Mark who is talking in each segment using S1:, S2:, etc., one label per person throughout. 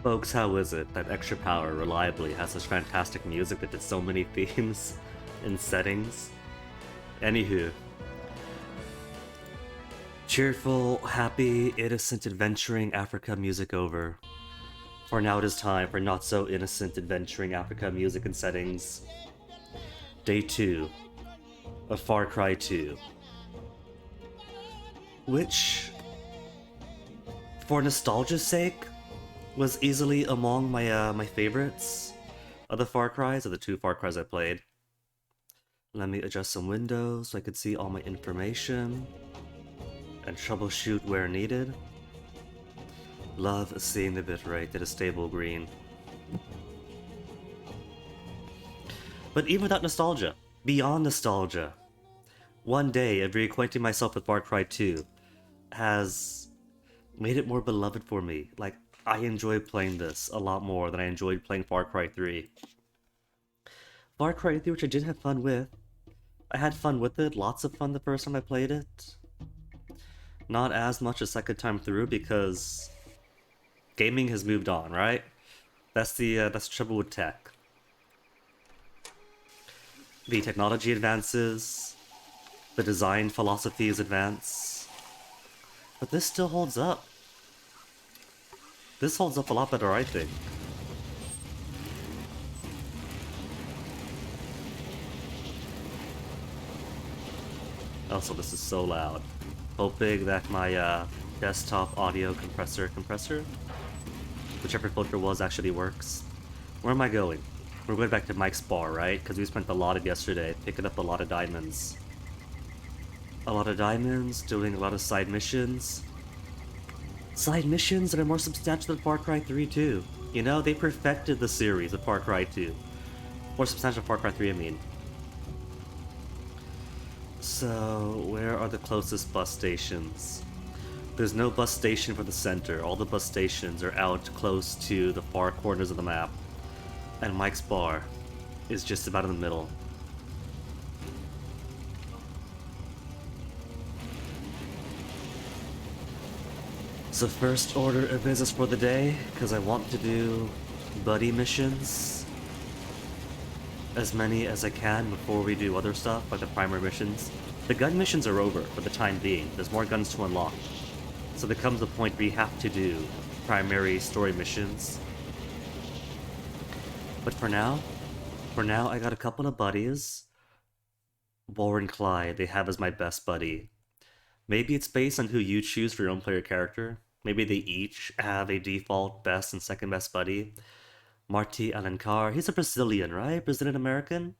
S1: Folks, how is it that Extra Power reliably has such fantastic music that did so many themes and settings? Anywho, cheerful, happy, innocent, adventuring Africa music over. For now it is time for not so innocent, adventuring Africa music and settings. Day 2 of Far Cry 2. Which, for nostalgia's sake, was easily among my favorites of the Far Cries, of the 2 Far Cries I played. Let me adjust some windows so I could see all my information and troubleshoot where needed. Love seeing the bitrate at a stable green. But even without nostalgia, beyond nostalgia, one day of reacquainting myself with Far Cry 2 has made it more beloved for me. Like, I enjoy playing this a lot more than I enjoyed playing Far Cry 3. Far Cry 3, which I did have fun with. I had fun with it, lots of fun the first time I played it. Not as much a second time through because gaming has moved on, right? That's the trouble with tech. The technology advances, the design philosophies advance, but this still holds up. This holds up a lot better, I think. Also, this is so loud. Hoping that my desktop audio compressor, whichever filter was, actually works. Where am I going? We're going back to Mike's bar, right? Because we spent a lot of yesterday picking up a lot of diamonds. A lot of diamonds, doing a lot of side missions. Side missions that are more substantial than Far Cry 3 too. You know, they perfected the series of Far Cry 2. More substantial Far Cry 3, I mean. So, where are the closest bus stations? There's no bus station for the center. All the bus stations are out close to the far corners of the map. And Mike's bar is just about in the middle. So first order of business for the day, because I want to do buddy missions. As many as I can before we do other stuff, like the primary missions. The gun missions are over for the time being. There's more guns to unlock. So there comes a point where you have to do primary story missions. But for now I got a couple of buddies. Warren Clyde, they have as my best buddy. Maybe it's based on who you choose for your own player character. Maybe they each have a default best and second best buddy. Marty Alencar, he's a Brazilian, right? Brazilian American?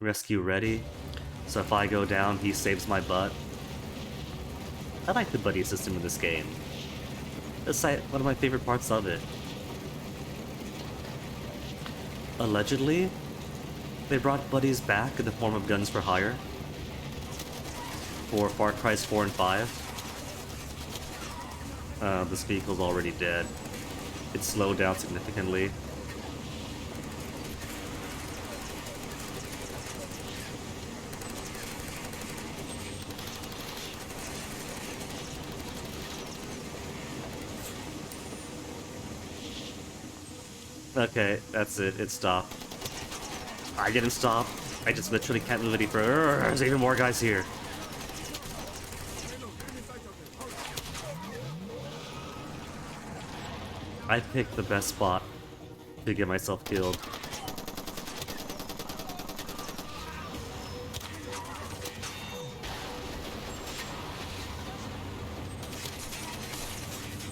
S1: Rescue ready. So if I go down, he saves my butt. I like the buddy system in this game. It's like one of my favorite parts of it. Allegedly, they brought buddies back in the form of guns for hire. For Far Cry's 4 and 5. This vehicle's already dead. It slowed down significantly. Okay, that's it. It stopped. I didn't stop. I just literally can't move any further. There's even more guys here. I picked the best spot to get myself killed.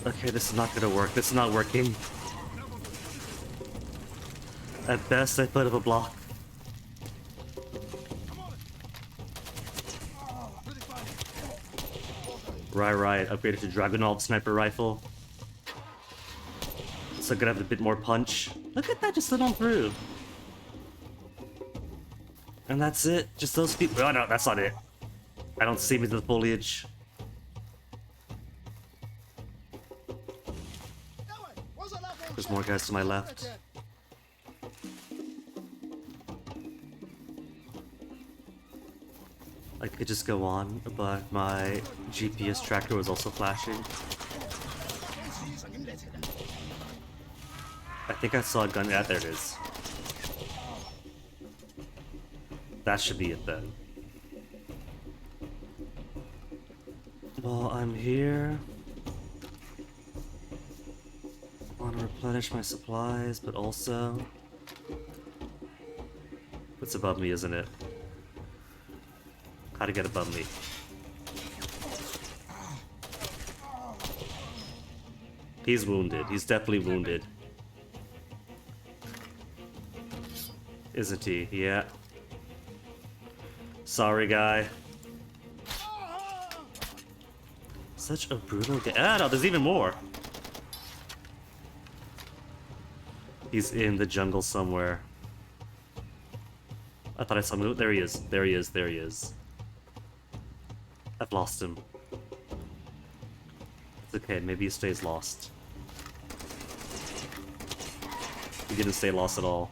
S1: Okay, this is not gonna work. This is not working. At best, I put up a block. Right. Upgraded to Dragonaut Sniper Rifle. So I'm gonna have a bit more punch. Look at that, just slid on through. And that's it. Just those people. Oh no, that's not it. I don't see me through the foliage. There's more guys to my left. I could just go on, but my GPS tracker was also flashing. think I saw a gun. Yeah, there it is. That should be it then. Well, I'm here. I want to replenish my supplies, but also... It's above me, isn't it? How to get above me. He's wounded. He's definitely wounded. Isn't he? Yeah. Sorry, guy. Such a brutal guy. Ah, no, there's even more. He's in the jungle somewhere. I thought I saw him. There he is. There he is. There he is. I've lost him. It's okay. Maybe he stays lost. He didn't stay lost at all.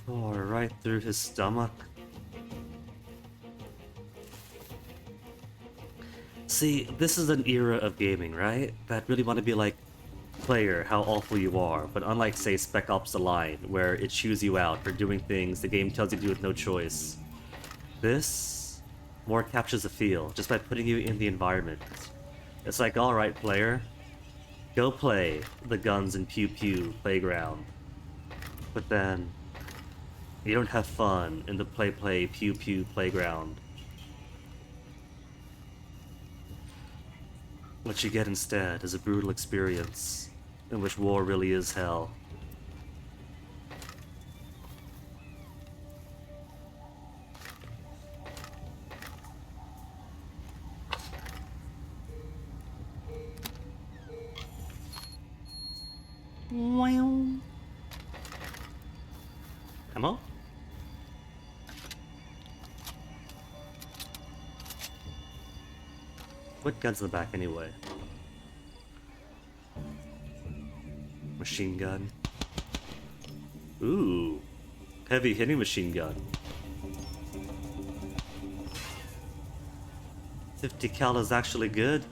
S1: Tore right through his stomach. See, this is an era of gaming, right? That really want to be like, player, how awful you are. But unlike, say, Spec Ops The Line, where it chews you out for doing things the game tells you to do with no choice. This more captures the feel, just by putting you in the environment. It's like, alright, player, go play the guns and pew-pew playground. But then, you don't have fun in the play-play pew-pew playground. What you get instead is a brutal experience, in which war really is hell. Wow. Ammo? What gun's in the back anyway? Machine gun. Ooh. Heavy hitting machine gun. 50 cal is actually good.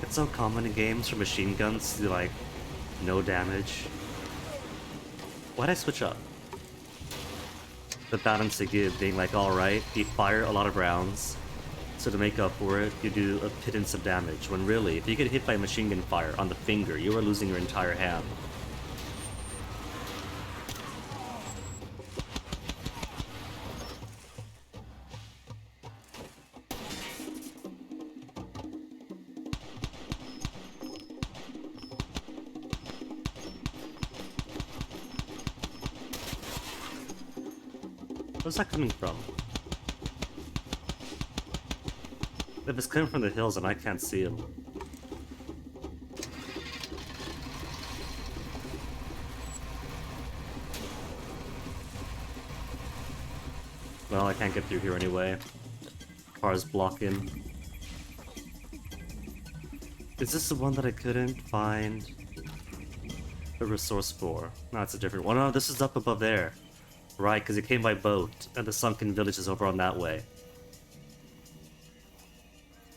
S1: It's so common in games for machine guns to do like no damage. Why'd I switch up? The balance they give being like, alright, you fire a lot of rounds, so to make up for it, you do a pittance of damage, when really, if you get hit by machine gun fire on the finger, you are losing your entire hand. Where's that coming from? If it's coming from the hills and I can't see him. Well, I can't get through here anyway. Car's blocking. Is this the one that I couldn't find a resource for? No, it's a different one. Oh, this is up above there. Right, because it came by boat, and the sunken village is over on that way.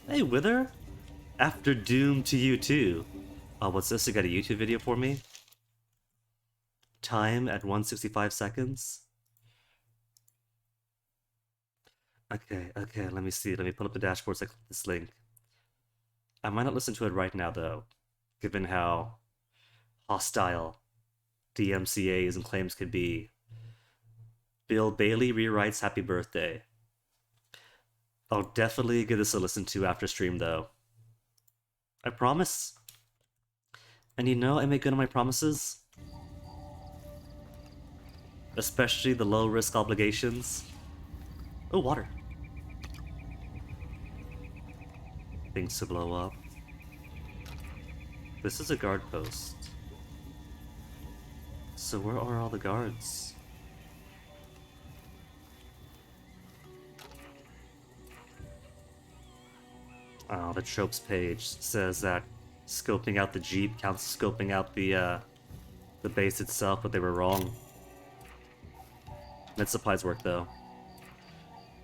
S1: Hey, Wither! After Doom to you too. Oh, what's this? You got a YouTube video for me? Time at 165 seconds? Okay, let me see. Let me pull up the dashboard so I click this link. I might not listen to it right now, though, given how hostile DMCA's and claims could be. Bill Bailey rewrites Happy Birthday. I'll definitely give this a listen to after stream, though. I promise. And you know I make good on my promises. Especially the low-risk obligations. Oh, water. Things to blow up. This is a guard post. So where are all the guards? Oh, the tropes page says that scoping out the Jeep counts as scoping out the base itself, but they were wrong. Med supplies work though.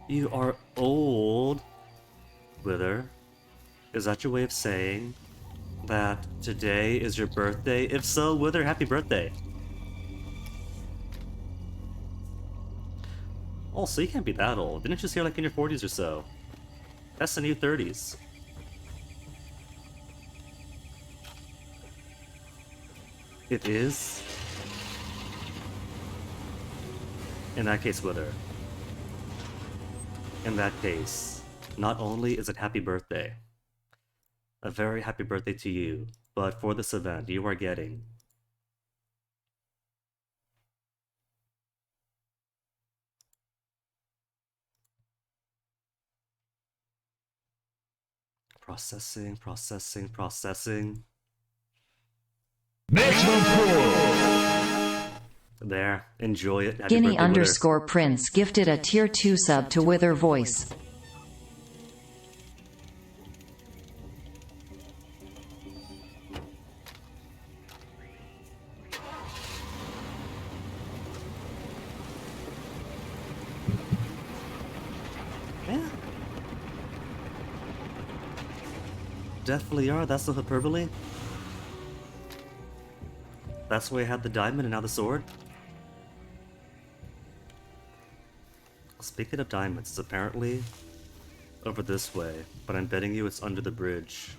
S1: You are old, Wither. Is that your way of saying that today is your birthday? If so, Wither, happy birthday. Oh, so you can't be that old. Didn't you say you're like in your 40s or so? That's the new 30s. It is? In that case, Wither. In that case, not only is it happy birthday, a very happy birthday to you, but for this event, you are getting processing.
S2: Maximum pull.
S1: There, enjoy it. Happy
S2: Guinea
S1: birthday, Wither.
S2: underscore Prince gifted a tier 2 sub to Wither Voice.
S1: Yeah. Definitely are. That's the hyperbole. That's why I had the diamond and now the sword. Speaking of diamonds, it's apparently over this way, but I'm betting you it's under the bridge.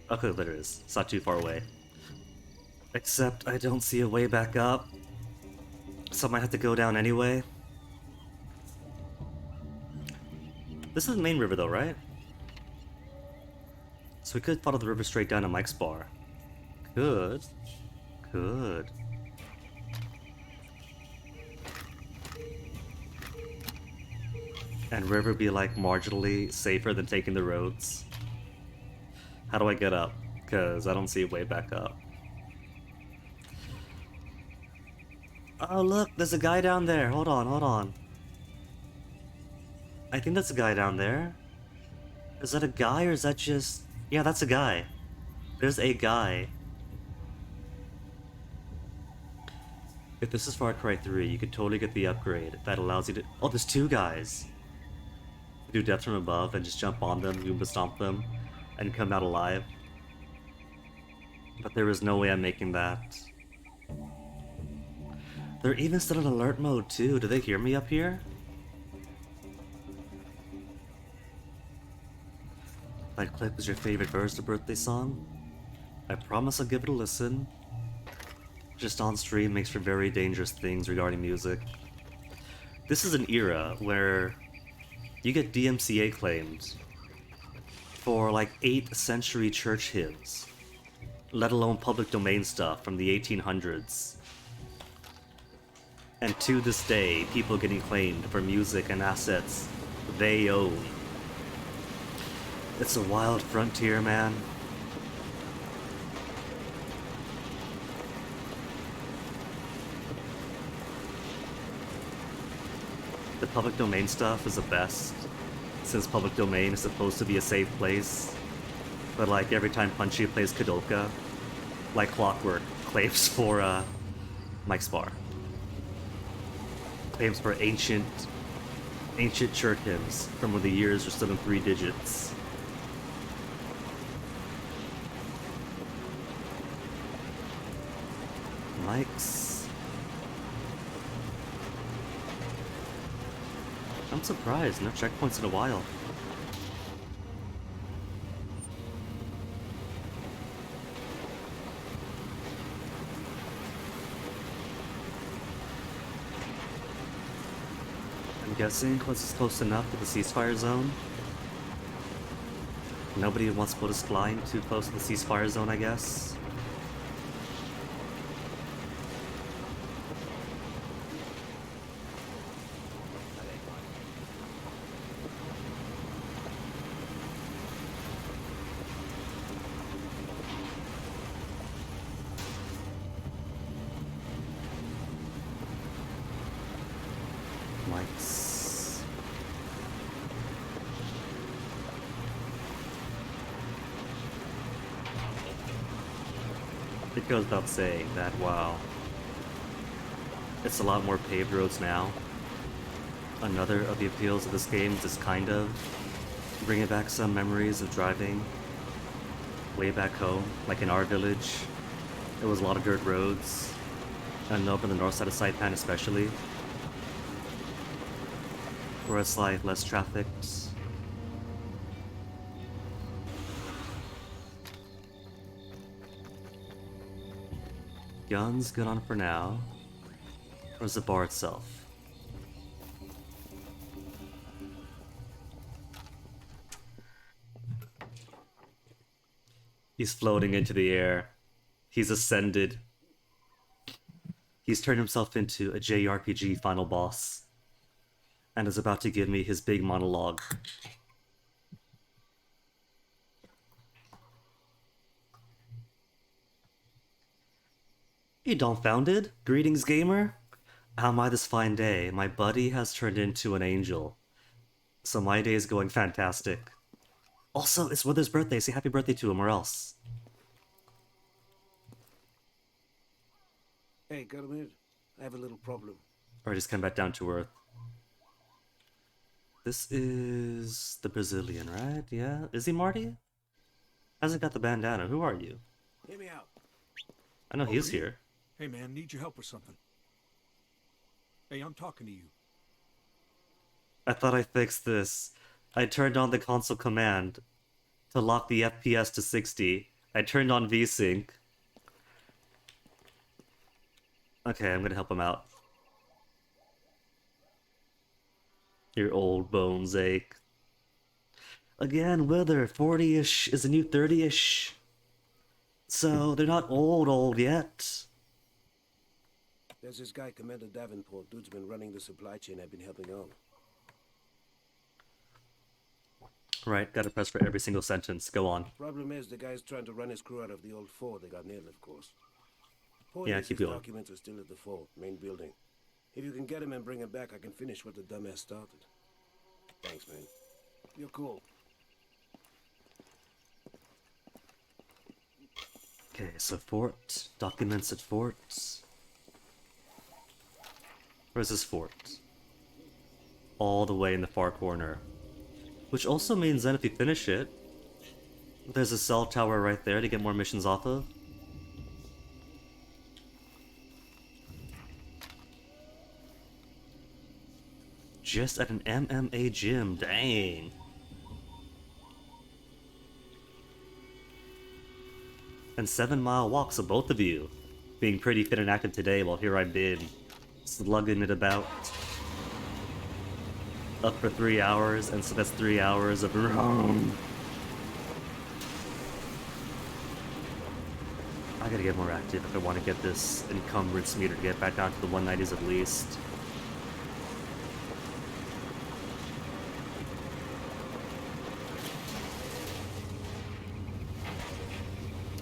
S1: Okay, there it is. It's not too far away. Except I don't see a way back up, so I might have to go down anyway. This is the main river though, right? So we could follow the river straight down to Mike's bar. Could. And river be like marginally safer than taking the roads. How do I get up? Because I don't see a way back up. Oh look, there's a guy down there. Hold on. I think that's a guy down there. Is that a guy or is that just... Yeah, that's a guy. There's a guy. If this is Far Cry 3, you could totally get the upgrade that allows you to... Oh, there's two guys! Do death from above and just jump on them, Goomba stomp them, and come out alive. But there is no way I'm making that. They're even still in alert mode too. Do they hear me up here? That clip is your favorite Versa birthday song? I promise I'll give it a listen. Just on stream makes for very dangerous things regarding music. This is an era where you get DMCA claimed for like 8th century church hymns, let alone public domain stuff from the 1800s. And to this day, people getting claimed for music and assets they own. It's a wild frontier, man. The public domain stuff is the best, since public domain is supposed to be a safe place. But like every time Punchy plays Kadoka, like clockwork, claims for Mike's bar. Claims for ancient church hymns from when the years were still in 3 digits. Mike's. I'm surprised, no checkpoints in a while. I'm guessing this is close enough to the ceasefire zone. Nobody wants to put us flying too close to the ceasefire zone, I guess. Mike's. It goes without saying that, wow. It's a lot more paved roads now. Another of the appeals of this game is just kind of bringing back some memories of driving way back home, like in our village. There was a lot of dirt roads, and up on the north side of Saipan especially, where it's like less trafficked. Guns good on for now. Where's the bar itself? He's floating into the air. He's ascended. He's turned himself into a JRPG final boss. And is about to give me his big monologue. You dumbfounded? Greetings, gamer? How am I this fine day? My buddy has turned into an angel. So my day is going fantastic. Also, it's Wither's birthday. Say happy birthday to him or else.
S3: Hey, got a minute? I have a little problem.
S1: Or just come back down to earth. This is the Brazilian, right? Yeah? Is he Marty? Hasn't got the bandana. Who are you?
S3: Hear me out.
S1: I know he's
S4: you?
S1: here.
S4: Hey man, need your help or something? Hey, I'm talking to you.
S1: I thought I fixed this. I turned on the console command to lock the FPS to 60. I turned on VSync. Okay, I'm gonna help him out. Your old bones ache. Again, Wither, 40-ish is a new 30-ish. So, they're not old yet.
S3: There's this guy, Commander Davenport. Dude's been running the supply chain. I've been helping out.
S1: Right, gotta press for every single sentence. Go on.
S3: Problem is, the guy's trying to run his crew out of the old fort. They got nailed, of course. Point
S1: Yeah,
S3: is,
S1: keep
S3: his
S1: going.
S3: documents are still at the fort, main building. If you can get him and bring him back, I can finish what the dumbass started. Thanks, man. You're cool.
S1: Okay, so fort. Documents at fort. Where's this fort? All the way in the far corner. Which also means then if you finish it, there's a cell tower right there to get more missions off of. Just at an MMA gym, dang. And 7-mile walks of both of you. Being pretty fit and active today while here I've been slugging it about. Up for 3 hours, and so that's 3 hours of run. I gotta get more active if I want to get this encumbrance meter to get back down to the 190s at least.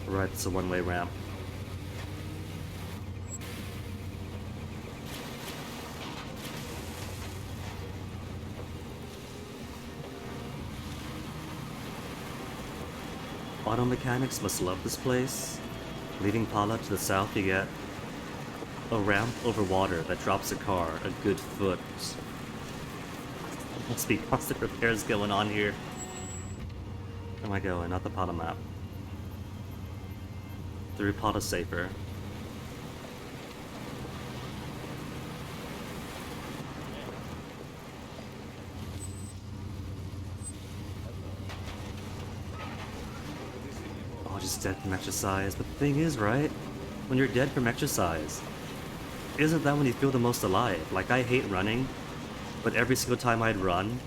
S1: Right, it's a one-way ramp. Auto mechanics must love this place. Leaving Pala to the south, you get a ramp over water that drops a car a good foot. Must be constant repairs going on here. Where am I going? Not the Pala map. Through Pala safer. Oh, just dead from exercise. But the thing is, right? When you're dead from exercise, isn't that when you feel the most alive? Like, I hate running, but every single time I'd run,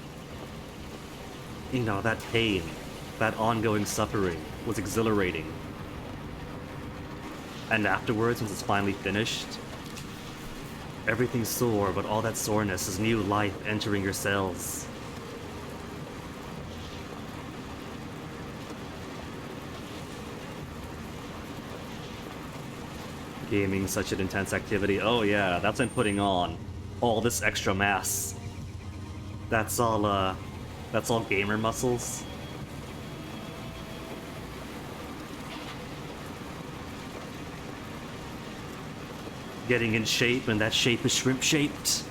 S1: you know, that pain, that ongoing suffering was exhilarating. And afterwards, once it's finally finished, everything's sore, but all that soreness is new life entering your cells. Gaming's such an intense activity. Oh yeah, that's been putting on all this extra mass. That's all gamer muscles. getting in shape, and that shape is shrimp shaped.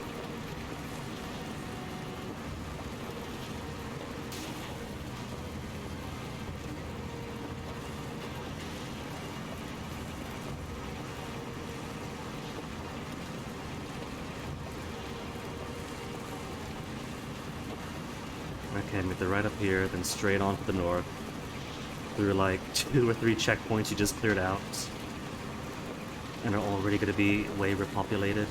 S1: Okay, make the right up here, then straight on to the north. Through like 2 or 3 checkpoints you just cleared out. And are already going to be way repopulated.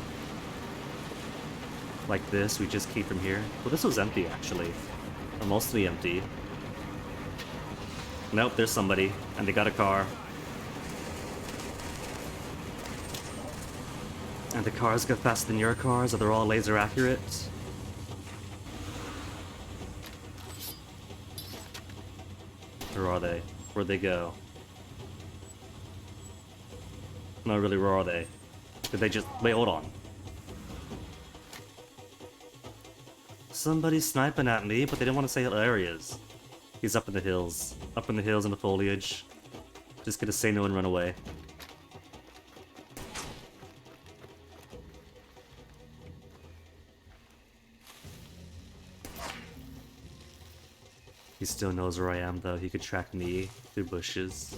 S1: Like this, we just keep from here. Well, this was empty actually. Or mostly empty. Nope, there's somebody. And they got a car. And the cars go faster than your cars, or they're all laser accurate. Where are they? Where'd they go? No, really, where are they? Did they just... Wait, hold on. Somebody's sniping at me, but they didn't want to say areas. He's up in the hills. Up in the hills in the foliage. Just gonna say no and run away. He still knows where I am, though. He could track me through bushes.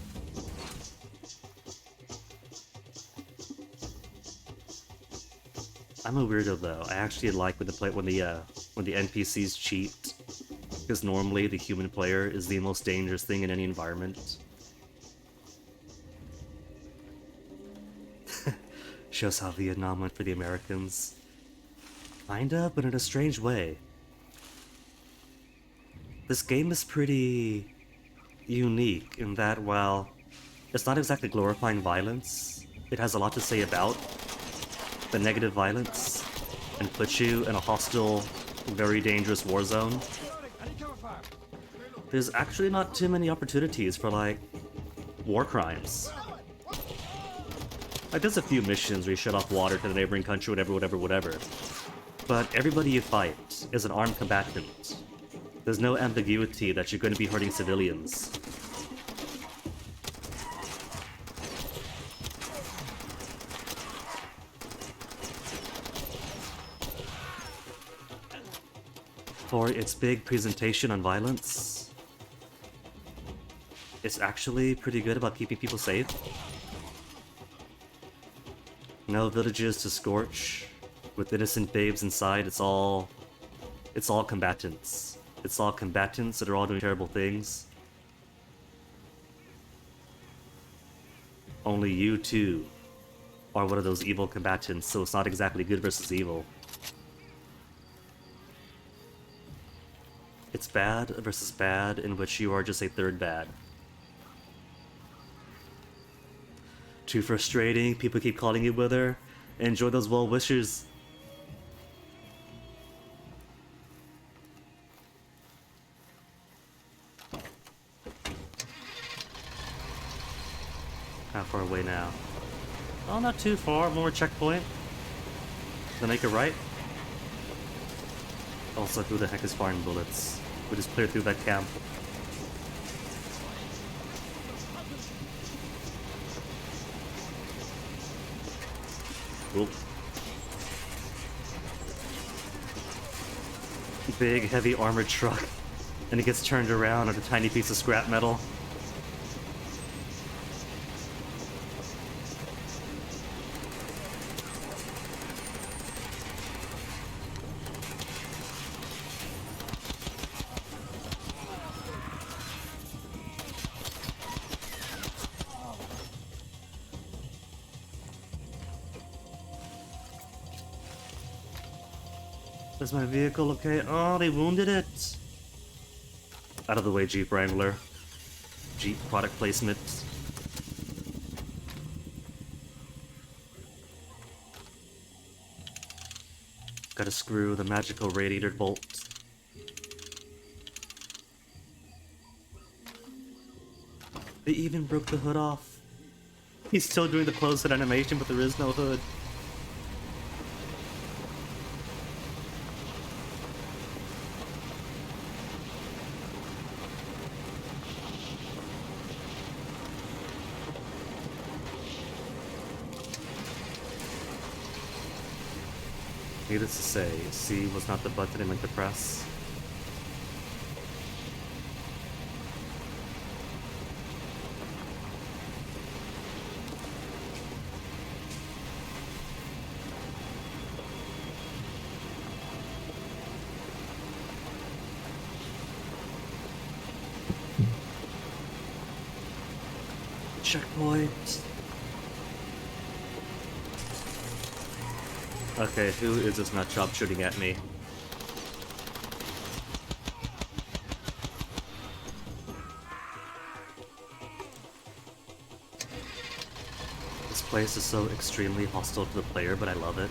S1: I'm a weirdo, though. I actually like when the NPCs cheat, because normally the human player is the most dangerous thing in any environment. Shows how Vietnam went for the Americans. Kinda, but in a strange way. This game is pretty unique in that, while it's not exactly glorifying violence, it has a lot to say about the negative violence and puts you in a hostile, very dangerous war zone. There's actually not too many opportunities for, like, war crimes. Like, there's a few missions where you shut off water to the neighboring country, whatever. But everybody you fight is an armed combatant. There's no ambiguity that you're going to be hurting civilians. For its big presentation on violence, it's actually pretty good about keeping people safe. No villages to scorch, with innocent babes inside. It's all combatants. It's all combatants that are all doing terrible things. Only you, too, are one of those evil combatants, so it's not exactly good versus evil. It's bad versus bad, in which you are just a third bad. Too frustrating, people keep calling you wither. Enjoy those well-wishers. How far away now? Oh, not too far. One more checkpoint. Then make it right. Also, who the heck is firing bullets? We just cleared through that camp. Oop. Big, heavy armored truck. And it gets turned around on a tiny piece of scrap metal. Is my vehicle okay? Oh, they wounded it! Out of the way, Jeep Wrangler. Jeep product placement. Gotta screw the magical radiator bolt. They even broke the hood off. He's still doing the closed hood animation, but there is no hood. Needless to say, C was not the button I meant to press. Checkpoint. Okay, who is this nutjob shooting at me? This place is so extremely hostile to the player, but I love it.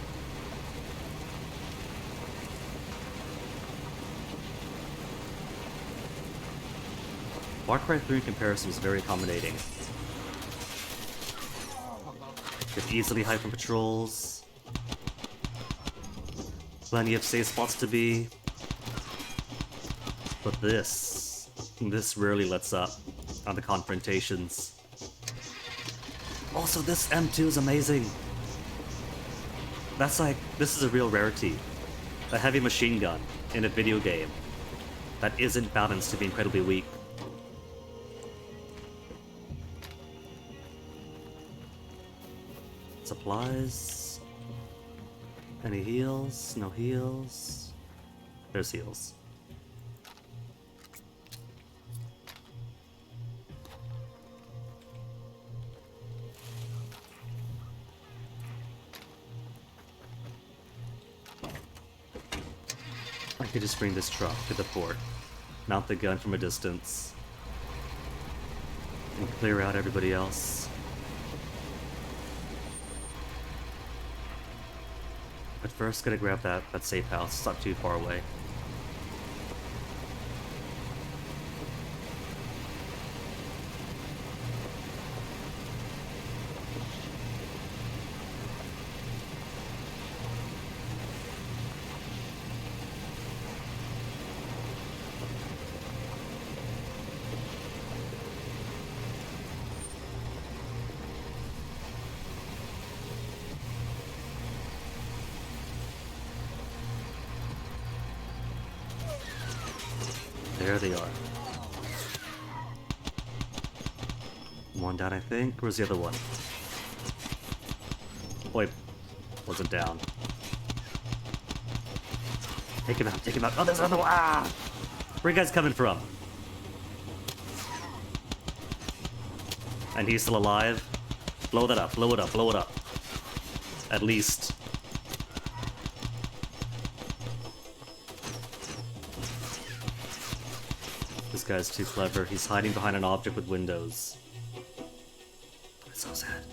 S1: Far Cry 3 in comparison is very accommodating. You can easily hide from patrols. Plenty of safe spots to be. But this rarely lets up on the confrontations. Also, this M2 is amazing. That's like, this is a real rarity. A heavy machine gun in a video game that isn't balanced to be incredibly weak. Supplies. Any heals? No heals. There's heals. I could just bring this truck to the port, mount the gun from a distance, and clear out everybody else. But first, gotta grab that safe house. It's not too far away. There they are. One down, I think. Where's the other one? Wait, wasn't down. Take him out, take him out. Oh, there's another one! Ah! Where you guys coming from? And he's still alive? Blow that up, blow it up, blow it up. At least. This guy's too clever. He's hiding behind an object with windows. It's so sad.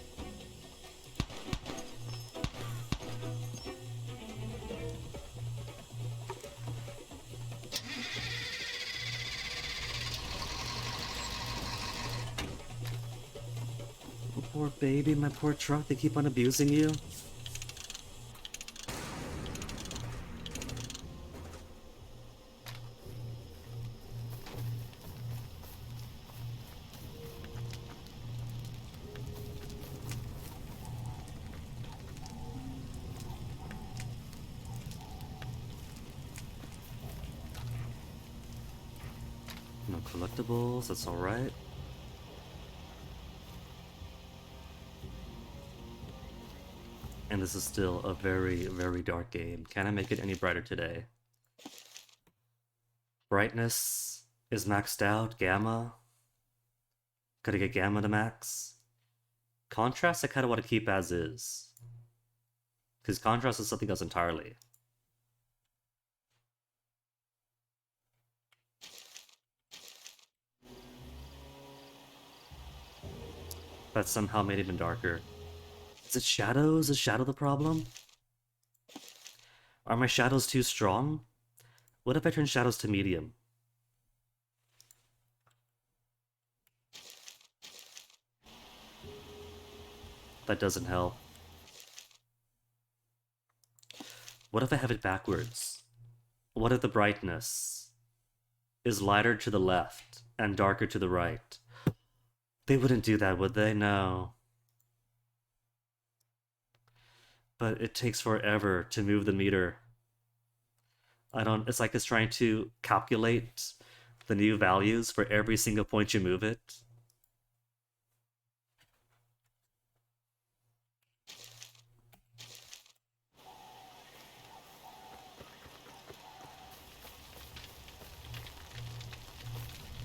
S1: My poor baby, my poor truck, they keep on abusing you. No collectibles, that's alright. And this is still a very, very dark game. Can I make it any brighter today? Brightness is maxed out. Gamma. Gotta get gamma to max. Contrast I kinda want to keep as is. Because contrast is something else entirely. That somehow made it even darker. Is it shadows? Is shadow the problem? Are my shadows too strong? What if I turn shadows to medium? That doesn't help. What if I have it backwards? What if the brightness is lighter to the left and darker to the right? They wouldn't do that, would they? No. But it takes forever to move the meter. I don't. It's like it's trying to calculate the new values for every single point you move it.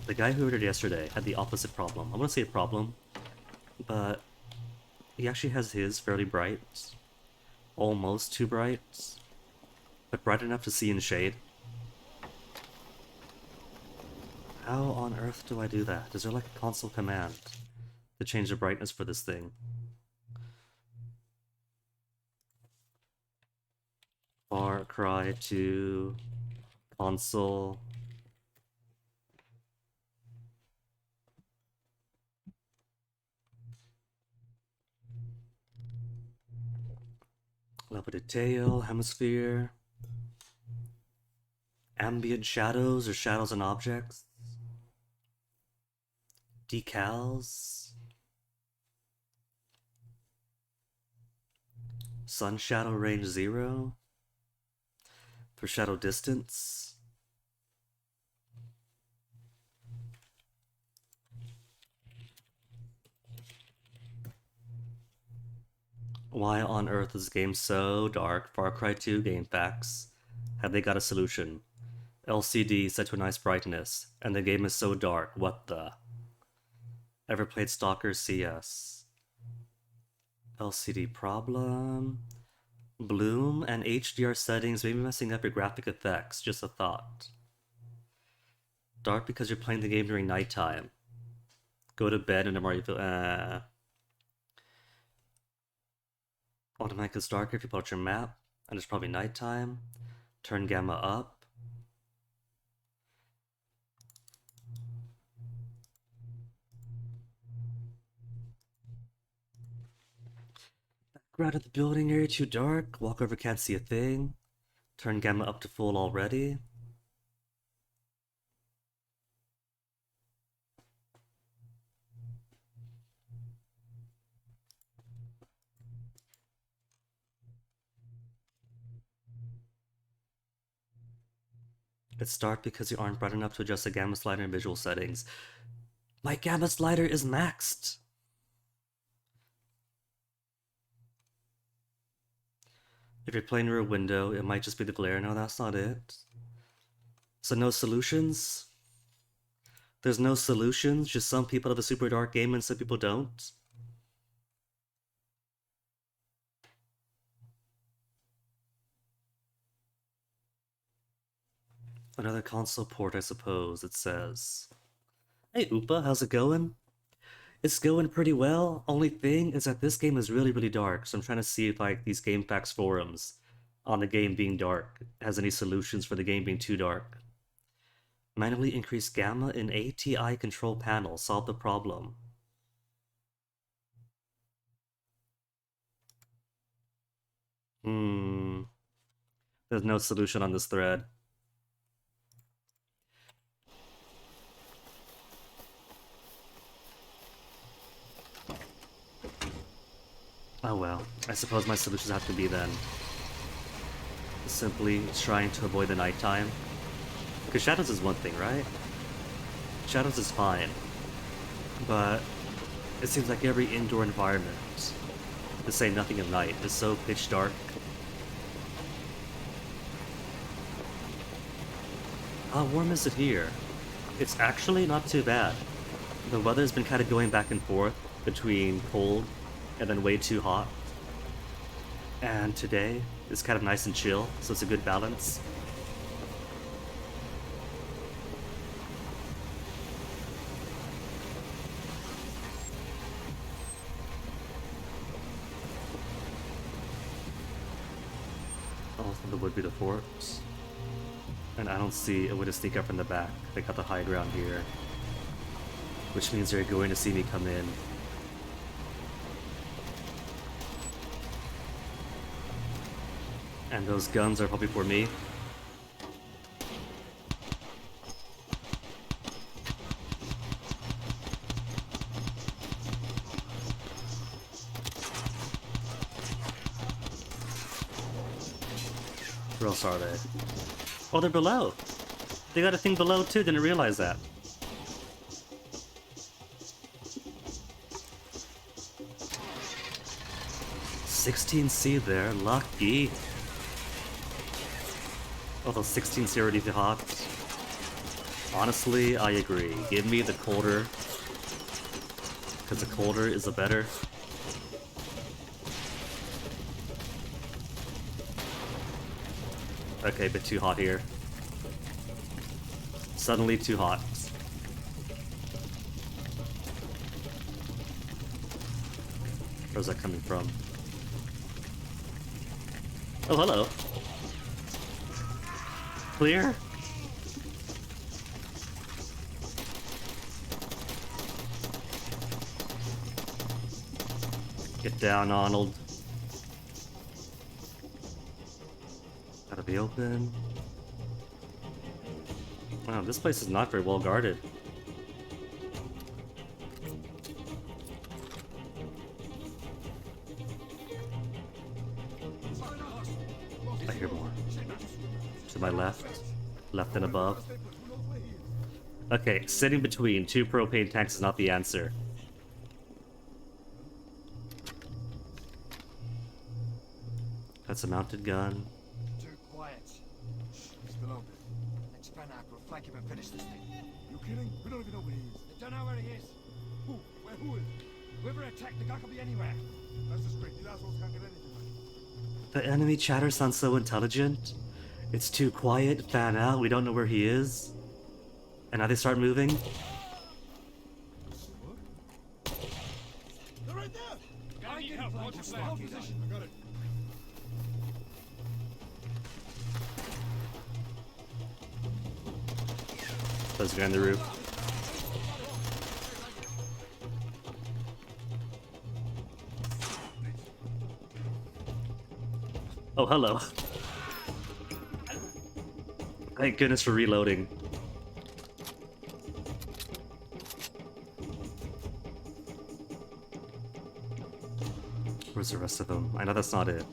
S1: The guy who ordered yesterday had the opposite problem. I want to say a problem, but he actually has his fairly bright. Almost too bright, but bright enough to see in shade. How on earth do I do that? Is there like a console command to change the brightness for this thing? Far Cry 2 console. Level detail, hemisphere. Ambient shadows or shadows on objects. Decals. Sun shadow range 0. For shadow distance. Why on earth is this game so dark? Far Cry 2 game facts. Have they got a solution? LCD set to a nice brightness, and the game is so dark. What the? Ever played Stalker CS? LCD problem. Bloom and HDR settings may be messing up your graphic effects. Just a thought. Dark because you're playing the game during nighttime. Go to bed and tomorrow you feel Automatic is darker if you pull out your map, and it's probably nighttime. Turn gamma up. Background of the building area too dark. Walk over, can't see a thing. Turn gamma up to full already. It's dark because you aren't bright enough to adjust the gamma slider in visual settings. My gamma slider is maxed! If you're playing through a window, it might just be the glare. No, that's not it. So no solutions? There's no solutions, just some people have a super dark game and some people don't? Another console port, I suppose, it says. Hey Oopa, how's it going? It's going pretty well. Only thing is that this game is really, really dark, so I'm trying to see if like these GameFAQs forums on the game being dark has any solutions for the game being too dark. Manually increase gamma in ATI control panel. Solve the problem. There's no solution on this thread. Oh well, I suppose my solutions have to be then simply trying to avoid the nighttime. Because shadows is one thing, right? Shadows is fine. But it seems like every indoor environment, to say nothing of night, is so pitch dark. How warm is it here? It's actually not too bad. The weather's been kind of going back and forth between cold and then way too hot. And today is kind of nice and chill, so it's a good balance. Also, the would be the forts. And I don't see a way to sneak up in the back. They got the high ground here. Which means they're going to see me come in. And those guns are probably for me. Where else are they? Oh, they're below. They got a thing below too, didn't realize that. $16C there, lucky. Although 16C already hot. Honestly, I agree. Give me the colder. Because the colder is the better. Okay, a bit too hot here. Suddenly too hot. Where's that coming from? Oh, hello. Clear? Get down, Arnold. Gotta be open. Wow, this place is not very well guarded. I hear more. To my left. Left and above. Okay, sitting between two propane tanks is not the answer. That's a mounted gun.
S5: Too quiet. Still open. Next Fanak will flank him and finish this thing.
S4: You kidding? We don't even know where he is.
S5: They don't know where he is.
S4: Who? Who is?
S5: Whoever attacked the guy could be anywhere.
S4: That's the straight. These assholes can't get anything.
S1: The enemy chatter sounds so intelligent. It's too quiet, fan out, we don't know where he is. And now they start moving.
S4: They're right there!
S5: I need help. Hold position.
S4: I got it.
S1: Those guy on the roof. Oh, hello. Thank goodness for reloading. Where's the rest of them? I know that's not it.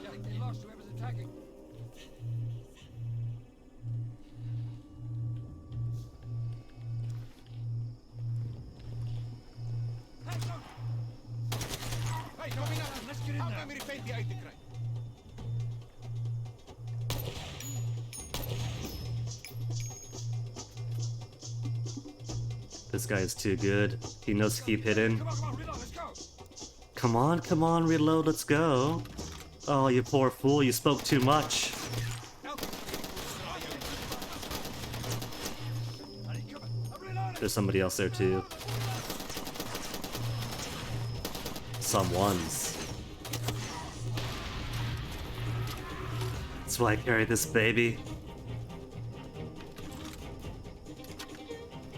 S5: Yeah, they lost whoever's attacking. Hey, don't! Hey, coming up! Let's get in there!
S1: This guy is too good. He knows to keep hidden.
S5: Come on, reload, let's go!
S1: Come on, reload, let's go. Oh, you poor fool, you spoke too much. There's somebody else there too. Someone's. That's why I carry this baby.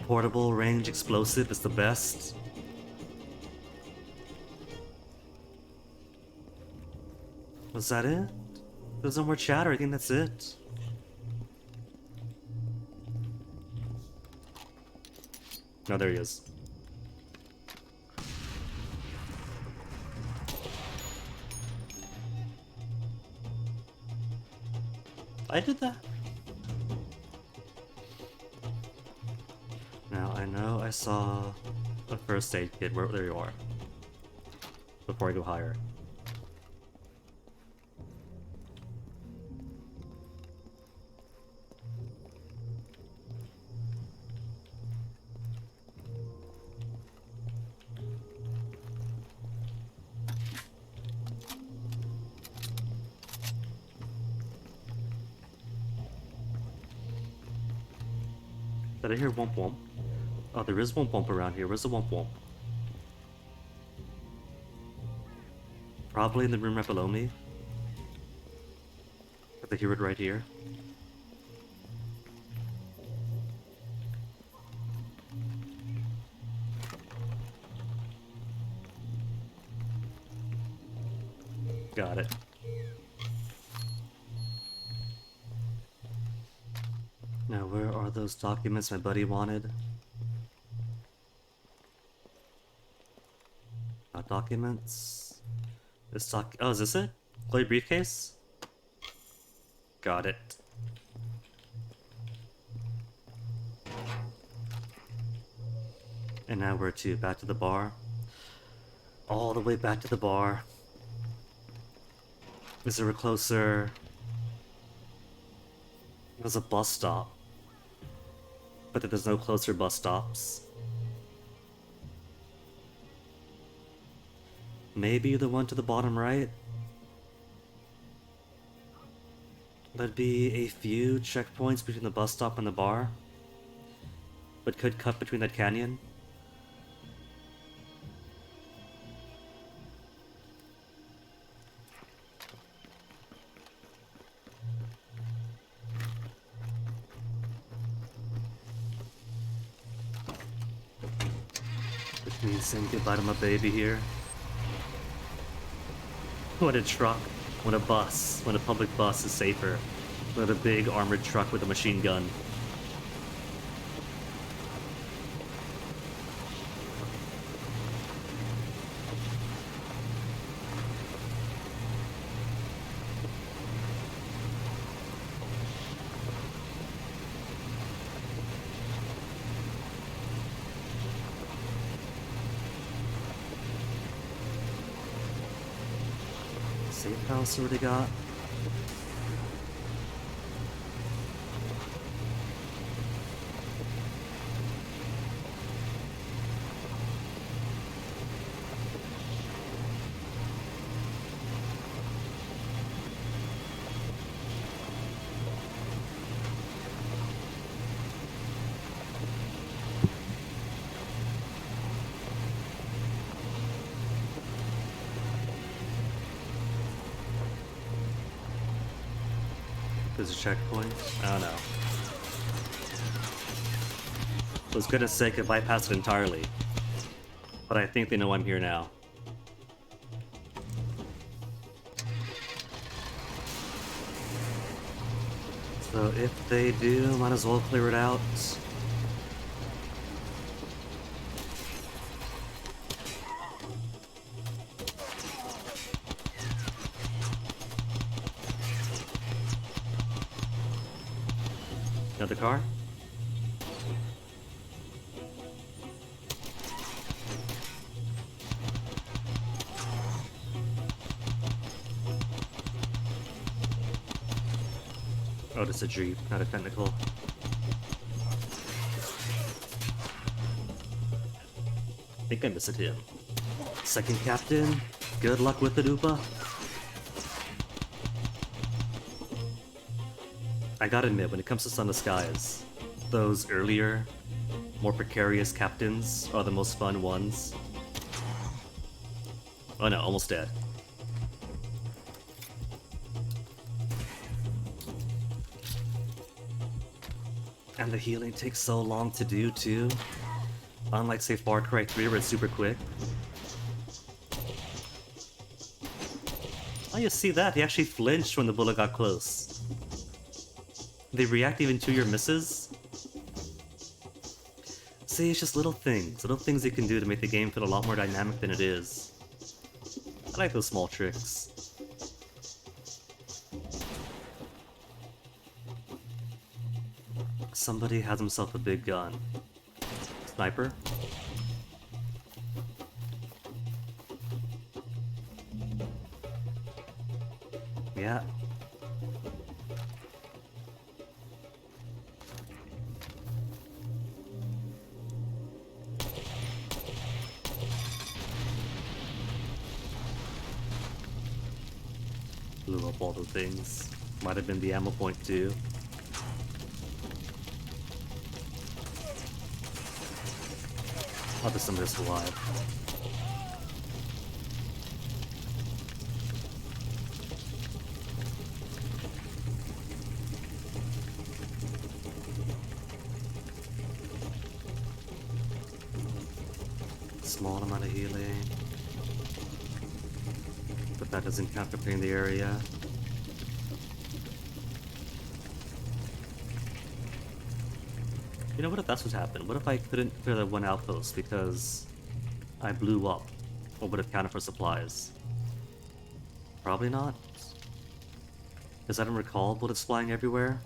S1: Portable range explosive is the best. Was that it? There's no more chatter, I think that's it. No, there he is. I did that. Now, I know I saw a first aid kit. There you are. Before I go higher. Did I hear womp womp? Oh, there is womp womp around here. Where's the womp womp? Probably in the room right below me. I hear it right here. Got it. Now, where are those documents my buddy wanted? Not documents. This oh, is this it? Chloe briefcase? Got it. And now where to? Back to the bar? All the way back to the bar. Is there a closer... There's a bus stop. But there's no closer bus stops. Maybe the one to the bottom right? There'd be a few checkpoints between the bus stop and the bar, but could cut between that canyon. Which means saying goodbye to my baby here. What a truck. When a bus. When a public bus is safer than a big armored truck with a machine gun. Safe house already got. There's a checkpoint? I don't know. I was gonna say could bypass it entirely, but I think they know I'm here now. So if they do, might as well clear it out. Another car? Oh, it's a Jeep, not a technical. I think I missed him. Second captain, good luck with it, Upa. I gotta admit, when it comes to Sun of Skies, those earlier, more precarious captains are the most fun ones. Oh no, almost dead. And the healing takes so long to do too. Unlike say Far Cry 3 where it's super quick. Oh, you see that? He actually flinched when the bullet got close. They react even to your misses? See, it's just little things you can do to make the game feel a lot more dynamic than it is. I like those small tricks. Somebody has himself a big gun. Sniper? Yeah. Blew up all the things. Might have been the ammo point too. I'll just somebody's alive. Small amount of healing. But that doesn't count for clearing the area. You know, what if that's what happened? What if I couldn't clear that one outpost because I blew up? What would have counted for supplies? Probably not. Because I don't recall bullets flying everywhere.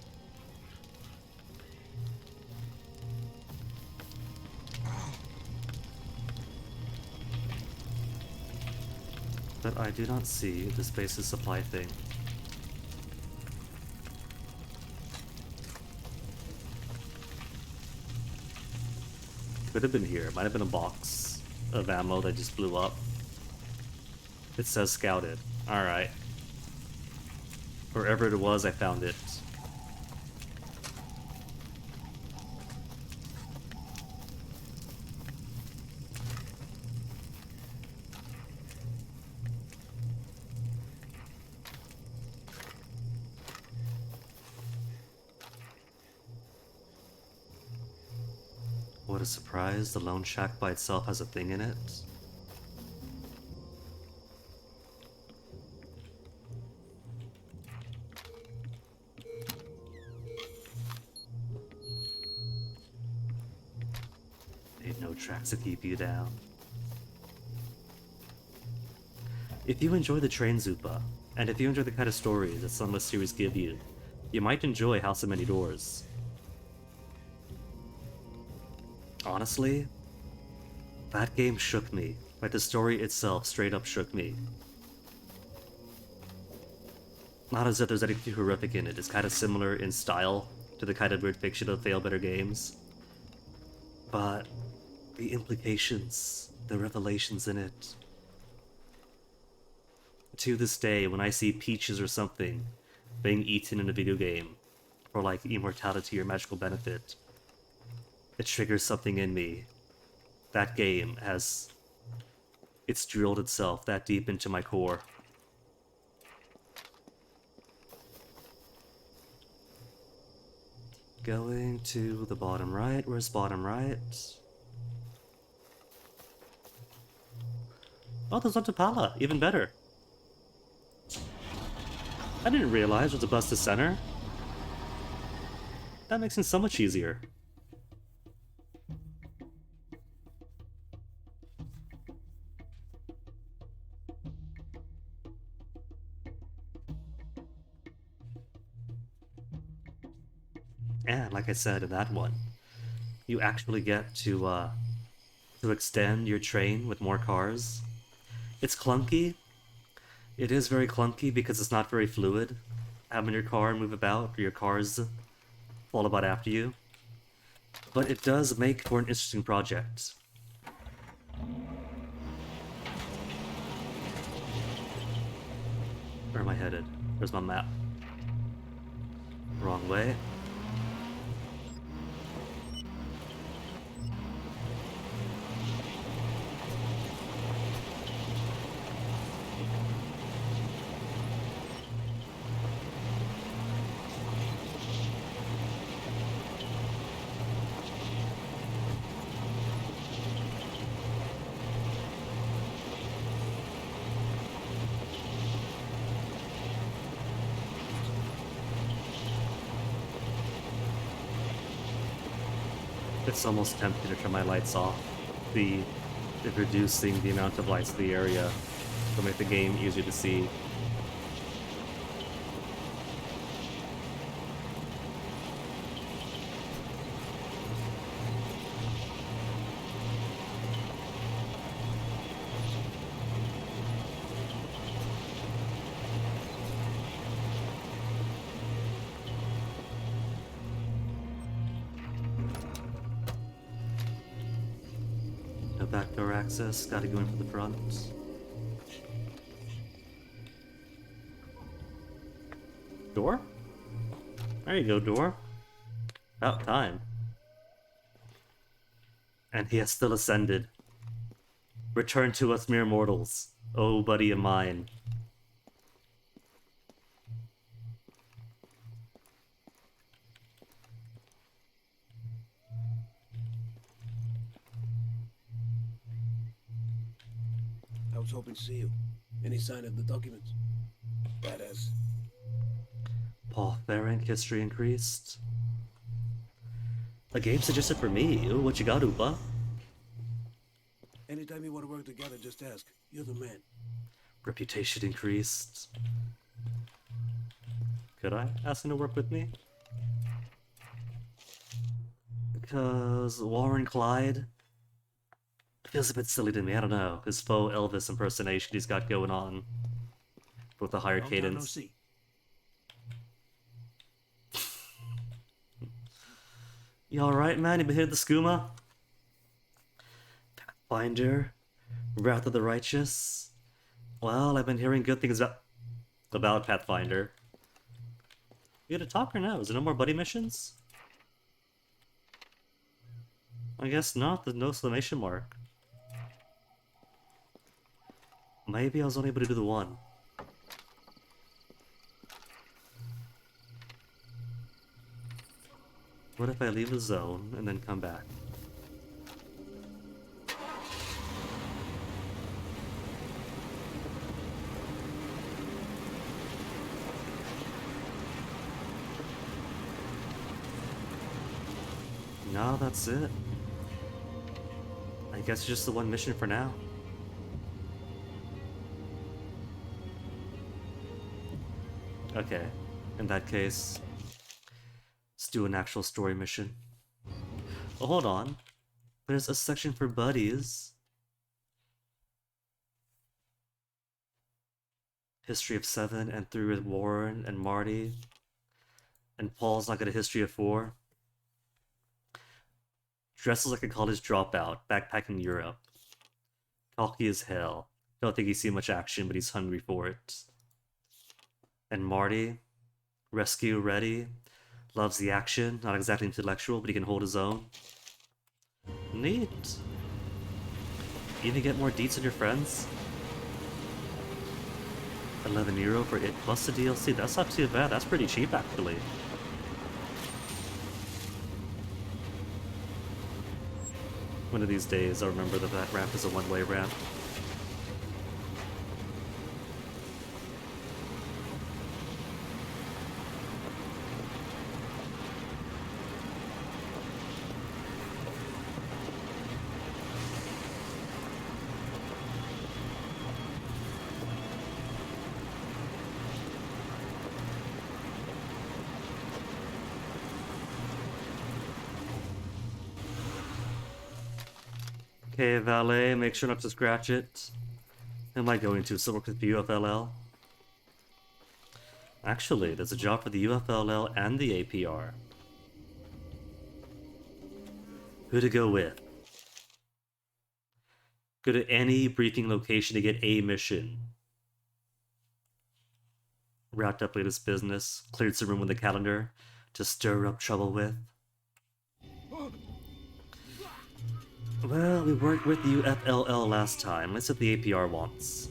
S1: But I do not see this base's supply thing. Could have been here. Might have been a box of ammo that just blew up. It says scouted. Alright. Wherever it was, I found it. What a surprise, the lone shack by itself has a thing in it. Ain't no tracks to keep you down. If you enjoy the train Zupa, and if you enjoy the kind of stories that Sunless series give you, you might enjoy House of Many Doors. Honestly, that game shook me. Like the story itself straight up shook me. Not as if there's anything horrific in it, it's kind of similar in style to the kind of weird fiction of Fail Better games. But the implications, the revelations in it. To this day, when I see peaches or something being eaten in a video game for like immortality or magical benefit, it triggers something in me. That game it's drilled itself that deep into my core. Going to the bottom right. Where's bottom right? Oh, there's Antapala. Even better. I didn't realize there's a bus to center. That makes it so much easier. And like I said in that one, you actually get to extend your train with more cars. It's clunky. It is very clunky because it's not very fluid. Having your car move about, or your cars fall about after you. But it does make for an interesting project. Where am I headed? Where's my map? Wrong way. It's almost tempting to turn my lights off. If reducing the amount of lights in the area will make the game easier to see. No backdoor access, gotta go in from the front. Door? There you go, door. About time. And he has still ascended. Return to us mere mortals, oh buddy of mine.
S3: I was hoping to see you. Any sign of the documents? Badass.
S1: Paul Ferenc, history increased. A game suggested for me. Ooh, what you got, Upa?
S3: Anytime you want to work together, just ask. You're the man.
S1: Reputation increased. Could I ask him to work with me? Because Warren Clyde feels a bit silly to me. I don't know. His faux Elvis impersonation he's got going on with a higher
S4: Long time no
S1: cadence.
S4: see.
S1: You alright, man? You been hitting the skooma? Pathfinder? Wrath of the Righteous? Well, I've been hearing good things about Pathfinder. You gonna talk or no? Is there no more buddy missions? I guess not. There's no exclamation mark. Maybe I was only able to do the one. What if I leave the zone and then come back? No, that's it. I guess it's just the one mission for now. Okay, in that case, let's do an actual story mission. Oh, hold on. There's a section for buddies. History of 7 and 3 with Warren and Marty. And Paul's not got a history of 4. Dresses like a college dropout, backpacking Europe. Cocky as hell. Don't think he's seen much action, but he's hungry for it. And Marty, rescue ready, loves the action, not exactly intellectual, but he can hold his own. Neat. Even get more deets on your friends? €11 for it plus the DLC. That's not too bad. That's pretty cheap, actually. One of these days, I'll remember that that ramp is a one-way ramp. Okay, valet, make sure not to scratch it. Am I going to still work with the UFLL? Actually, there's a job for the UFLL and the APR. Who to go with? Go to any briefing location to get a mission. Wrapped up latest business, cleared some room in the calendar to stir up trouble with. Well, we worked with UFLL last time. Let's see what the APR wants.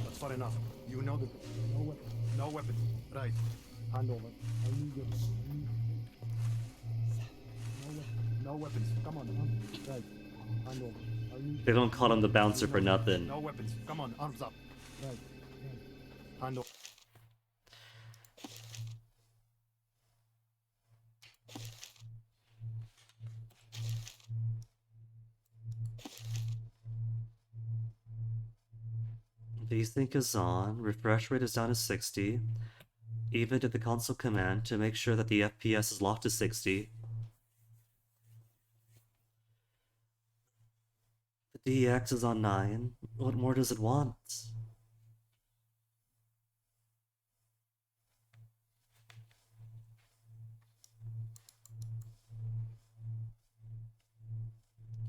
S4: That's far enough. You know the... No weapon. Right. Hand over. I need your... No weapons. Come on. Right. Hand over. I need...
S1: They don't call him the bouncer for nothing.
S4: No weapons. Come on. Arms up. Right. Hand over.
S1: Desync is on, refresh rate is down to 60. Even did the console command to make sure that the FPS is locked to 60. The DX is on 9. What more does it want?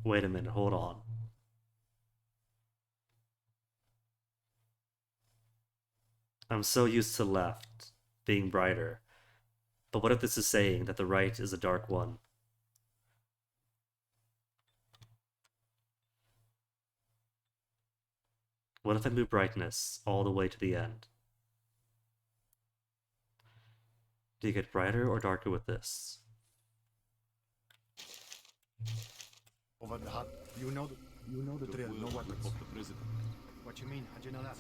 S1: Wait a minute, hold on. I'm so used to left being brighter. But what if this is saying that the right is a dark one? What if I move brightness all the way to the end? Do you get brighter or darker with this?
S4: Over the hut. You know the drill. No weapons.
S5: Of the president.
S4: What you mean? How'd you know that?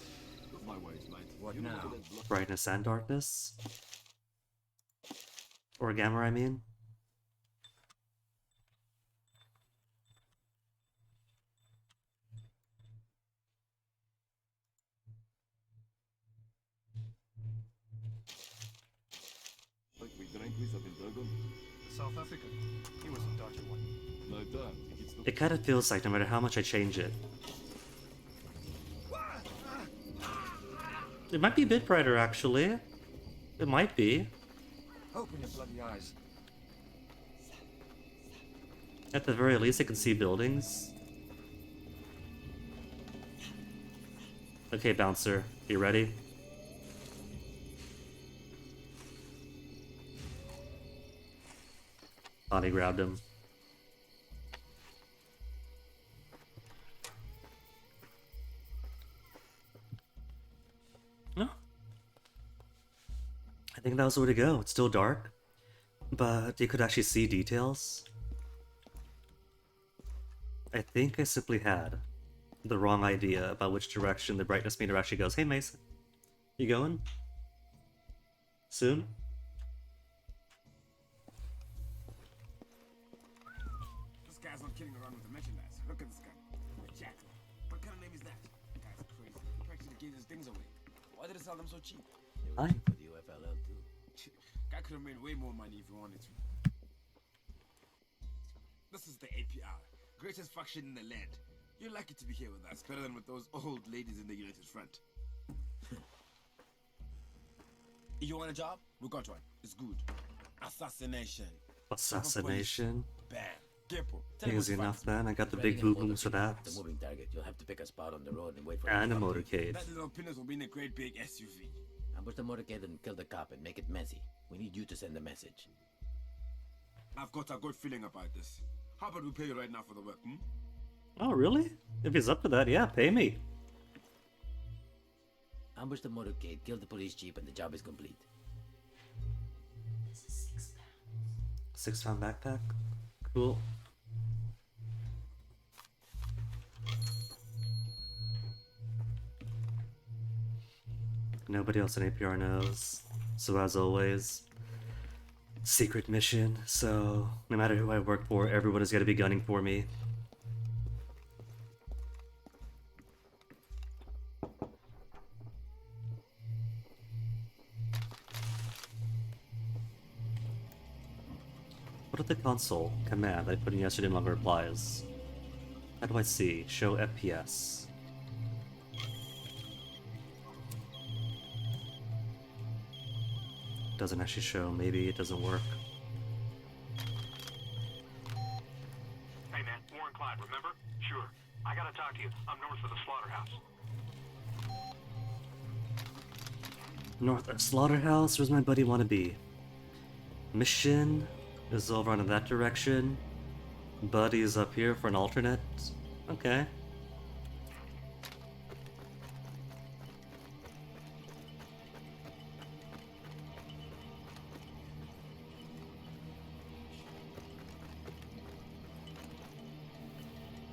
S5: My ways, mate.
S4: What
S5: You know
S4: now?
S5: that
S1: Brightness and darkness? Or gamma, I mean?
S6: Like we drank with up in Durban?
S4: South African. He was a dodgy one.
S6: No doubt. He gets the
S1: It kind of feels like no matter how much I change it. It might be a bit brighter, actually. It might be.
S5: Open your bloody eyes.
S1: At the very least, I can see buildings. Okay, bouncer, you ready? Thought he grabbed him. No. I think that was the way to go. It's still dark, but you could actually see details. I think I simply had the wrong idea about which direction the brightness meter actually goes. Hey, Mason. You going? Soon?
S5: This guy's not kidding around with the merchandise. Look at this guy. Jack. What kind of name is that? The guy's crazy. He practically gave his things away. Why did he sell them so cheap?
S1: Hi.
S3: For the UFLL too.
S5: Guy could have made way more money if he wanted to. This is the APR. Greatest faction in the land. You're lucky to be here with us. Better than with those old ladies in the United Front. You want a job? We got one. It's good. Assassination.
S1: Assassination?
S5: Bam. Gepo. Tell him
S1: Easy
S5: what's
S1: enough
S5: fast.
S1: then. I got the big boom booms for that.
S3: The moving target. You'll have to pick a spot on the road and wait for
S1: And a
S3: the
S1: motorcade.
S5: That little penis will be in a great big SUV.
S3: Ambush the motorcade and kill the cop and make it messy. We need you to send the message.
S5: I've got a good feeling about this. How about we pay you right now for the work, hmm?
S1: Oh, really? If he's up to that, yeah, pay me.
S3: Ambush the motorcade, kill the police jeep, and the job is complete.
S1: 6-pound backpack? Cool. Nobody else in APR knows. So as always, secret mission. So no matter who I work for, everyone is gonna be gunning for me. What if the console command I put in yesterday no longer applies? How do I see? Show FPS. Doesn't actually show. Maybe it doesn't work.
S7: Hey man, Warren Clyde, remember? Sure. I gotta talk to you. I'm north of the slaughterhouse.
S1: North of Slaughterhouse, where's my buddy wanna be? Mission is over in that direction. Buddy's up here for an alternate. Okay.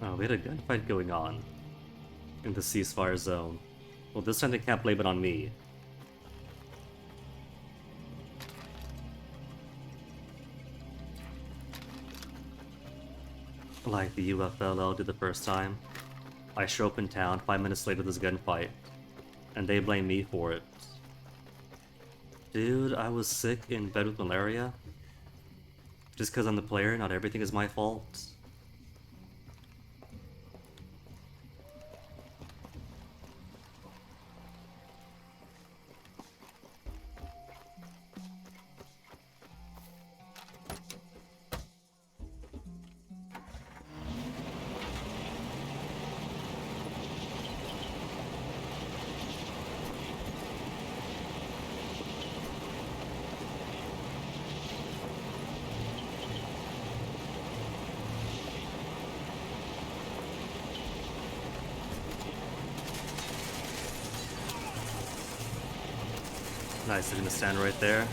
S1: Oh, we had a gunfight going on in the ceasefire zone. Well, this time they can't blame it on me. Like the UFLL did the first time. I show up in town 5 minutes later there's a gunfight, and they blame me for it. Dude, I was sick in bed with malaria. Just because I'm the player, not everything is my fault. Nice, they're gonna stand right there.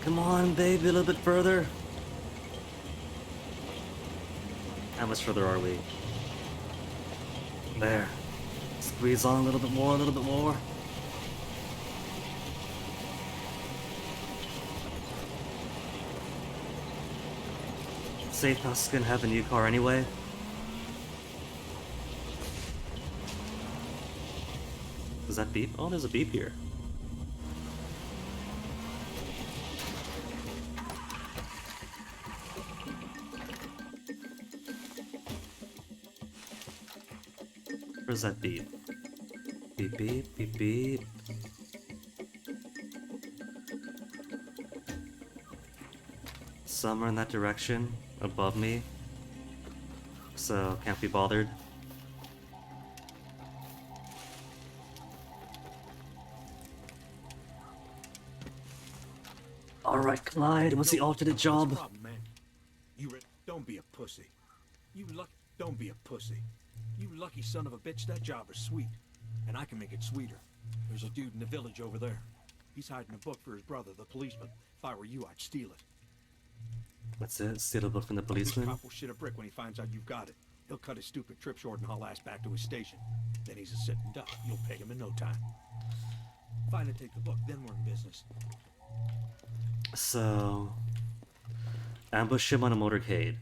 S1: Come on, baby, a little bit further. How much further are we? There. Squeeze on a little bit more, a little bit more. Safe House is gonna have a new car anyway. Is that beep? Oh, there's a beep here. Where's that beep? Beep, beep, beep, beep. Somewhere in that direction, above me. So, can't be bothered. Alright, Clyde, what's the alternate job?
S4: What's the problem, man? Don't be a pussy. Don't be a pussy. You lucky son of a bitch, that job is sweet. And I can make it sweeter. There's a dude in the village over there. He's hiding a book for his brother, the policeman. If I were you, I'd steal it.
S1: What's it? Steal a book from the
S4: This
S1: policeman?
S4: cop will shit a brick when he finds out you've got it. He'll cut his stupid trip short and haul ass back to his station. Then he's a sitting duck. You'll pay him in no time. Find and take the book, then we're in business.
S1: So... ambush him on a motorcade.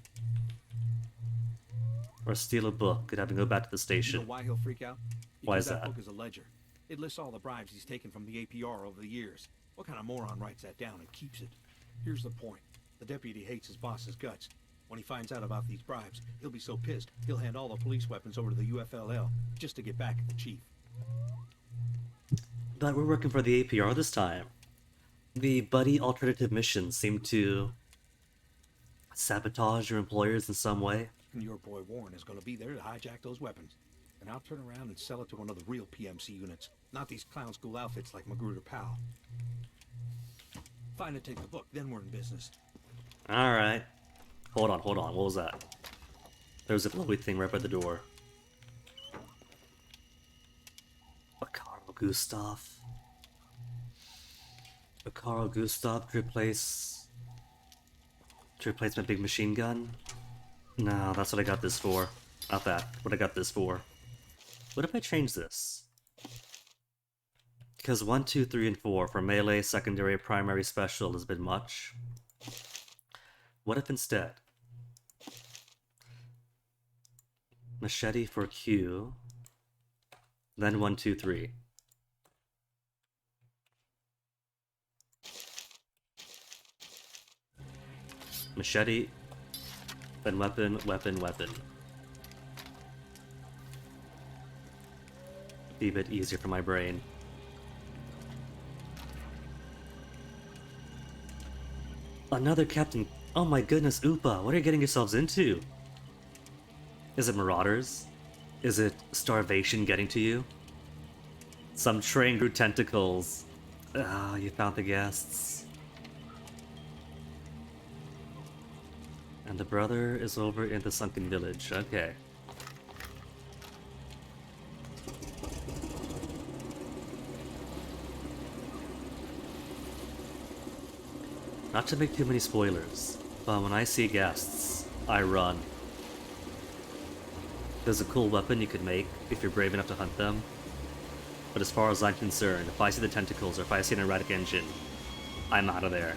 S1: Or steal a book and have him go back to the
S4: You
S1: station.
S4: know why he'll freak out?
S1: Why is
S4: Because
S1: that?
S4: book is a ledger. It lists all the bribes he's taken from the APR over the years. What kind of moron writes that down and keeps it? Here's the point. The deputy hates his boss's guts. When he finds out about these bribes, he'll be so pissed, he'll hand all the police weapons over to the UFLL just to get back at the chief.
S1: But we're working for the APR this time. The buddy alternative missions seem to sabotage your employers in some way.
S4: And your boy Warren is going to be there to hijack those weapons. And I'll turn around and sell it to one of the real PMC units, not these clown school outfits like Magruder Powell. Find and take the book, then we're in business.
S1: Alright. Hold on. What was that? There's a glowy thing right by the door. A Carl Gustav. A Carl Gustav to replace my big machine gun? No, that's what I got this for. Not that. What I got this for. What if I change this? Because 1, 2, 3, and 4 for melee, secondary, primary, special has been much. What if instead? Machete for Q, then 1, 2, 3. Machete, then weapon. Be a bit easier for my brain. Another Captain. Oh my goodness, Upa, what are you getting yourselves into? Is it marauders? Is it starvation getting to you? Some train grew tentacles. Ah, you found the guests. And the brother is over in the sunken village. Okay. Not to make too many spoilers, but when I see guests, I run. There's a cool weapon you could make if you're brave enough to hunt them. But as far as I'm concerned, if I see the tentacles or if I see an erratic engine, I'm out of there.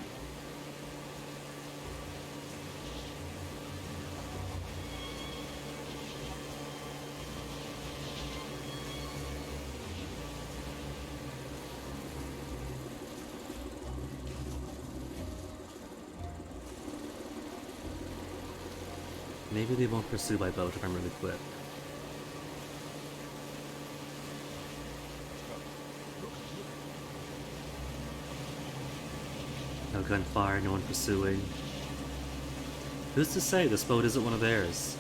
S1: Maybe they won't pursue by boat if I'm really quick. No gunfire, no one pursuing. Who's to say this boat isn't one of theirs?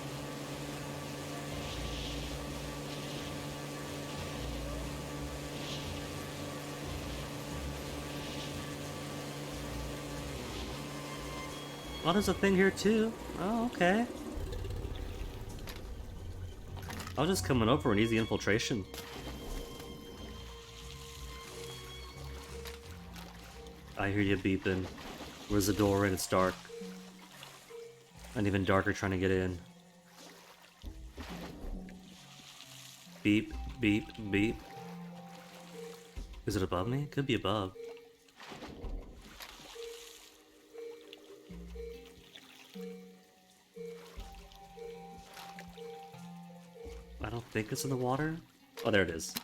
S1: Oh, there's a thing here too. Oh, okay. I was just coming over an easy infiltration. I hear you beeping. Where's the door and it's dark. And even darker trying to get in. Beep, beep, beep. Is it above me? Could be above. I don't think it's in the water. Oh, there it is.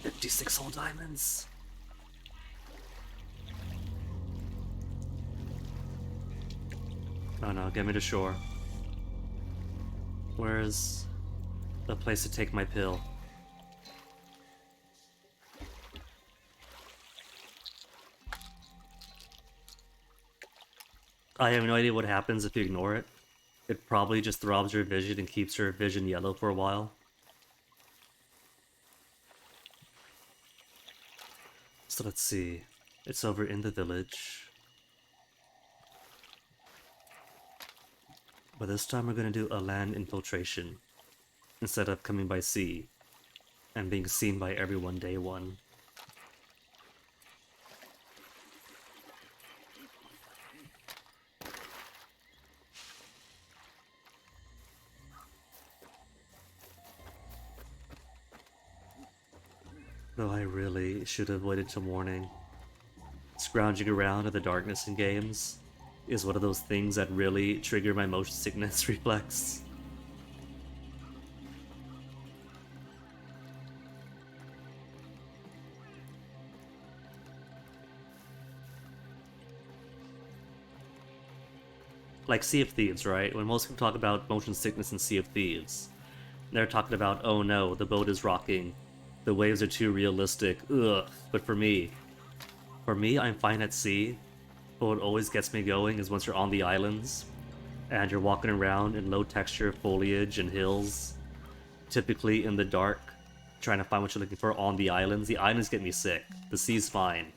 S1: 56 whole diamonds. Oh no, get me to shore. Where's the place to take my pill? I have no idea what happens if you ignore it. It probably just throbs your vision and keeps your vision yellow for a while. So let's see. It's over in the village. But this time we're gonna do a land infiltration instead of coming by sea and being seen by everyone day one. Though I really should have waited till morning. Scrounging around in the darkness in games is one of those things that really trigger my motion sickness reflex. Like Sea of Thieves, right? When most people talk about motion sickness in Sea of Thieves, they're talking about, oh no, the boat is rocking, the waves are too realistic, ugh. But for me, I'm fine at sea. But what always gets me going is once you're on the islands, and you're walking around in low texture foliage and hills, typically in the dark, trying to find what you're looking for on the islands. The islands get me sick. The sea's fine.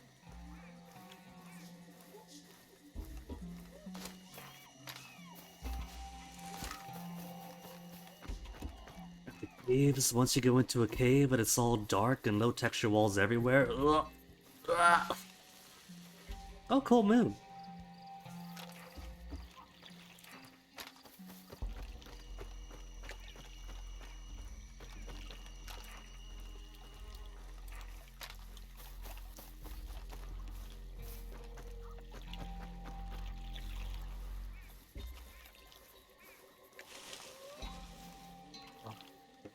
S1: The caves, once you go into a cave and it's all dark and low texture walls everywhere. Ugh. Ah. Oh, cool moon.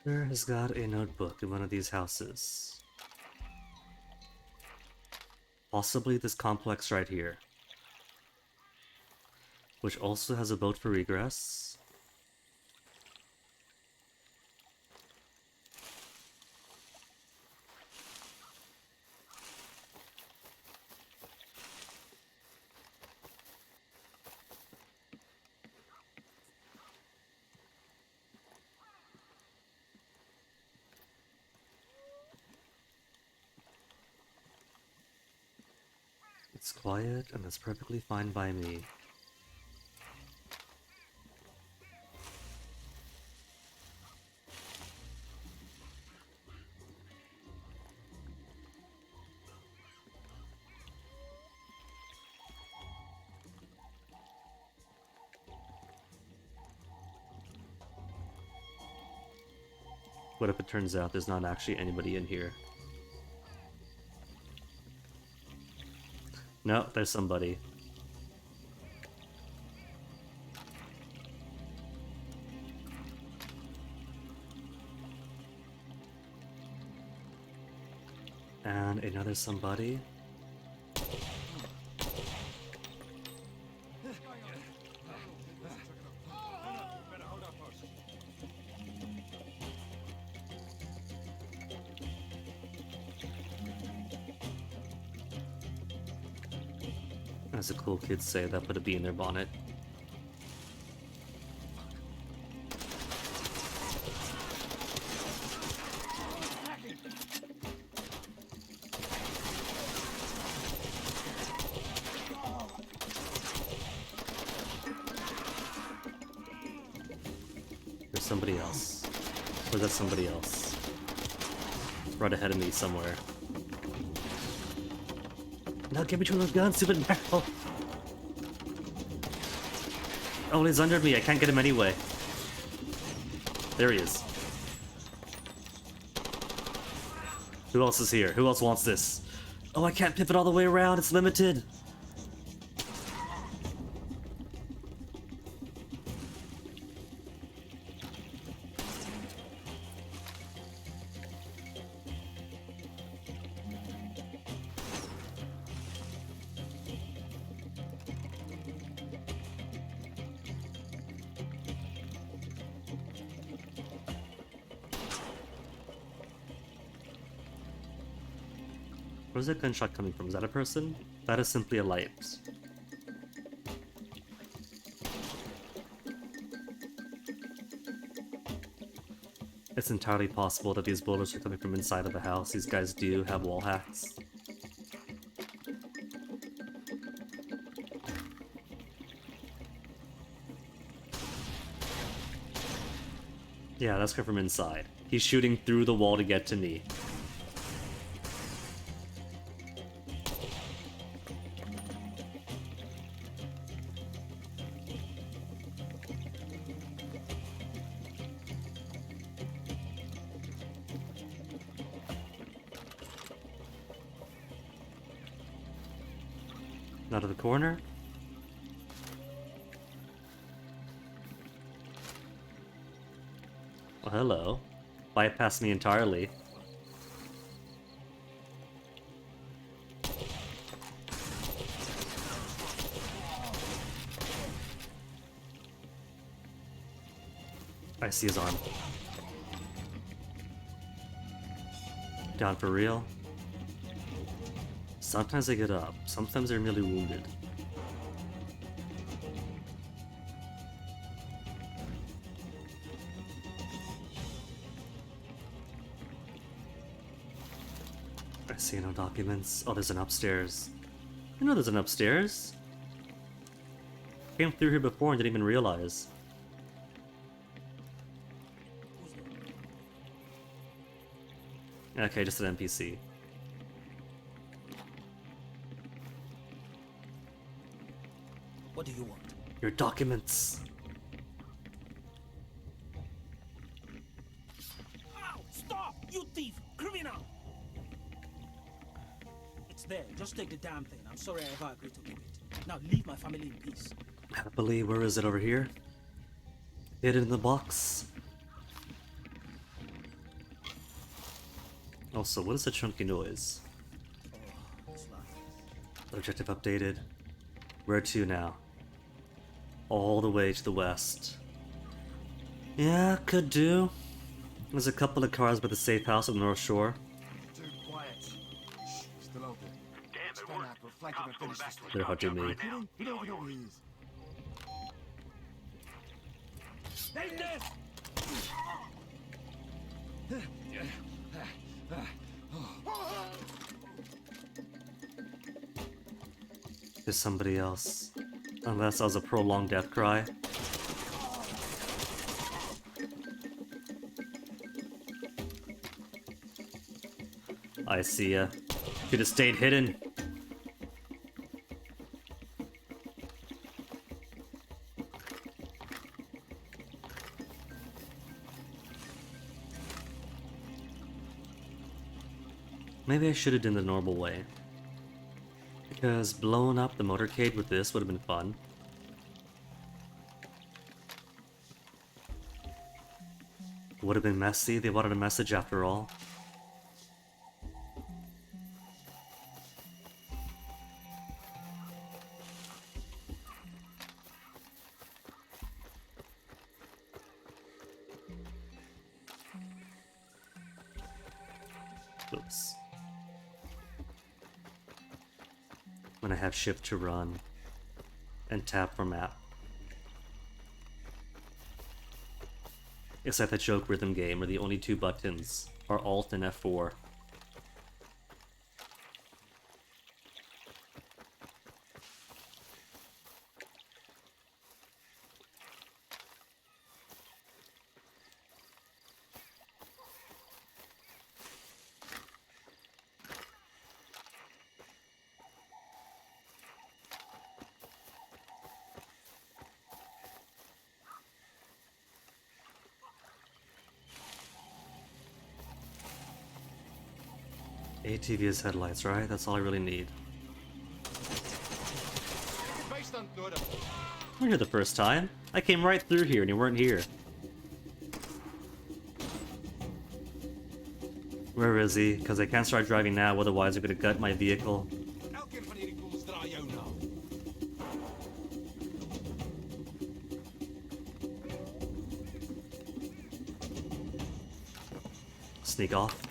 S1: Brother has got a notebook in one of these houses. Possibly this complex right here. Which also has a boat for egress. It's quiet and that's perfectly fine by me. What if it turns out there's not actually anybody in here? No, there's somebody. And another somebody. As the cool kids say, that put a bee in their bonnet. There's somebody else. Or that's somebody else. Right ahead of me somewhere. Now give me two of those guns, stupid barrel! Oh, he's under me, I can't get him anyway. There he is. Who else is here? Who else wants this? Oh, I can't pivot all the way around, it's limited! Where's that gunshot coming from? Is that a person? That is simply a light. It's entirely possible that these bullets are coming from inside of the house. These guys do have wall hacks. Yeah, that's coming from inside. He's shooting through the wall to get to me. Out of the corner. Well, hello. Bypass me entirely. I see his arm. Down for real. Sometimes they get up, sometimes they're merely wounded. I see no documents. Oh, there's an upstairs. I know there's an upstairs. Came through here before and didn't even realize. Okay, just an NPC.
S8: What do you want?
S1: Your documents.
S8: Ow! Stop! You thief! Criminal! It's there. Just take the damn thing. I'm sorry I ever agreed to keep it. Now leave my family in peace.
S1: Happily, where is it over here? Hid it in the box. Also, what is the chunky noise? Objective updated. Where to now? All the way to the west. Yeah, could do. There's a couple of cars by the safe house on the North Shore.
S5: Too quiet. Shh, still out there.
S7: Damn, it
S5: Stand
S7: worked.
S5: up, we'll flank him and
S7: Cops going
S5: finish
S7: back
S5: this
S7: to
S5: one.
S7: the
S1: They're
S7: shop
S1: hunting me.
S7: right now.
S5: You
S7: He's
S5: know
S7: all
S5: who
S7: yours.
S5: he is. Take this!
S1: There's somebody else. Unless that was a prolonged death cry. I see ya. Should have stayed hidden. Maybe I should have done the normal way. Because blowing up the motorcade with this would have been fun. Would have been messy. They wanted a message after all. Oops. When I have shift to run and tab for map. It's like that joke rhythm game where the only two buttons are Alt and F4. ATV's headlights, right? That's all I really need. I'm here the first time. I came right through here and you weren't here. Where is he? Because I can't start driving now, otherwise I'm gonna gut my vehicle. Sneak off.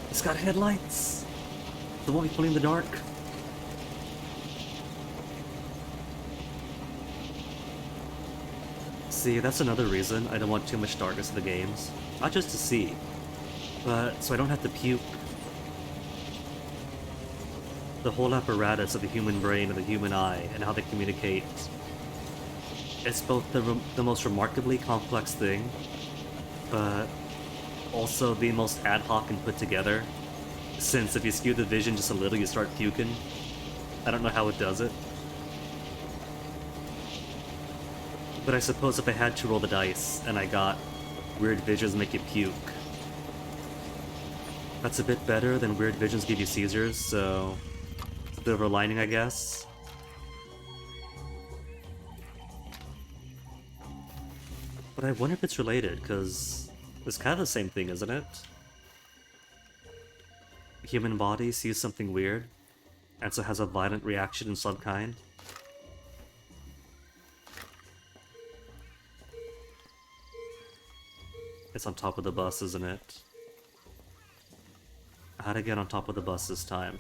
S1: It's got headlights. The one we play in the dark. See, that's another reason I don't want too much darkness in the games. Not just to see, but so I don't have to puke. The whole apparatus of the human brain and the human eye and how they communicate. It's both the most remarkably complex thing, but also the most ad hoc and put together. Since if you skew the vision just a little, you start puking. I don't know how it does it. But I suppose if I had to roll the dice and I got weird visions make you puke, that's a bit better than weird visions give you seizures, so silver lining, I guess. But I wonder if it's related, because it's kind of the same thing, isn't it? The human body sees something weird, and so has a violent reaction in some kind. It's on top of the bus, isn't it? How to get on top of the bus this time?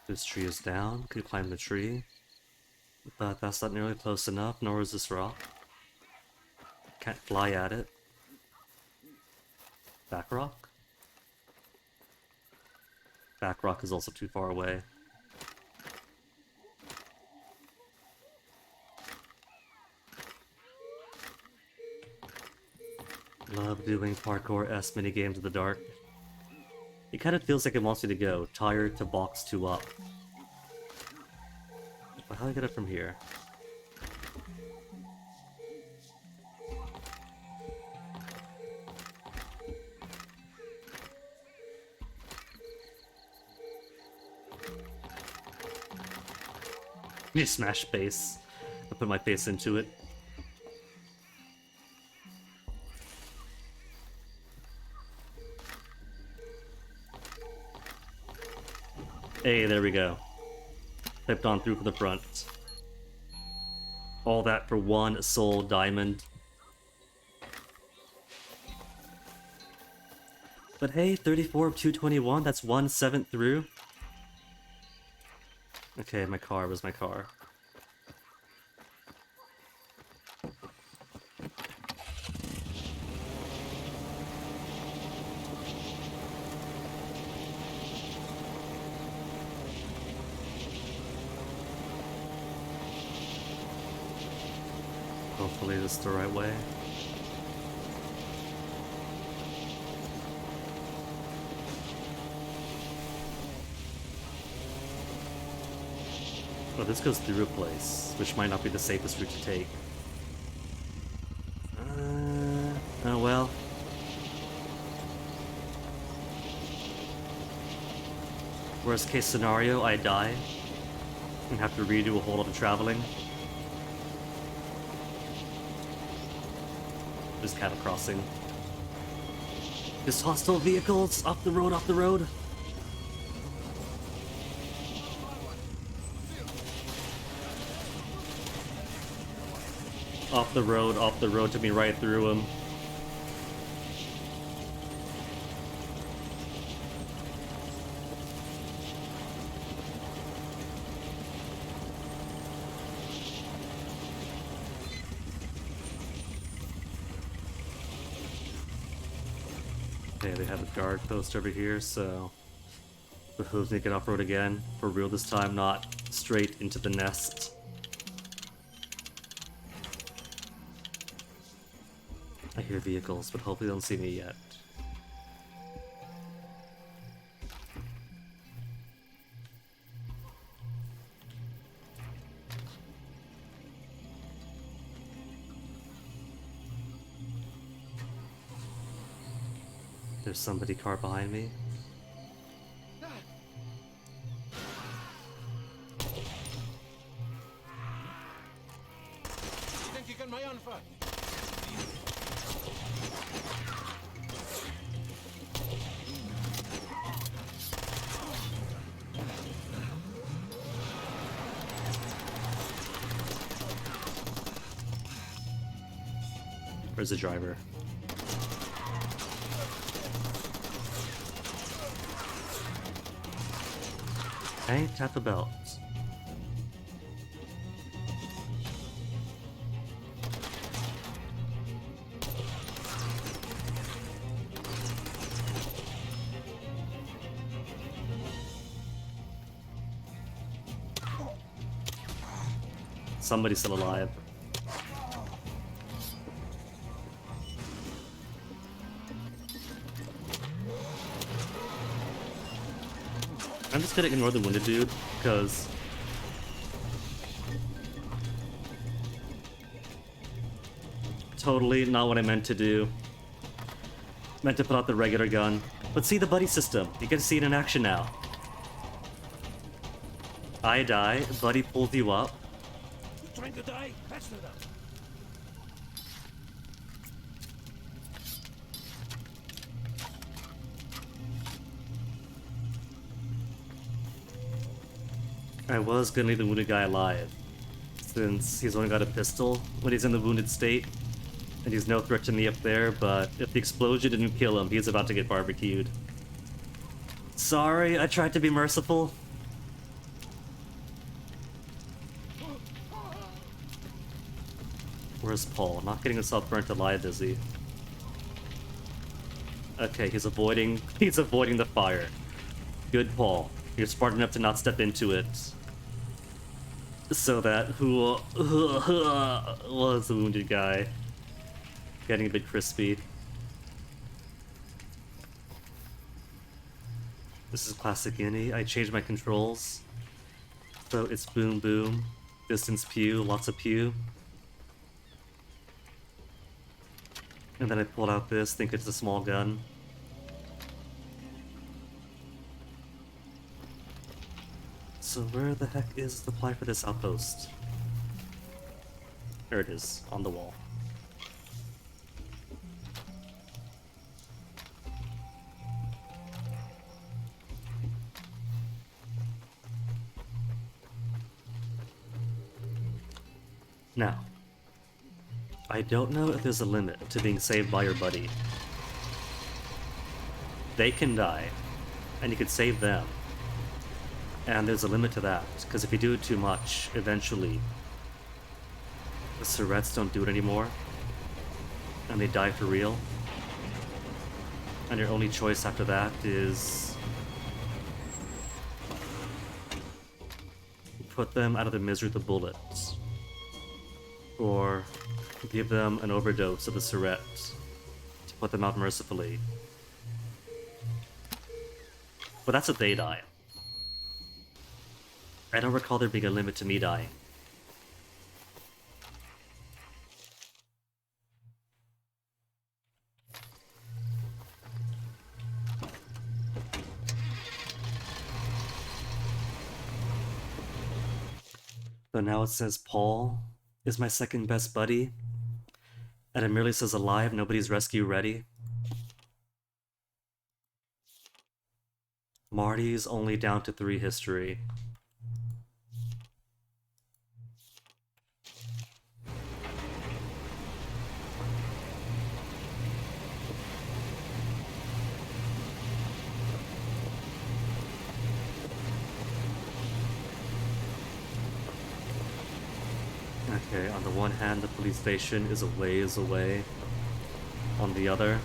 S1: This tree is down. Could climb the tree. But that's not nearly close enough, nor is this rock. Can't fly at it. Back rock? Back rock is also too far away. Love doing parkour-esque minigames in the dark. It kind of feels like it wants you to go. Tired to box 2 up. But how do I get up from here? You smash space. I put my face into it. Hey, there we go. Clipped on through for the front. All that for 1 soul diamond. But hey, 34 of 221, that's 1/7 through. Okay, my car was my car. Hopefully this is the right way. Oh, this goes through a place, which might not be the safest route to take. Oh well. Worst case scenario, I die and have to redo a whole lot of traveling. There's cattle crossing. There's hostile vehicles! Off the road, off the road! Off the road, took me right through him. Okay, they have a guard post over here, so behooves me to get off-road again. For real this time, not straight into the nest. I hear vehicles, but hopefully they don't see me yet. There's somebody car behind me. Where's the driver? Okay, tap the belt. Somebody's still alive. I'm just gonna ignore the wounded dude, because totally not what I meant to do. Meant to put out the regular gun. But see the buddy system. You get to see it in action now. I die, buddy pulls you up.
S8: You trying to die? Patch that up.
S1: I was gonna leave the wounded guy alive, since he's only got a pistol when he's in the wounded state, and he's no threat to me up there, but if the explosion didn't kill him, he's about to get barbecued. Sorry, I tried to be merciful. Where's Paul? Not getting himself burnt alive, is he? Okay, he's avoiding the fire. Good, Paul. You're smart enough to not step into it. So that who was the wounded guy. Getting a bit crispy. This is classic Guinea. I changed my controls. So it's boom boom. Distance pew, lots of pew. And then I pulled out this, think it's a small gun. So where the heck is the apply for this outpost? There it is, on the wall. Now, I don't know if there's a limit to being saved by your buddy. They can die, and you can save them. And there's a limit to that, because if you do it too much, eventually the Surrettes don't do it anymore, and they die for real. And your only choice after that is put them out of their misery with the bullets, or give them an overdose of the Surrette to put them out mercifully. But that's if they die. I don't recall there being a limit to me dying. So now it says Paul is my second best buddy, and it merely says alive, nobody's rescue ready. Marty's only down to 3 history. Okay, on the one hand, the police station is a ways away. On the other,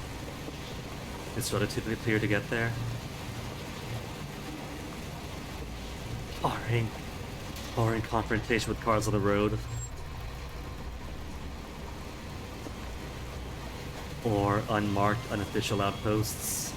S1: it's relatively clear to get there. Barring confrontation with cars on the road. Or unmarked, unofficial outposts.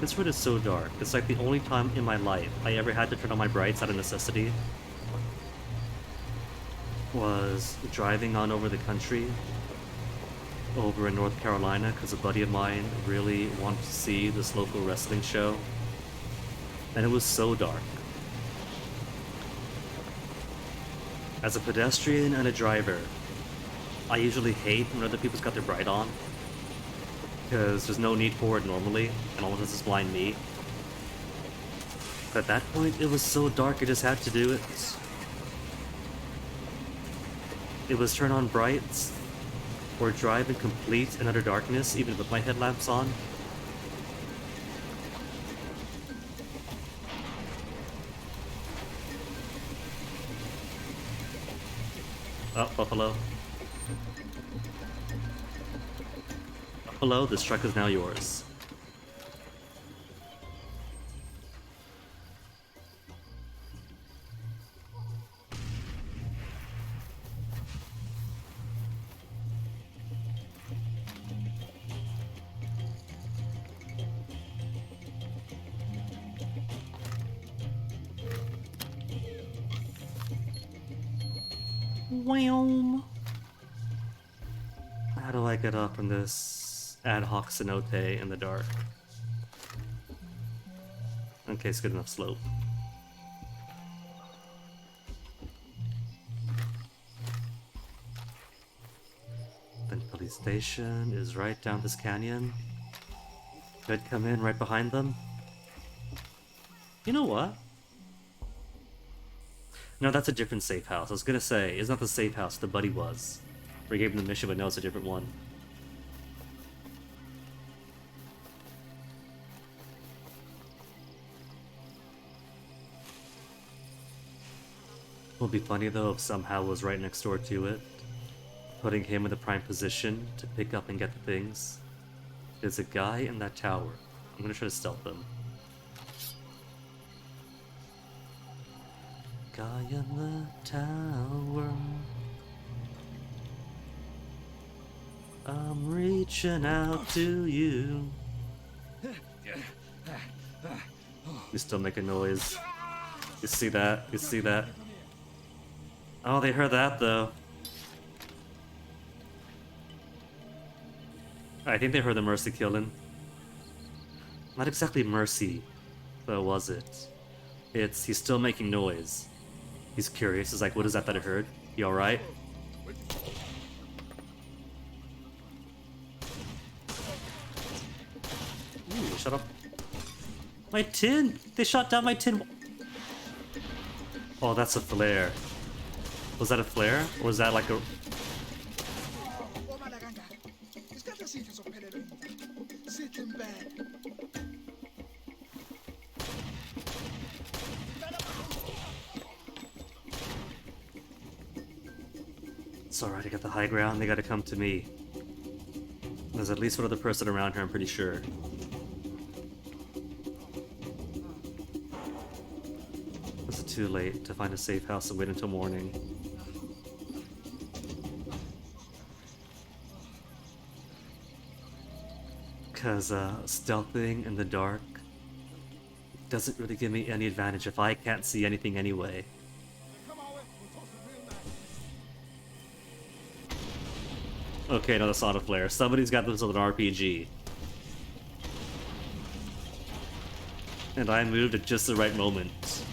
S1: This road is so dark. It's like the only time in my life I ever had to turn on my brights out of necessity was driving on over the country over in North Carolina because a buddy of mine really wanted to see this local wrestling show, and it was so dark. As a pedestrian and a driver, I usually hate when other people's got their bright on. because there's no need for it normally, and all of this is blind me. But at that point, it was so dark, I just had to do it. It was turn on brights, or drive in complete and utter darkness, even with my headlamps on. Oh, Buffalo. Buffalo, this truck is now yours. Wham! How do I get up in this ad hoc cenote in the dark? Okay, it's good enough slope. The police station is right down this canyon. Could come in right behind them. You know what? No, that's a different safe house. I was gonna say, it's not the safe house the buddy was. We gave him the mission, but no, it's a different one. Would be funny though if somehow was right next door to it, putting him in the prime position to pick up and get the things. There's a guy in that tower. I'm gonna try to stealth him. Guy in the tower. I'm reaching out to you. You still making noise. You see that? You see that? Oh, they heard that though. I think they heard the Mercy killing. Not exactly Mercy, though, was it? It's he's still making noise. He's curious. He's like, what is that I heard? You alright? Ooh, shut up. My tin! They shot down my tin! Oh, that's a flare. Was that a flare? Or was that like a... It's alright, I got the high ground, they gotta come to me. There's at least one other person around here, I'm pretty sure. Is it too late to find a safe house and wait until morning? Because stealthing in the dark doesn't really give me any advantage if I can't see anything anyway. Okay, no, that's not a flare. Somebody's got this with an RPG. And I moved at just the right moment.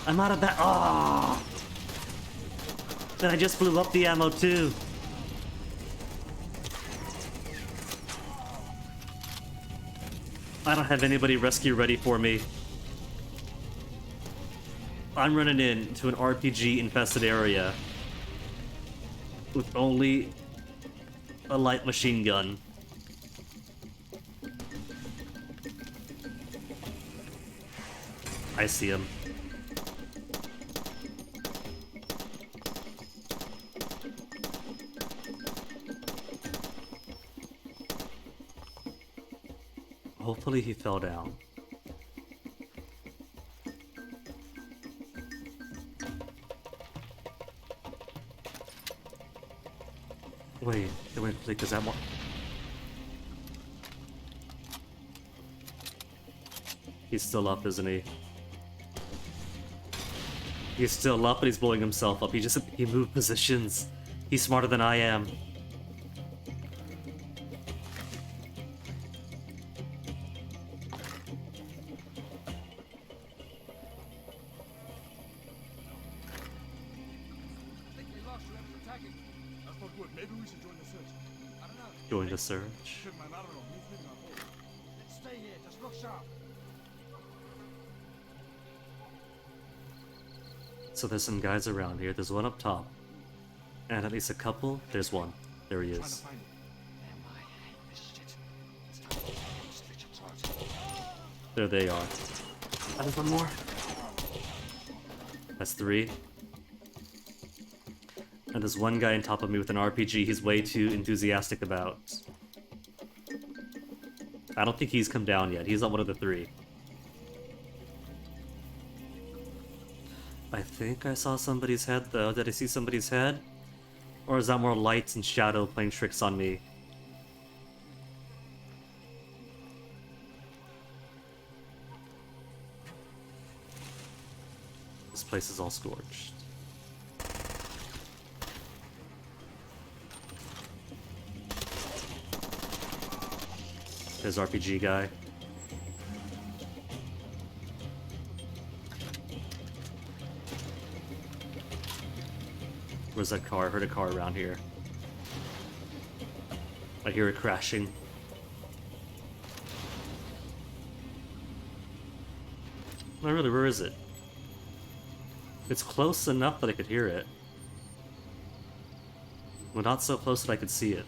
S1: I'm out of that. Ah! Then I just blew up the ammo too. I don't have anybody rescue ready for me. I'm running into an RPG infested area with only a light machine gun. I see him. Hopefully he fell down. Wait, because that one... He's still up, isn't he? He's still up, but he's blowing himself up. He moved positions. He's smarter than I am.
S6: Good, maybe we should join the search. I don't know.
S1: Join the search.
S6: Shit, man, I don't know. Movement in our hole.
S5: Let's stay here. Just look sharp.
S1: So there's some guys around here. There's one up top. And at least a couple. There's one. There he
S6: Trying to
S1: is.
S6: find him.
S1: There they are. Ah, there's one more. That's 3. And there's one guy on top of me with an RPG he's way too enthusiastic about. I don't think he's come down yet. He's not one of the 3. I think I saw somebody's head though. Did I see somebody's head? Or is that more lights and shadow playing tricks on me? This place is all scorched. There's RPG guy. Where's that car? I heard a car around here. I hear it crashing. No, really, where is it? It's close enough that I could hear it. Well, not so close that I could see it.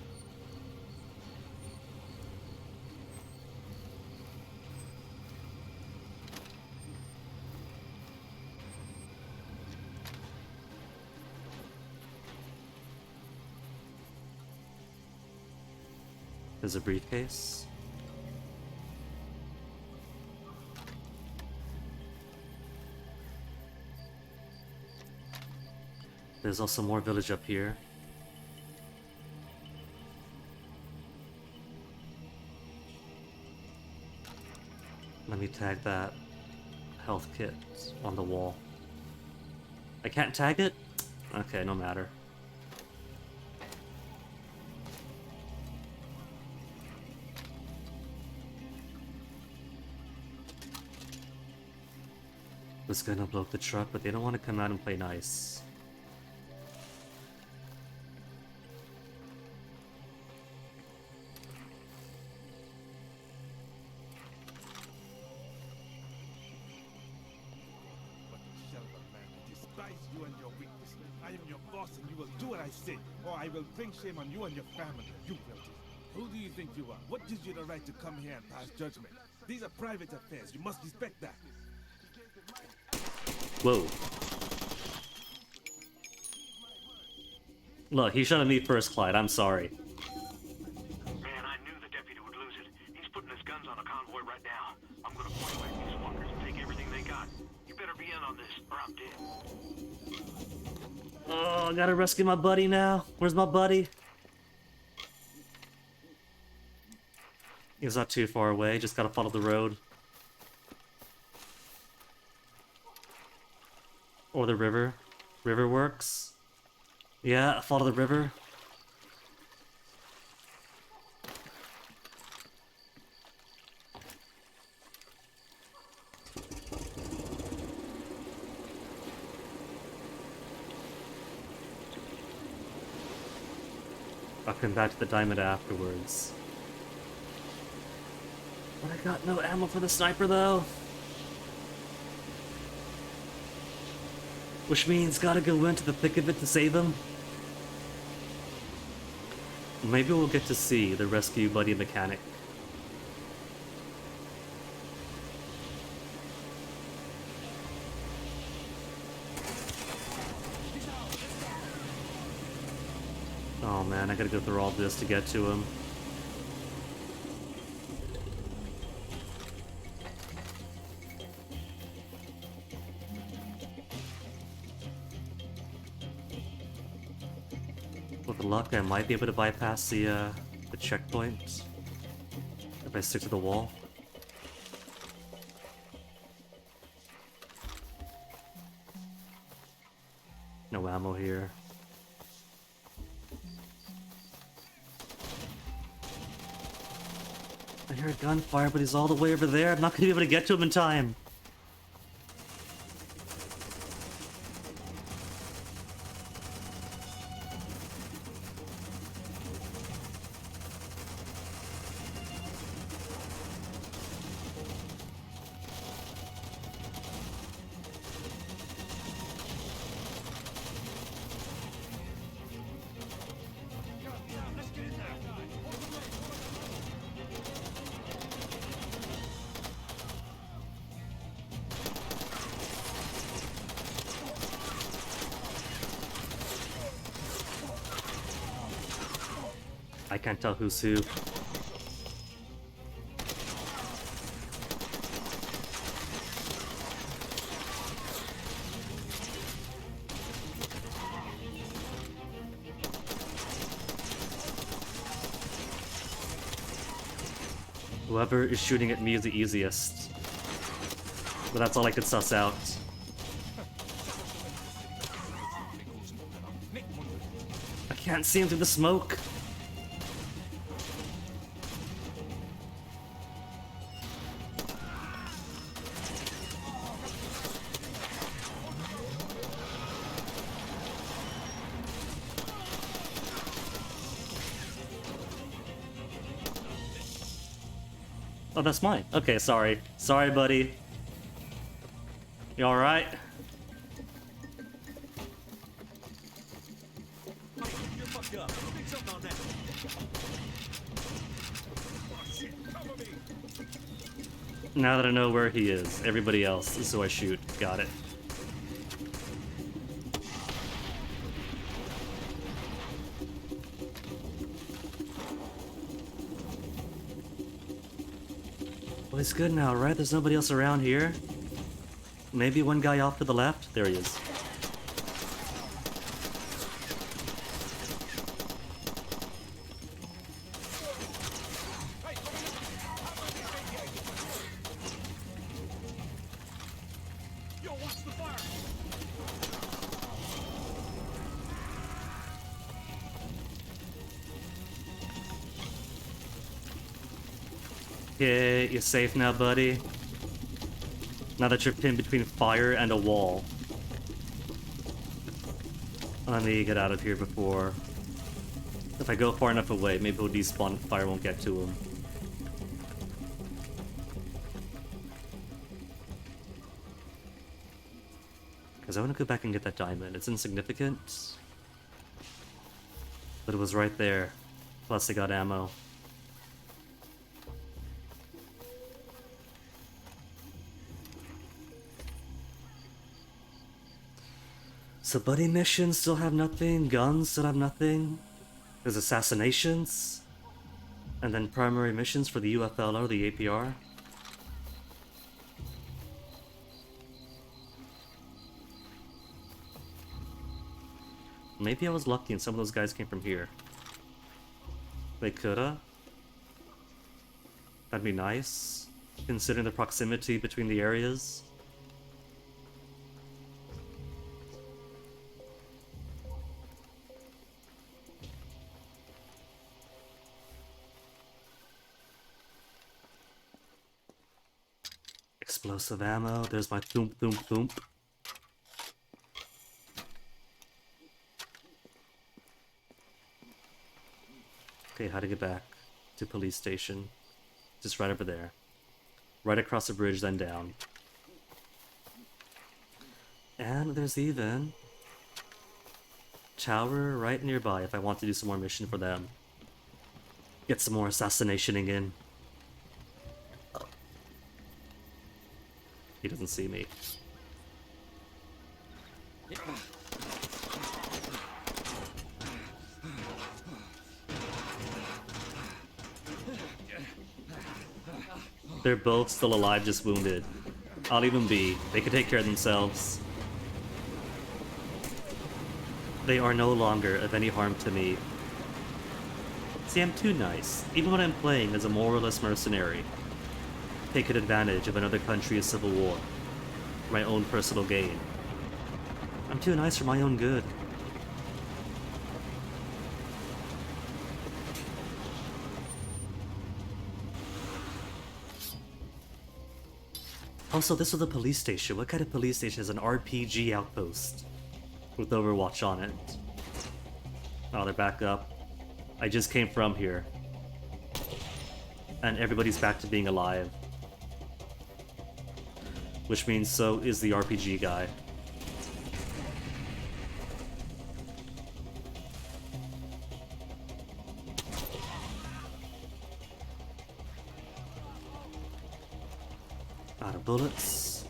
S1: There's a briefcase. There's also more village up here. Let me tag that health kit on the wall. I can't tag it? Okay, no matter. Was gonna blow up the truck, but they don't want to come out and play nice.
S6: What a shell of a man. I despise you and your weakness. I am your boss and you will do what I say, or I will bring shame on you and your family. You will do. Who do you think you are? What gives you the right to come here and pass judgment? These are private affairs. You must respect that.
S1: Whoa. Look, he shot at me first, Clyde. I'm sorry.
S7: Man, I knew the deputy would lose it. He's putting his guns on a convoy right now. I'm gonna point away these fuckers and take everything they got. You better be in on this, or I'm dead.
S1: Oh, I gotta rescue my buddy now. Where's my buddy? He's not too far away. Just gotta follow the road. Or the river. River works. Yeah, follow the river. I'll come back to the diamond afterwards. But I got no ammo for the sniper though. Which means gotta go into the thick of it to save him. Maybe we'll get to see the rescue buddy mechanic. Oh man, I gotta go through all this to get to him. With luck, I might be able to bypass the checkpoint if I stick to the wall. No ammo here. I hear a gunfire, but he's all the way over there. I'm not gonna be able to get to him in time. I can't tell who's who. Whoever is shooting at me is the easiest. But that's all I could suss out. I can't see him through the smoke. Oh, that's mine. Okay, sorry. Sorry, buddy. You alright?
S4: You're fucked up. Big something on that. Oh shit, cover me.
S1: Now that I know where he is, everybody else is who I shoot. Got it. Well, it's good now, right? There's nobody else around here. Maybe one guy off to the left? There he is.
S4: Yo, watch the fire.
S1: Okay, you're safe now, buddy. Now that you're pinned between fire and a wall. Let me get out of here before... If I go far enough away, maybe he'll despawn and fire won't get to him. Because I want to go back and get that diamond. It's insignificant. But it was right there. Plus I got ammo. So buddy missions still have nothing, guns still have nothing, there's assassinations, and then primary missions for the UFL or the APR. Maybe I was lucky and some of those guys came from here. They coulda. That'd be nice, considering the proximity between the areas. Explosive ammo, there's my thump thump thump. Okay, how to get back to police station. Just right over there. Right across the bridge, then down. And there's even tower right nearby if I want to do some more mission for them. Get some more assassinationing in. He doesn't see me. They're both still alive, just wounded. I'll leave them be. They can take care of themselves. They are no longer of any harm to me. See, I'm too nice, even when I'm playing as a moralist mercenary. Taking advantage of another country's civil war. For my own personal gain. I'm too nice for my own good. Also, this was a police station. What kind of police station is an RPG outpost? With Overwatch on it. Oh, they're back up. I just came from here. And everybody's back to being alive. Which means so is the RPG guy. Out of bullets.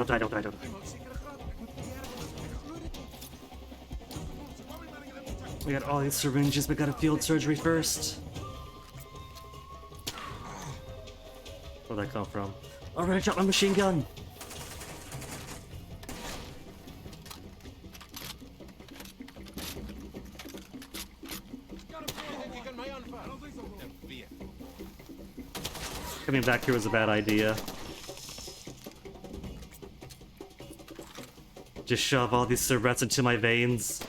S1: don't die, don't die, don't die. We got all these syringes, we got a field surgery first. Where'd that come from? Alright, I dropped my machine gun! Coming back here was a bad idea. Just shove all these cigarettes into my veins.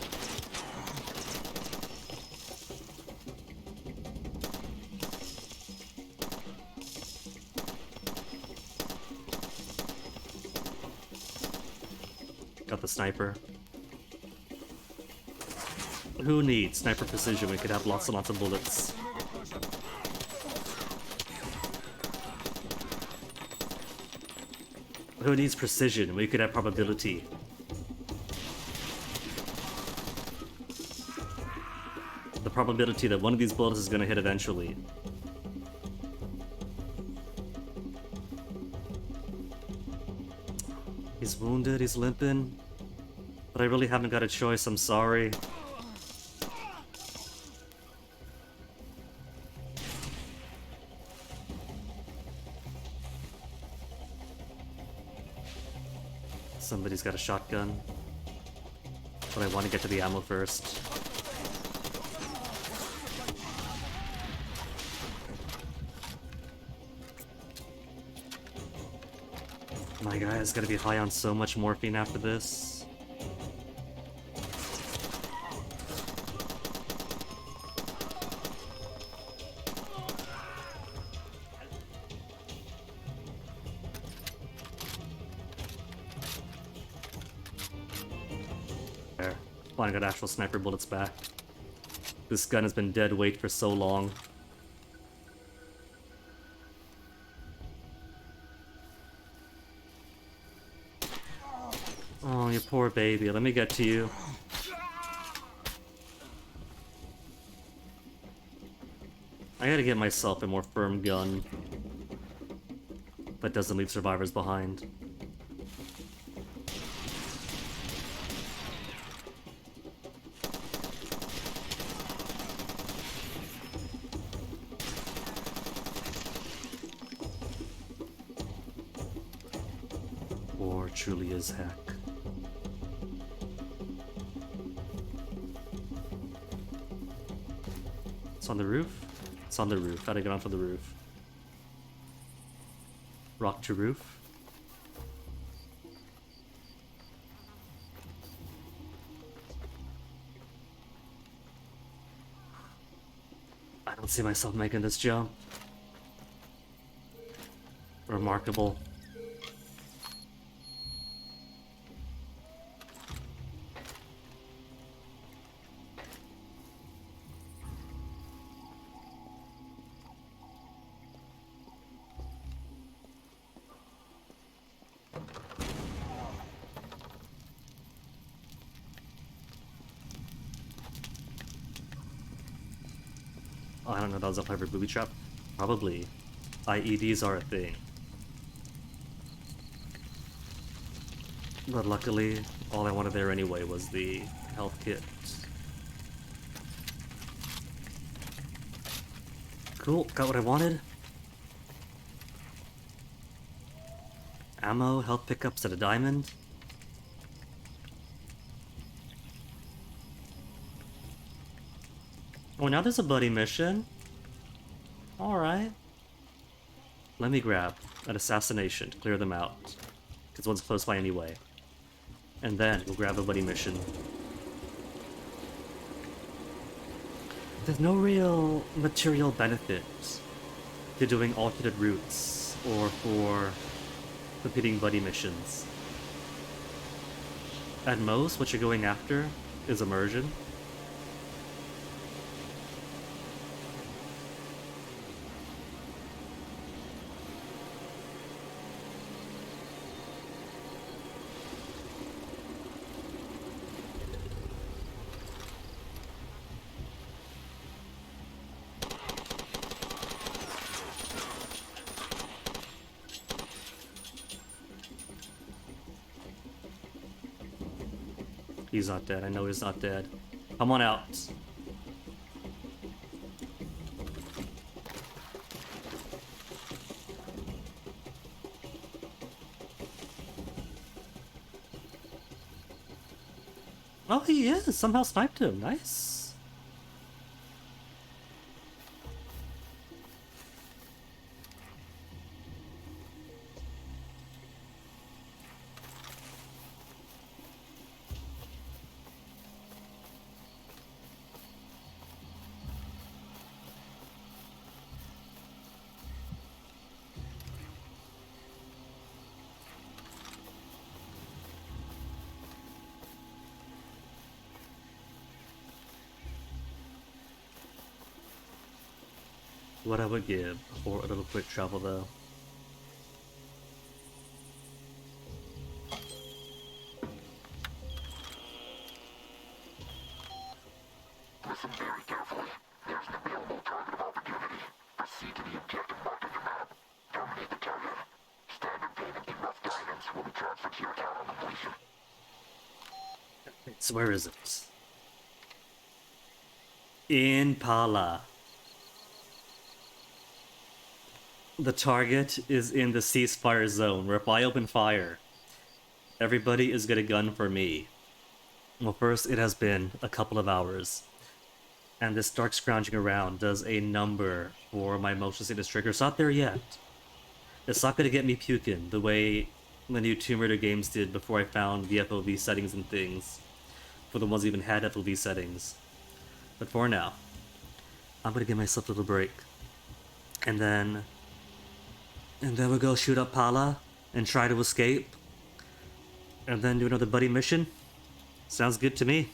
S1: Got the sniper. Who needs sniper precision? We could have lots and lots of bullets. Who needs precision? We could have probability. The probability that one of these bullets is gonna hit eventually. He's wounded, he's limping. But I really haven't got a choice, I'm sorry. Somebody's got a shotgun. But I want to get to the ammo first. My guy is gonna be high on so much morphine after this. There. Finally got actual sniper bullets back. This gun has been dead weight for so long. Oh, you poor baby. Let me get to you. I gotta get myself a more firm gun that doesn't leave survivors behind. War truly is heck. It's on the roof? It's on the roof. How to get onto the roof? Rock to roof? I don't see myself making this jump. Remarkable. Oh, I don't know, that was a clever booby trap. Probably. IEDs are a thing. But luckily, all I wanted there anyway was the health kit. Cool, got what I wanted. Ammo, health pickups at a diamond. Oh, now there's a buddy mission. Alright. Let me grab an assassination to clear them out. Because one's close by anyway. And then we'll grab a buddy mission. There's no real material benefit to doing alternate routes or for completing buddy missions. At most, what you're going after is immersion. He's not dead. I know he's not dead. Come on out. Oh, he is. Somehow sniped him. Nice. What I would give for a little quick travel, though.
S9: Listen very carefully. There's an available target opportunity. Proceed to the objective marked on your map. Terminate the target. Standard payment in rough guidance will be transferred to your account on completion.
S1: So where is it? In Pala. The target is in the ceasefire zone, where if I open fire, everybody is gonna gun for me. Well, first, it has been a couple of hours, and this dark scrounging around does a number for my motion sickness trigger. It's not there yet. It's not gonna get me puking the way the new Tomb Raider games did before I found the FOV settings and things, for the ones that even had FOV settings. But for now, I'm gonna give myself a little break. And then we'll go shoot up Pala and try to escape. And then do another buddy mission. Sounds good to me.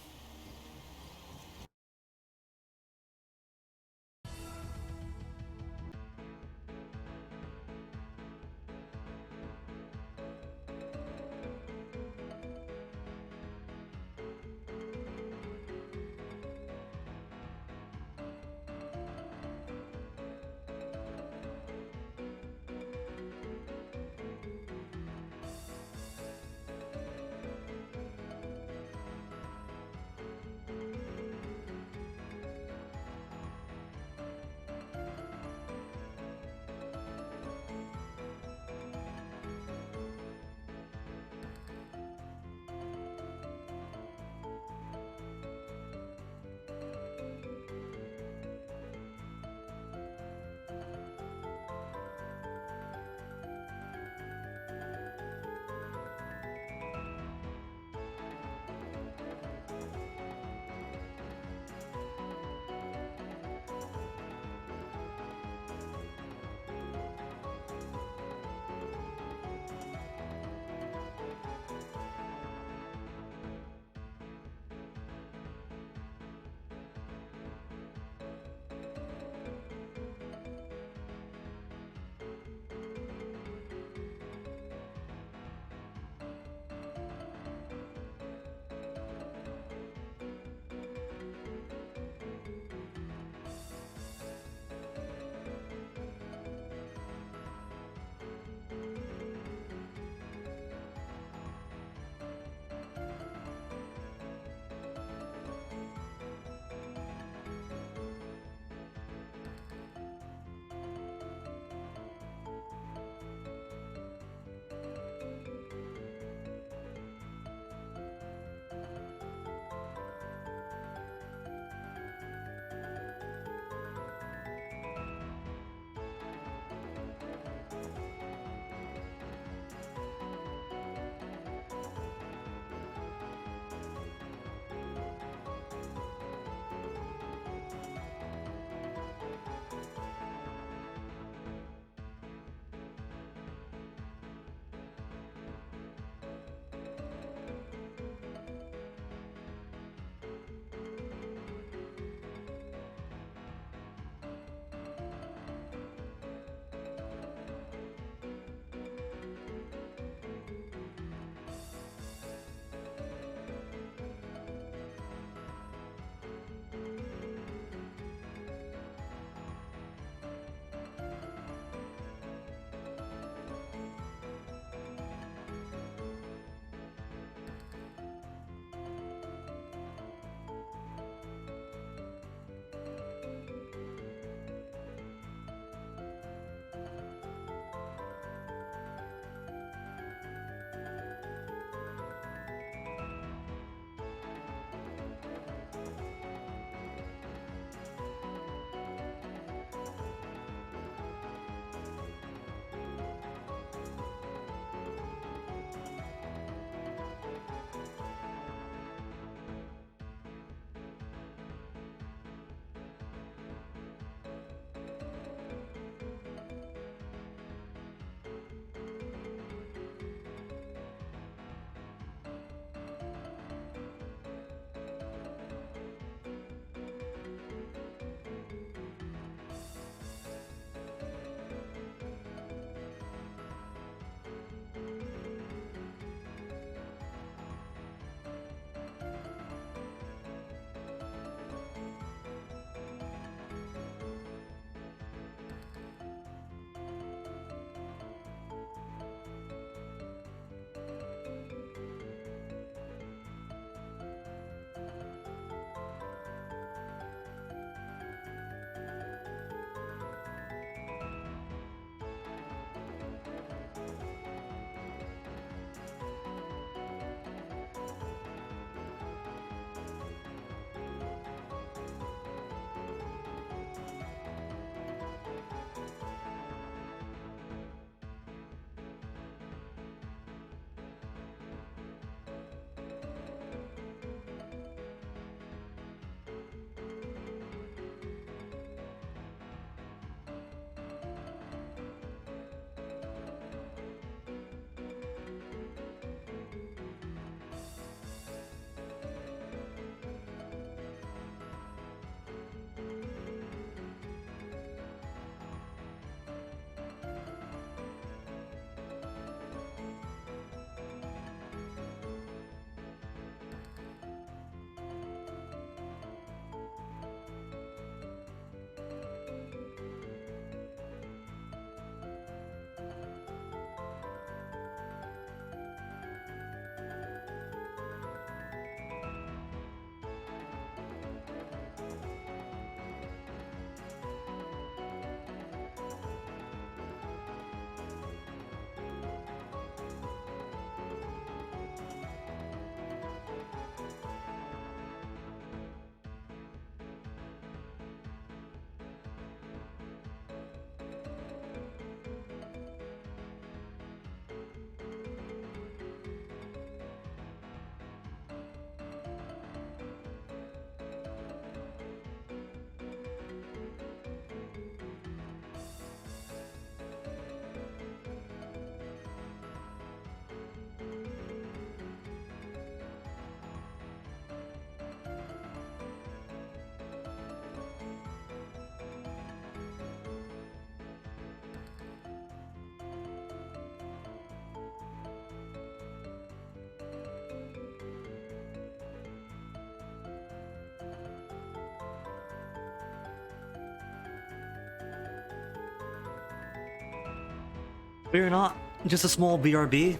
S1: Fear not, just a small BRB.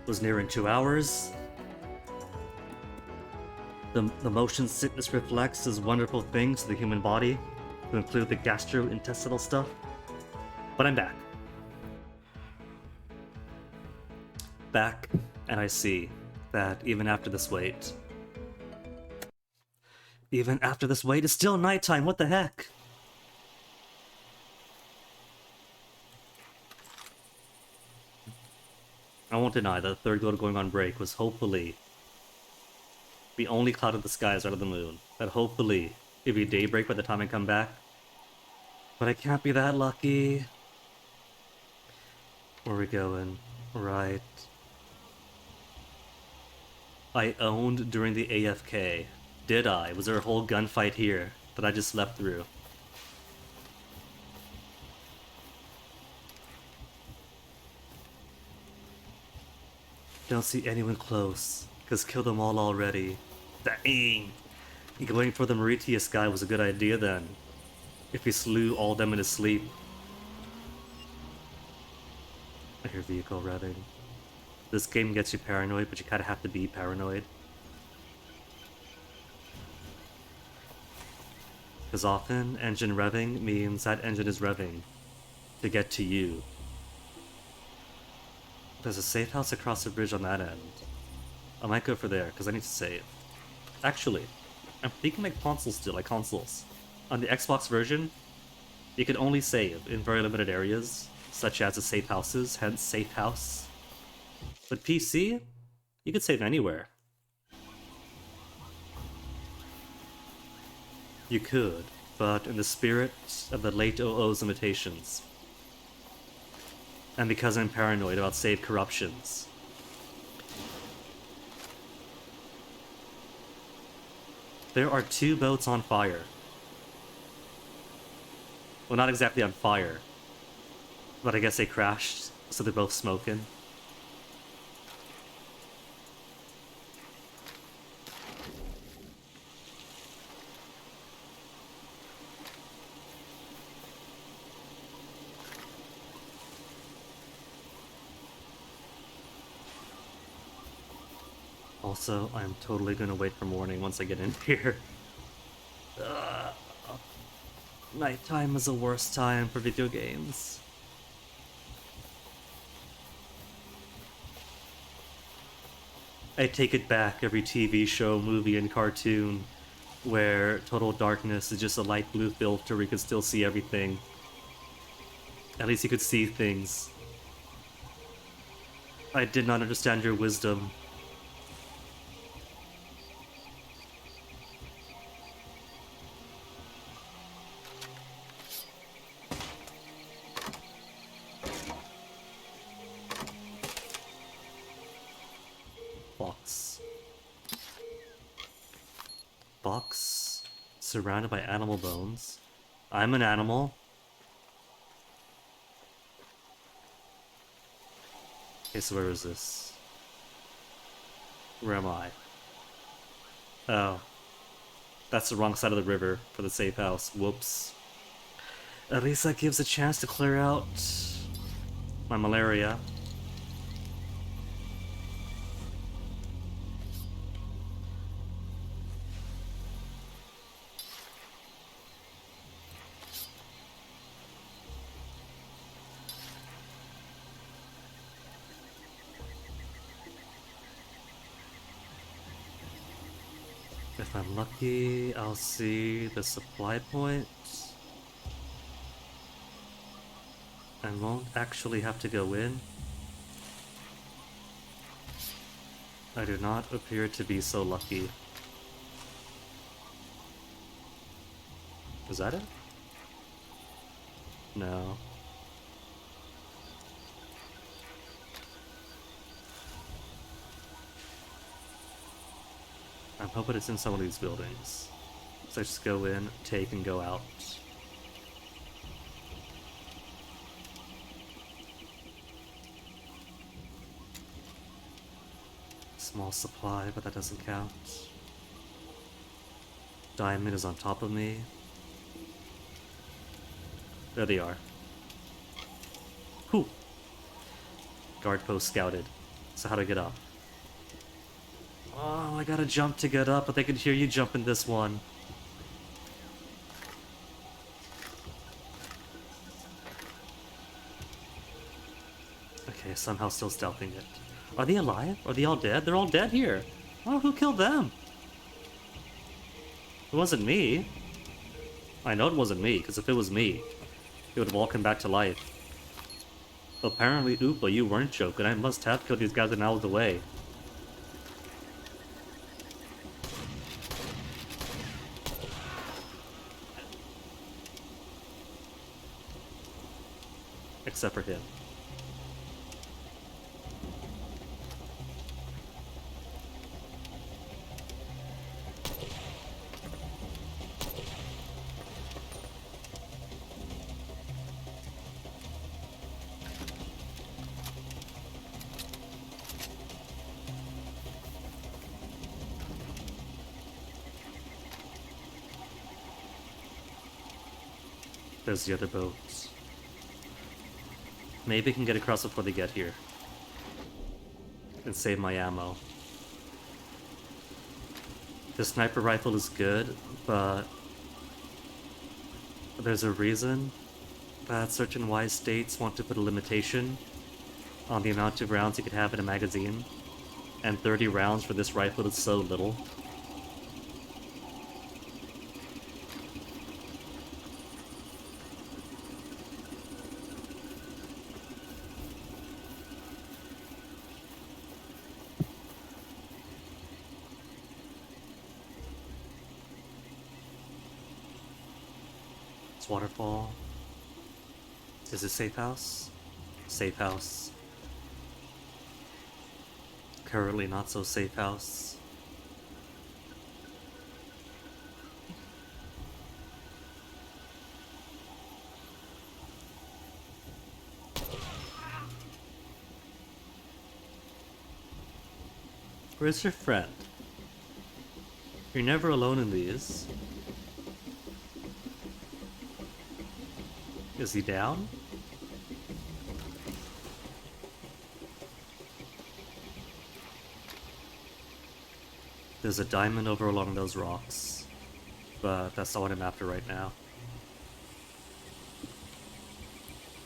S1: Was nearing 2 hours. The motion sickness reflex is wonderful things to the human body, to include the gastrointestinal stuff. But I'm back. Back, and I see that even after this wait, it's still nighttime. What the heck? I won't deny that the third glow going on break was hopefully the only cloud in the sky is out of the moon. That hopefully it'd be daybreak by the time I come back. But I can't be that lucky. Where are we going? Right. I owned during the AFK. Did I? Was there a whole gunfight here that I just slept through? Don't see anyone close, cause killed them all already. Dang! Going for the Mauritius guy was a good idea then. If he slew all them in his sleep. I hear vehicle revving. This game gets you paranoid, but you kinda have to be paranoid. Because often, engine revving means that engine is revving to get to you. There's a safe house across the bridge on that end. I might go for there, because I need to save. Actually, I'm thinking like consoles still, like consoles. On the Xbox version, you can only save in very limited areas, such as the safe houses, hence safe house. But PC, you can save anywhere. You could, but in the spirit of the late OO's limitations, and because I'm paranoid about save corruptions, there are 2 boats on fire. Well, not exactly on fire, but I guess they crashed, so they're both smoking. Also, I'm totally gonna wait for morning once I get in here. Nighttime is the worst time for video games. I take it back every TV show, movie, and cartoon where total darkness is just a light blue filter where you can still see everything. At least you could see things. I did not understand your wisdom. Box surrounded by animal bones. I'm an animal. Okay, so where is this? Where am I? Oh. That's the wrong side of the river for the safe house. Whoops. At least that gives a chance to clear out my malaria. If I'm lucky, I'll see the supply point. And won't actually have to go in. I do not appear to be so lucky. Is that it? No. I'm hoping it's in some of these buildings. So I just go in, take, and go out. Small supply, but that doesn't count. Diamond is on top of me. There they are. Whew. Guard post scouted. So how do I get up? Oh, I gotta jump to get up, but they can hear you jump in this one. Okay, somehow still stealthing it. Are they alive? Are they all dead? They're all dead here. Oh, who killed them? It wasn't me. I know it wasn't me, because if it was me, it would have all come back to life. Apparently, Oopa, you weren't joking. I must have killed these guys an hour away. Except for him. There's the other boats. Maybe I can get across before they get here. And save my ammo. The sniper rifle is good, but there's a reason that certain wise states want to put a limitation on the amount of rounds you could have in a magazine. And 30 rounds for this rifle is so little. Waterfall. Is it safe house? Safe house. Currently not so safe house. Where's your friend? You're never alone in these. Is he down? There's a diamond over along those rocks, but that's not what I'm after right now.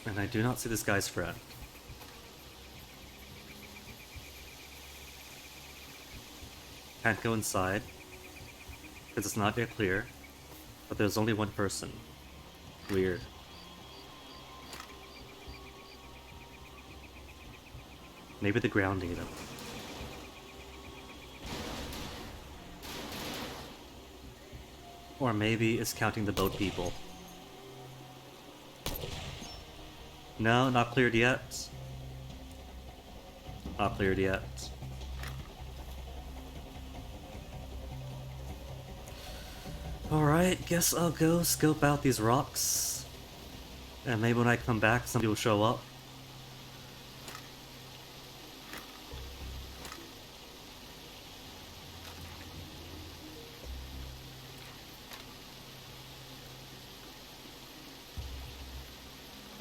S1: And I do not see this guy's friend. Can't go inside, because it's not yet clear, but there's only one person. Weird. Maybe the grounding them. Or maybe it's counting the boat people. No, not cleared yet. Not cleared yet. Alright, guess I'll go scope out these rocks. And maybe when I come back, somebody will show up.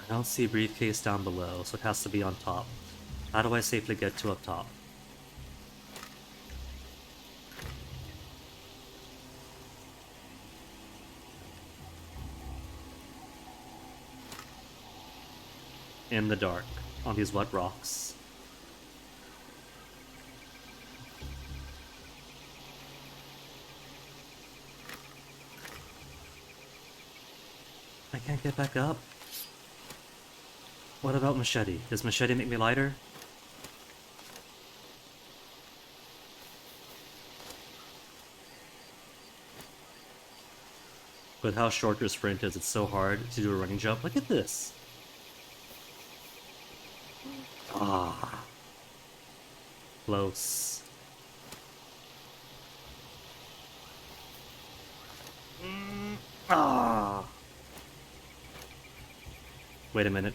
S1: I don't see a briefcase down below, so it has to be on top. How do I safely get to up top? In the dark, on these wet rocks. I can't get back up. What about machete? Does machete make me lighter? With how short your sprint is, it's so hard to do a running jump. Look at this! Ah. Close. Ah. Wait a minute.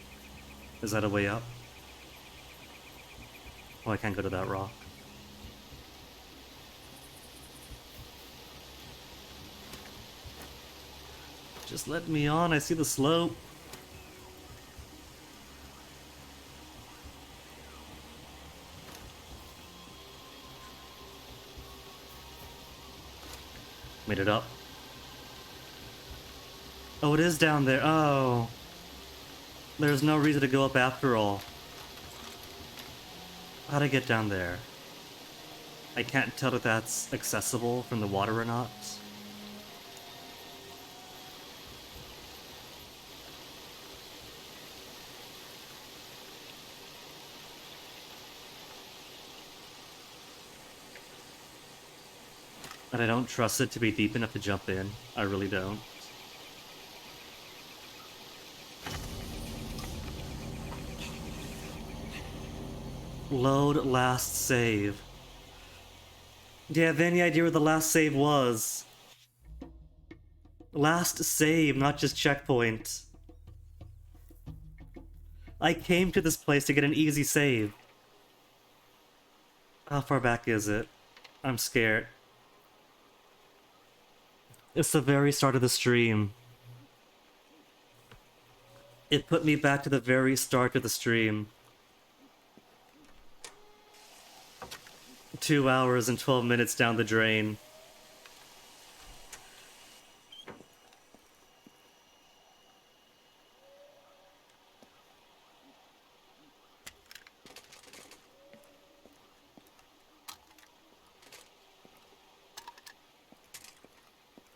S1: Is that a way up? Oh, I can't go to that rock. Just let me on, I see the slope. Made it up. Oh, it is down there. Oh. There's no reason to go up after all. How'd I get down there? I can't tell if that's accessible from the water or not. And I don't trust it to be deep enough to jump in. I really don't. Load last save. Do you have any idea where the last save was? Last save, not just checkpoint. I came to this place to get an easy save. How far back is it? I'm scared. It's the very start of the stream. It put me back to the very start of the stream. 2 hours and 12 minutes down the drain.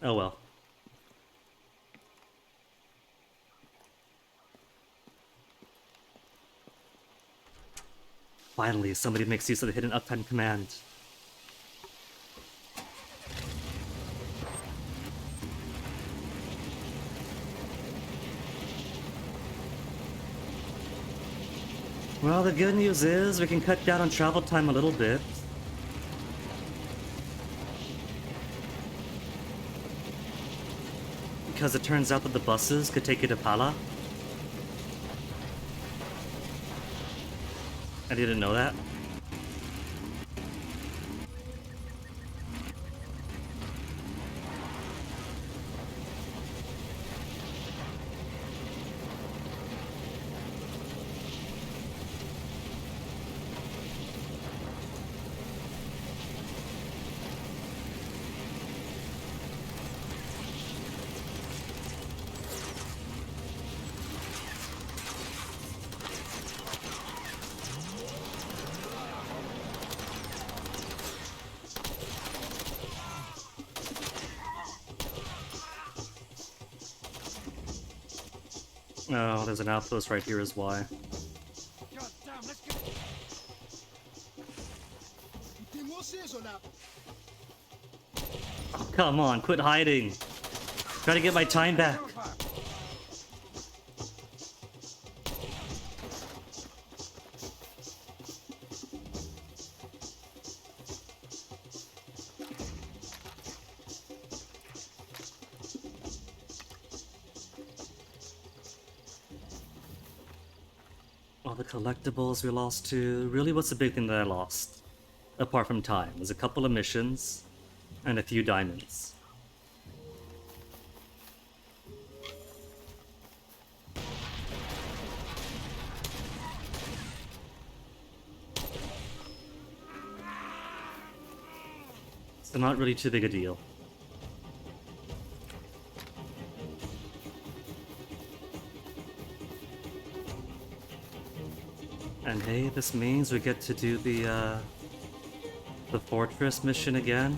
S1: Oh well. Finally, somebody makes use of the hidden uptime command. Well, the good news is we can cut down on travel time a little bit. Because it turns out that the buses could take you to Pala. I didn't know that. Oh, there's an outpost right here is why. Oh, come on, quit hiding. Try to get my time back. All the collectibles we lost too. Really, what's the big thing that I lost? Apart from time. There's a couple of missions and a few diamonds. So not really too big a deal. And hey, this means we get to do the fortress mission again.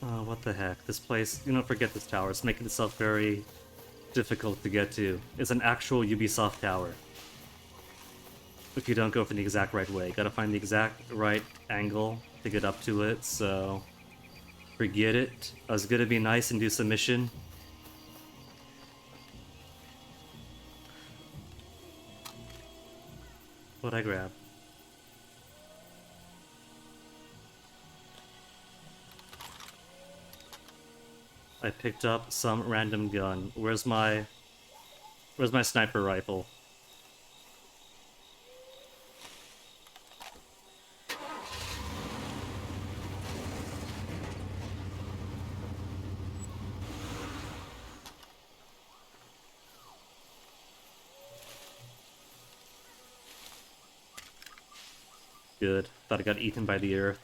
S1: Oh, what the heck. This place, you don't forget this tower. It's making itself very difficult to get to. It's an actual Ubisoft tower. If you don't go from the exact right way. Gotta find the exact right angle to get up to it, so... forget it. I was gonna be nice and do some mission. What'd I grab? I picked up some random gun. Where's my sniper rifle? good. Thought I got eaten by the earth.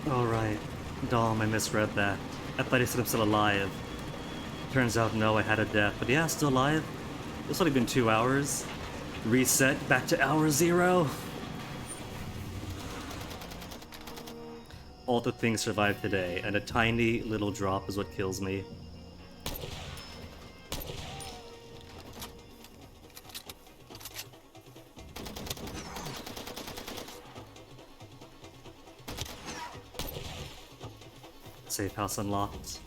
S1: Alright. Dom, I misread that. I thought he said I'm still alive. Turns out, no, I had a death. But yeah, still alive. It's only been 2 hours. Reset back to hour 0. All the things survived today, and a tiny little drop is what kills me. Safe house unlocked.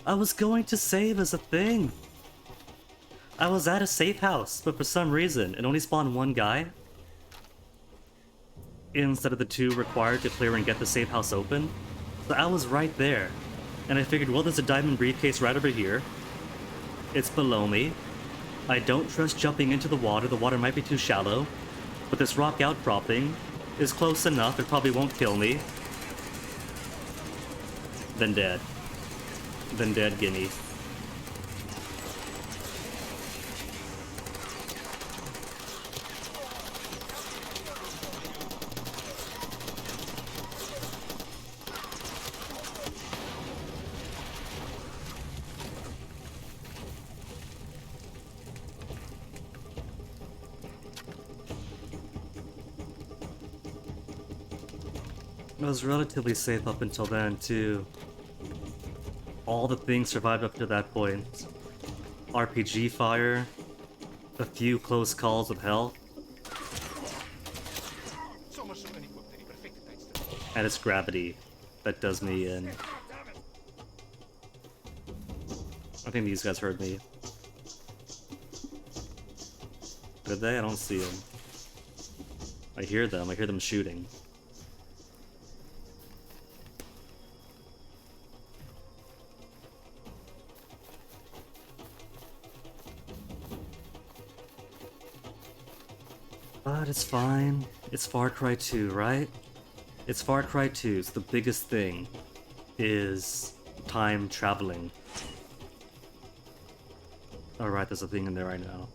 S1: I was going to save as a thing. I was at a safe house, but for some reason, it only spawned one guy instead of the 2 required to clear and get the safe house open. So I was right there. And I figured, well, there's a diamond briefcase right over here. It's below me. I don't trust jumping into the water might be too shallow. But this rock outcropping is close enough, it probably won't kill me. Then dead. Then dead, gimme. I was relatively safe up until then, too. All the things survived up to that point. RPG fire, a few close calls with health, and it's gravity that does me in. I think these guys heard me. Did they? I don't see them. I hear them shooting. But it's fine. It's Far Cry 2, right? It's Far Cry 2, so the biggest thing is time traveling. Alright, there's a thing in there right now.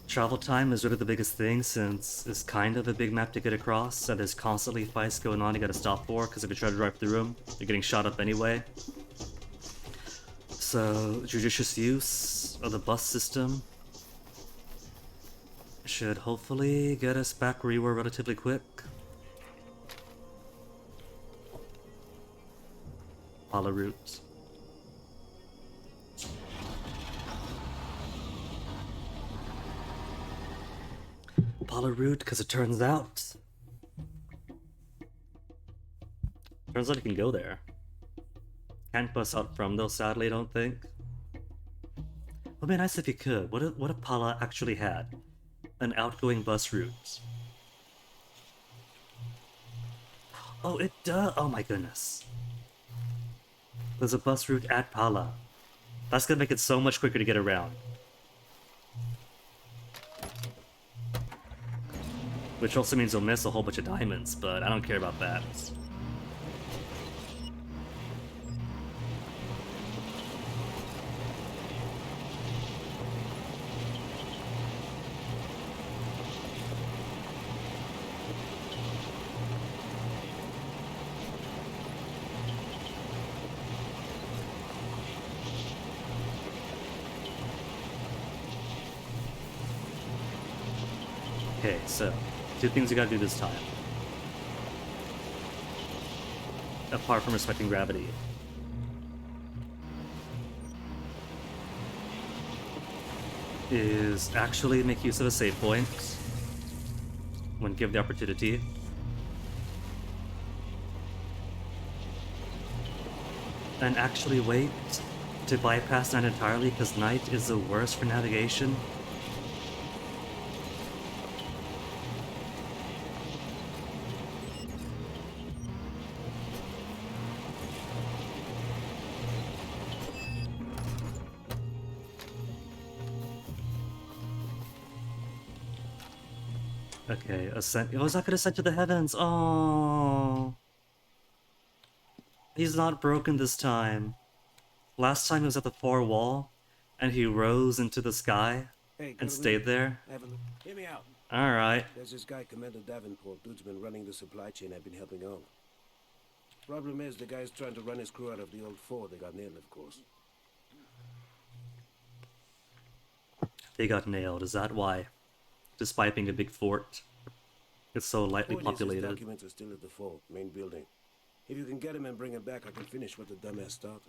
S1: Travel time is really the biggest thing since it's kind of a big map to get across, and there's constantly fights going on you gotta stop for, because if you try to drive through them, you're getting shot up anyway. So, judicious use of the bus system should hopefully get us back where we were relatively quick. Pala route. Pala route, because it turns out you can go there. Can't bus out from though, sadly, I don't think. Would be nice if you could. What if Pala actually had an outgoing bus route? Oh, it does. Oh my goodness. There's a bus route at Pala. That's gonna make it so much quicker to get around. Which also means you'll miss a whole bunch of diamonds, but I don't care about that. Okay, so 2 things you gotta do this time. Apart from respecting gravity. Is actually make use of a save point when given the opportunity. And actually wait to bypass night entirely, because night is the worst for navigation. Okay, ascent. Oh, he's not gonna ascend to the heavens. Oh, he's not broken this time. Last time he was at the far wall, and he rose into the sky
S3: Hey,
S1: and
S3: got a
S1: stayed
S3: minute?
S1: there.
S3: Have a look. Hear me out.
S1: All right.
S3: There's this guy, Commander Davenport. Dude's been running the supply chain. I've been helping out. Problem is, the guy's trying to run his crew out of the old fort. They got nailed, of course.
S1: They got nailed. Is that why? Despite being a big fort, it's so lightly
S3: Point is, his
S1: populated.
S3: documents are still at the fort, main building. If you can get him and bring him back, I can finish what the dumbass started.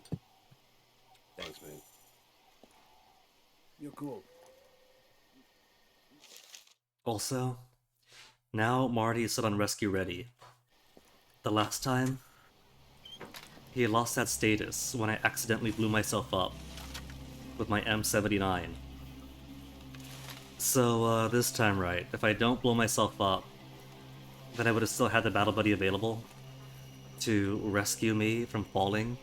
S3: Thanks, man. You're cool.
S1: Also, now Marty is set on rescue ready. The last time, he lost that status when I accidentally blew myself up with my M79. So, this time right, if I don't blow myself up, then I would have still had the battle buddy available to rescue me from falling.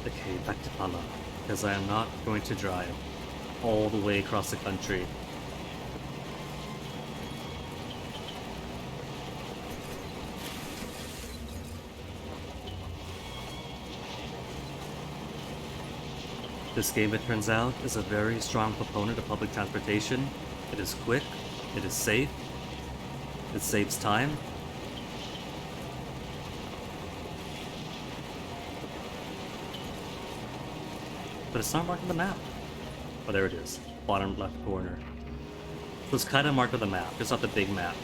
S1: Okay, back to Pala, because I am not going to drive all the way across the country. This game, it turns out, is a very strong proponent of public transportation. It is quick, it is safe, it saves time. But it's not marked on the map. Oh, there it is. Bottom left corner. So it's kind of marked on the map, just not the big map.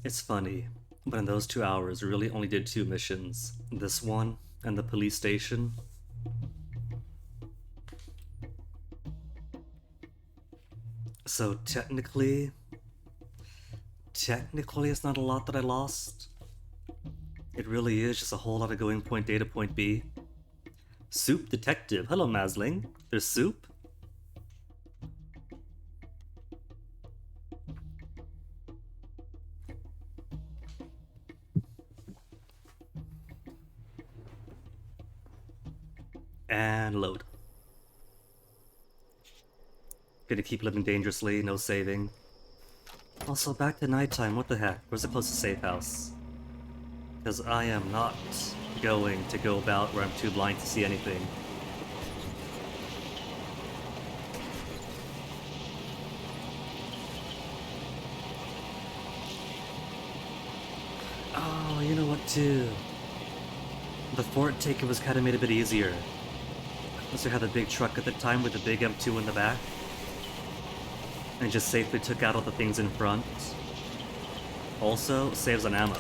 S1: It's funny, but in those 2 hours, we really only did 2 missions. This one, and the police station. So technically it's not a lot that I lost. It really is just a whole lot of going point A to point B. Soup detective. Hello, Masling. There's soup? And load. Gonna keep living dangerously, no saving. Also, back to nighttime, what the heck? Where's the closest safe house? Because I am not going to go about where I'm too blind to see anything. Oh, you know what too? The fort taking was kind of made a bit easier. Unless we had a big truck at the time with the big M2 in the back. And just safely took out all the things in front. Also, saves on ammo.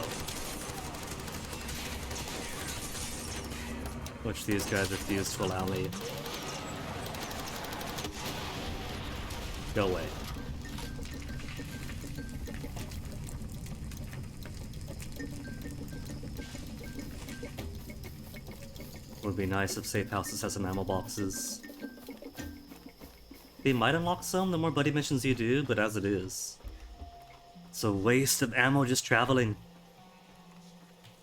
S1: Which these guys refuse to allow me. Go away. Would be nice if safe houses had some ammo boxes. They might unlock some the more buddy missions you do, but as it is, it's a waste of ammo just traveling.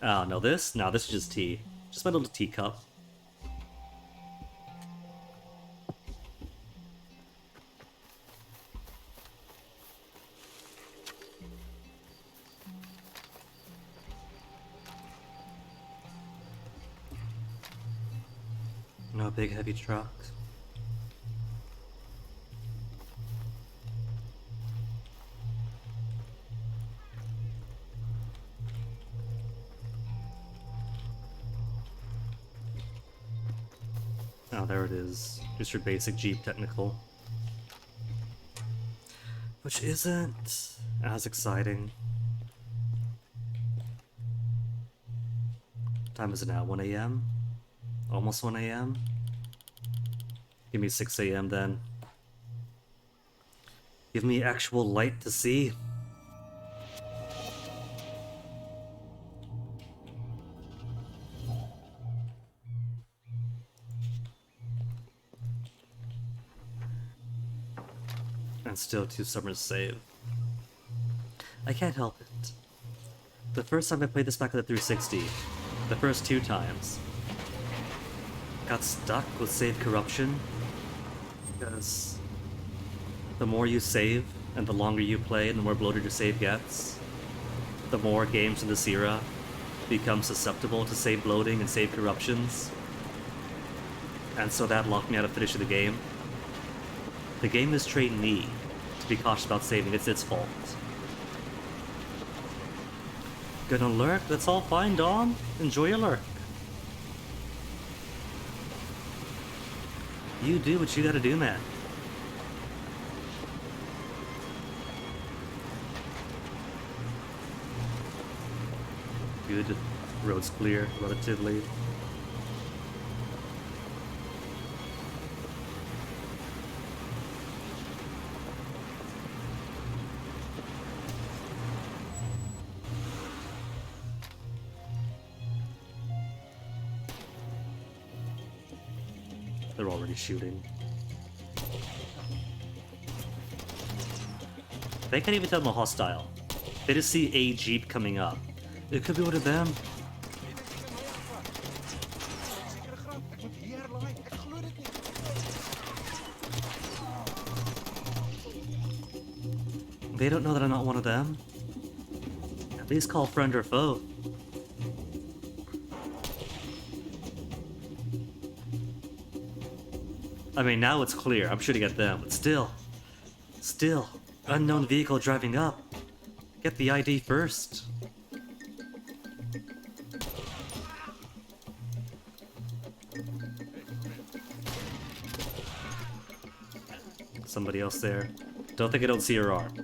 S1: Oh, no, this? No, this is just tea. Just my little teacup. No big heavy truck. Oh, there it is. Just your basic Jeep technical. which isn't as exciting. What time is it now? 1 a.m.? Almost 1 a.m.? Give me 6 a.m. then. Give me actual light to see. And still too stubborn to save. I can't help it. The first time I played this back at the 360, the first 2 times, got stuck with save corruption, because the more you save, and the longer you play, and the more bloated your save gets, the more games in this era become susceptible to save bloating and save corruptions. And so that locked me out of finishing the game. The game has trained me to be cautious about saving. It's its fault. Gonna lurk? That's all fine, Dom. Enjoy your lurk. You do what you gotta do, man. Good. Road's clear, relatively. They're already shooting. They can't even tell them hostile. They just see a jeep coming up. It could be one of them. They don't know that I'm not one of them. At least call friend or foe. I mean, now it's clear. I'm shooting at them, but still. Unknown vehicle driving up. Get the ID first. Somebody else there. Don't think I don't see her arm.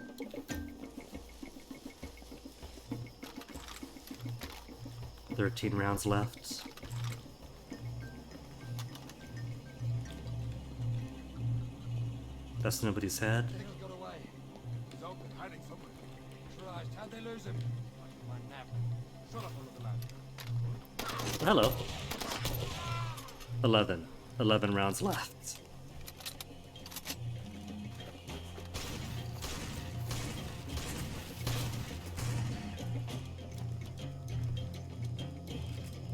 S1: "13 rounds left. That's nobody's head. Hello. 11. 11 rounds left.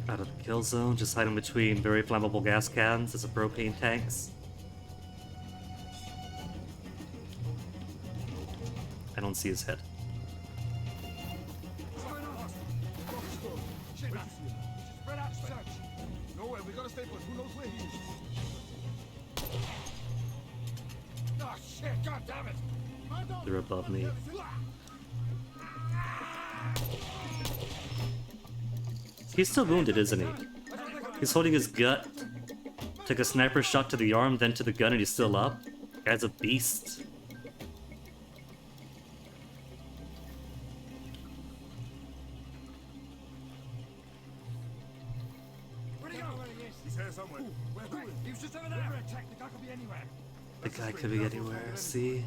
S1: Out of the kill zone, just hiding between very flammable gas cans as a propane tanks. I don't see his head. They're above me. He's still wounded, isn't he? He's holding his gut. Took a sniper shot to the arm, then to the gun, and he's still up. Guy's a beast. The guy could be anywhere, see?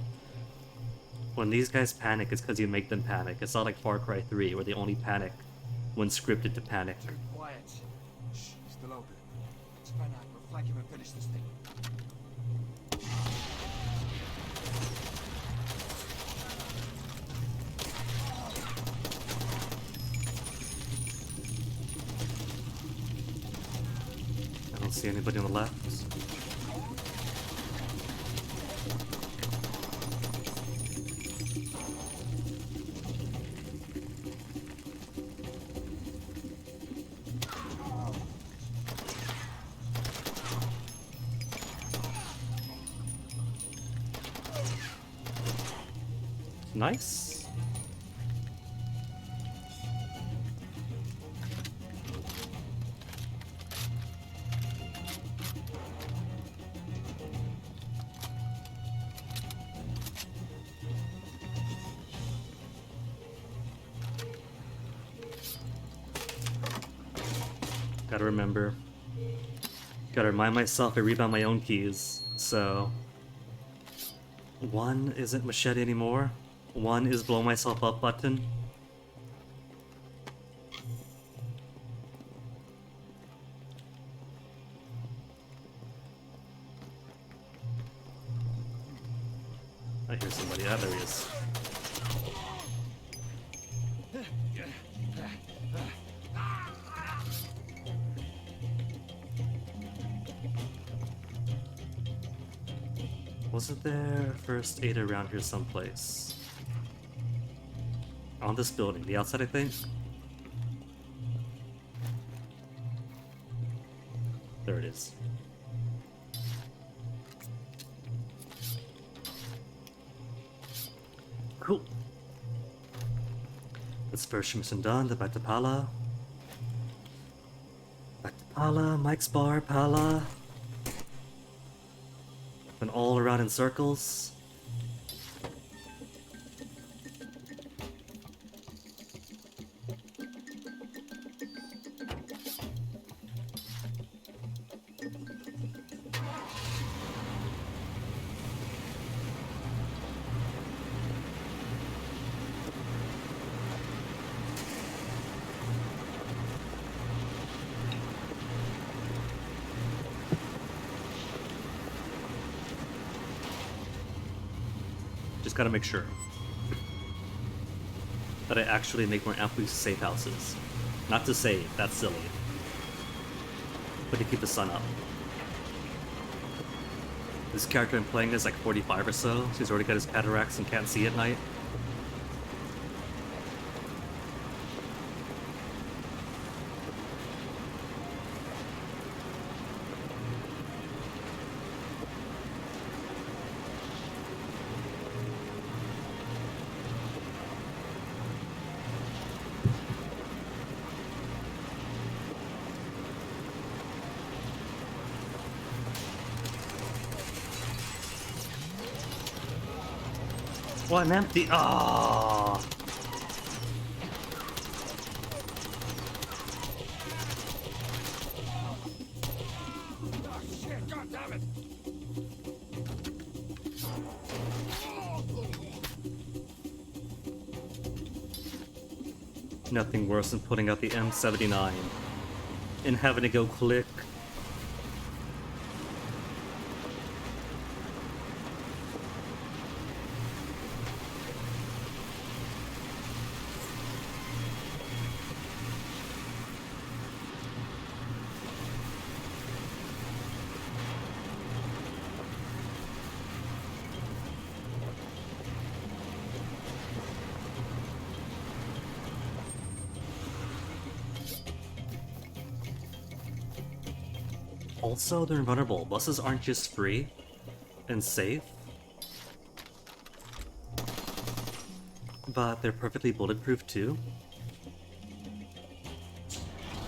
S1: When these guys panic, it's because you make them panic. It's not like Far Cry 3, where they only panic when scripted to panic.
S5: Quiet. Shh, still open. Span out, we'll flank him and finish this thing.
S1: I don't see anybody on the left. Nice. Gotta remember. Gotta remind myself I rebound my own keys. So 1 isn't machete anymore. 1 is blow myself up button. I hear somebody. Ah, there he is. Wasn't there first aid around here someplace? On this building, the outside, I think? There it is. Cool. This first mission done, then back to Pala. Back to Pala, Mike's bar, Pala. Been all around in circles. Just gotta make sure that I actually make more ample use of safe houses. Not to save, that's silly. But to keep the sun up. This character I'm playing is like 45 or so he's already got his cataracts and can't see at night. Oh, I'm empty. Ah.
S5: Oh shit, god damn it!
S1: Nothing worse than putting out the M79 and having to go click. Also, they're invulnerable. Buses aren't just free and safe, but they're perfectly bulletproof too.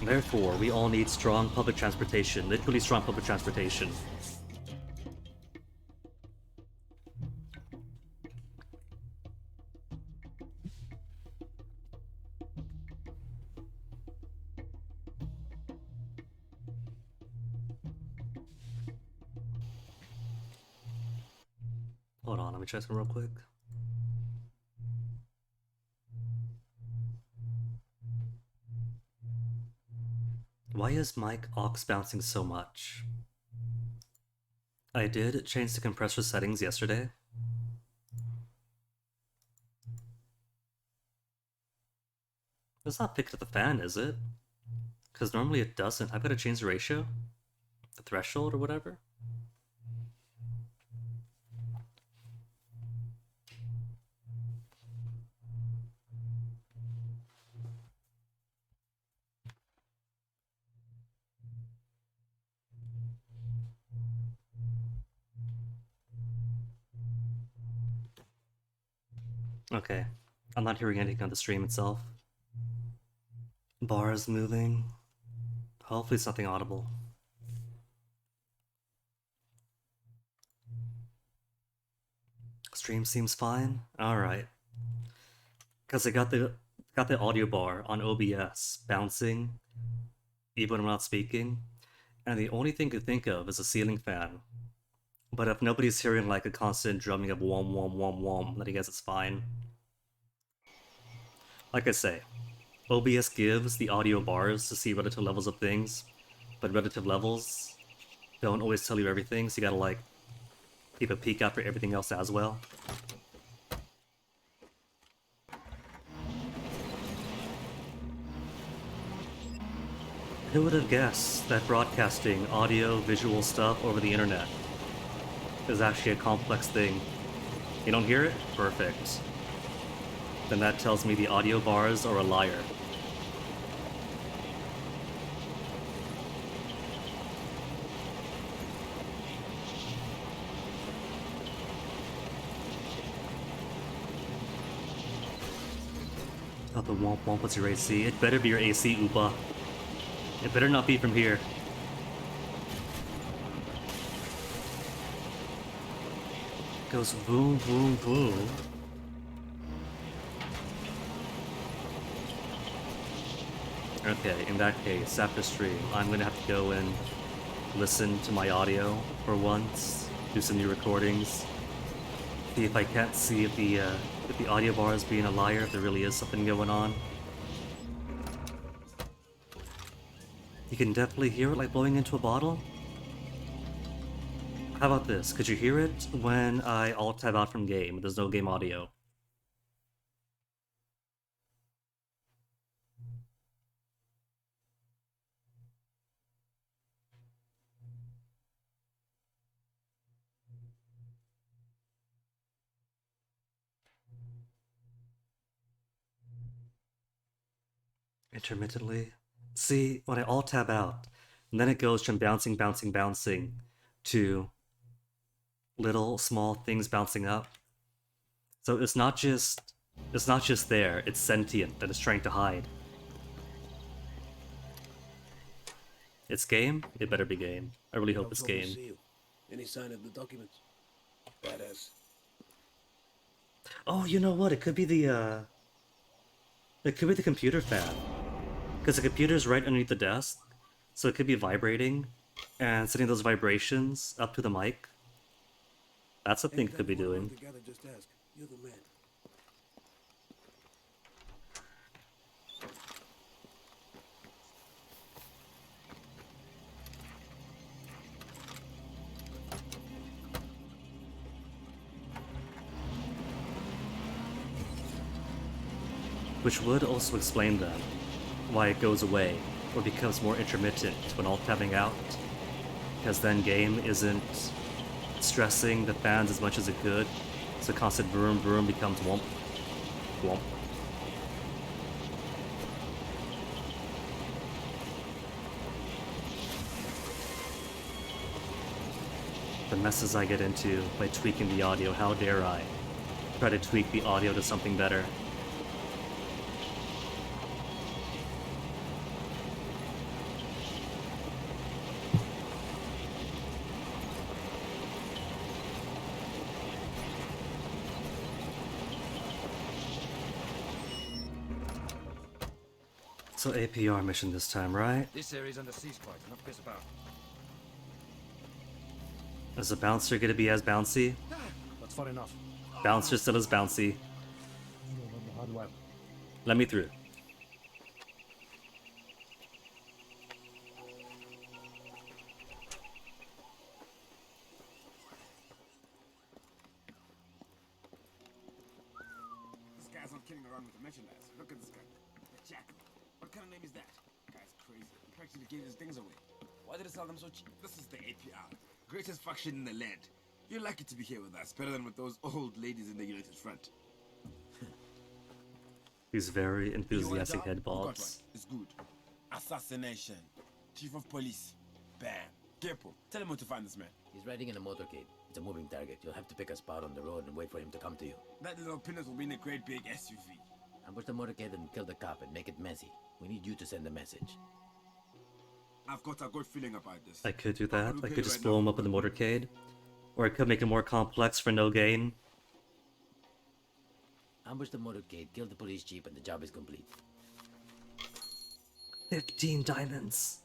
S1: Therefore, we all need strong public transportation, literally strong public transportation. Hold on, let me try some real quick. Why is Mike aux bouncing so much? I did change the compressor settings yesterday. It's not picked up the fan, is it? Because normally it doesn't. I've got to change the ratio? The threshold or whatever? Okay. I'm not hearing anything on the stream itself. Bar is moving. Hopefully it's nothing audible. Stream seems fine. Alright. Because I got the audio bar on OBS bouncing even when I'm not speaking, and the only thing I could think of is a ceiling fan. But if nobody's hearing like a constant drumming of wom wom wom wom, then I guess it's fine. Like I say, OBS gives the audio bars to see relative levels of things, but relative levels don't always tell you everything, so you gotta like keep a peek out for everything else as well. Who would have guessed that broadcasting audio, visual stuff over the internet is actually a complex thing? You don't hear it? Perfect. Then that tells me the audio bars are a liar. Oh, the womp womp was your AC. It better be your AC, Upa. It better not be from here. It goes boom, boom, boom. Okay, in that case, after stream, I'm gonna have to go and listen to my audio for once, do some new recordings, see if I can't see if the audio bar is being a liar, if there really is something going on. You can definitely hear it like blowing into a bottle. How about this? Could you hear it when I alt-tab out from game? There's no game audio. Intermittently? See, when I alt-tab out, and then it goes from bouncing, bouncing, bouncing to little small things bouncing up. So it's not just there, it's sentient that it's trying to hide. It's game? It better be game. I really hope it's game.
S3: Any sign of the documents? Badass.
S1: Oh, you know what? It could be the computer fan. Because the computer's right underneath the desk, so it could be vibrating and sending those vibrations up to the mic. That's a thing it could be doing.
S3: Just ask. You're the man.
S1: Which would also explain then why it goes away or becomes more intermittent when all tabbing out, because then game isn't stressing the fans as much as it could, so constant vroom vroom becomes womp womp. The messes I get into by tweaking the audio, how dare I try to tweak the audio to something better. So APR mission this time, right?
S5: This area's under siege quite, enough piss about.
S1: Is the bouncer gonna be as bouncy?
S5: That's far enough.
S1: Bouncer still is bouncy. Let me through.
S5: This guy's not kidding around with the merchandise. Look at this guy. The jackal. What kind of name is that? Guy's crazy. He practically gave his things away. Why did he sell them so cheap? This is the APR. Greatest faction in the land. You're lucky to be here with us. Better than with those old ladies in the United Front.
S1: These very enthusiastic
S5: You want a
S1: head
S5: job? You got
S1: bobs.
S5: one. It's good. Assassination. Chief of police. Bam. Capo. Tell him where to find this man.
S10: He's riding in a motorcade. It's a moving target. You'll have to pick a spot on the road and wait for him to come to you.
S5: That little peanut will be in a great big SUV.
S10: Ambush the motorcade and kill the cop and make it messy. We need you to send a message.
S5: I've got a good feeling about this.
S1: I could do that.
S5: I'll
S1: I
S5: pay
S1: could just
S5: right
S1: blow
S5: now.
S1: him up in the motorcade. Or I could make it more complex for no gain.
S10: Ambush the motorcade, kill the police chief, and the job is complete.
S1: 15 diamonds.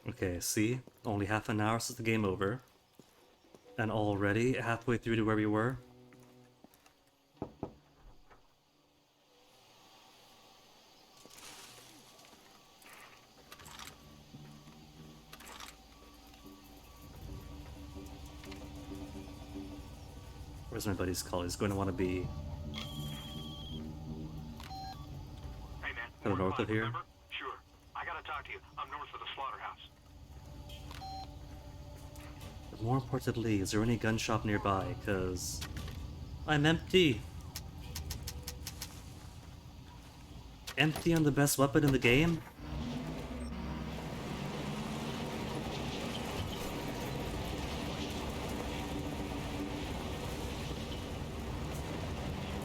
S1: Okay, see? Only half an hour since the game over. And already halfway through to where we were. Where's my buddy's call? He's going to want to be
S7: Hey man,
S1: to the north of here.
S7: remember? Sure. I gotta talk to you. I'm north of the slaughterhouse.
S1: But more importantly, is there any gun shop nearby? Because I'm empty. Empty on the best weapon in the game?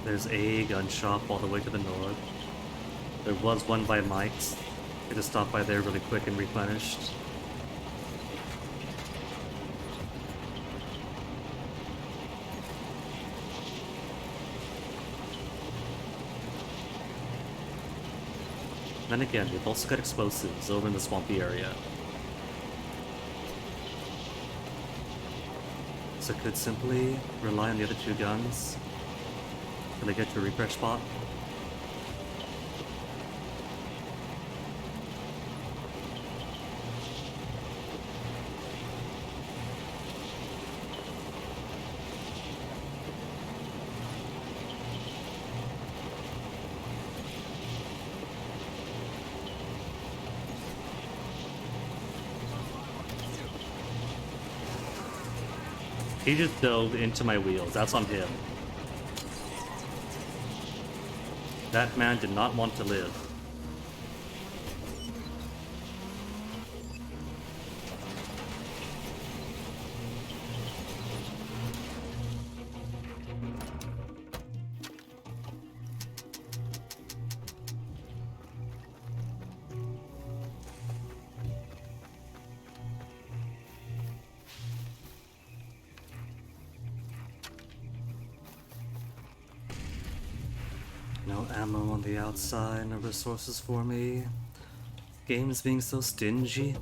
S1: There's a gun shop all the way to the north. There was one by Mike's. I just stopped by there really quick and replenished. Then again, we've also got explosives over in the swampy area. So could simply rely on the other two guns till I get to a refresh spot. He just dove into my wheels. That's on him. That man did not want to live. No ammo on the outside, no resources for me. Game's being so stingy.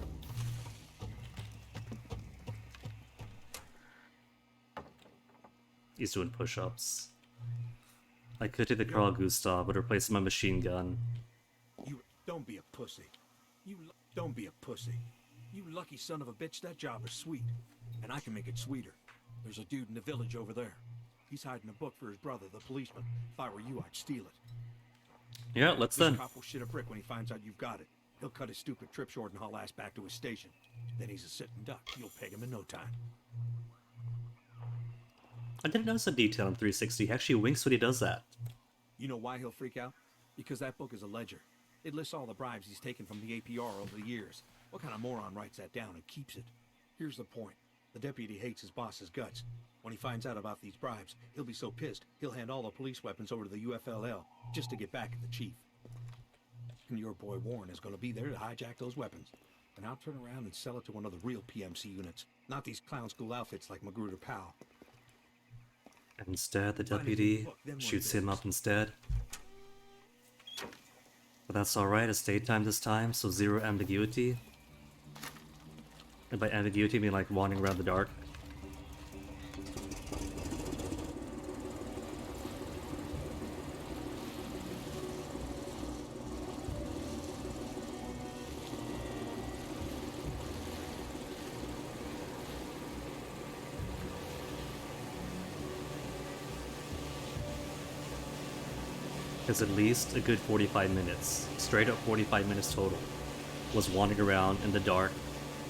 S1: He's doing push-ups. I could take the Carl Gustav, but replace my machine gun.
S4: You don't be a pussy. Don't be a pussy. You lucky son of a bitch, that job is sweet. And I can make it sweeter. There's a dude in the village over there. He's hiding a book for his brother, the policeman. If I were you, I'd steal it.
S1: Yeah, let's
S4: This
S1: then.
S4: cop will shit a brick when he finds out you've got it. He'll cut his stupid trip short and haul ass back to his station. Then he's a sitting duck. You'll peg him in no time.
S1: I didn't notice a detail in 360. He actually winks when he does that.
S4: You know why he'll freak out? Because that book is a ledger. It lists all the bribes he's taken from the APR over the years. What kind of moron writes that down and keeps it? Here's the point. The deputy hates his boss's guts. When he finds out about these bribes, he'll be so pissed, he'll hand all the police weapons over to the UFLL just to get back at the chief. And your boy Warren is going to be there to hijack those weapons. And I'll turn around and sell it to one of the real PMC units, not these clown school outfits like Magruder Powell.
S1: And instead, the deputy shoots him up instead. But that's alright, it's daytime this time, so zero ambiguity. And by ambiguity, I mean like wandering around the dark. Because at least a good 45 minutes, straight up 45 minutes total, was wandering around in the dark,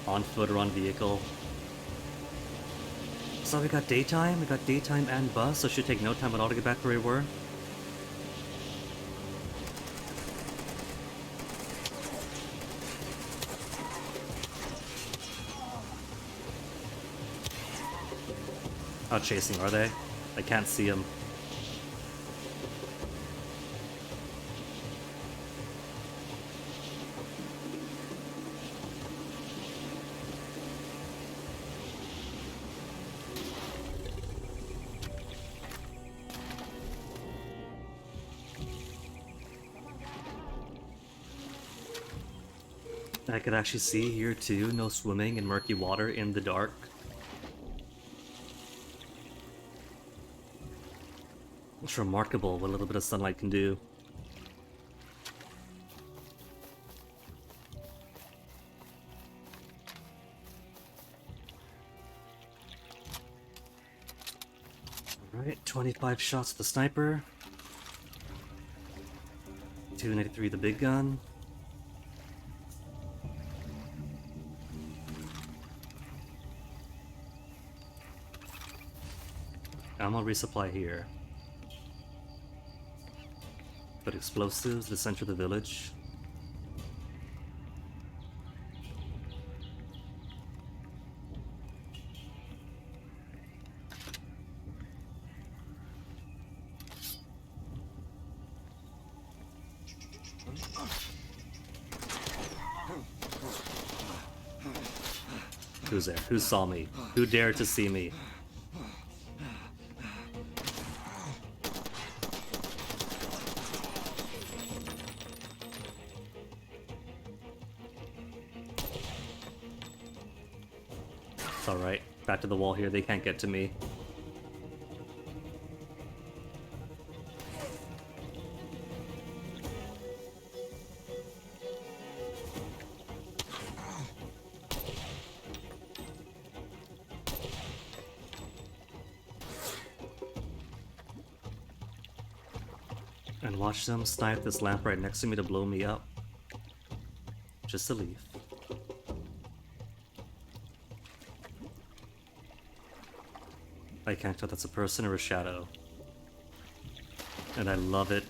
S1: on foot or on vehicle. So we got daytime and bus, so it should take no time at all to get back where we were. Out chasing, are they? I can't see them. I could actually see here too, no swimming in murky water in the dark. It's remarkable what a little bit of sunlight can do. Alright, 25 shots with the sniper. 293 the big gun. Ammo resupply here. Put explosives to the center of the village. Who's there? Who saw me? Who dared to see me? It's alright. Back to the wall here. They can't get to me. And watch them snipe this lamp right next to me to blow me up. Just a leaf. I can't tell if that's a person or a shadow. And I love it.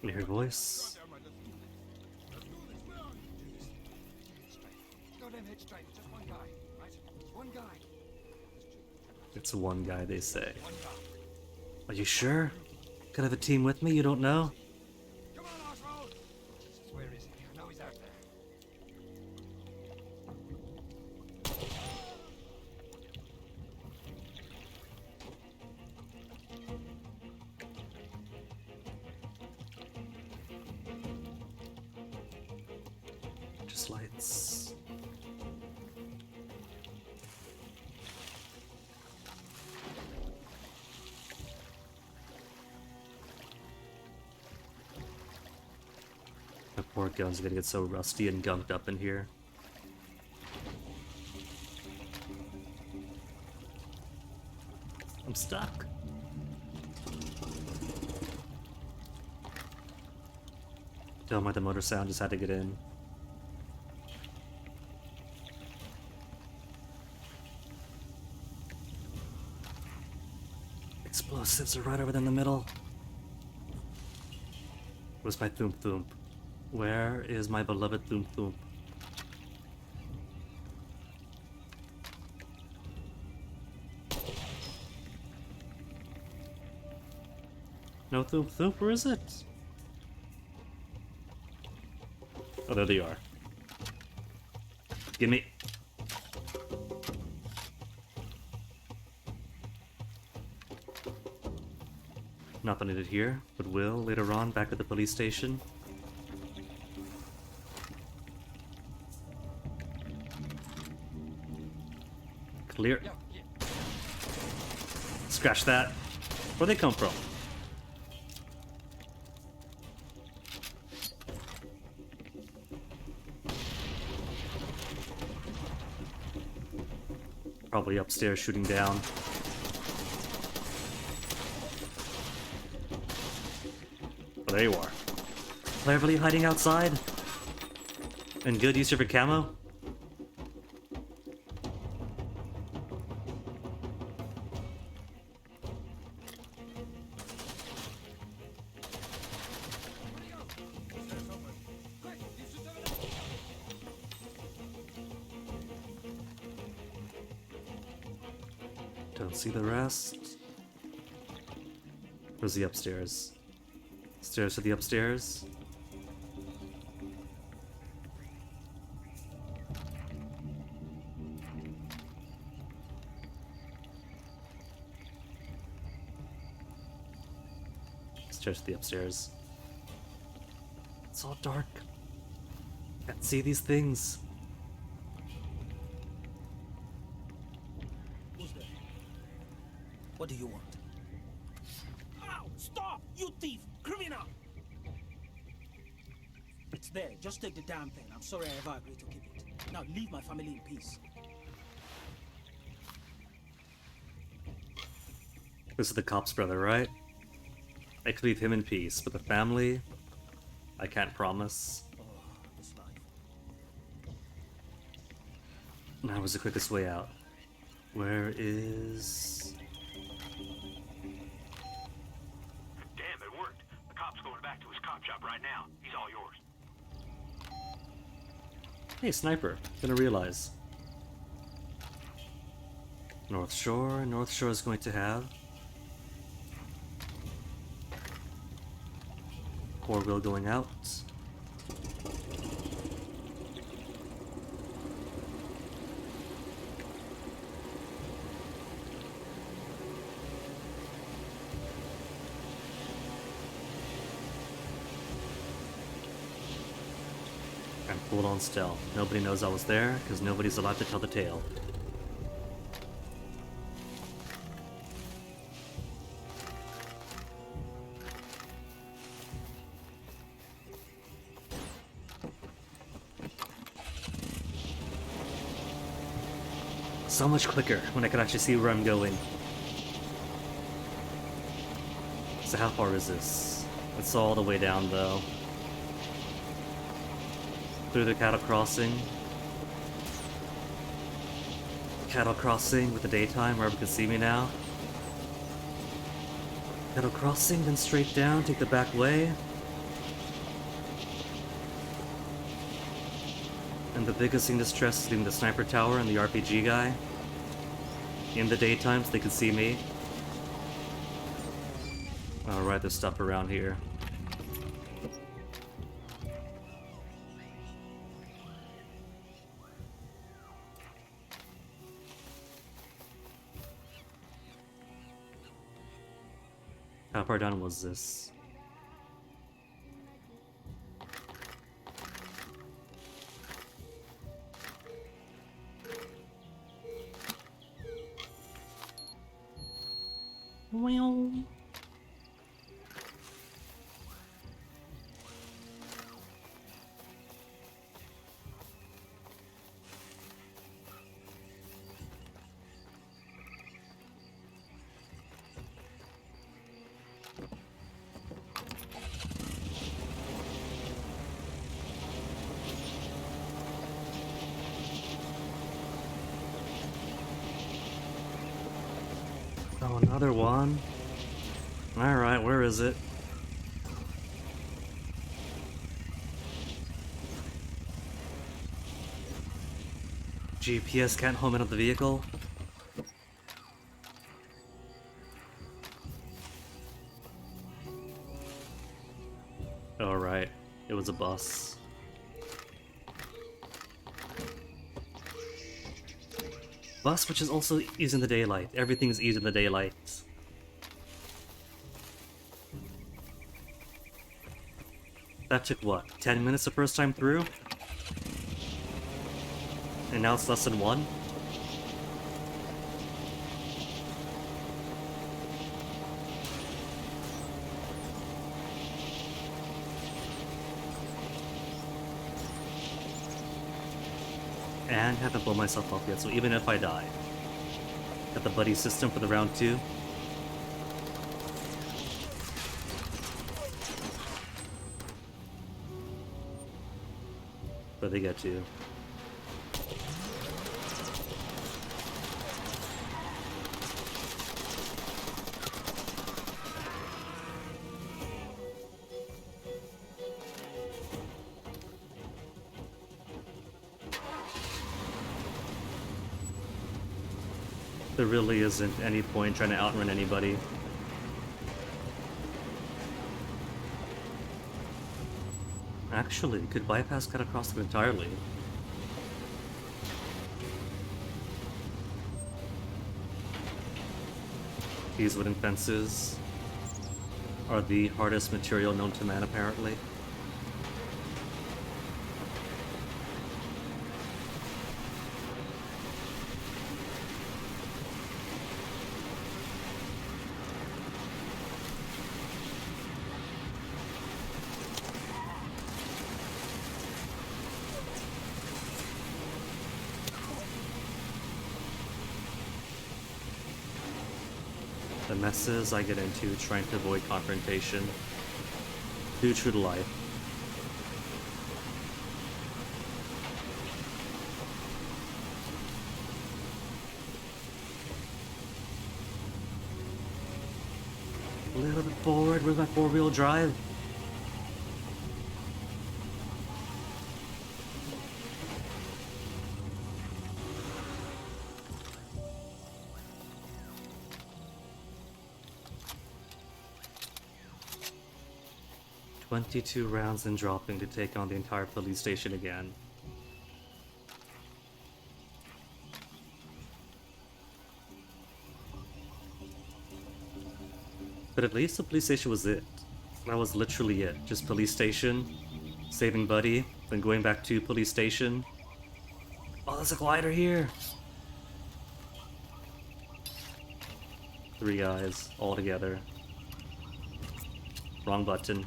S1: You hear a voice? It's one guy, they say. Are you sure? Could I have a team with me? You don't know?
S5: Come on, Oswald! Where is he? I know he's out there.
S1: Just lights. My poor gun's gonna get so rusty and gunked up in here. I'm stuck. Don't mind the motor sound, just had to get in. Explosives are right over there in the middle. Where's my Thump Thump? Where is my beloved Thump Thump? No Thump Thump, where is it? Oh, there they are. Gimme. Nothing needed here, but will later on back at the police station. Clear. Scratch that. Where'd they come from? Probably upstairs shooting down. Oh, there you are. Cleverly hiding outside. And good use of your camo. Don't see the rest. Where's the upstairs? Stairs to the upstairs. stairs to the upstairs. It's all dark. Can't see these things.
S8: Who's there? What do you want? Ow! Stop! You thief! Criminal! It's there. Just take the damn thing. I'm sorry I ever agreed to keep it. Now leave my family in peace.
S1: This is the cop's brother, right? I could leave him in peace, but the family, I can't promise.
S8: Oh, this life.
S1: Now was the quickest way out. Where is...
S7: Damn, it worked. The cop's going back to his cop shop right now. He's all yours.
S1: Hey, sniper. Gonna realize. North Shore. North Shore is going to have... Core wheel going out. And full on stealth. Nobody knows I was there, because nobody's allowed to tell the tale. So much quicker when I can actually see where I'm going. So how far is this? It's all the way down though. Through the cattle crossing. Cattle crossing with the daytime where everyone can see me now. Cattle crossing, then straight down, take the back way. And the biggest thing to stress is leaving the sniper tower and the RPG guy in the daytime so they can see me. Alright, there's stuff around here. How far down was this? Well. Oh, another one. Alright, where is it? GPS can't home in on the vehicle? Alright, it was a bus. Bus, which is also used in the daylight. Everything is used in the daylight. That took what, 10 minutes the first time through? And now it's less than 1? And haven't blown myself up yet, so even if I die, got the buddy system for the round 2. But they get to. There really isn't any point trying to outrun anybody. Actually, could bypass cut across them entirely. These wooden fences. are the hardest material known to man, apparently. The messes I get into trying to avoid confrontation. Too true to life. A little bit forward with my four-wheel drive. "22 rounds and dropping to take on the entire police station again." But at least the police station was it. That was literally it. Just police station, saving Buddy, then going back to police station. Oh, there's a glider here! 3 guys, all together. Wrong button.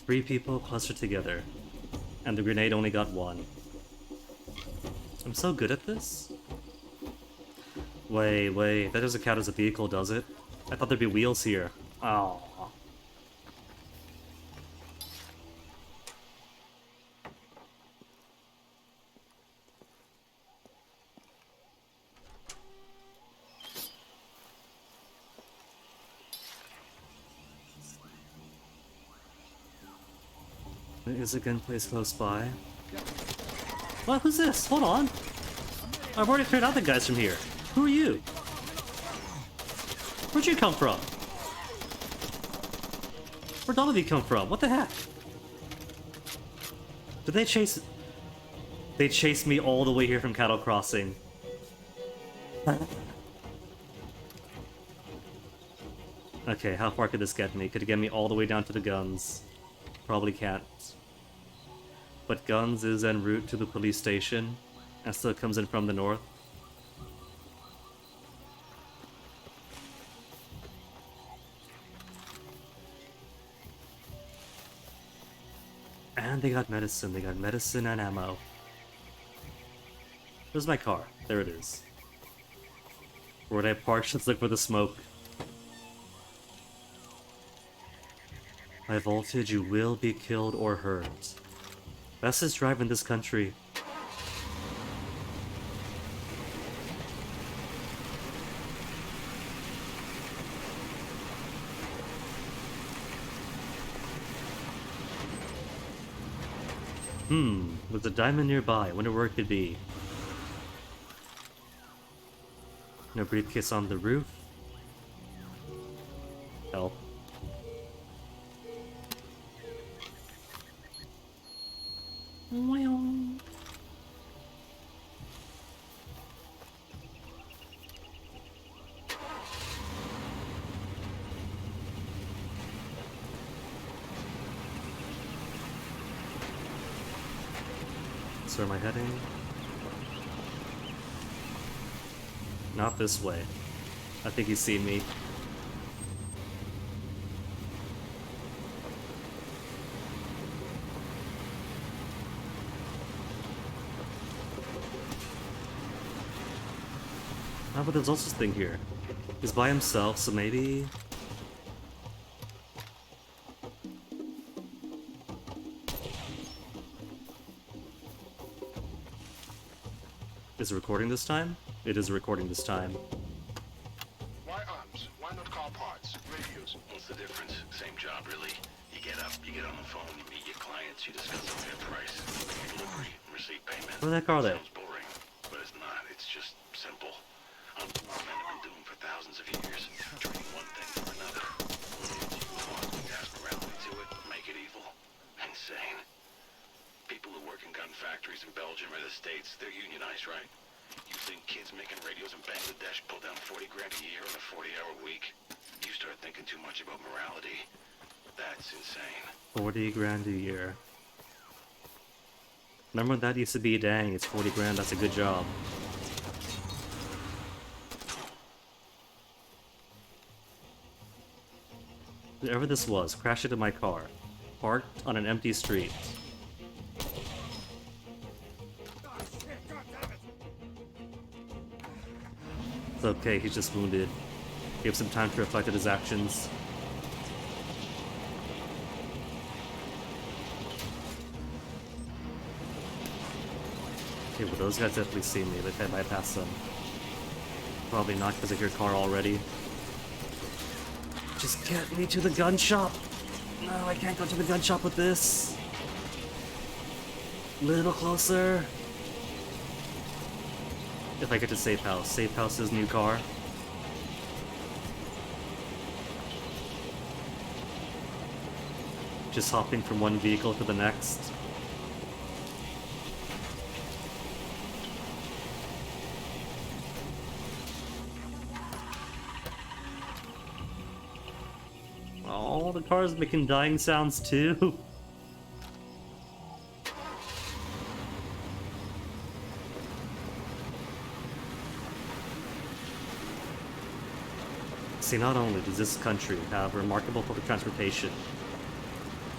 S1: Three people clustered together, and the grenade only got one. I'm so good at this? Wait, that doesn't count as a vehicle, does it? I thought there'd be wheels here. Oh. Is a gun place close by? What? Who's this? Hold on. I've already cleared out the guys from here. Who are you? Where'd you come from? Where'd all of you come from? What the heck? Did they chase... They chased me all the way here from Cattle Crossing. Okay, how far could this get me? Could it get me all the way down to the guns? Probably can't. But guns is en route to the police station, and still comes in from the north. And they got medicine and ammo. Where's my car? There it is. Where'd I park? Let's look for the smoke. High voltage, you will be killed or hurt. Fastest drive in this country. There's a diamond nearby. Wonder where it could be. No briefcase on the roof. Help. So where am I heading? Not this way. I think he's seen me. Ah, but there's also this thing here. He's by himself, so maybe... Is it recording this time? It is recording this time.
S9: Why arms? Why not car parts? Radios? What's the difference? Same job, really. You get up, you get on the phone, you meet your clients, you discuss a fair price, delivery, receive payment.
S1: Where the heck are they?
S9: Sounds boring, but it's not. It's just simple. Men have been doing for thousands of years, trading one thing for another. You want,
S7: add morality to it, make it evil. Insane. People who work in gun factories in Belgium or the States, they're unionized, right? You think kids making radios in Bangladesh pull down 40 grand a year on a 40-hour week? You start thinking too much about morality. That's insane.
S1: 40 grand a year. Remember when that used to be, dang, it's 40 grand, that's a good job. Whoever this was, crashed into my car. Parked on an empty street. It's okay, he's just wounded. Give some time to reflect on his actions. Okay, well those guys definitely see me, they can bypass them. Probably not because of your car already. Just get me to the gun shop! No, I can't go to the gun shop with this! Little closer! If I get to Safe House. Safe House's new car. Just hopping from one vehicle to the next. Oh, the car's making dying sounds too. See, not only does this country have remarkable public transportation,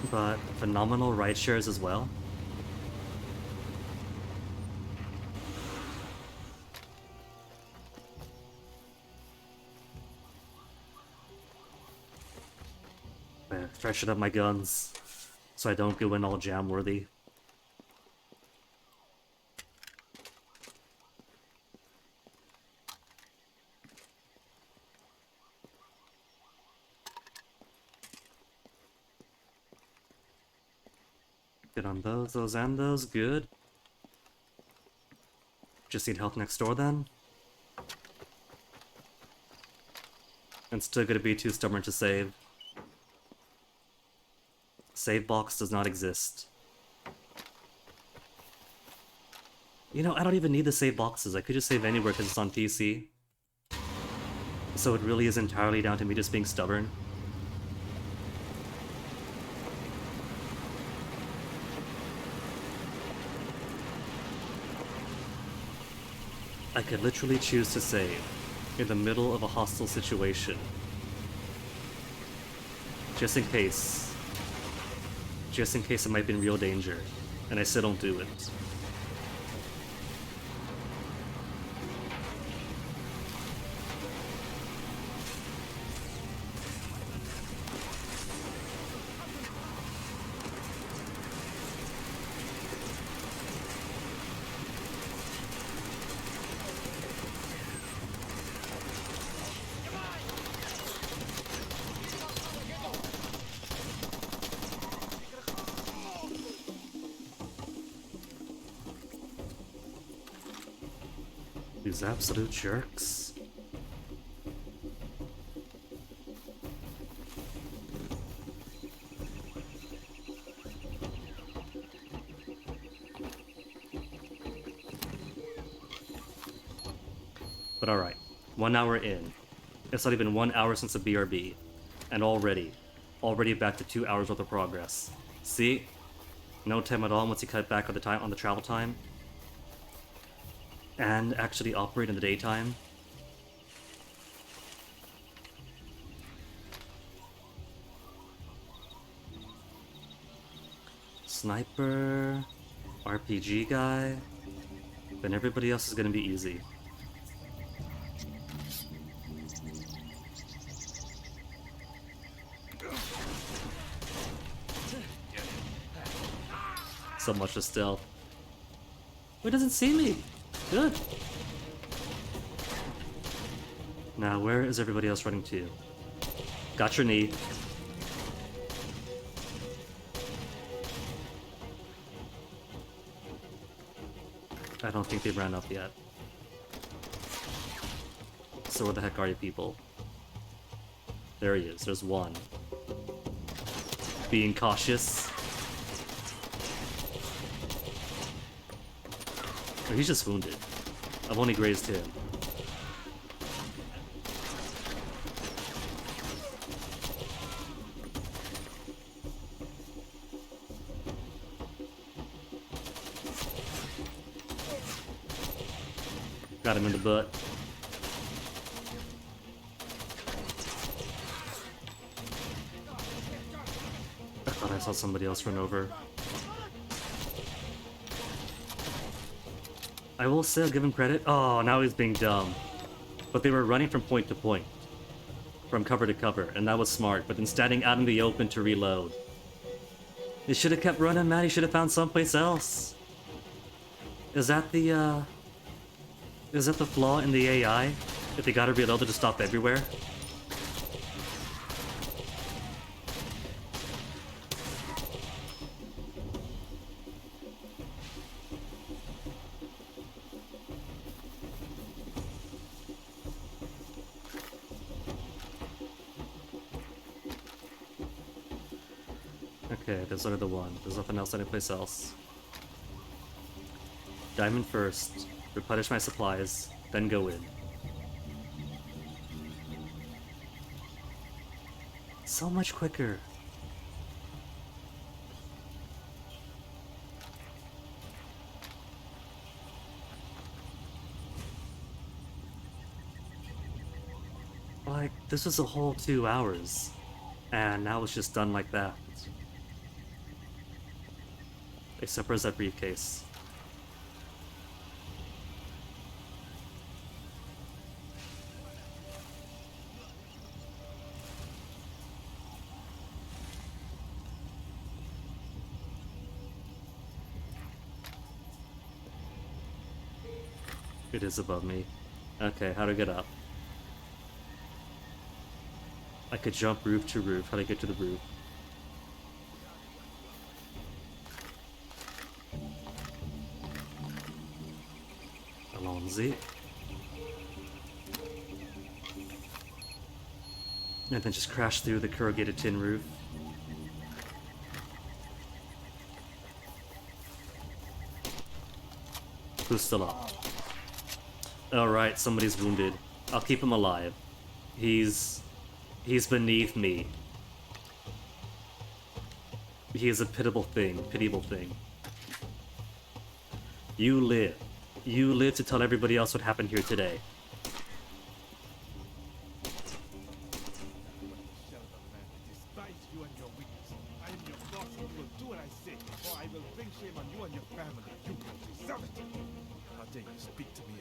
S1: but phenomenal ride shares as well. Freshen up my guns so I don't go in all jam-worthy. Good on those and those, good. Just need help next door then? And still gonna be too stubborn to save. Save box does not exist. You know, I don't even need the save boxes. I could just save anywhere because it's on PC. So it really is entirely down to me just being stubborn. I could literally choose to save in the middle of a hostile situation. Just in case. Just in case it might be in real danger. And I still don't do it. These absolute jerks. But alright, 1 hour in. It's not even 1 hour since the BRB. And already back to 2 hours worth of progress. See? No time at all once you cut back on the travel time. And actually operate in the daytime. Sniper, RPG guy, then everybody else is gonna be easy. So much for stealth. Oh, he doesn't see me! Good. Now, where is everybody else running to? Got your knee. I don't think they ran up yet. So where the heck are you people? There he is. There's one. being cautious. Oh, he's just wounded. I've only grazed him. Got him in the butt. I thought I saw somebody else run over. I will say, I'll give him credit. Oh, now he's being dumb. But they were running from point to point. From cover to cover, and that was smart, but then standing out in the open to reload. They should have kept running, man. He should have found someplace else. Is that the flaw in the AI? If they gotta reload, they just stop everywhere? Okay, there's only the one. There's nothing else anyplace else. Diamond first, replenish my supplies, then go in. So much quicker. Like, this was a whole 2 hours, and now it's just done like that. Except where's that briefcase? It is above me. Okay, how to get up? I could jump roof to roof. How do I get to the roof? Alonzi. And then just crash through the corrugated tin roof. Who's still up? Alright, somebody's wounded. I'll keep him alive. He's beneath me. He is a pitiable thing. You live. You live to tell everybody else what happened here today.
S6: Shelter, man. Despite you and your weakness, I am your boss and you will do what I say, or I will bring shame on you and your family. You guilty savage! How dare you speak to me?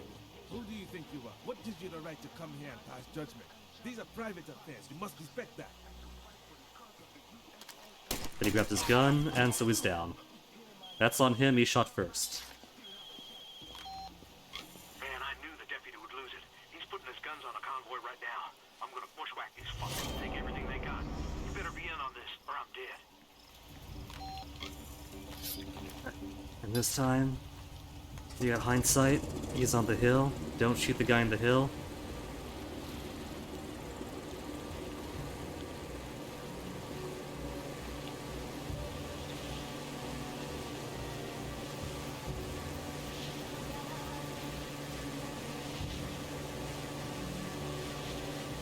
S6: Who do you think you are? What gives you the right to come here and pass judgment? These are private affairs. You must respect that.
S1: Then he grabbed his gun, and so he's down. That's on him, he shot first.
S7: Man, I knew the deputy would lose it. He's putting his guns on a convoy right now. I'm gonna bushwhack these fuckers and take everything they got. You better be in on this, or I'm dead.
S1: And this time, you got hindsight. He's on the hill. Don't shoot the guy in the hill.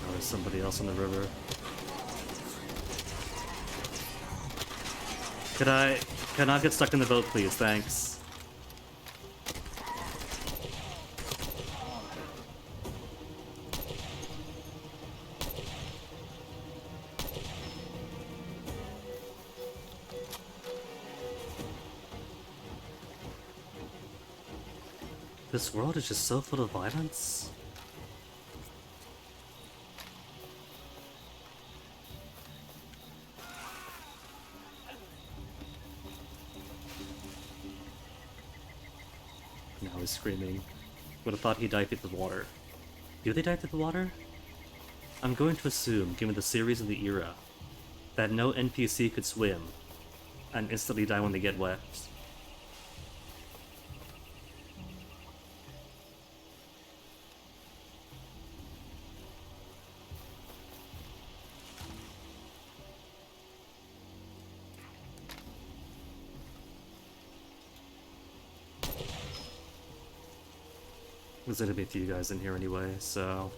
S1: Oh, there's somebody else on the river. Could I not get stuck in the boat, please? Thanks. This world is just so full of violence. Now he's screaming. Would have thought he dived through the water. Do they dive through the water? I'm going to assume, given the series and the era, that no NPC could swim and instantly die when they get wet. There's gonna be a few guys in here anyway, so...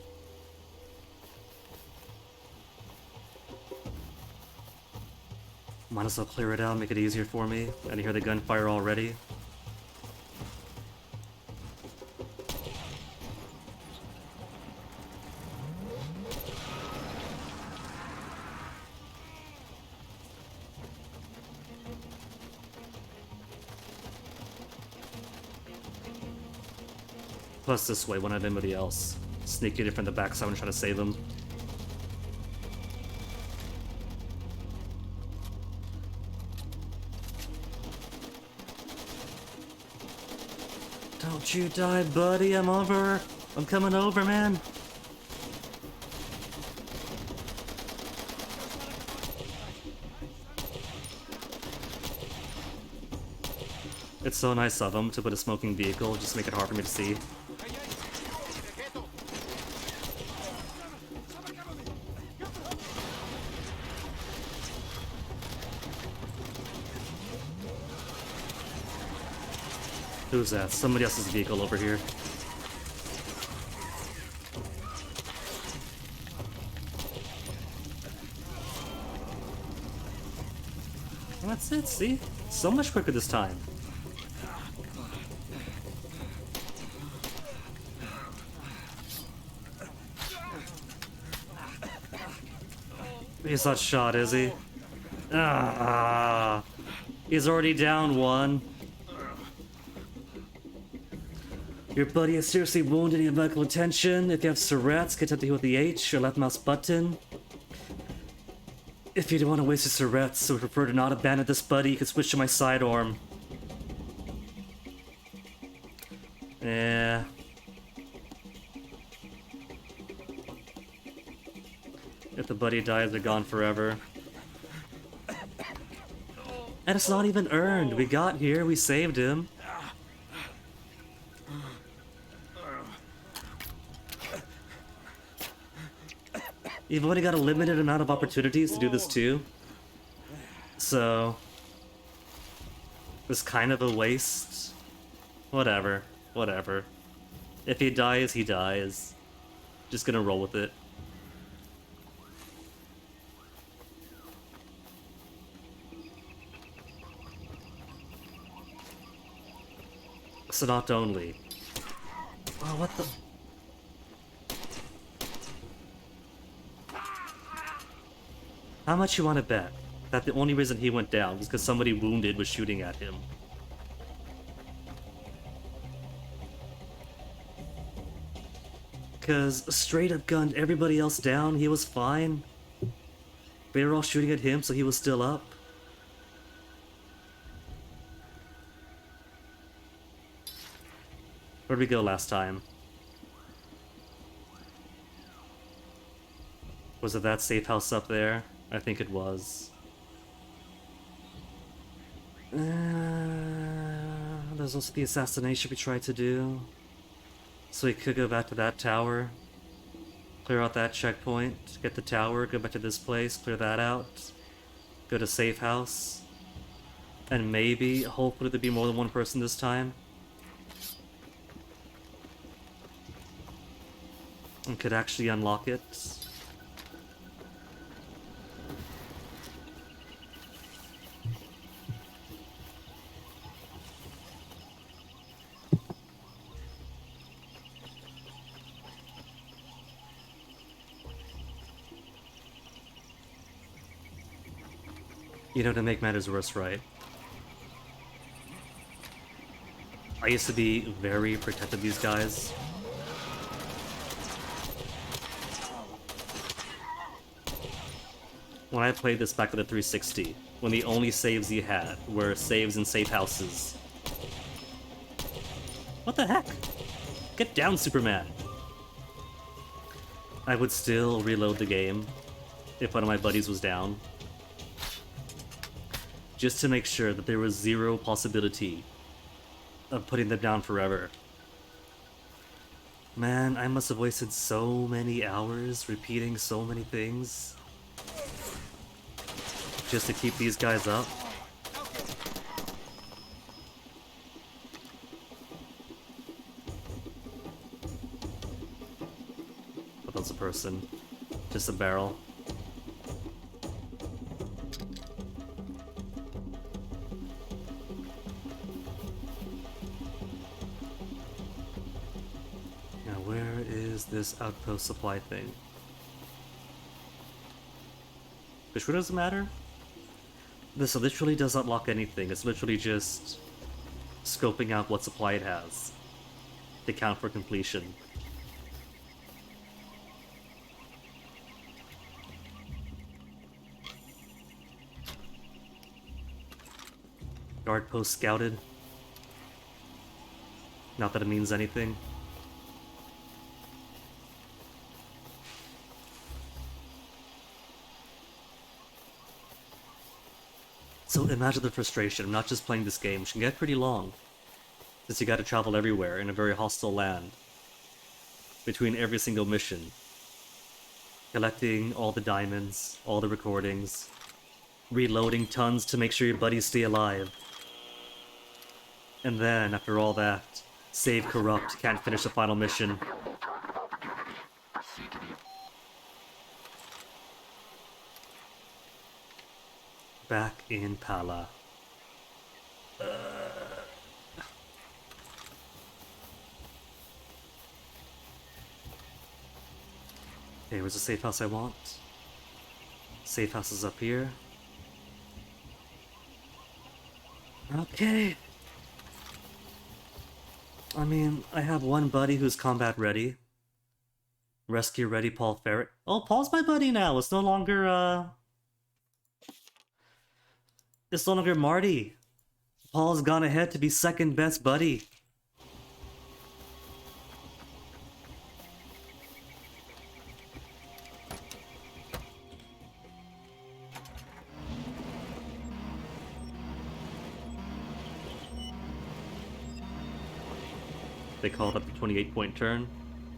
S1: Might as well clear it out, make it easier for me. I can hear the gunfire already. Plus this way, won't have anybody else sneaking in from the back, so I'm gonna try to save him. Don't you die, buddy, I'm over. I'm coming over, man. It's so nice of him to put a smoking vehicle, just make it hard for me to see. Who's that? Somebody else's vehicle over here. And that's it, see? So much quicker this time. He's not shot, is he? Ah, he's already down one. Your buddy is seriously wounded, you need medical attention. If you have Tourette's, get up to with the H, your left mouse button. If you don't want to waste your Tourette's, so we prefer to not abandon this buddy, you can switch to my sidearm. Yeah. If the buddy dies, they're gone forever. And it's not even earned. We got here, we saved him. You've only got a limited amount of opportunities to do this too. So... it's kind of a waste. Whatever. Whatever. If he dies, he dies. Just gonna roll with it. So not only... oh, what the... How much you want to bet that the only reason he went down was because somebody wounded was shooting at him? Because straight up gunned everybody else down, he was fine. They were all shooting at him, so he was still up. Where'd we go last time? Was it that safe house up there? I think it was. There's also the assassination we tried to do. So we could go back to that tower. Clear out that checkpoint. Get the tower, go back to this place, clear that out. Go to safe house. And maybe, hopefully there'd be more than one person this time. And could actually unlock it. You know, to make matters worse, right? I used to be very protective of these guys. When I played this back at the 360, when the only saves you had were saves in safe houses. What the heck? Get down, Superman! I would still reload the game if one of my buddies was down. Just to make sure that there was zero possibility of putting them down forever. Man, I must have wasted so many hours repeating so many things just to keep these guys up. But that's a person. Just a barrel. Now where is this outpost supply thing? Which one doesn't matter? This literally does not lock anything. It's literally just scoping out what supply it has to count for completion. Guard post scouted. Not that it means anything. So imagine the frustration of not just playing this game, which can get pretty long, since you gotta travel everywhere in a very hostile land, between every single mission, collecting all the diamonds, all the recordings, reloading tons to make sure your buddies stay alive. And then, after all that, save corrupt, can't finish the final mission. Back in Pala. Okay, where's the safe house I want? Safe house is up here. Okay. I mean, I have one buddy who's combat ready. Rescue ready, Paul Ferret. Oh, Paul's my buddy now. It's no longer, It's no longer Marty. Paul's gone ahead to be second best buddy. They called up the 28-point turn.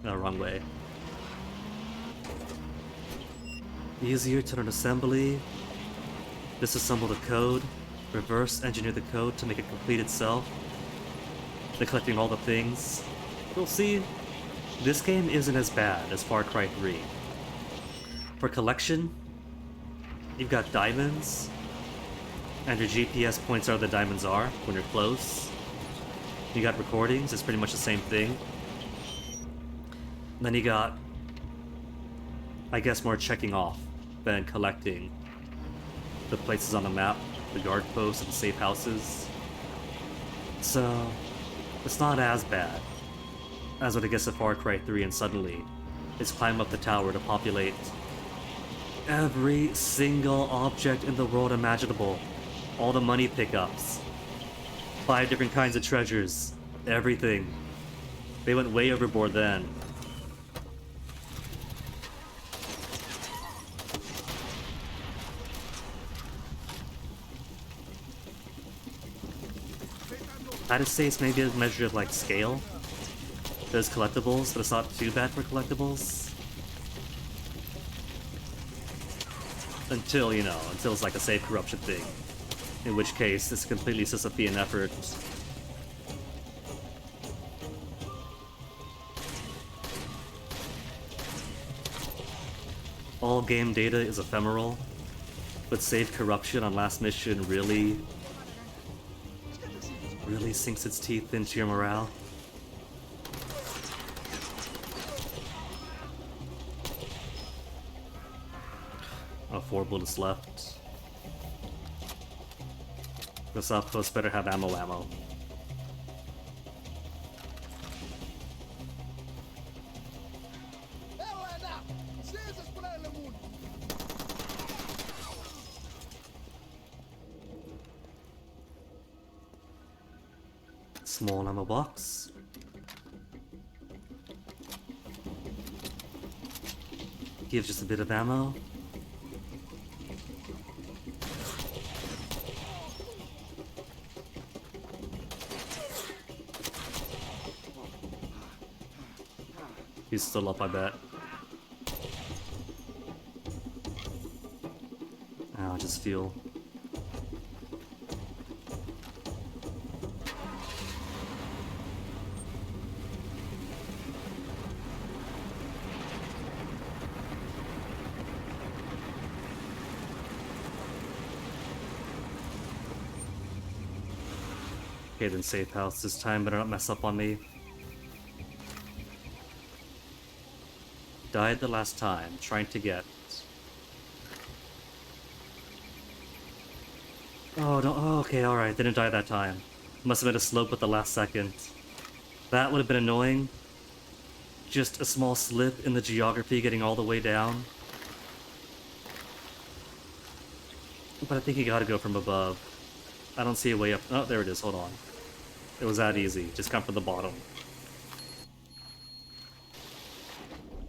S1: No, wrong way. Easier to learn assembly. Disassemble the code. Reverse engineer the code to make it complete itself. Then collecting all the things. You'll see, this game isn't as bad as Far Cry 3. For collection, you've got diamonds, and your GPS points out where the diamonds are when you're close. You got recordings, it's pretty much the same thing. And then you got, I guess, more checking off than collecting the places on the map, the guard posts, and the safe houses. So, it's not as bad as when it gets to Far Cry 3 and suddenly it's climb up the tower to populate every single object in the world imaginable. All the money pickups. 5 different kinds of treasures. Everything. They went way overboard then. I'd say it's maybe a measure of like scale. There's collectibles, but it's not too bad for collectibles. Until, you know, until it's like a safe corruption thing. In which case, it's completely Sisyphean effort. All game data is ephemeral, but save corruption on last mission really sinks its teeth into your morale. Oh, 4 bullets left. This outpost better have ammo. Small ammo box. Gives just a bit of ammo. He's still up, I bet. Oh, just fuel. Okay, then safe house this time, better not mess up on me. Died the last time, trying to get... Oh, no, oh, okay, alright, didn't die that time. Must have been a slope at the last second. That would have been annoying. Just a small slip in the geography getting all the way down. But I think you gotta go from above. I don't see a way up. Oh, there it is, hold on. It was that easy, just come from the bottom.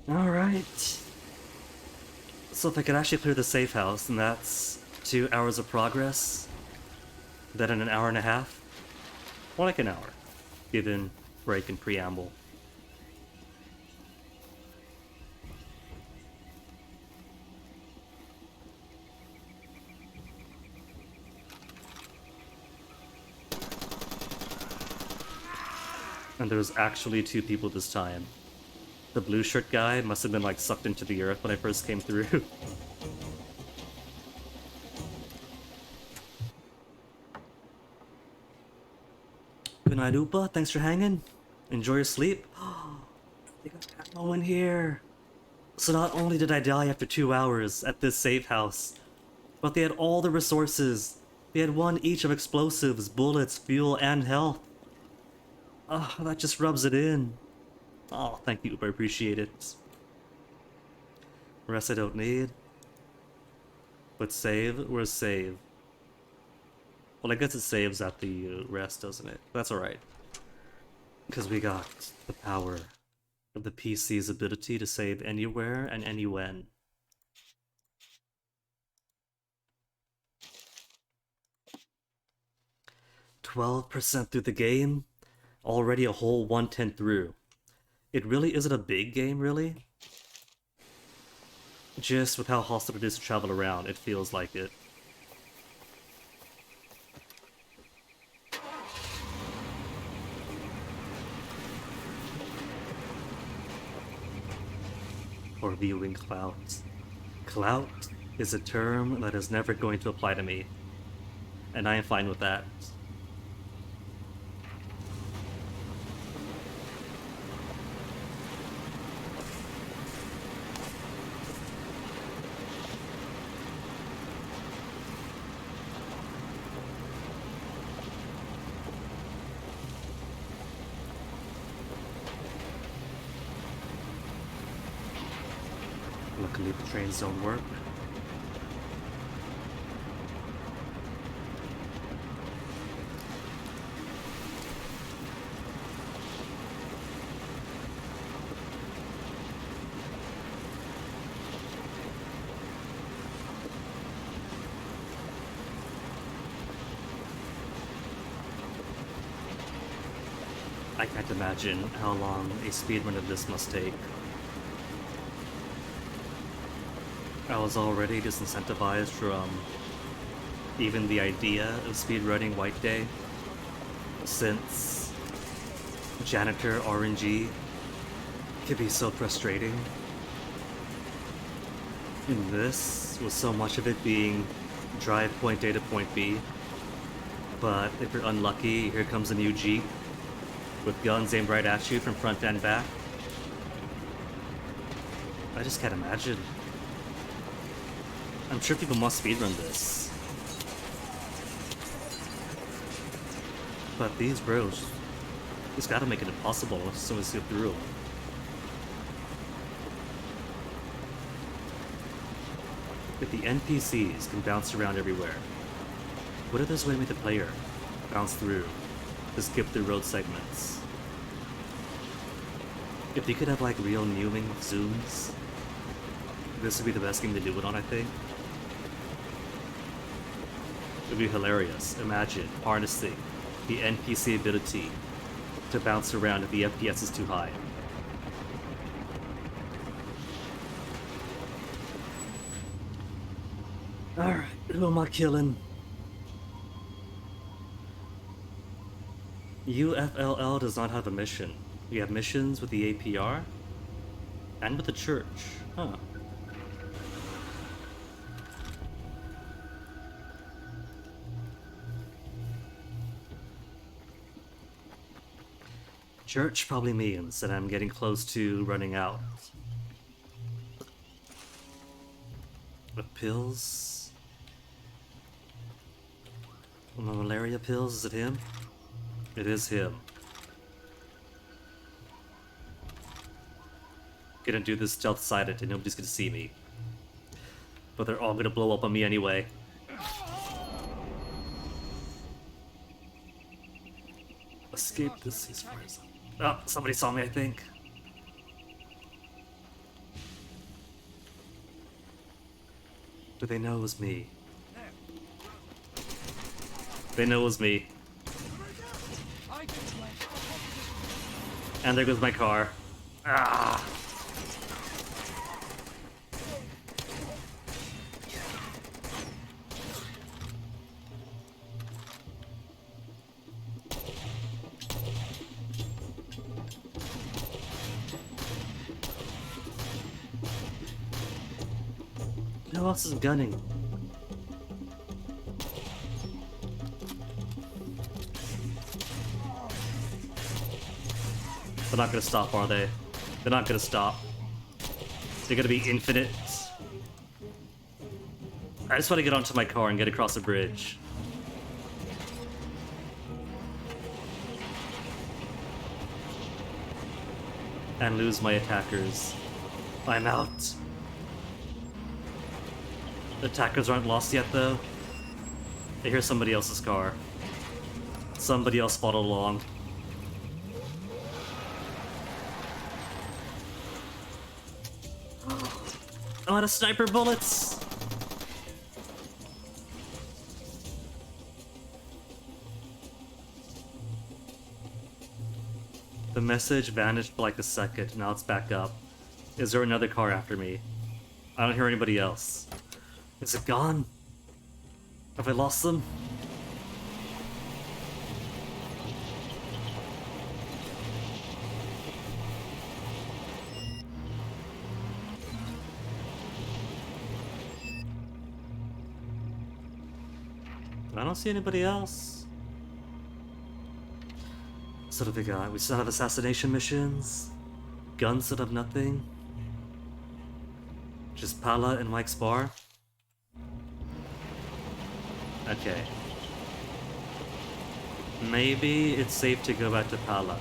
S1: Alright. So if I could actually clear the safe house, then that's 2 hours of progress. Then in an hour and a half. More like an hour, given break and preamble. And there's actually 2 people this time. The blue shirt guy must have been like sucked into the earth when I first came through. Good night, Upa. Thanks for hanging. Enjoy your sleep. They got ammo in here. So not only did I die after 2 hours at this safe house, but they had all the resources. They had 1 each of explosives, bullets, fuel, and health. Ah, that just rubs it in. Oh, thank you, I appreciate it. Rest I don't need. But save? Where's save? Well, I guess it saves at the rest, doesn't it? That's alright. Because we got the power of the PC's ability to save anywhere and anywhen. %through the game? Already a whole 1/10 through. It really isn't a big game, really. Just with how hostile it is to travel around, it feels like it. Or viewing clouds. Clout is a term that is never going to apply to me. And I am fine with that. Luckily the trains don't work. I can't imagine how long a speedrun of this must take. I was already disincentivized from even the idea of speedrunning White Day, since Janitor RNG can be so frustrating. And this, with so much of it being drive point A to point B, but if you're unlucky, here comes a new Jeep with guns aimed right at you from front and back. I just can't imagine. I'm sure people must speedrun this. But these bros just gotta make it impossible as soon as you get through. If the NPCs can bounce around everywhere, what if there's a way to make the player bounce through to skip through road segments? If you could have like real Newing zooms, this would be the best game to do it on, I think. It would be hilarious. Imagine harnessing the NPC ability to bounce around if the FPS is too high. Alright, who am I killing? UFLL does not have a mission. We have missions with the APR and with the church. Huh. Church probably means that I'm getting close to running out. The pills? My malaria pills? Is it him? It is him. Gonna do this stealth sided and nobody's gonna see me. But they're all gonna blow up on me anyway. Escape this ceasefire zone. Oh, somebody saw me, I think. Do they know it was me? They know it was me. And there goes my car. Ah! Who else is gunning? They're not gonna stop, are they? They're not gonna stop. They're gonna be infinite. I just want to get onto my car and get across the bridge. And lose my attackers. I'm out. The attackers aren't lost yet, though. I hear somebody else's car. Somebody else followed along. I'm out of sniper bullets! The message vanished for like a second, now it's back up. Is there another car after me? I don't hear anybody else. Is it gone? Have I lost them? I don't see anybody else. So what have we got? We still have assassination missions? Guns that have nothing? Just Pala and Mike's bar? Okay. Maybe it's safe to go back to Pala.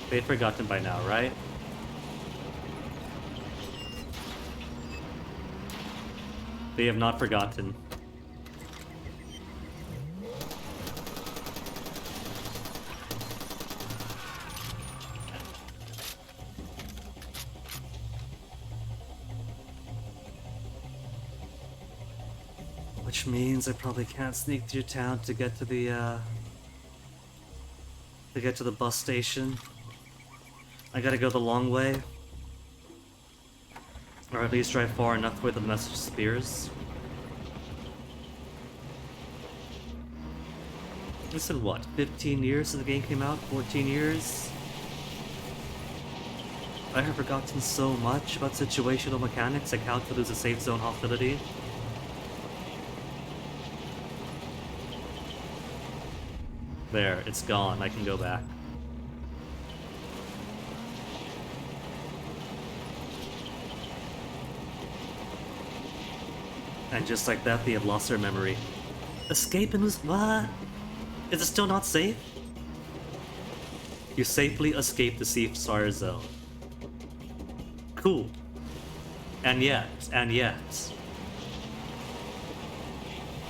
S1: They've forgotten by now, right? They have not forgotten. Which means I probably can't sneak through town to get to the bus station. I gotta go the long way. Or at least drive far enough where the message disappears. It's been what, 15 years since the game came out? 14 years? I have forgotten so much about situational mechanics, like how to lose a safe zone hostility. There, it's gone. I can go back. And just like that, they have lost their memory. Escape and lose. What? Is it still not safe? You safely escaped the ceasefire zone. Cool. And yet.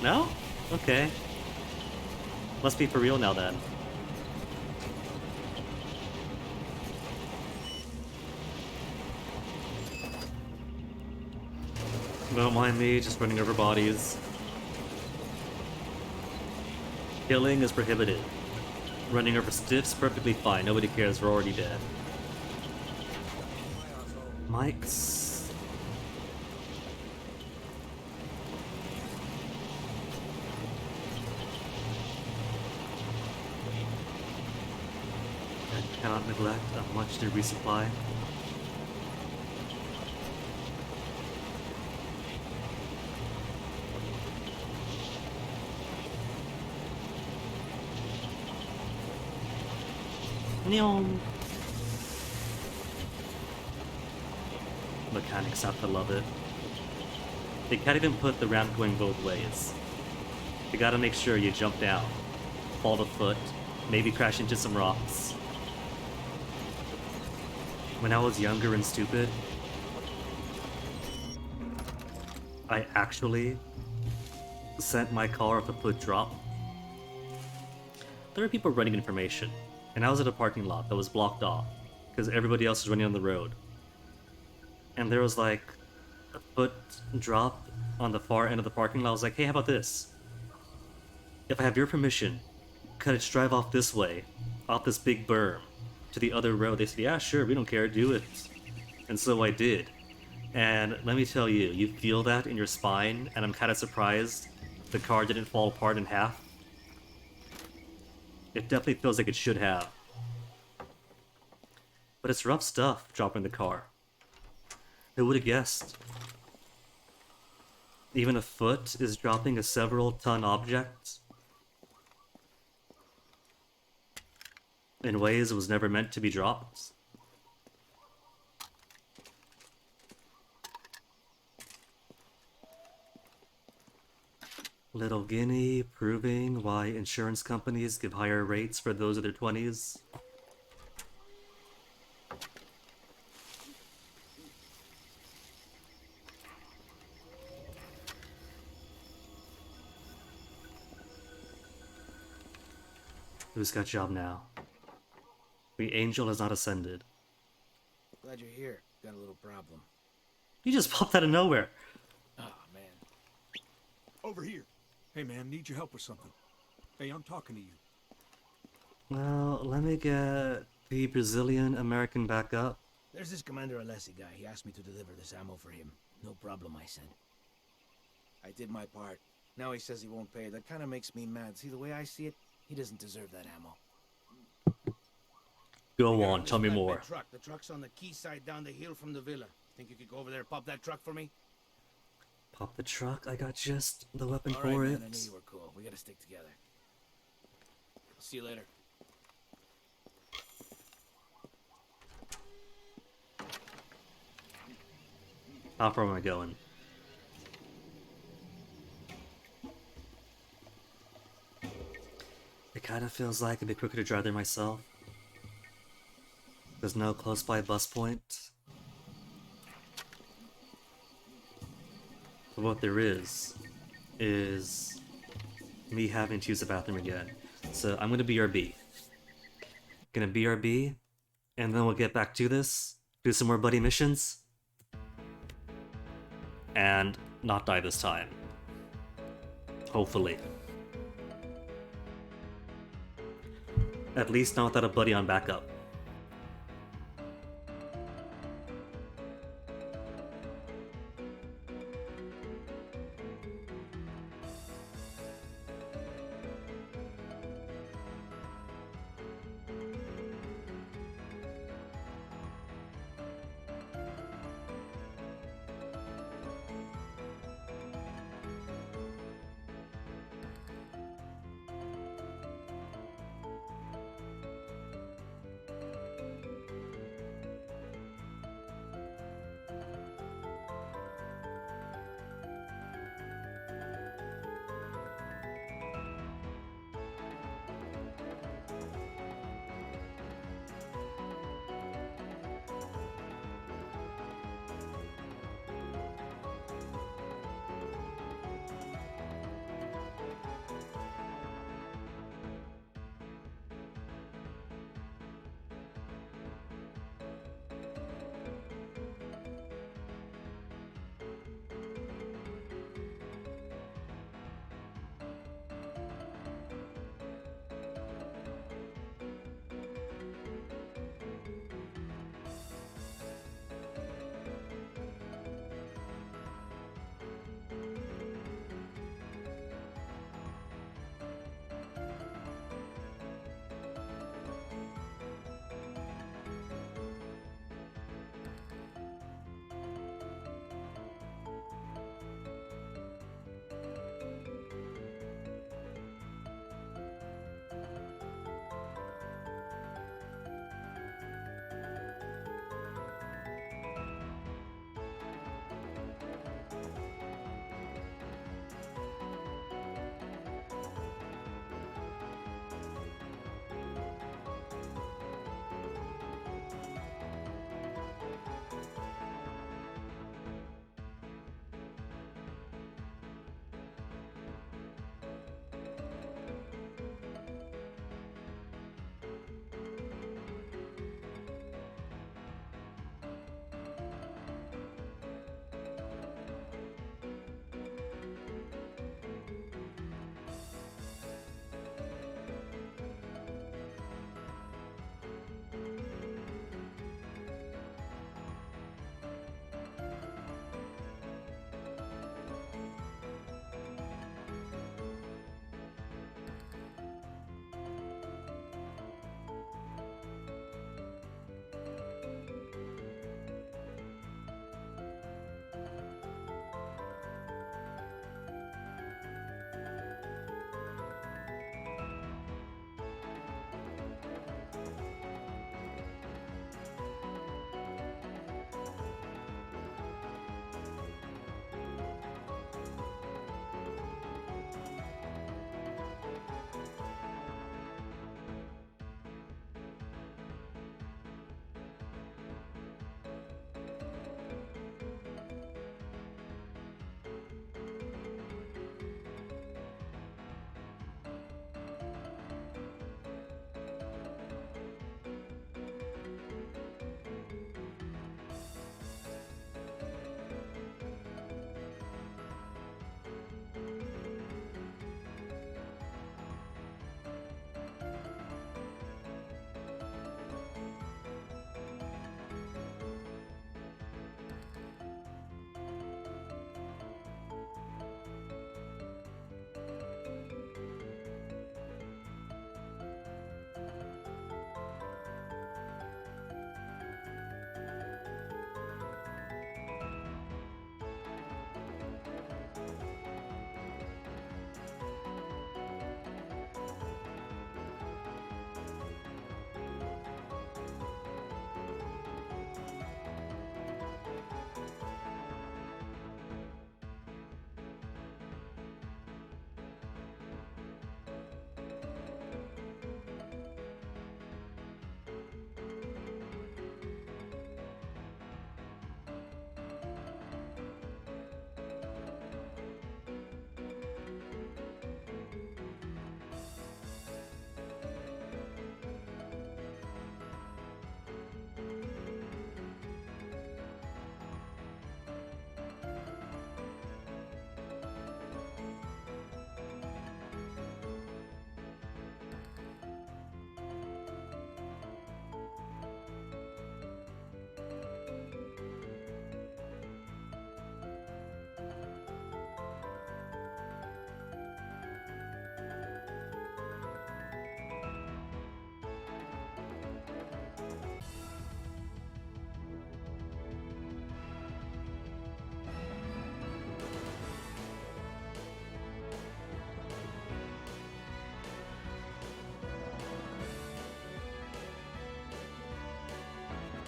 S1: No? Okay. Must be for real now then. Don't mind me, just running over bodies. Killing is prohibited. Running over stiffs, perfectly fine. Nobody cares, we're already dead. Mike's... Cannot neglect a much to resupply. Neon. Mechanics have to love it. They can't even put the ramp going both ways. You gotta make sure you jump down, fall to foot, maybe crash into some rocks. When I was younger and stupid, I actually sent my car off a foot drop. There were people running information, and I was at a parking lot that was blocked off because everybody else was running on the road. And there was like a foot drop on the far end of the parking lot. I was like, hey, how about this? If I have your permission, could I just drive off this way, off this big berm, to the other road? They said, yeah, sure, we don't care, do it. And so I did. And let me tell you, you feel that in your spine, and I'm kind of surprised the car didn't fall apart in half. It definitely feels like it should have. But it's rough stuff, dropping the car. Who would have guessed? Even a foot is dropping a several-ton object in ways it was never meant to be dropped. Little Guinea proving why insurance companies give higher rates for those of their 20s. Who's got job now? The angel has not ascended.
S5: Glad you're here. Got a little problem.
S1: You just popped out of nowhere.
S5: Oh, man.
S4: Over here. Hey, man, need your help with something. Hey, I'm talking to you.
S1: Well, let me get the Brazilian American back up.
S5: There's this Commander Alessi guy. He asked me to deliver this ammo for him. No problem, I said. I did my part. Now he says he won't pay. That kind of makes me mad. See, the way I see it, he doesn't deserve that ammo.
S1: Go on, tell me more.
S5: Truck. The truck's on the quayside down the hill from the villa. Think you could go over there and pop that truck for me?
S1: Pop the truck? I got just the weapon
S5: All
S1: for
S5: right,
S1: it.
S5: man, I knew you were cool. We gotta stick together. I'll see you later.
S1: How far am I going? It kind of feels like it'd be quicker to drive there myself. There's no close by bus point. But what there is me having to use the bathroom again. So I'm gonna BRB. Gonna BRB, and then we'll get back to this, do some more buddy missions, and not die this time. Hopefully. At least not without a buddy on backup.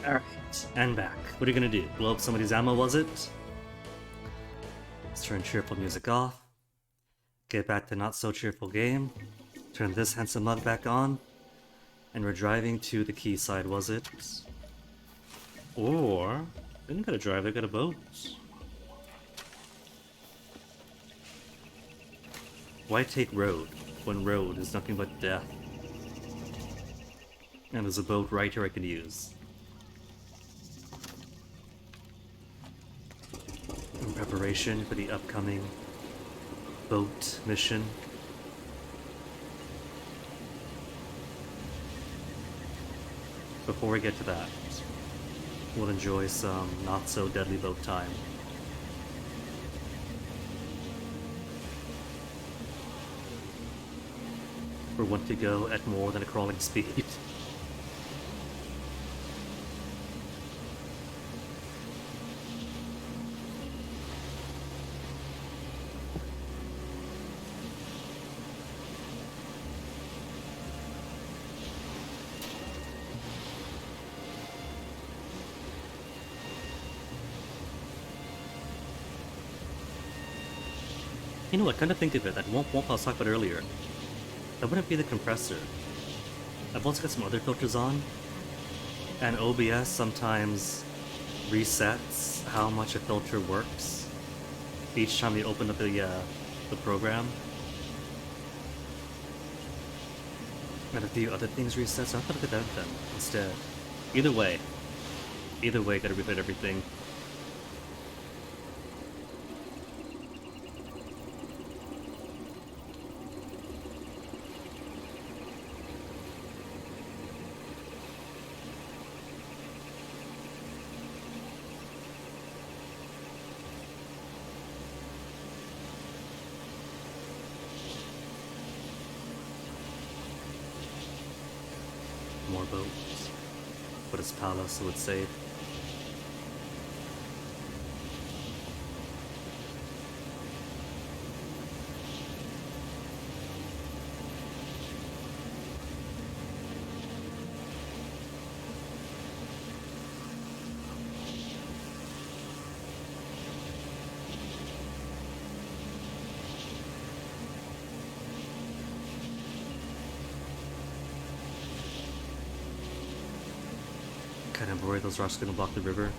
S1: Alright, and back. What are you gonna do? Blow up somebody's ammo, was it? Let's turn cheerful music off. Get back to not so cheerful game. Turn this handsome mug back on. And we're driving to the quayside, was it? Or... they didn't gotta drive, they got a boat. Why take road when road is nothing but death? And there's a boat right here I can use. In preparation for the upcoming boat mission. Before we get to that, we'll enjoy some not so deadly boat time. For one to go at more than a crawling speed. You know what, kind of think of it, that womp womp I was talking about earlier. That wouldn't be the compressor. I've also got some other filters on, and OBS sometimes resets how much a filter works each time you open up the program. And a few other things reset, so I'm gonna look at that then instead. Either way, gotta refit everything. More boats. But it's palace, so it's safe. Kind of worry those rocks are gonna block the river.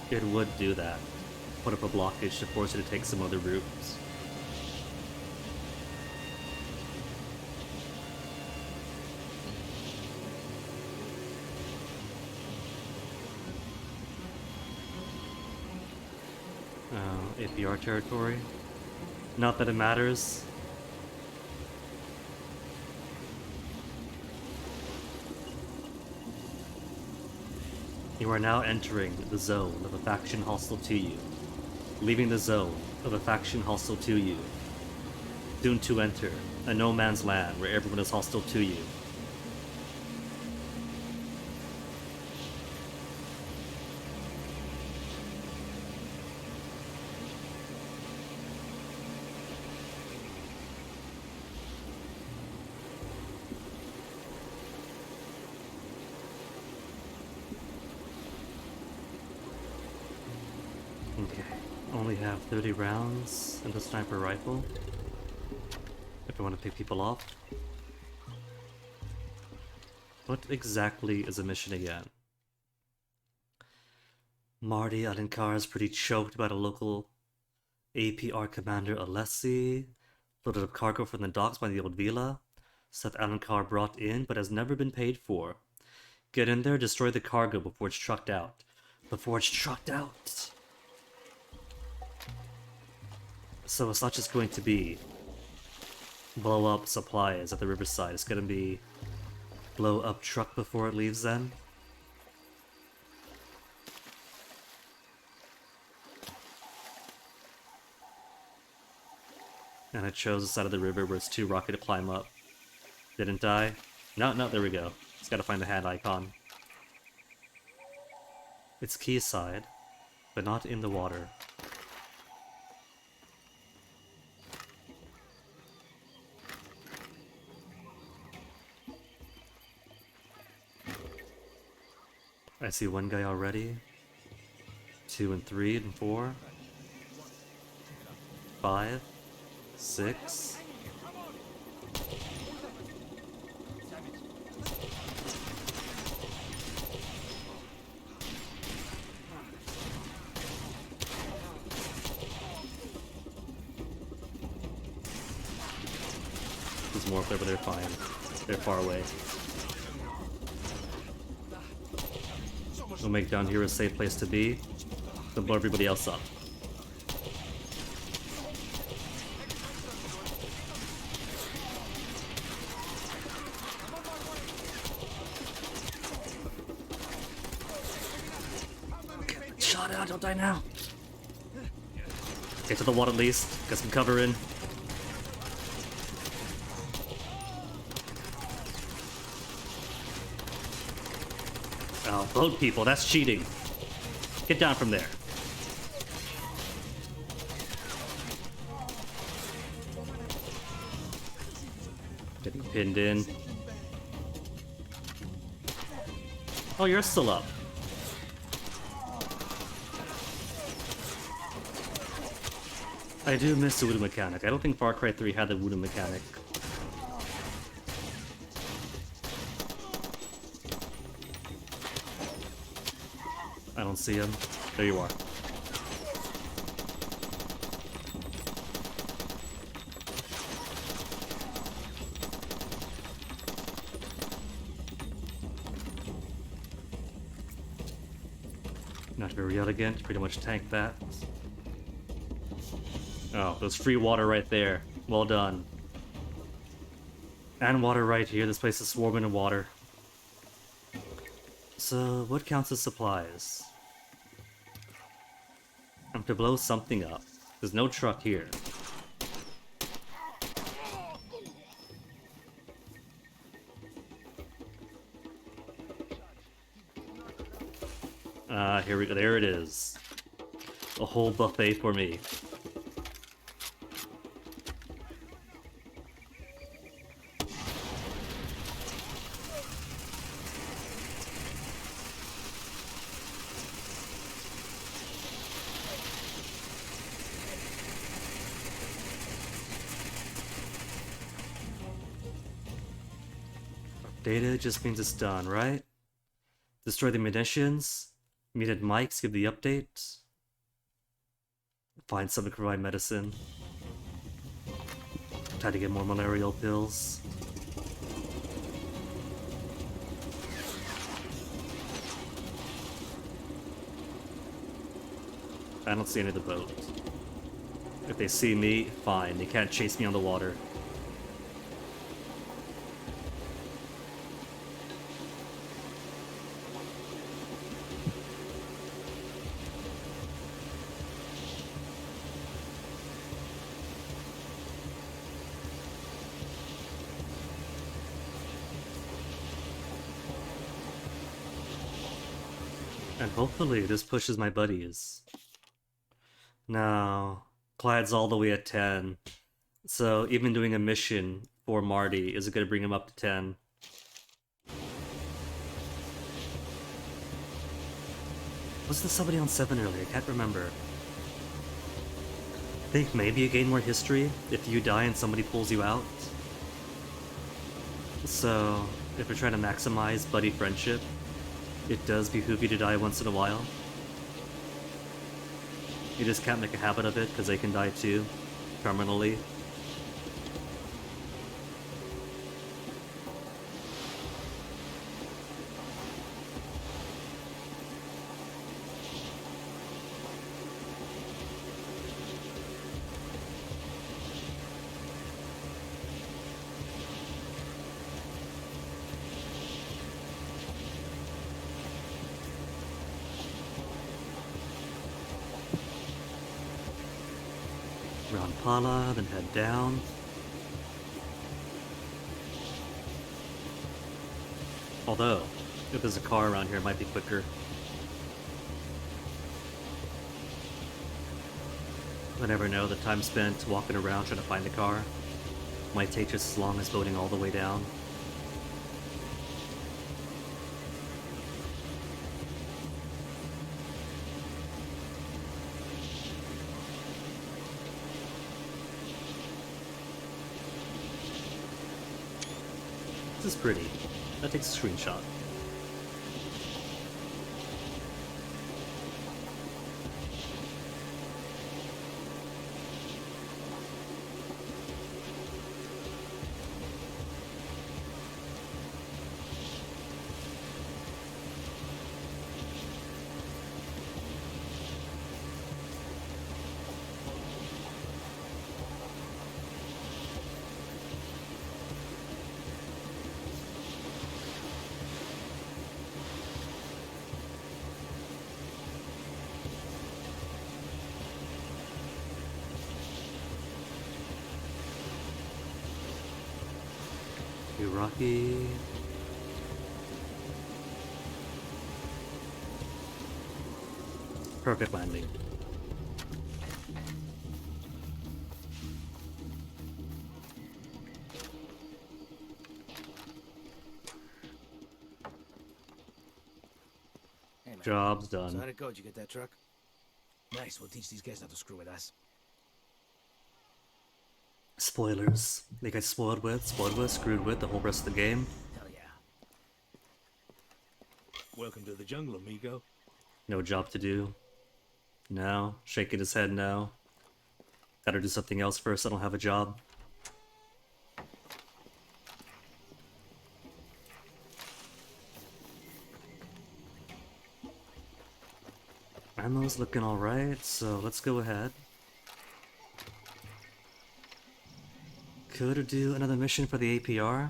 S1: It would do that. Put up a blockage to force you to take some other routes. APR territory. Not that it matters. You are now entering the zone of a faction hostile to you. Leaving the zone of a faction hostile to you. Soon to enter a no man's land where everyone is hostile to you. Okay, only have 30 rounds in the sniper rifle. If I want to pick people off. What exactly is a mission again? Marty Alinkar is pretty choked by the local APR commander Alessi. Loaded up cargo from the docks by the old villa. Stuff Alinkar brought in but has never been paid for. Get in there, destroy the cargo before it's trucked out. Before it's trucked out! So it's not just going to be blow up supplies at the riverside, it's gonna be blow up truck before it leaves then? And I chose the side of the river where it's too rocky to climb up. Didn't die? No, there we go. Just gotta find the hand icon. It's quayside, but not in the water. I see one guy already. 2 and 3 and 4. 5. 6. There's more up there, but they're fine. They're far away. We'll make down here a safe place to be. Then blow everybody else up. Shot out, don't die now. Get to the wall at least. Get some cover in. Oh, boat people, that's cheating. Get down from there. Getting pinned in. Oh, you're still up. I do miss the voodoo mechanic. I don't think Far Cry 3 had the voodoo mechanic. I don't see him. There you are. Not very elegant. Pretty much tank that. Oh, there's free water right there. Well done. And water right here. This place is swarming in water. So, what counts as supplies? I'm to blow something up. There's no truck here. Here we go. There it is. A whole buffet for me. Data just means it's done, right? Destroy the munitions. Meet at Mike's, give the update. Find someone to provide medicine. Try to get more malarial pills. I don't see any of the boat. If they see me, fine. They can't chase me on the water. And hopefully this pushes my buddies. No, Clyde's all the way at 10. So even doing a mission for Marty is going to bring him up to 10. Was there somebody on 7 earlier? I can't remember. I think maybe you gain more history if you die and somebody pulls you out. So if you're trying to maximize buddy friendship, it does behoove you to die once in a while. You just can't make a habit of it because they can die too, terminally. Around Pala, then head down. Although, if there's a car around here, it might be quicker. I never know, the time spent walking around trying to find the car might take just as long as boating all the way down. is pretty. That takes a screenshot. Rocky. Perfect landing.
S5: Hey, man.
S1: Job's
S5: So
S1: done.
S5: how'd it go? Did you get that truck? Nice. We'll teach these guys not to screw with us.
S1: Spoilers. They get spoiled with, screwed with the whole rest of the game.
S5: Hell yeah.
S4: Welcome to the jungle, amigo.
S1: No job to do. No. Shaking his head no. Gotta do something else first, I don't have a job. Ammo's looking alright, so let's go ahead. Could do another mission for the APR,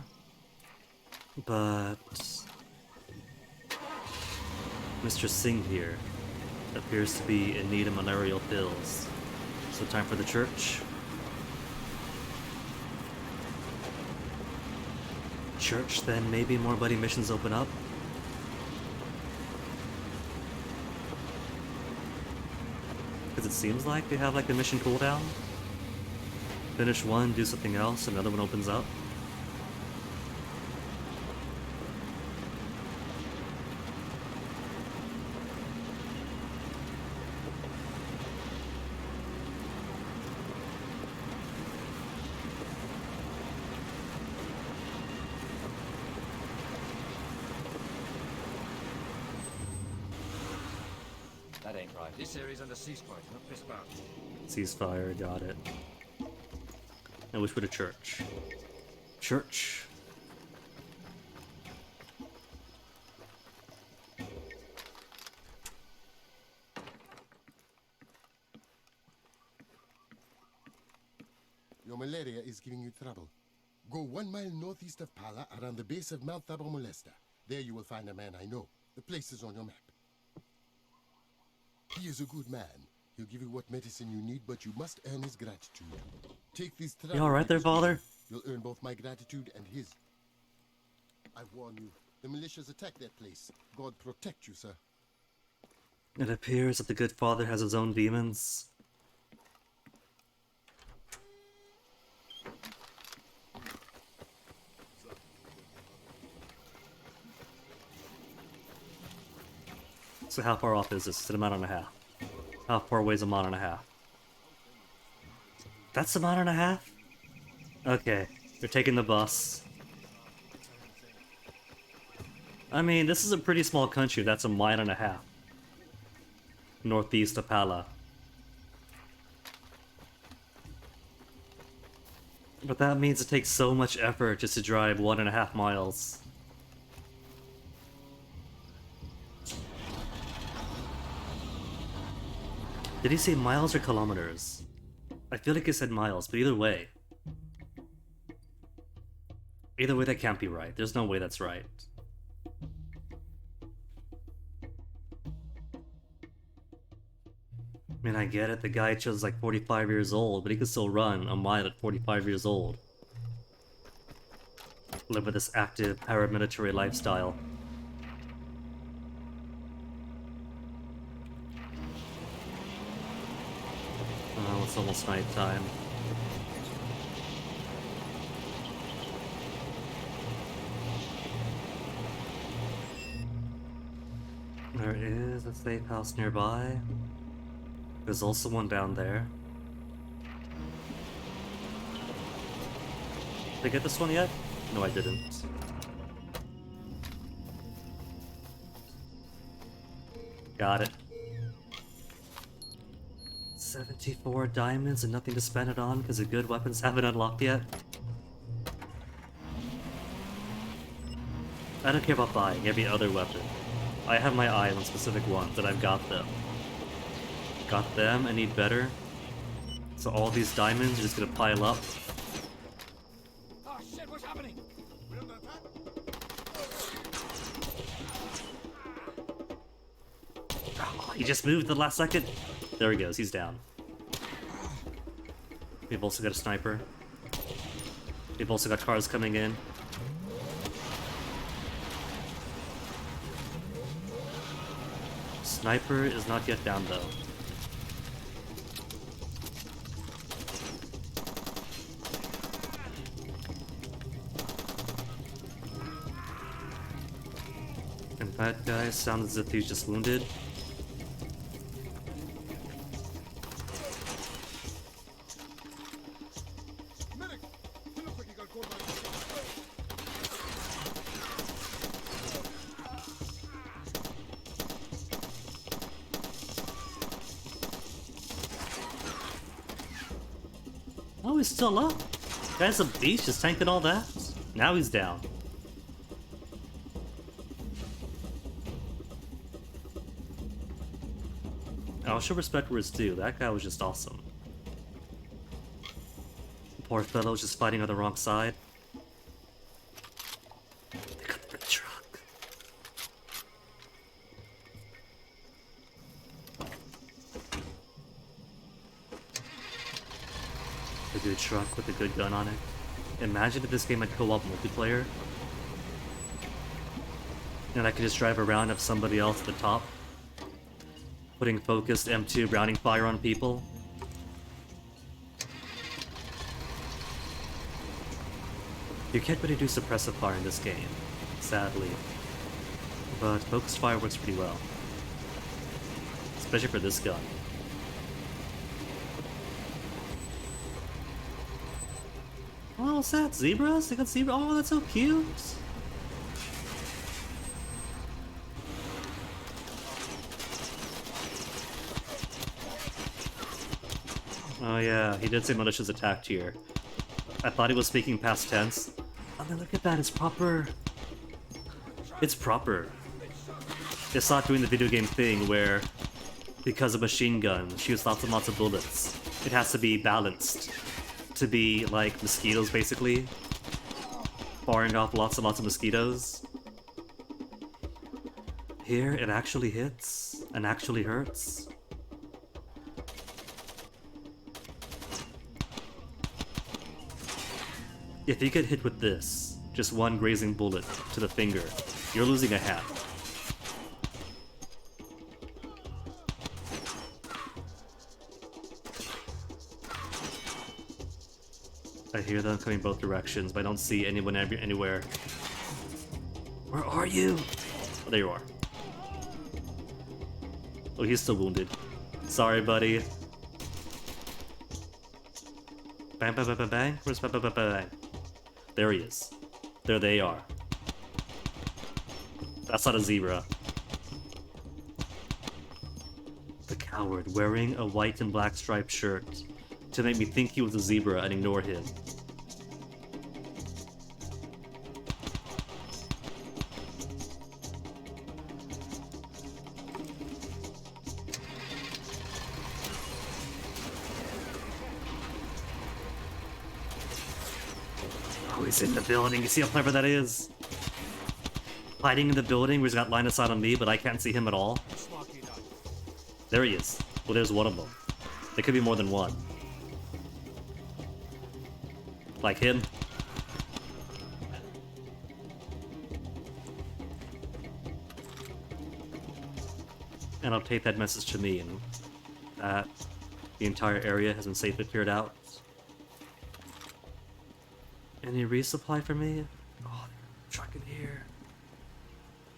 S1: but Mr. Singh here appears to be in need of malarial pills. So time for the church. Church, then maybe more buddy missions open up. Because it seems like they have like a mission cooldown. Finish one, do something else, another one opens up.
S11: That ain't right. This area's under ceasefire, not pissed about.
S1: Ceasefire, got it. I wish for the church. Church.
S12: Your malaria is giving you trouble. Go 1 mile northeast of Pala, around the base of Mount Tabor Molesta. There you will find a man I know. The place is on your map. He is a good man. He'll give you what medicine you need, but you must earn his gratitude. Take these.
S1: You all right there, father?
S12: You'll earn both my gratitude and his. I warn you, the militias attack that place. God protect you, sir.
S1: It appears that the good father has his own demons. So how far off is this? It's a mile and a half. How far away is a mile and a half? That's a mile and a half? Okay, they're taking the bus. I mean, this is a pretty small country. That's a mile and a half. Northeast of Pala. But that means it takes so much effort just to drive 1.5 miles. Did he say miles or kilometers? I feel like he said miles, but either way. Either way, that can't be right. There's no way that's right. I mean, I get it, the guy chose like 45 years old, but he could still run a mile at 45 years old. Live with this active paramilitary lifestyle. Oh, it's almost nighttime. There is a safe house nearby. There's also one down there. Did I get this one yet? No, I didn't. Got it. 74 diamonds and nothing to spend it on because the good weapons haven't unlocked yet. I don't care about buying every other weapon. I have my eye on specific ones and I've got them. Got them, I need better. So all these diamonds are just gonna pile up.
S5: Oh shit, what's happening?
S1: Oh, he just moved at the last second. There he goes, he's down. We've also got a sniper. We've also got cars coming in. Sniper is not yet down though. And that guy sounds as if he's just wounded. Oh, he's still up. Guy's a beast, just tanking all that. Now he's down. I'll show respect where it's due. That guy was just awesome. Poor fellow's just fighting on the wrong side. They got the truck. The good truck with a good gun on it. Imagine if this game had co-op multiplayer. And I could just drive around of somebody else at the top. Putting focused M2 rounding fire on people. You can't really do suppressive fire in this game, sadly. But focused fire works pretty well. Especially for this gun. Oh, what's that? Zebras? They got zebra. Oh, that's so cute. Oh yeah, he did say militias attacked here. I thought he was speaking past tense. Oh, then look at that, it's proper. It's proper. It's not doing the video game thing where, because a machine gun shoots lots and lots of bullets, it has to be balanced. To be like mosquitoes, basically. Firing off lots and lots of mosquitoes. Here, it actually hits, and actually hurts. If you get hit with this, just one grazing bullet to the finger, you're losing a hand. I hear them coming both directions, but I don't see anyone anywhere. Where are you? Oh, there you are. Oh, he's still wounded. Sorry, buddy. Bang, bang, bang, bang, bang. Where's bang, bang, bang, bang? There he is. There they are. That's not a zebra. The coward wearing a white and black striped shirt to make me think he was a zebra and ignore him. Oh, he's in the building. You see how clever that is? Hiding in the building where he's got line of sight on me, but I can't see him at all. There he is. Well, there's one of them. There could be more than one. Like him. And I'll take that message to me and that the entire area has been safely cleared out. Any resupply for me? Oh, truck in here.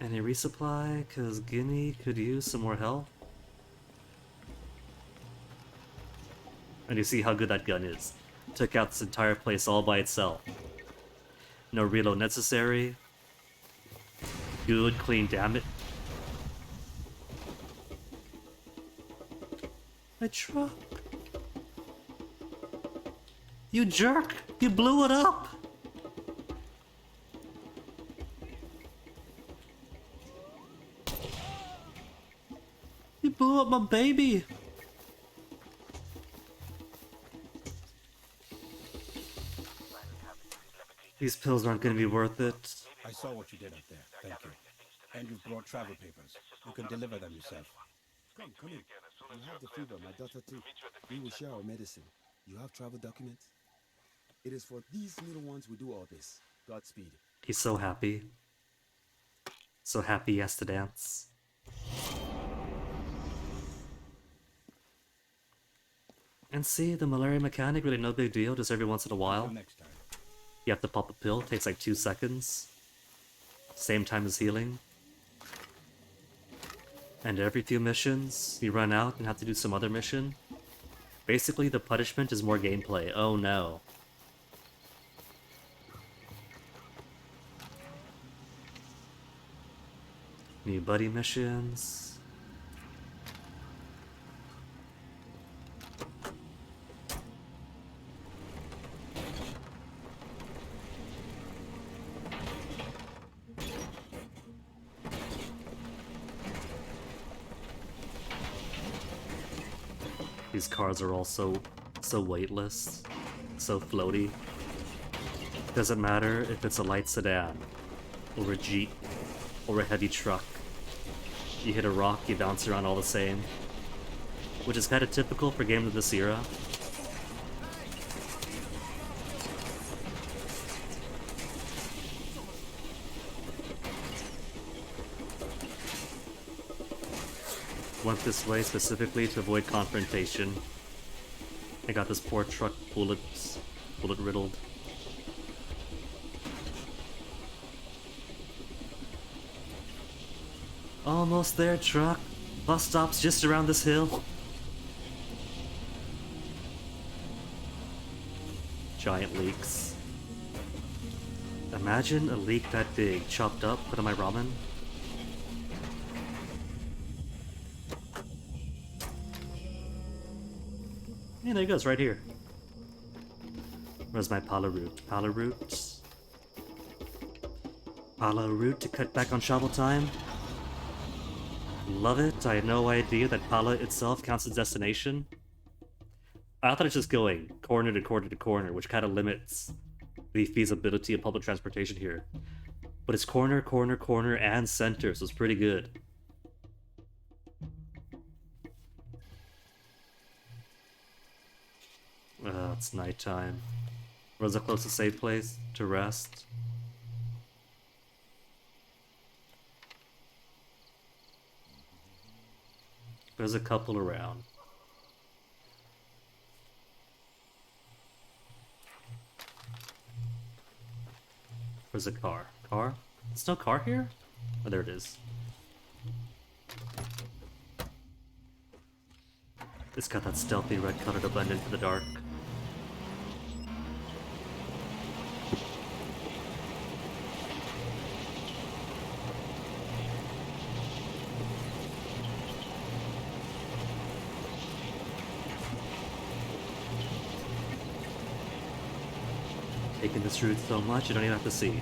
S1: Any resupply? Cause Guinea could use some more help. And you see how good that gun is. Took out this entire place all by itself. No reload necessary. Good, clean damage. My truck. You jerk! You blew it up! You blew up my baby! These pills aren't gonna be worth it.
S3: I saw what you did up there. Thank you. And you've brought travel papers. You can deliver them yourself.
S5: Come in. You have the fever, my daughter too. We will share our medicine. You have travel documents? It is for these little ones we do all this. Godspeed.
S1: He's so happy. So happy he has to dance. And see, the malaria mechanic, really no big deal, just every once in a while.
S3: Next time.
S1: You have to pop a pill, takes like 2 seconds. Same time as healing. And every few missions, you run out and have to do some other mission. Basically, the punishment is more gameplay. Oh no. New buddy missions. These cars are all so weightless, so floaty. Doesn't matter if it's a light sedan, or a Jeep, or a heavy truck. You hit a rock, you bounce around all the same. Which is kind of typical for games of this era. Went this way specifically to avoid confrontation. I got this poor truck bullet riddled. Almost there, truck. Bus stop's just around this hill. Giant leaks. Imagine a leak that big, chopped up, put on my ramen. Yeah, there it goes, right here. Where's my pala root? Pala root? Pala root to cut back on shovel time. Love it. I had no idea that pala itself counts as destination. I thought it's just going corner to corner to corner, which kind of limits the feasibility of public transportation here. But it's corner, corner, corner, and center, so it's pretty good. It's nighttime. Where's the closest safe place to rest? There's a couple around. Where's a car? Car? There's no car here? Oh, there it is. It's got that stealthy red color to blend into the dark. Taking this route so much, you don't even have to see.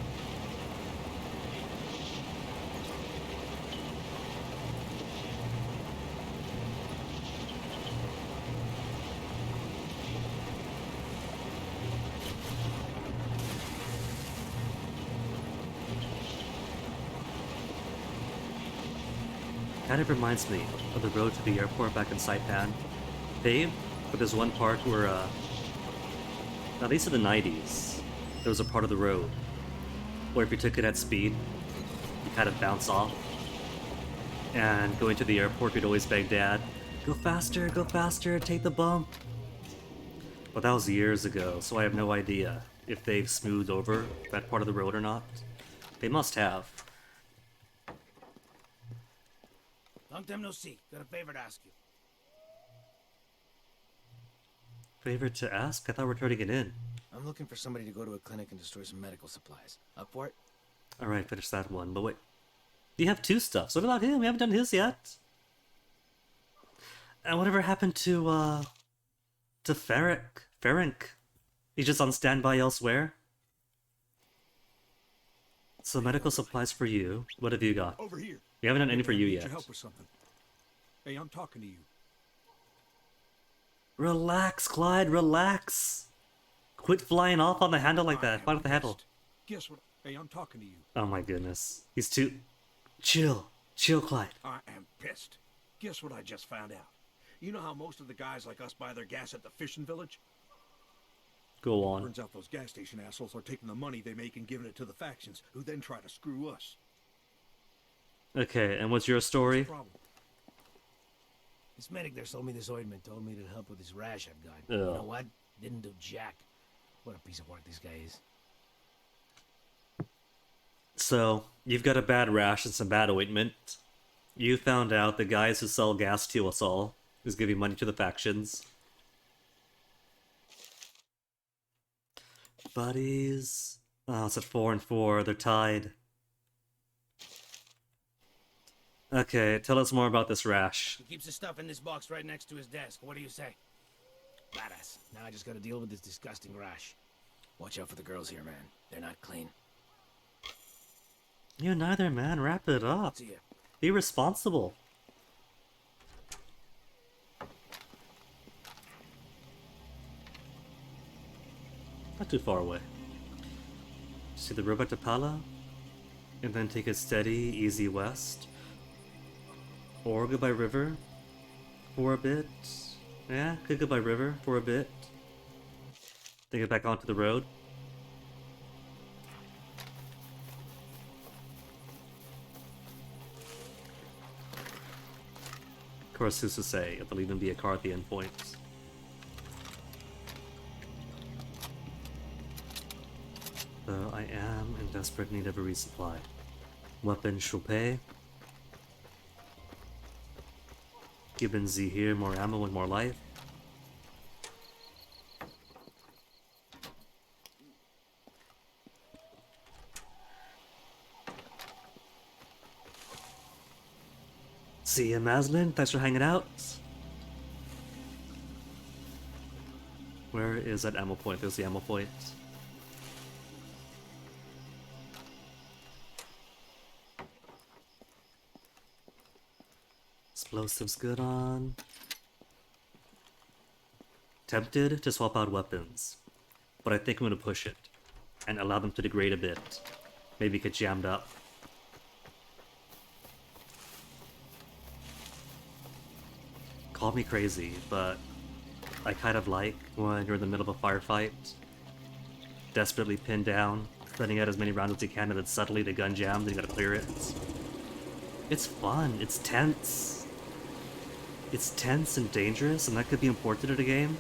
S1: Kind of reminds me of the road to the airport back in Saipan. Paved, but there's one part where, now these are the 90s. There was a part of the road where if you took it at speed, you kind of bounce off. And going to the airport, you'd always beg Dad, go faster, take the bump. But that was years ago, so I have no idea if they've smoothed over that part of the road or not. They must have.
S8: Long time no see. Got a favor to ask you.
S1: Favor to ask? I thought we were turning it in.
S10: I'm looking for somebody to go to a clinic and destroy some medical supplies. Up for it?
S1: Alright, finish that one, but wait. You have 2 stuffs. What about him? We haven't done his yet. And whatever happened to Ferenc? He's just on standby elsewhere? So medical supplies for you. What have you got?
S4: Over here.
S1: We haven't done any for you
S4: I need
S1: yet.
S4: your help with something. Hey, I'm talking to you.
S1: Relax, Clyde, relax. Quit flying off on the handle like that. Fly off the handle.
S4: Guess what? Hey, I'm talking to you.
S1: Oh my goodness. He's too... Chill. Chill, Clyde.
S4: I am pissed. Guess what I just found out? You know how most of the guys like us buy their gas at the fishing village?
S1: Go on.
S4: Turns out those gas station assholes are taking the money they make and giving it to the factions, who then try to screw us.
S1: Okay, and what's your story?
S10: This medic there sold me this ointment, told me to help with this rash I've got.
S1: Ugh.
S10: You know what? Didn't do jack. What a piece of work this guy is.
S1: So, you've got a bad rash and some bad ointment. You found out the guys who sell gas to us all is giving money to the factions. Buddies... Oh, it's at 4 and 4. They're tied. Okay, tell us more about this rash.
S10: He keeps his stuff in this box right next to his desk. What do you say? Badass. Now I just gotta deal with this disgusting rash. Watch out for the girls here, man. They're not clean.
S1: You neither, man. Wrap it up.
S10: See ya.
S1: Be responsible. Not too far away. See the road back to Pala? And then take it steady, easy west. Or go by river for a bit. Yeah, could go by river for a bit. Then get back onto the road. Of course, who's to say? It'll even be a car at the end point. Though I am in desperate need of a resupply. Weapon Chopé. Gibbon Z here, more ammo and more life. See ya, Maslin. Thanks for hanging out. Where is that ammo point? There's the ammo point. Explosives good on. Tempted to swap out weapons, but I think I'm gonna push it and allow them to degrade a bit. Maybe get jammed up. Call me crazy, but I kind of like when you're in the middle of a firefight, desperately pinned down, letting out as many rounds as you can, and then suddenly the gun jams and you gotta clear it. It's fun, it's tense. It's tense and dangerous, and that could be important in a game.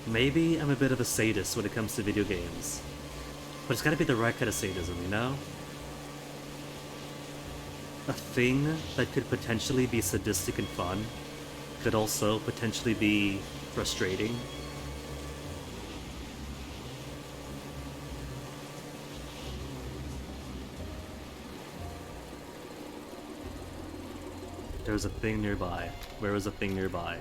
S1: Maybe I'm a bit of a sadist when it comes to video games. But it's gotta be the right kind of sadism, you know? A thing that could potentially be sadistic and fun could also potentially be frustrating. There's a thing nearby. Where is a thing nearby?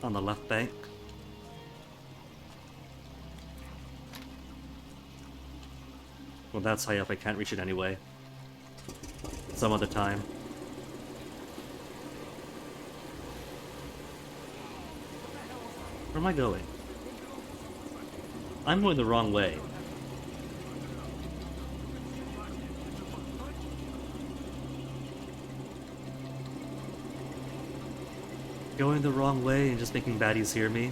S1: On the left bank. Well, that's high up. I can't reach it anyway. Some other time. Where am I going? I'm going the wrong way. Going the wrong way and just making baddies hear me.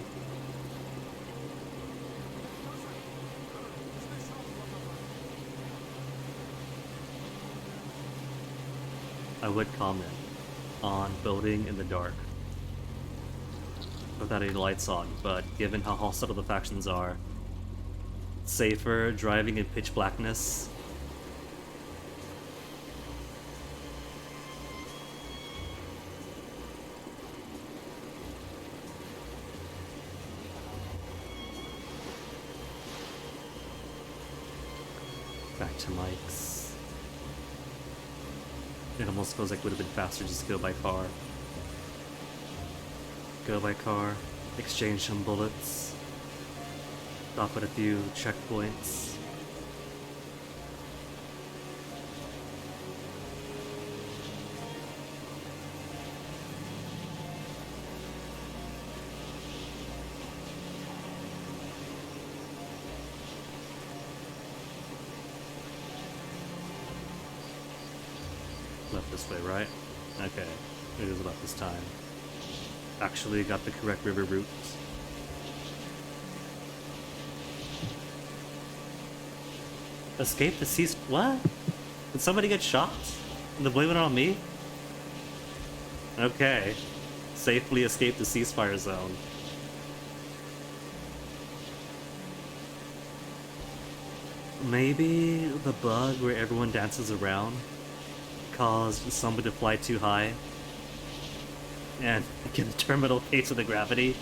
S1: I would comment on building in the dark without any lights on, but given how hostile the factions are, safer driving in pitch blackness. Back to Mike's. It almost feels like it would have been faster just to go by car. Go by car, exchange some bullets, stop at a few checkpoints. Left this way, right? Okay, it is about this time. Actually got the correct river route. Escape the cease. What? Did somebody get shot? And the blame it on me? Okay. Safely escape the ceasefire zone. Maybe the bug where everyone dances around caused somebody to fly too high and get a terminal case of the gravity,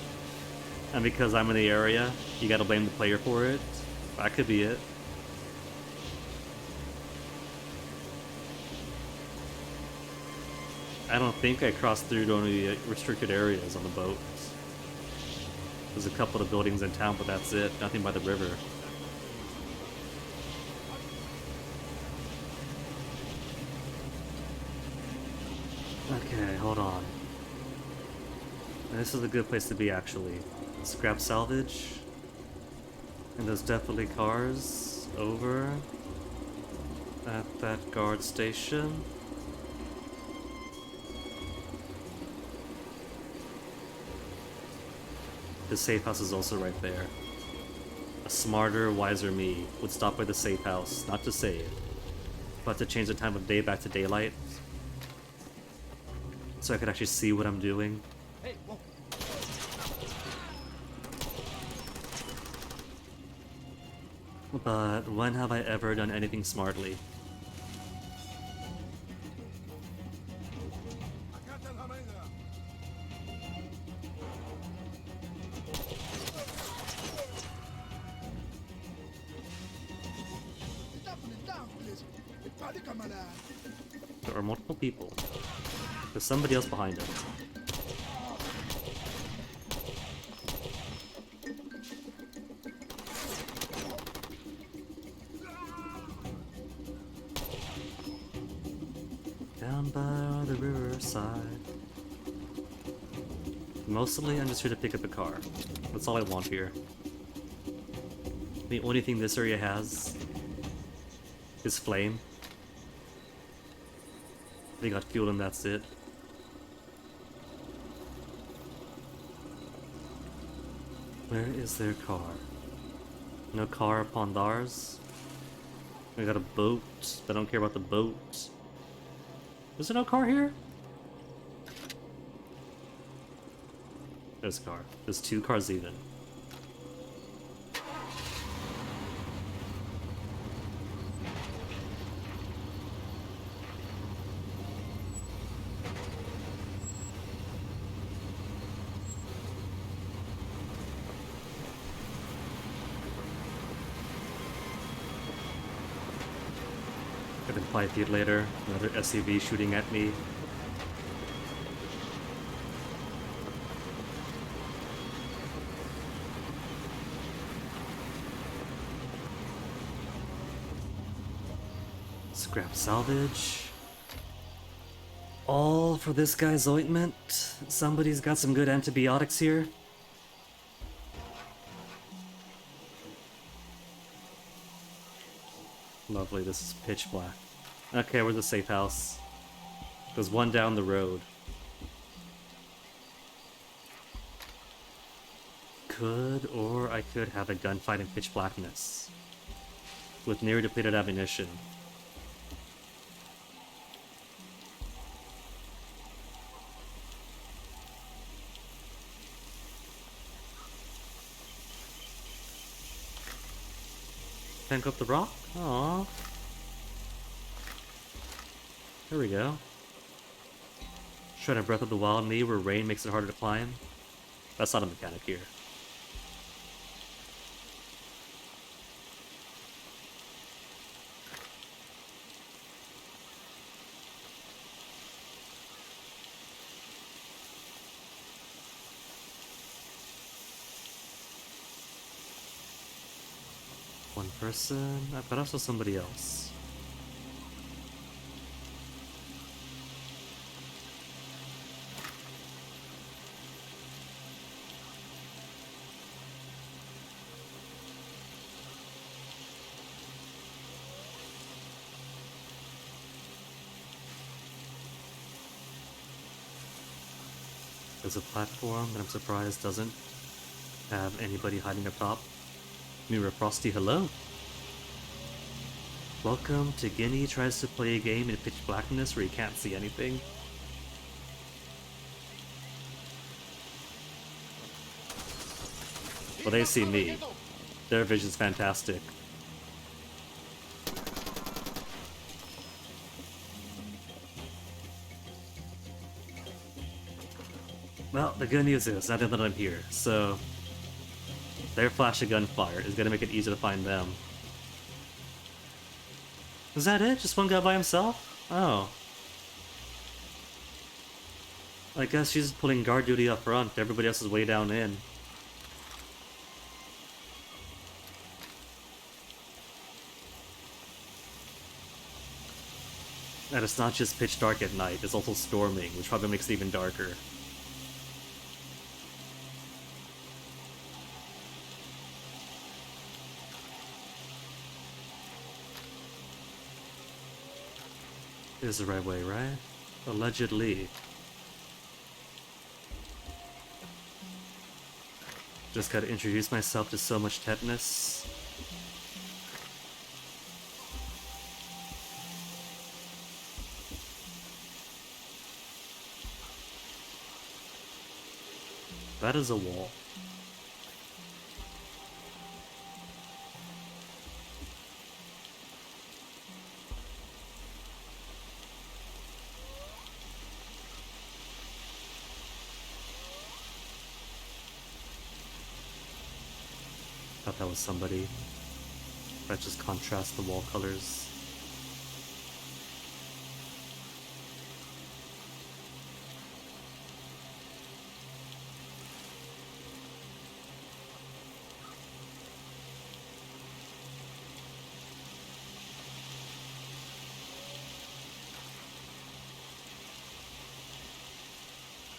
S1: and because I'm in the area, you gotta blame the player for it. That could be it. I don't think I crossed through to any restricted areas on the boat. There's a couple of buildings in town, but that's it. Nothing by the river. Okay, hold on. This is a good place to be, actually. Scrap salvage. And there's definitely cars over at that guard station. The safe house is also right there. A smarter, wiser me would stop by the safe house, not to save, but to change the time of day back to daylight, so I could actually see what I'm doing.
S5: Hey, whoa.
S1: But when have I ever done anything smartly? There are multiple people. There's somebody else behind him. Down by the riverside. Mostly, I'm just here to pick up a car. That's all I want here. The only thing this area has is flame. They got fuel and that's it. Where is their car? No car upon theirs? We got a boat. I don't care about the boat. Is there no car here? There's a car. There's two cars even. And then 5 feet later, another SUV shooting at me. Scrap salvage. All for this guy's ointment. Somebody's got some good antibiotics here. Lovely, this is pitch black. Okay, where's the safe house? There's one down the road. Or I could have a gunfight in pitch blackness. With near depleted ammunition. Pick up the rock? Aww. There we go. Trying to Breath of the Wild me where rain makes it harder to climb. That's not a mechanic here. One person. But also somebody else. There's a platform that I'm surprised doesn't have anybody hiding up top. Mira Frosty, hello. Welcome to Guinea tries to play a game in pitch blackness where you can't see anything. Well, they see me. Their vision's fantastic. Well, the good news is, now that I'm here, so their flash of gunfire is gonna make it easier to find them. Is that it? Just one guy by himself? Oh. I guess she's putting guard duty up front, everybody else is way down in. And it's not just pitch dark at night, it's also storming, which probably makes it even darker. Is the right way, right? Allegedly. Just gotta introduce myself to so much tetanus. That is a wall. Thought that was somebody. That just contrasts the wall colors.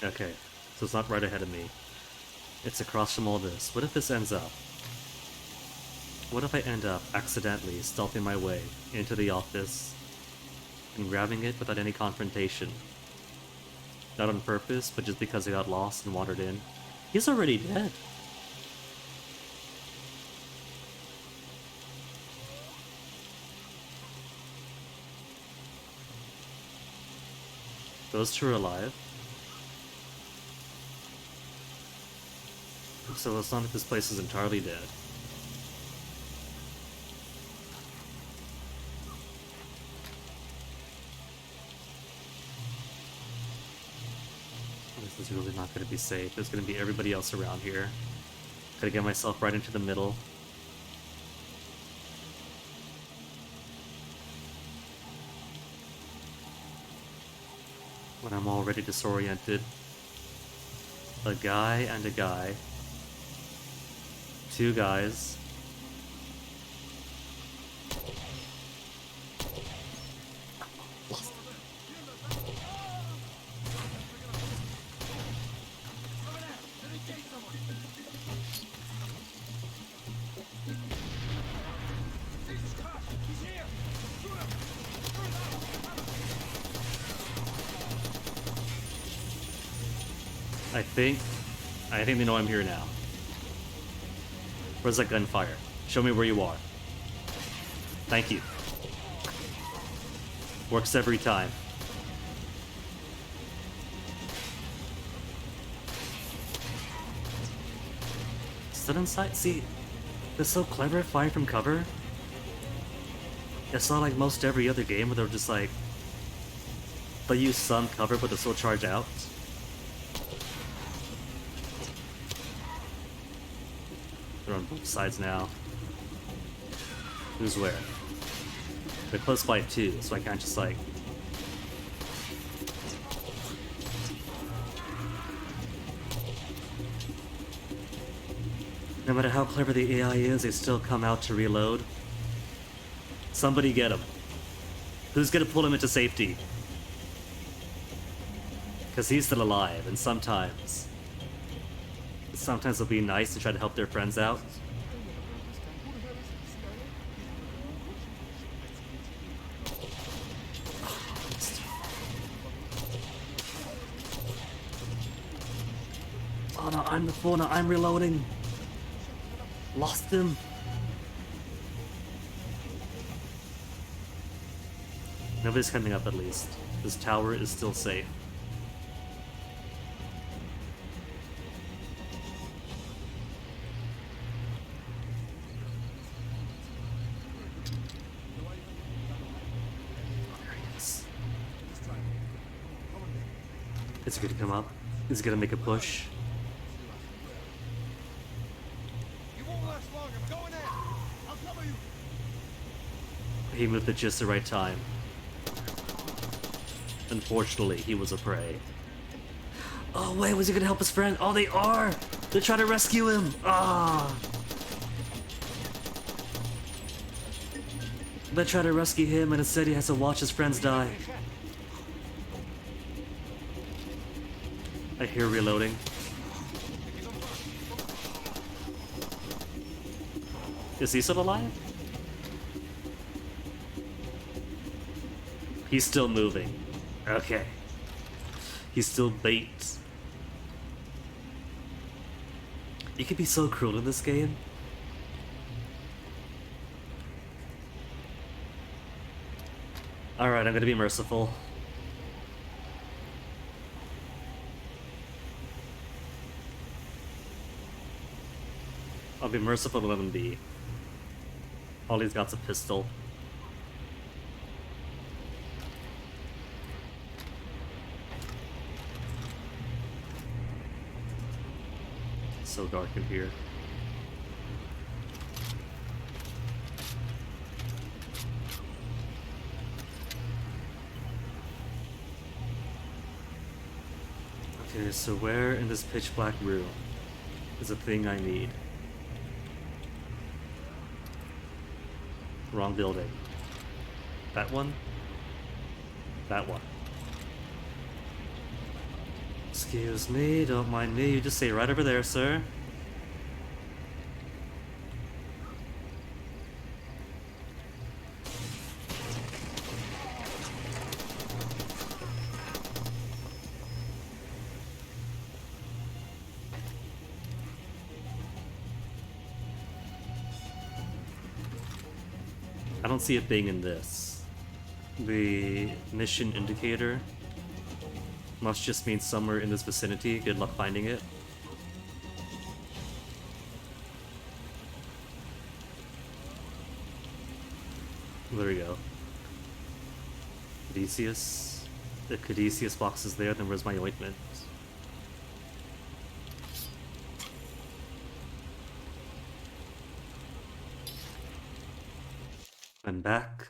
S1: Okay, so it's not right ahead of me. It's across from all this. What if this ends up? What if I end up accidentally stealthing my way into the office and grabbing it without any confrontation? Not on purpose, but just because I got lost and wandered in. He's already dead. Those two are alive. So it's not like this place is entirely dead. This is really not going to be safe. There's going to be everybody else around here. Gotta get myself right into the middle. When I'm already disoriented. A guy and a guy. Two guys. I think they know I'm here now. Where's that gunfire? Show me where you are. Thank you. Works every time. Sudden sight? See, they're so clever at firing from cover. It's not like most every other game where they're just like, they use some cover but they'll still charge out. They're on both sides now. Who's where? They're close by too, so I can't just like... No matter how clever the AI is, they still come out to reload. Somebody get him. Who's gonna pull him into safety? Because he's still alive, and sometimes they'll be nice and try to help their friends out. Oh no, I'm the fool, now I'm reloading. Lost him. Nobody's coming up at least. This tower is still safe. Is he gonna come up? Is he gonna make a push? He moved at just the right time. Unfortunately, he was a prey. Oh wait, was he gonna help his friend? Oh, they are! They're trying to rescue him! Ah! They're trying to rescue him, and instead he has to watch his friends die. I hear reloading. Is he still alive? He's still moving. Okay. He's still bait. You can be so cruel in this game. Alright, I'm gonna be merciful. I'll be merciful to let him be. All he's got's a pistol. So dark in here. Okay, so where in this pitch black room is a thing I need? Wrong building. That one? That one. Excuse me, don't mind me. You just stay right over there, sir. I don't see a thing in this. The mission indicator must just mean somewhere in this vicinity. Good luck finding it. There we go. Caduceus. The Caduceus box is there, then where's my ointment? I'm back.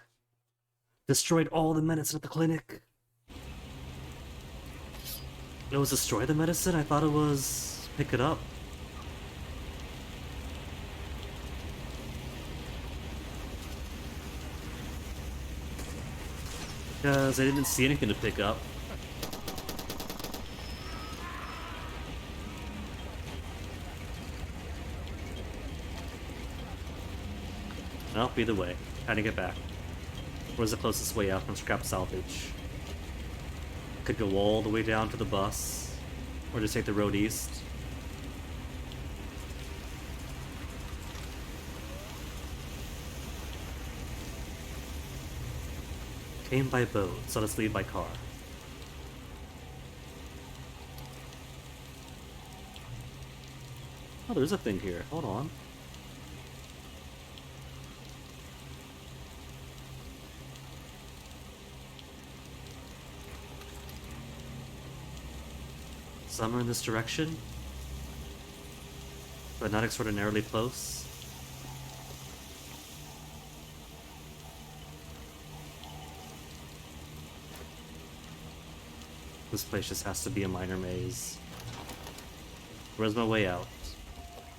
S1: Destroyed all the medicine at the clinic. It was destroy the medicine? I thought it was pick it up. Because I didn't see anything to pick up. Well, either way, how to get back? Where's the closest way out from scrap salvage? Could go all the way down to the bus, or just take the road east. Came by boat, so let's leave by car. Oh, there's a thing here. Hold on. Some are in this direction, but not extraordinarily close. This place just has to be a minor maze. Where's my way out?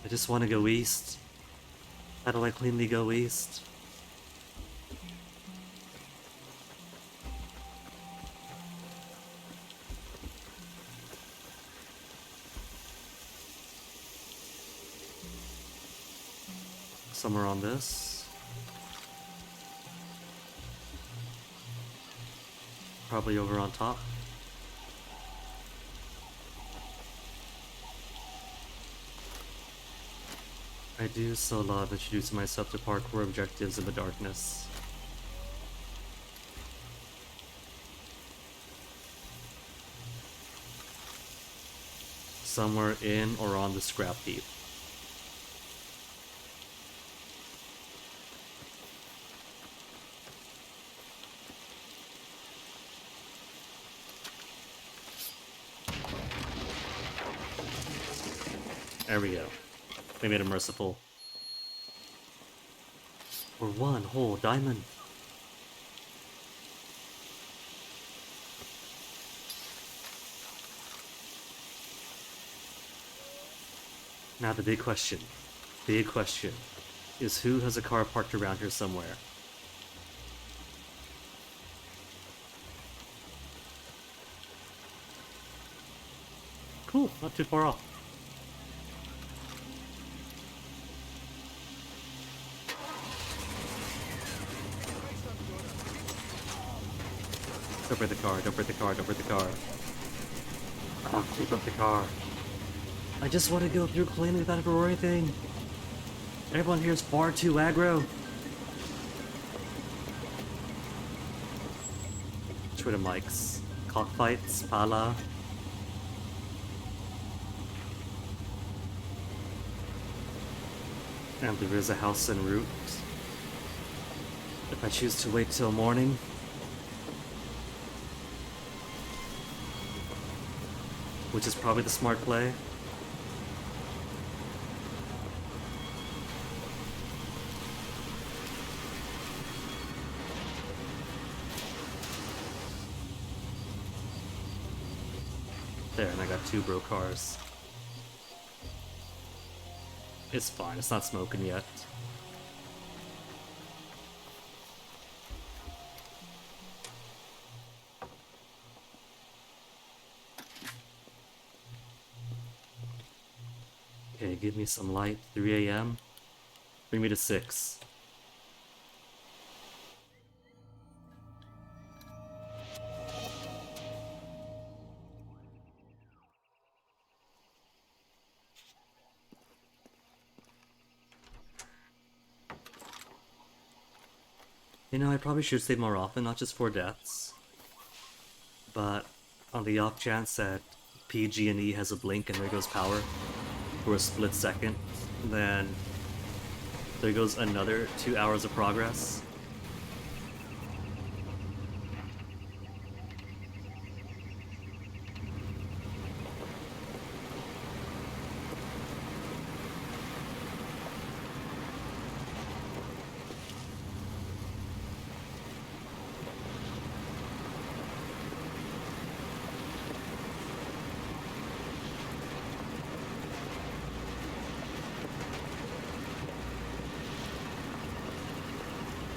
S1: I just want to go east. How do I cleanly go east? Somewhere on this. Probably over on top. I do so love introducing myself to parkour objectives in the darkness. Somewhere in or on the scrap heap. There we go. They made it merciful. For one whole diamond. Now the big question is who has a car parked around here somewhere? Cool, not too far off. Don't break the car, don't break the car, don't break the car. Oh, keep up the car. I just want to go through cleanly without ever or anything. Everyone here is far too aggro. Twitter mics. Cockfights, pala. And there is a house en route. If I choose to wait till morning. Which is probably the smart play. There, and I got 2 bro cars. It's fine, it's not smoking yet. Okay, give me some light. 3 a.m. Bring me to 6. You know, I probably should save more often, not just 4 deaths. But on the off chance that PG&E has a blink and there goes power for a split second, then there goes another 2 hours of progress.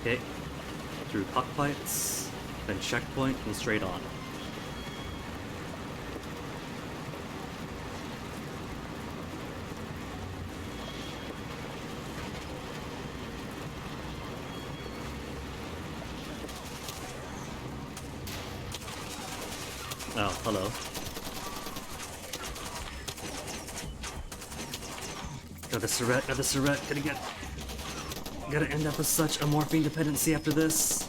S1: Okay, through cockfights, then checkpoint, and straight on. Oh, hello. Got the Surrette, Gotta end up with such a morphine dependency after this.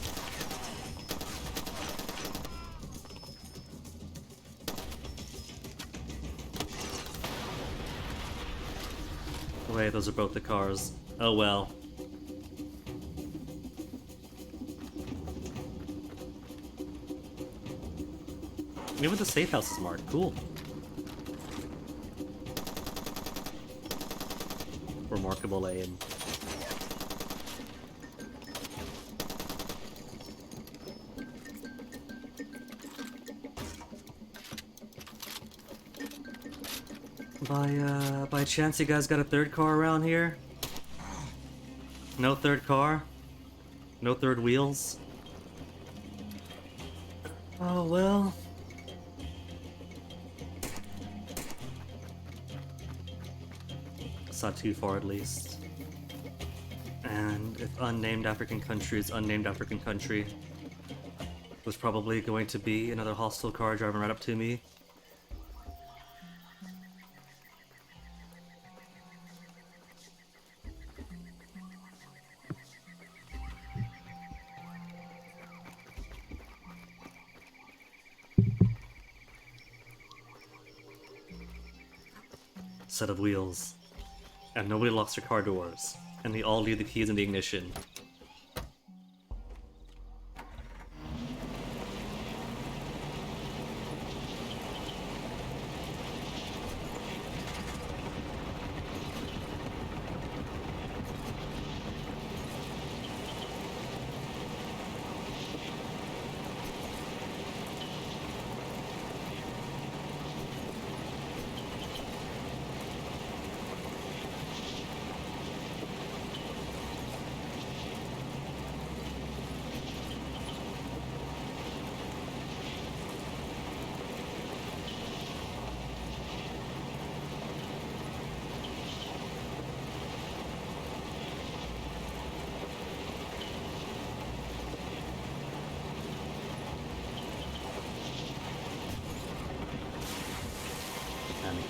S1: Oh wait, those are both the cars. Oh well. Even the safe house is marked. Cool. Remarkable aim. By chance you guys got a third car around here? No third car? No third wheels? Oh well. It's not too far at least. And if unnamed African country is unnamed African country, was probably going to be another hostile car driving right up to me. Set of wheels. And nobody locks their car doors. And they all leave the keys in the ignition.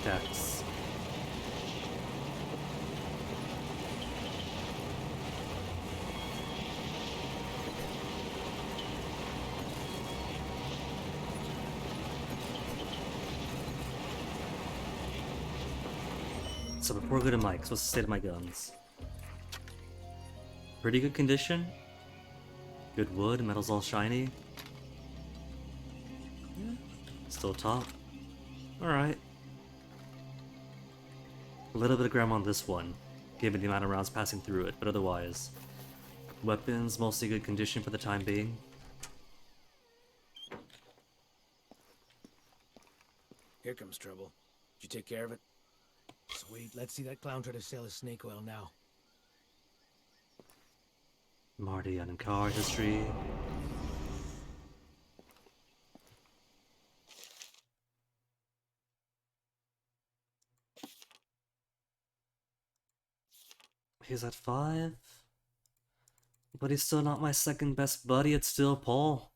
S1: Attacks. So before we go to Mike's, what's the state of my guns? Pretty good condition. Good wood, metal's all shiny. Still top. Alright. A little bit of grime on this one, given the amount of rounds passing through it, but otherwise, weapons mostly good condition for the time being.
S10: Here comes trouble. Did you take care of it? Sweet, let's see that clown try to sell his snake oil now.
S1: Marty on car history. He's at 5. But he's still not my second best buddy, it's still Paul.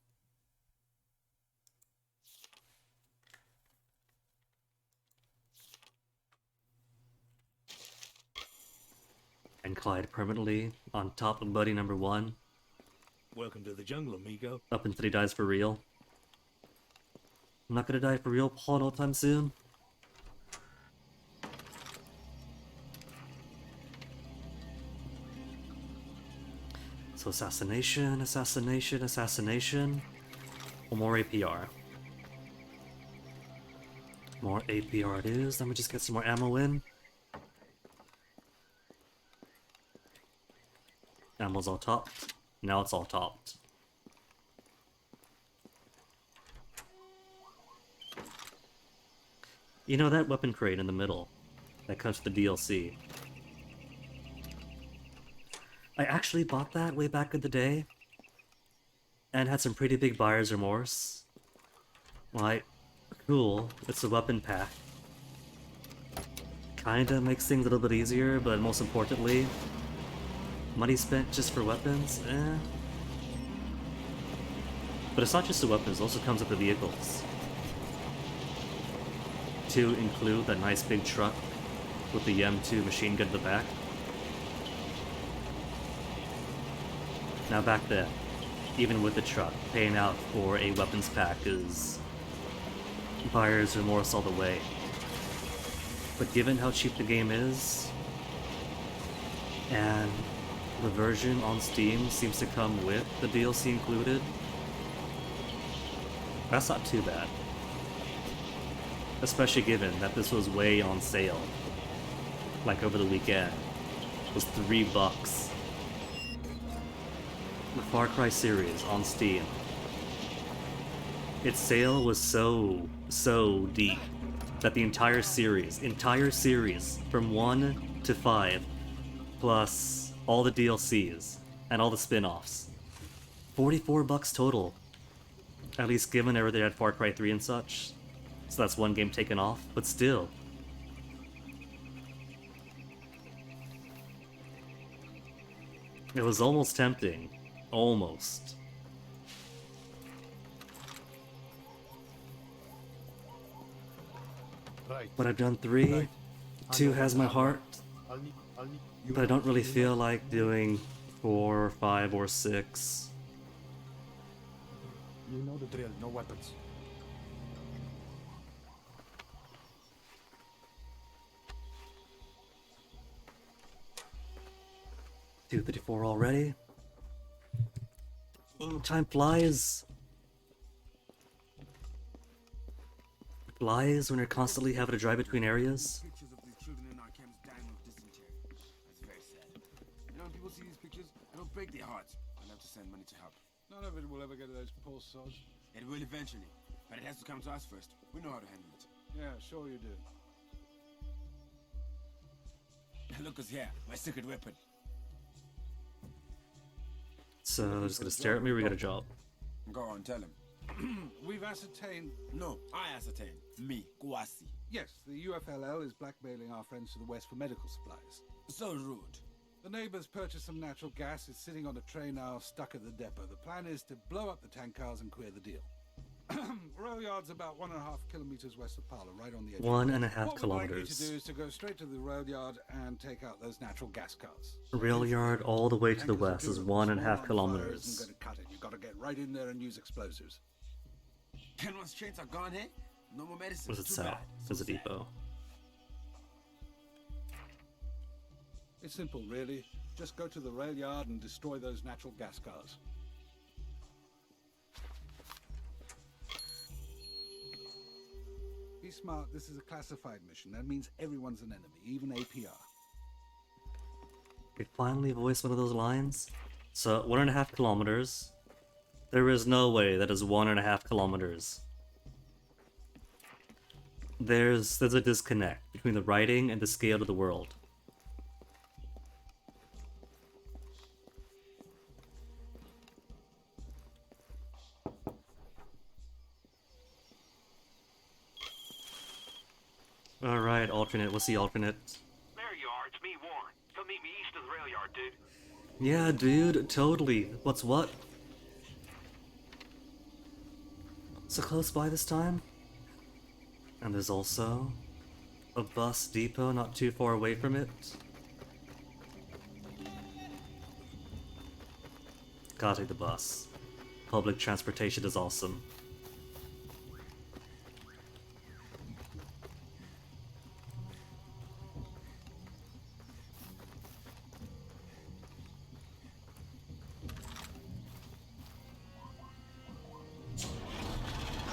S1: And Clyde permanently on top of buddy number 1.
S4: Welcome to the jungle, amigo.
S1: Up until he dies for real. I'm not gonna die for real, Paul, no time soon. So assassination, assassination, assassination. Or more APR. More APR it is. Let me just get some more ammo in. Ammo's all topped. Now it's all topped. You know that weapon crate in the middle that comes with the DLC? I actually bought that way back in the day and had some pretty big buyer's remorse. Like, cool, it's a weapon pack. Kinda makes things a little bit easier, but most importantly, money spent just for weapons, eh. But it's not just the weapons, it also comes with the vehicles. To include that nice big truck with the M2 machine gun in the back. Now back then, even with the truck, paying out for a weapons pack is buyer's remorse all the way. But given how cheap the game is, and the version on Steam seems to come with the DLC included, that's not too bad. Especially given that this was way on sale. Like over the weekend. It was $3. The Far Cry series on Steam. Its sale was so deep that the entire series from 1 to 5, plus all the DLCs and all the spin-offs, $44 total. At least given everything had Far Cry 3 and such. So that's one game taken off, but still. It was almost tempting. Almost.
S11: Right.
S1: But I've done 3.
S11: Right.
S1: 2 has my heart.
S11: I'll need
S1: But I don't really feel like doing 4, 5, or 6.
S11: You know the drill, no weapons.
S1: 2:34 already. Time flies. Flies when you're constantly having to drive between areas.
S5: Pictures of these children in our camps dying of dysentery. That's very sad. You know, when people see these pictures, it'll break their hearts. I'll have to send money to help.
S6: None of it will ever get to those poor sods.
S5: It will eventually, but it has to come to us first. We know how to handle it.
S6: Yeah, sure you do.
S5: Look us here, my secret weapon.
S1: So, just gonna stare at me, we got a job.
S5: Go on, tell him.
S6: We've ascertained...
S5: No, I ascertained. Me, Kwasi.
S6: Yes, the UFLL is blackmailing our friends to the west for medical supplies.
S5: So rude.
S6: The neighbors purchased some natural gas. It's sitting on a tray now, stuck at the depot. The plan is to blow up the tank cars and clear the deal. Rail yard's about 1.5 kilometers west of Parla, right on the edge.
S1: 1.5 kilometers.
S6: What we'd like you to do is to go straight to the rail yard and take out those natural gas cars.
S1: Rail yard all the way to the west is 1.5 kilometers.
S6: Isn't going to cut it. You've got to get right in there and use explosives.
S5: And once trains are gone, hey? No more medicine.
S1: What is it
S5: Too
S1: south?
S5: bad.
S1: There's a depot.
S6: It's simple, really. Just go to the rail yard and destroy those natural gas cars. Be smart, this is a classified mission. That means everyone's an enemy, even APR.
S1: We finally voiced one of those lines. So, 1.5 kilometers. There is no way that is 1.5 kilometers. There's a disconnect between the writing and the scale of the world. Alright, alternate. What's the alternate?
S13: There you are. It's me, Warren. Come meet me east of the rail yard, dude.
S1: Yeah, dude, totally. What's what? So close by this time? And there's also a bus depot not too far away from it. Gotta take the bus. Public transportation is awesome.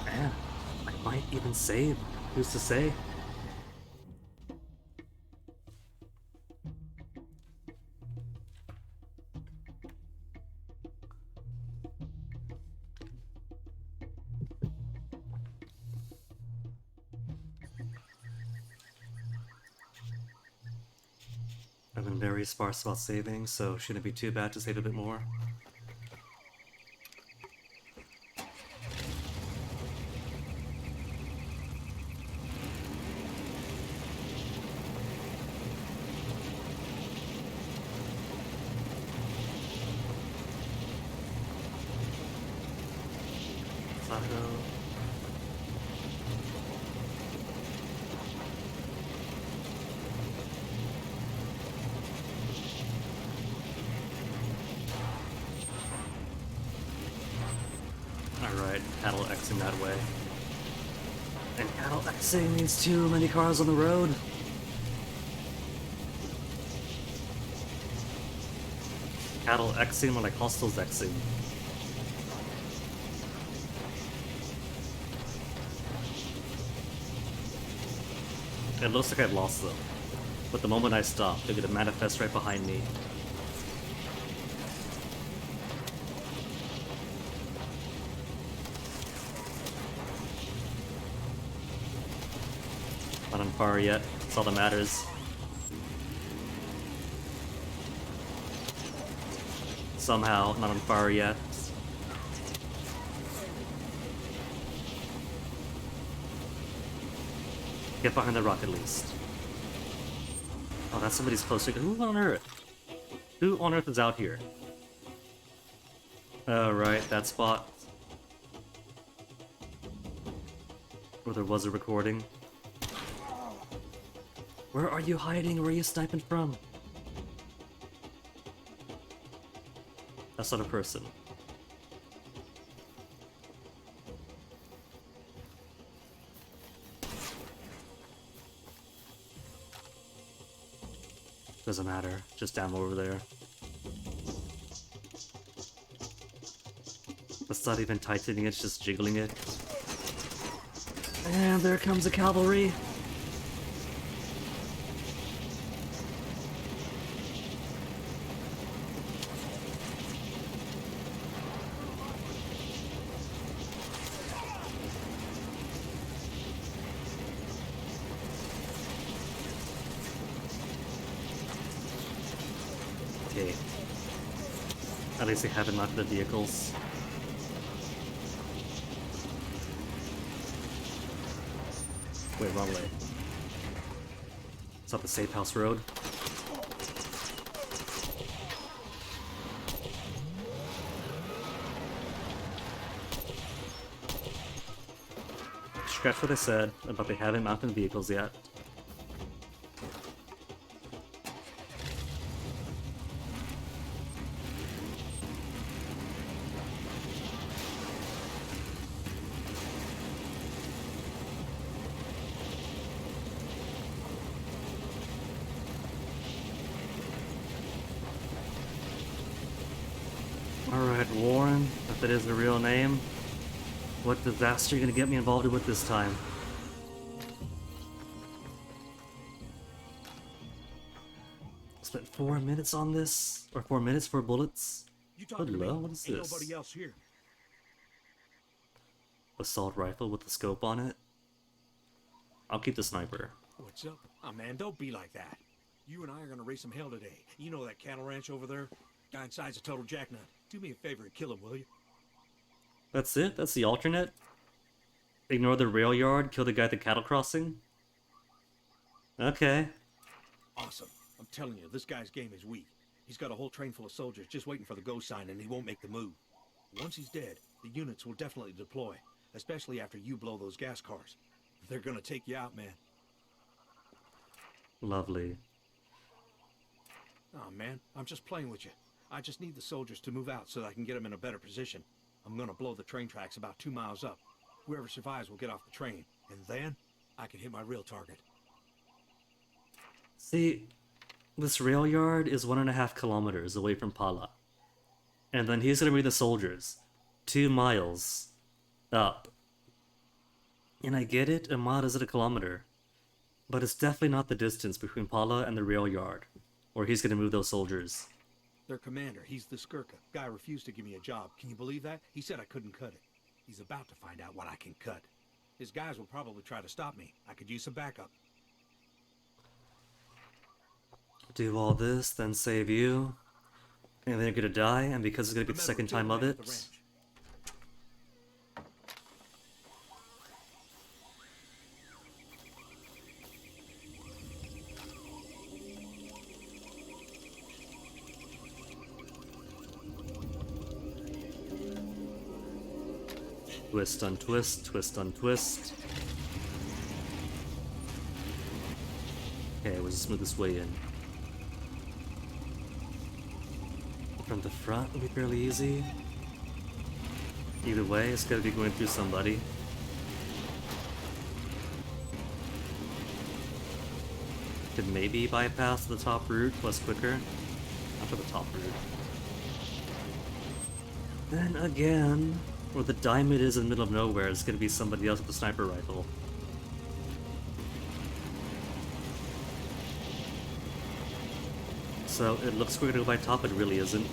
S1: Man, I might even save. Who's to say? I've been very sparse about saving, so shouldn't it be too bad to save a bit more. Sato. Alright, cattle Xing that way. And cattle Xing means too many cars on the road. Cattle Xing more like hostels Xing. It looks like I've lost them, but the moment I stop, they're gonna manifest right behind me. fire yet. That's all that matters. Somehow, not on fire yet. Get behind the rock at least. Oh, that's somebody's closer. Who on Earth? Who on Earth is out here? Oh, right, that spot. Where there was a recording. Where are you hiding? Where are you sniping from? That's not a person. Doesn't matter. Just down over there. That's not even tightening it, it's just jiggling it. And there comes the cavalry. Okay. At least they haven't mounted the vehicles. Wait, wrong way. It's not the safe house road. Scratch what I said about they haven't mounted vehicles yet. Alright, Warren, if it is the real name, what disaster are you gonna get me involved with this time? Spent 4 minutes on this? Or 4 minutes for bullets?
S4: You talking to me?
S1: Hello, what is
S4: Ain't
S1: this?
S4: nobody else here.
S1: Assault rifle with a scope on it? I'll keep the sniper.
S4: What's up? Oh, man, don't be like that. You and I are gonna raise some hell today. You know that cattle ranch over there? Guy inside's a total jacknut. Do me a favor and kill him, will you?
S1: That's it? That's the alternate? Ignore the rail yard, kill the guy at the cattle crossing? Okay.
S4: Awesome. I'm telling you, this guy's game is weak. He's got a whole train full of soldiers just waiting for the go sign, and he won't make the move. Once he's dead, the units will definitely deploy, especially after you blow those gas cars. They're gonna take you out, man.
S1: Lovely.
S4: Oh, man, I'm just playing with you. I just need the soldiers to move out so that I can get them in a better position. I'm gonna blow the train tracks about 2 miles up. Whoever survives will get off the train, and then I can hit my real target.
S1: See, this rail yard is 1.5 kilometers away from Pala. And then he's gonna bring the soldiers 2 miles up. And I get it, a mile isn't a kilometer. But it's definitely not the distance between Pala and the rail yard, where he's gonna move those soldiers.
S4: Their commander, he's the Skirka. Guy refused to give me a job. Can you believe that? He said I couldn't cut it. He's about to find out what I can cut. His guys will probably try to stop me. I could use some backup.
S1: Do all this, then save you. And then you're gonna die, and because it's gonna be the second time of it. Twist on twist, twist on twist. Okay, we'll just move this way in. From the front will be fairly easy. Either way, it's gotta be going through somebody. Could maybe bypass the top route less quicker. After the top route. Then again, where the diamond is in the middle of nowhere, it's gonna be somebody else with a sniper rifle. So it looks weird to go by top, it really isn't.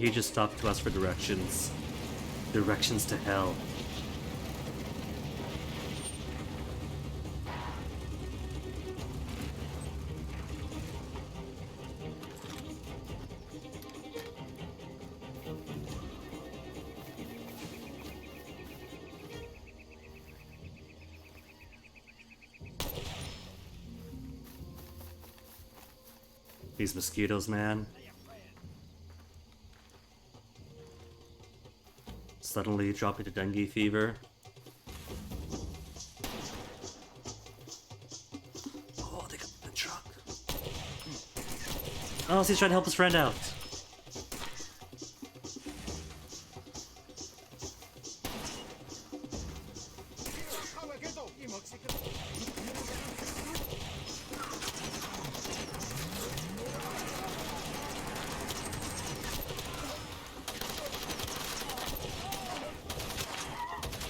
S1: He just talked to us for directions. Directions to hell. These mosquitoes, man. Suddenly drop into dengue fever. Oh, they got the truck. Oh, so he's trying to help his friend out.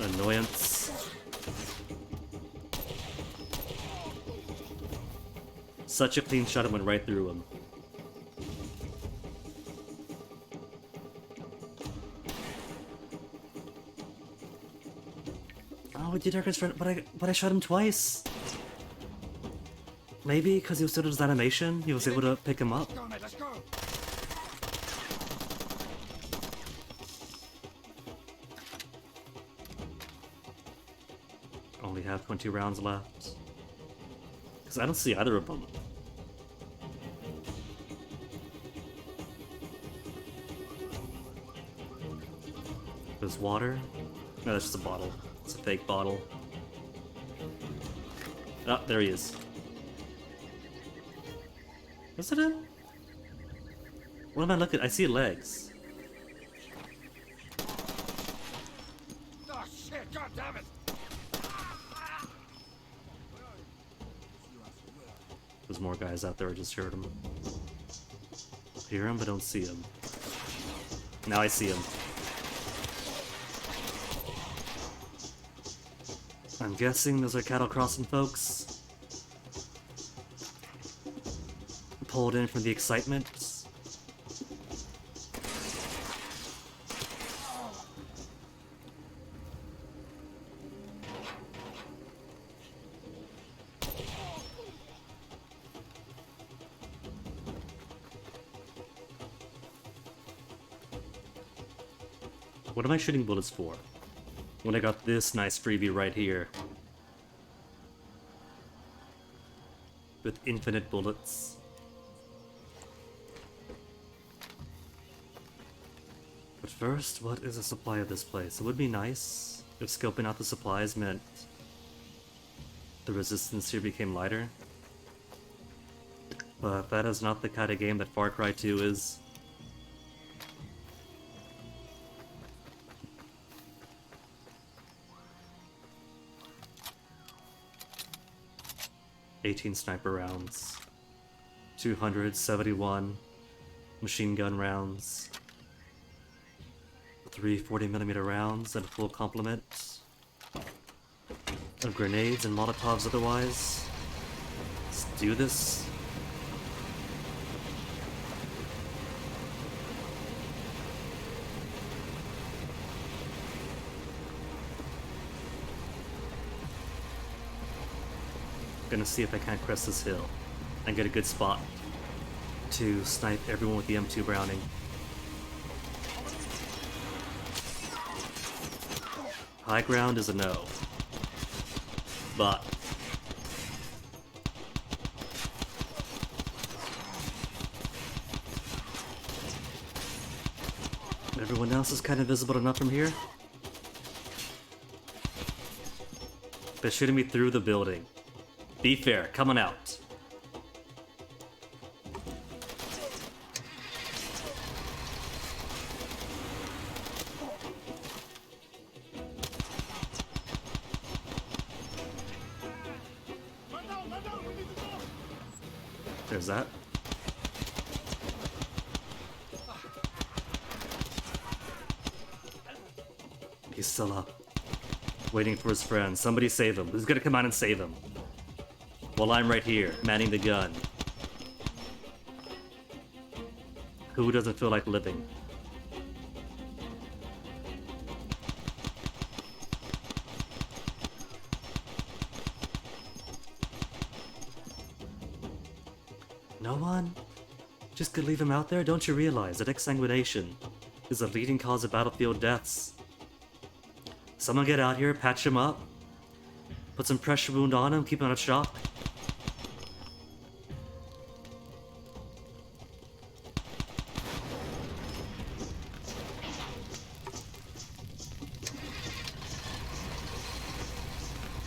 S1: Annoyance. Such a clean shot, it went right through him. Oh, we did his friend, but I shot him twice. Maybe because he was still in his animation, he was able to pick him up.
S5: Let's go.
S1: Only have 20 rounds left. Because I don't see either of them. There's water? No, that's just a bottle. It's a fake bottle. Ah, there he is. Is it him? What am I looking at? I see legs.
S5: Oh shit, god damn it!
S1: There's more guys out there, I just heard them. Hear him, but don't see him. Now I see him. I'm guessing those are cattle crossing folks. Pulled in from the excitement. What am I shooting bullets for? When I got this nice freebie right here. With infinite bullets. But first, what is the supply of this place? It would be nice if scoping out the supplies meant the resistance here became lighter. But that is not the kind of game that Far Cry 2 is. $18 sniper rounds, 271 machine gun rounds, 3 40mm rounds, and a full complement of grenades and Molotovs otherwise. Let's do this. Gonna see if I can't crest this hill and get a good spot to snipe everyone with the M2 Browning. High ground is a no, but everyone else is kind of visible enough from here. They're shooting me through the building. Be fair, coming out. There's that. He's still up. Waiting for his friend. Somebody save him. Who's gonna come out and save him? While I'm right here, manning the gun. Who doesn't feel like living? No one? Just could leave him out there? Don't you realize that exsanguination is a leading cause of battlefield deaths? Someone get out here, patch him up, put some pressure wound on him, keep him out of shock.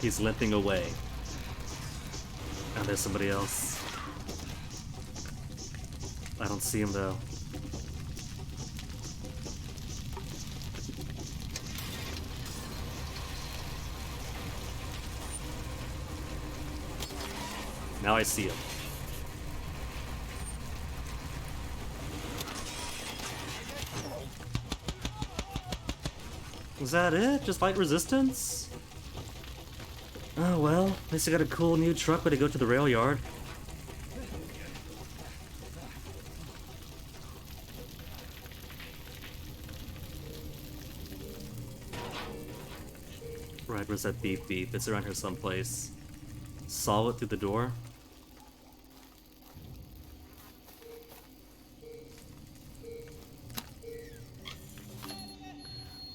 S1: He's limping away. And there's somebody else. I don't see him though. Now I see him. Was that it? Just light resistance? Oh well, at least I got a cool new truck way to go to the rail yard. Right, where's that beep beep? It's around here someplace. Saw it through the door.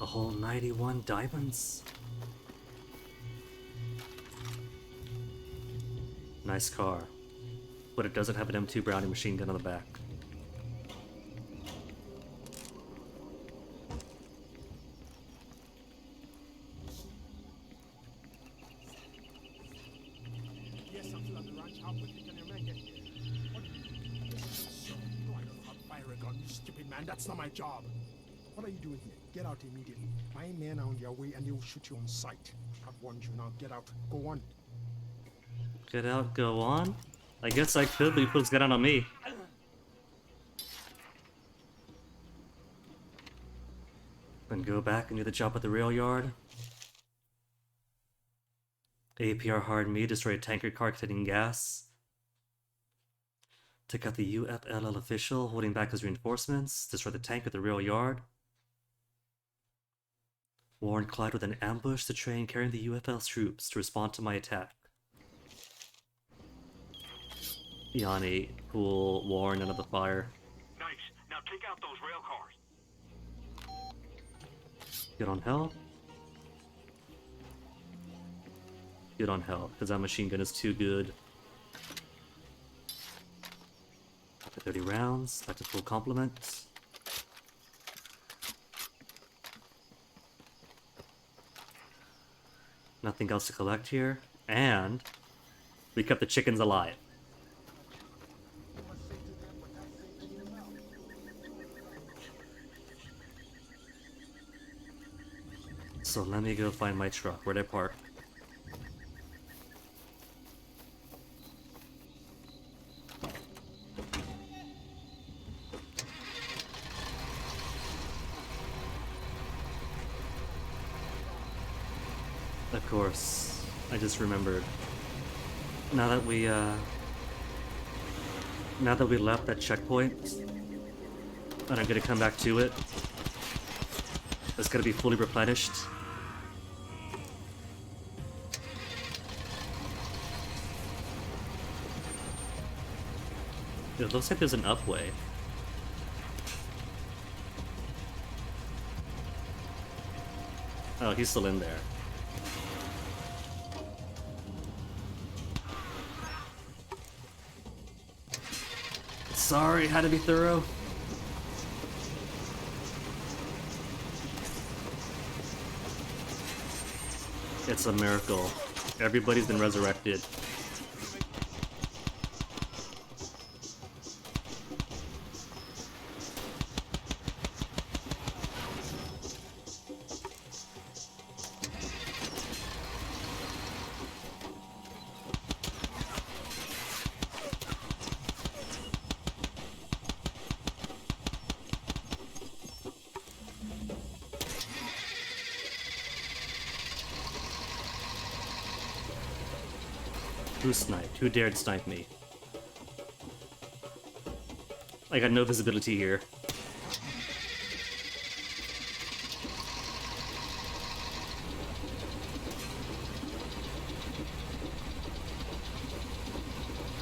S1: A whole 91 diamonds? Nice car. But it doesn't have an M2 Browning machine gun on the back.
S6: Yes, I'm still at the ranch. How quickly can your man get here? What? No, I don't know how to fire a gun, you stupid man. That's not my job. What are you doing here? Get out immediately. My men are on their way and they will shoot you on sight. I've warned you now. Get out. Go on.
S1: Get out, go on? I guess I could, but you put his gun out on me. Then go back and do the job at the rail yard. APR hard me, destroy a tanker car containing gas. Took out the UFLL official, holding back his reinforcements. Destroy the tank at the rail yard. Warren collided with an ambush, the train carrying the UFL's troops to respond to my attack. Yanni, pull Warren out of the fire.
S13: Nice. Now take out those rail cars.
S1: Good on health. Good on health, because that machine gun is too good. Up to 30 rounds, back to full complement. Nothing else to collect here. And we kept the chickens alive. So let me go find my truck. Where'd I park? Of course, I just remembered. Now that we left that checkpoint, and I'm gonna come back to it, it's gonna be fully replenished. It looks like there's an upway. Oh, he's still in there. Sorry, had to be thorough. It's a miracle. Everybody's been resurrected. Who sniped? Who dared snipe me? I got no visibility here.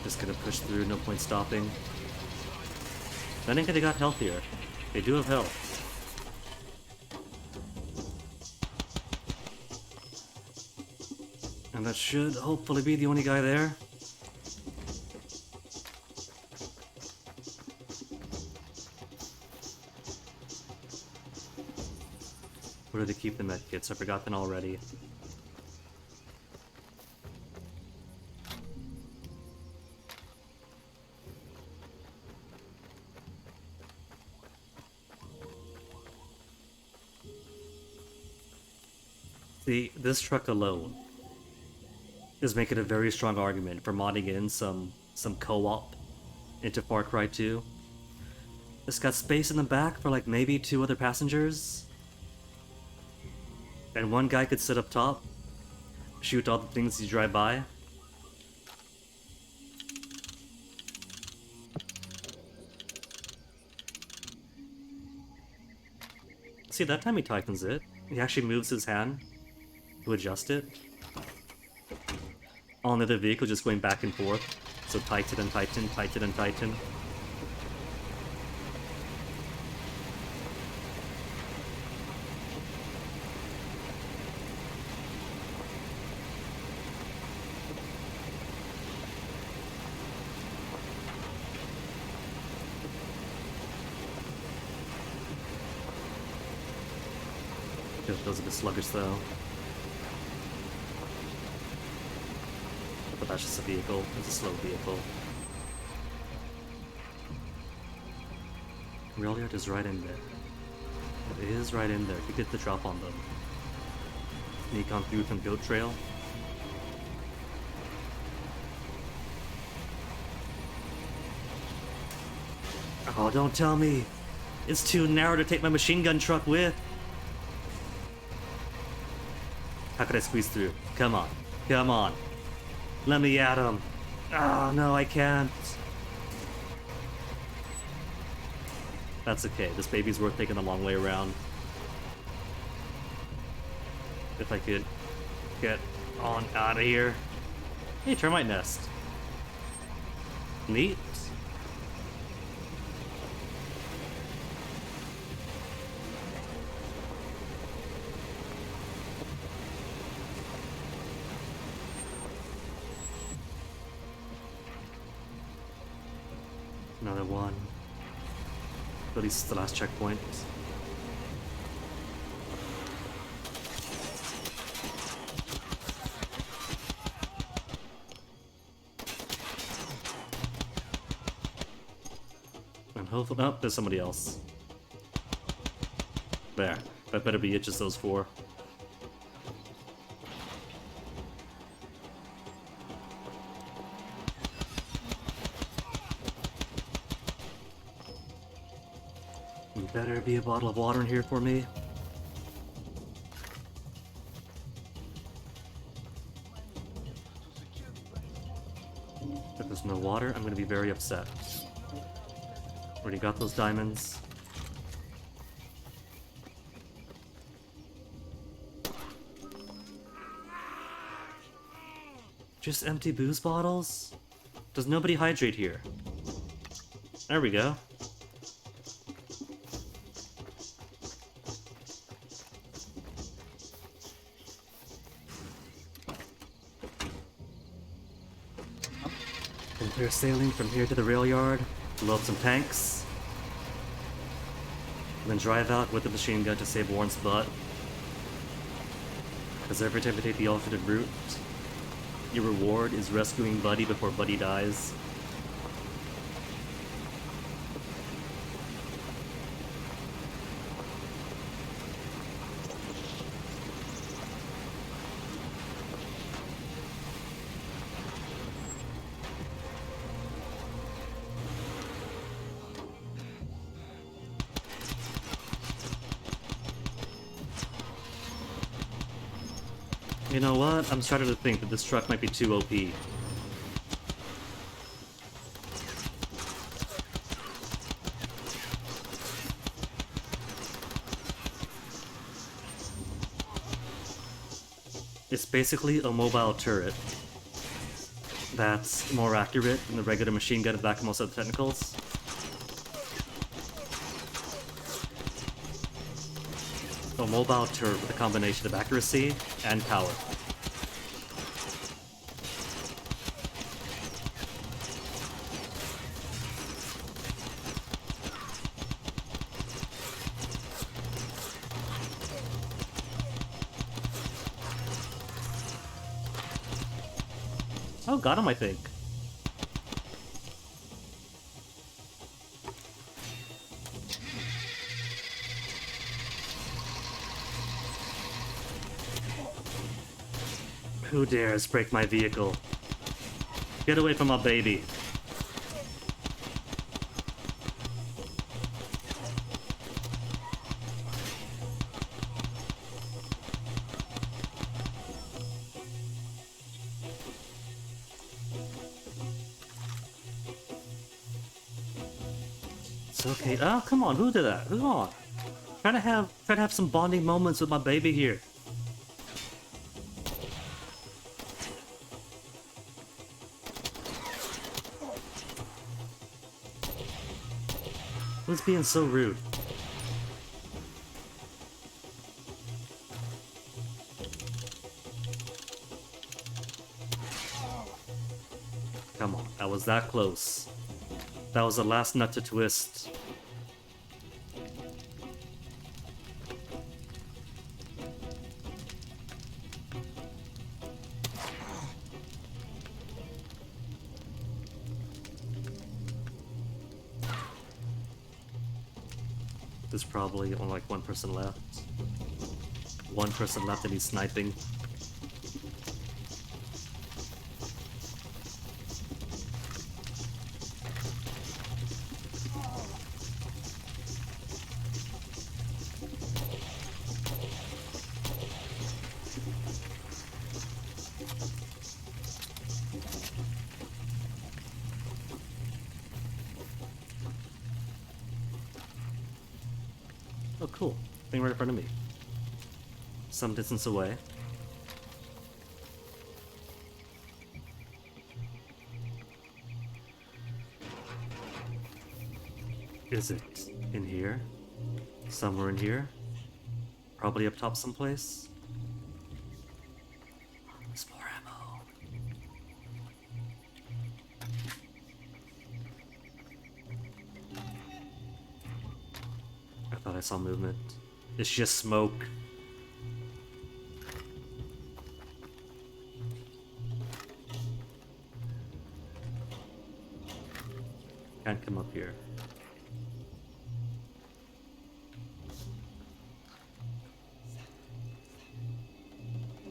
S1: Just Just gonna push through, no point stopping. Then again, they got healthier. They do have health. And that should hopefully be the only guy there. Where do they keep the medkits? I forgot them already. See, this truck alone is making a very strong argument for modding in some co-op into Far Cry 2. It's got space in the back for like maybe 2 other passengers. And one guy could sit up top, shoot all the things you drive by. See, that time he tightens it. He actually moves his hand to adjust it. On the other vehicle just going back and forth. So tighten and tighten, tighten and tighten. Feels a bit sluggish though. But that's just a vehicle. It's a slow vehicle. Rail yard is right in there. It is right in there. You get the drop on them. Sneak on through from Goat Trail. Oh, don't tell me. It's too narrow to take my machine gun truck with. How could I squeeze through? Come on. Come on. Let me at him. Oh, no, I can't. That's okay. This baby's worth taking a long way around. If I could get on out of here. Hey, termite nest. Neat. Another one. At least it's the last checkpoint. And hopefully, oh, there's somebody else. There. That better be it, just those 4. Better be a bottle of water in here for me. If there's no water, I'm gonna be very upset. Already got those diamonds. Just empty booze bottles? Does nobody hydrate here? There we go. Clear sailing from here to the rail yard, load some tanks, and then drive out with the machine gun to save Warren's butt. Because every time you take the alternate route, your reward is rescuing Buddy before Buddy dies. You know what? I'm starting to think that this truck might be too OP. It's basically a mobile turret that's more accurate than the regular machine gun at the back of most of the technicals. A mobile turret with a combination of accuracy and power. Oh, got him, I think. Who dares break my vehicle? Get away from my baby. It's okay. Oh, come on. Who did that? Come on. Try to have some bonding moments with my baby here. Who's being so rude? Come on, that was that close. That was the last nut to twist. There's probably only like one person left. One person left and he's sniping. Oh, cool. Thing right in front of me. Some distance away. Is it in here? Somewhere in here? Probably up top someplace? There's more ammo. I thought I saw movement. It's just smoke. Can't come up here.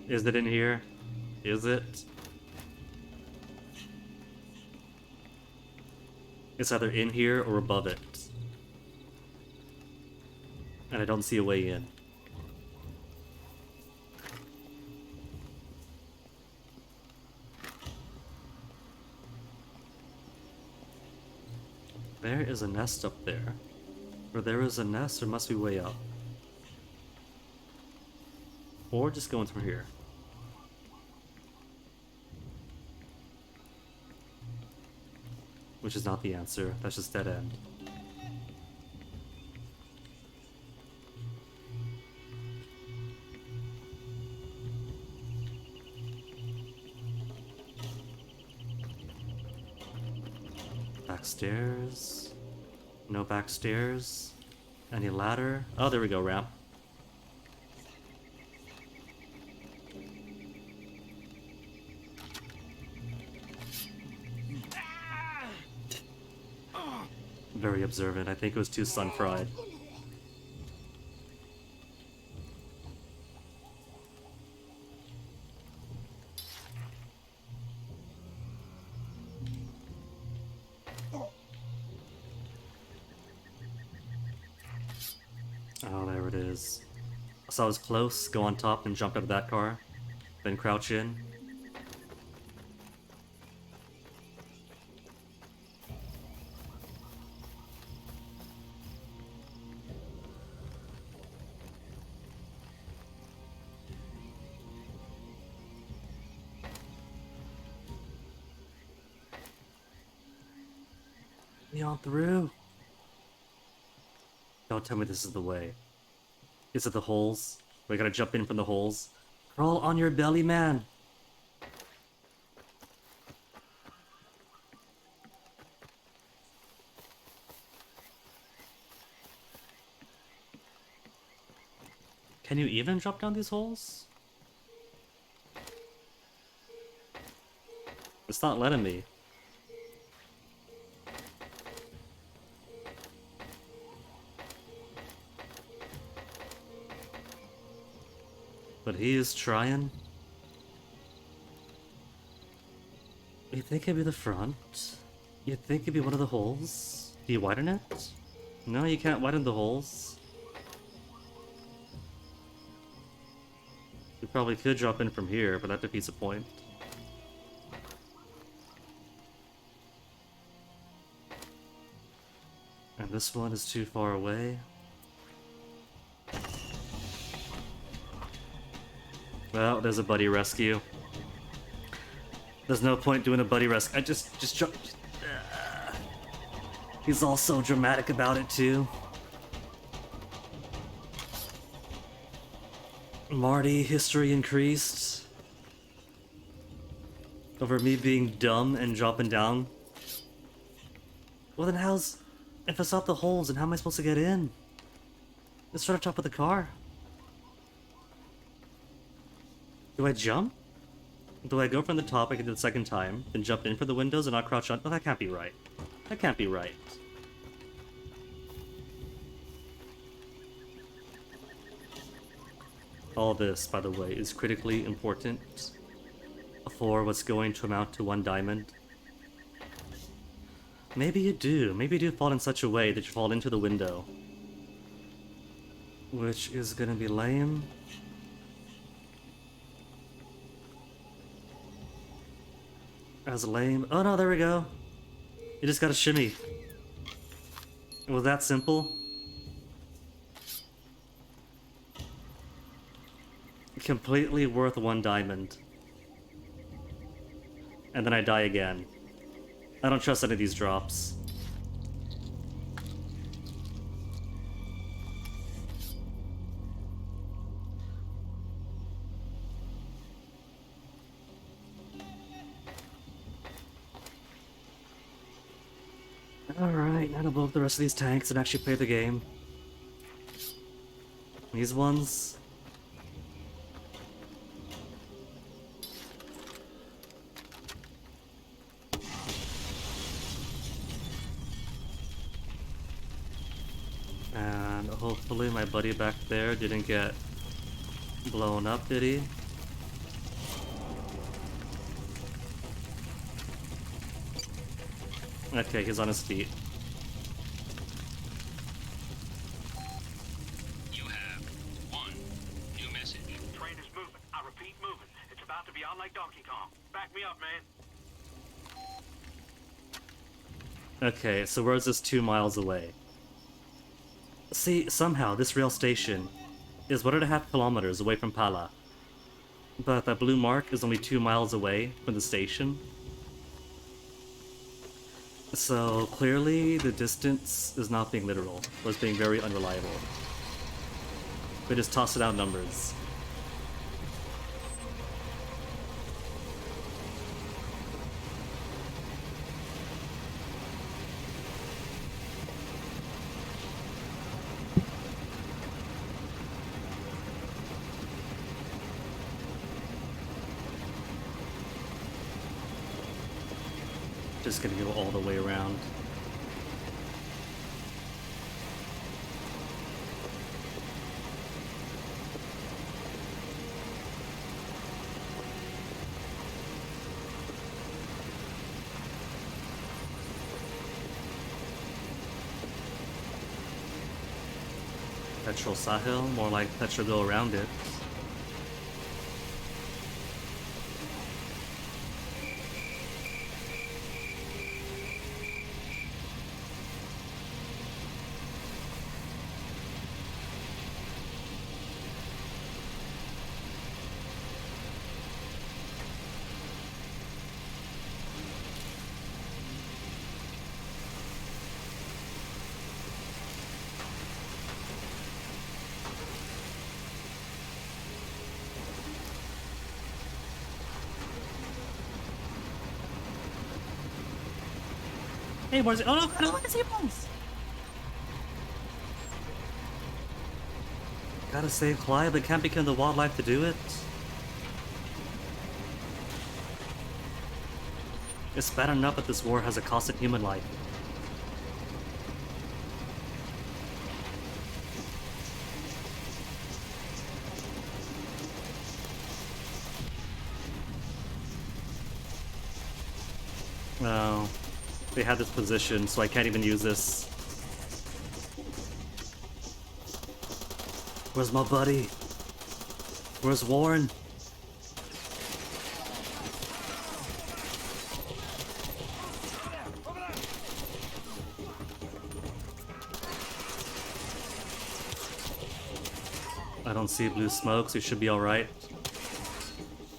S1: Is it in here? Is it? It's either in here or above it. And I don't see a way in. There is a nest up there. Where there is a nest, there must be a way up. Or just going through here. Which is not the answer, that's just dead end. Backstairs. No backstairs. Any ladder? Oh, there we go, ramp. Very observant. I think it was too sun-fried. Oh, there it is. So I was close, go on top and jump out of that car, then crouch in. Me on through. Don't tell me this is the way. Is it the holes? We gotta jump in from the holes. Crawl on your belly, man. Can you even drop down these holes? It's not letting me. But he is trying. You think it'd be the front? You think it'd be one of the holes? Do you widen it? No, you can't widen the holes. You probably could drop in from here, but that defeats the point. And this one is too far away. Well, there's a buddy rescue. There's no point doing a buddy rescue. I just jump. He's all so dramatic about it too. Marty, history increased. Over me being dumb and dropping down. Well then how's... If it's not the holes, then how am I supposed to get in? Let's try to top of the car. Do I jump? Do I go from the top like I did the second time, then jump in for the windows and not crouch on? Oh, that can't be right. That can't be right. All this, by the way, is critically important for what's going to amount to 1 diamond. Maybe you do. Maybe you do fall in such a way that you fall into the window. Which is gonna be lame. As lame. Oh no, there we go. You just gotta shimmy. It was that simple. Completely worth 1 diamond. And then I die again. I don't trust any of these drops. Alright, now to blow up the rest of these tanks and actually play the game. These ones... And hopefully my buddy back there didn't get blown up, did he? Okay, he's on his feet.
S13: You have 1 new message. Train is moving. I repeat, moving. It's about to be on like Donkey Kong. Back me up, man.
S1: Okay, so where's this 2 miles away? See, somehow this rail station is 1.5 kilometers away from Pala. But that blue mark is only 2 miles away from the station. So clearly the distance is not being literal, or it's being very unreliable. We just tossing out numbers. Just gonna go all the way around. Petrol Sahil, more like petrol go around it. Hey, where's it? Oh no, God, look at Seaballs! Gotta save Clive, but can't become the wildlife to do it. It's bad enough that this war has a cost in human life. Oh, they had this position, so I can't even use this. Where's my buddy? Where's Warren? I don't see blue smoke, so he should be alright.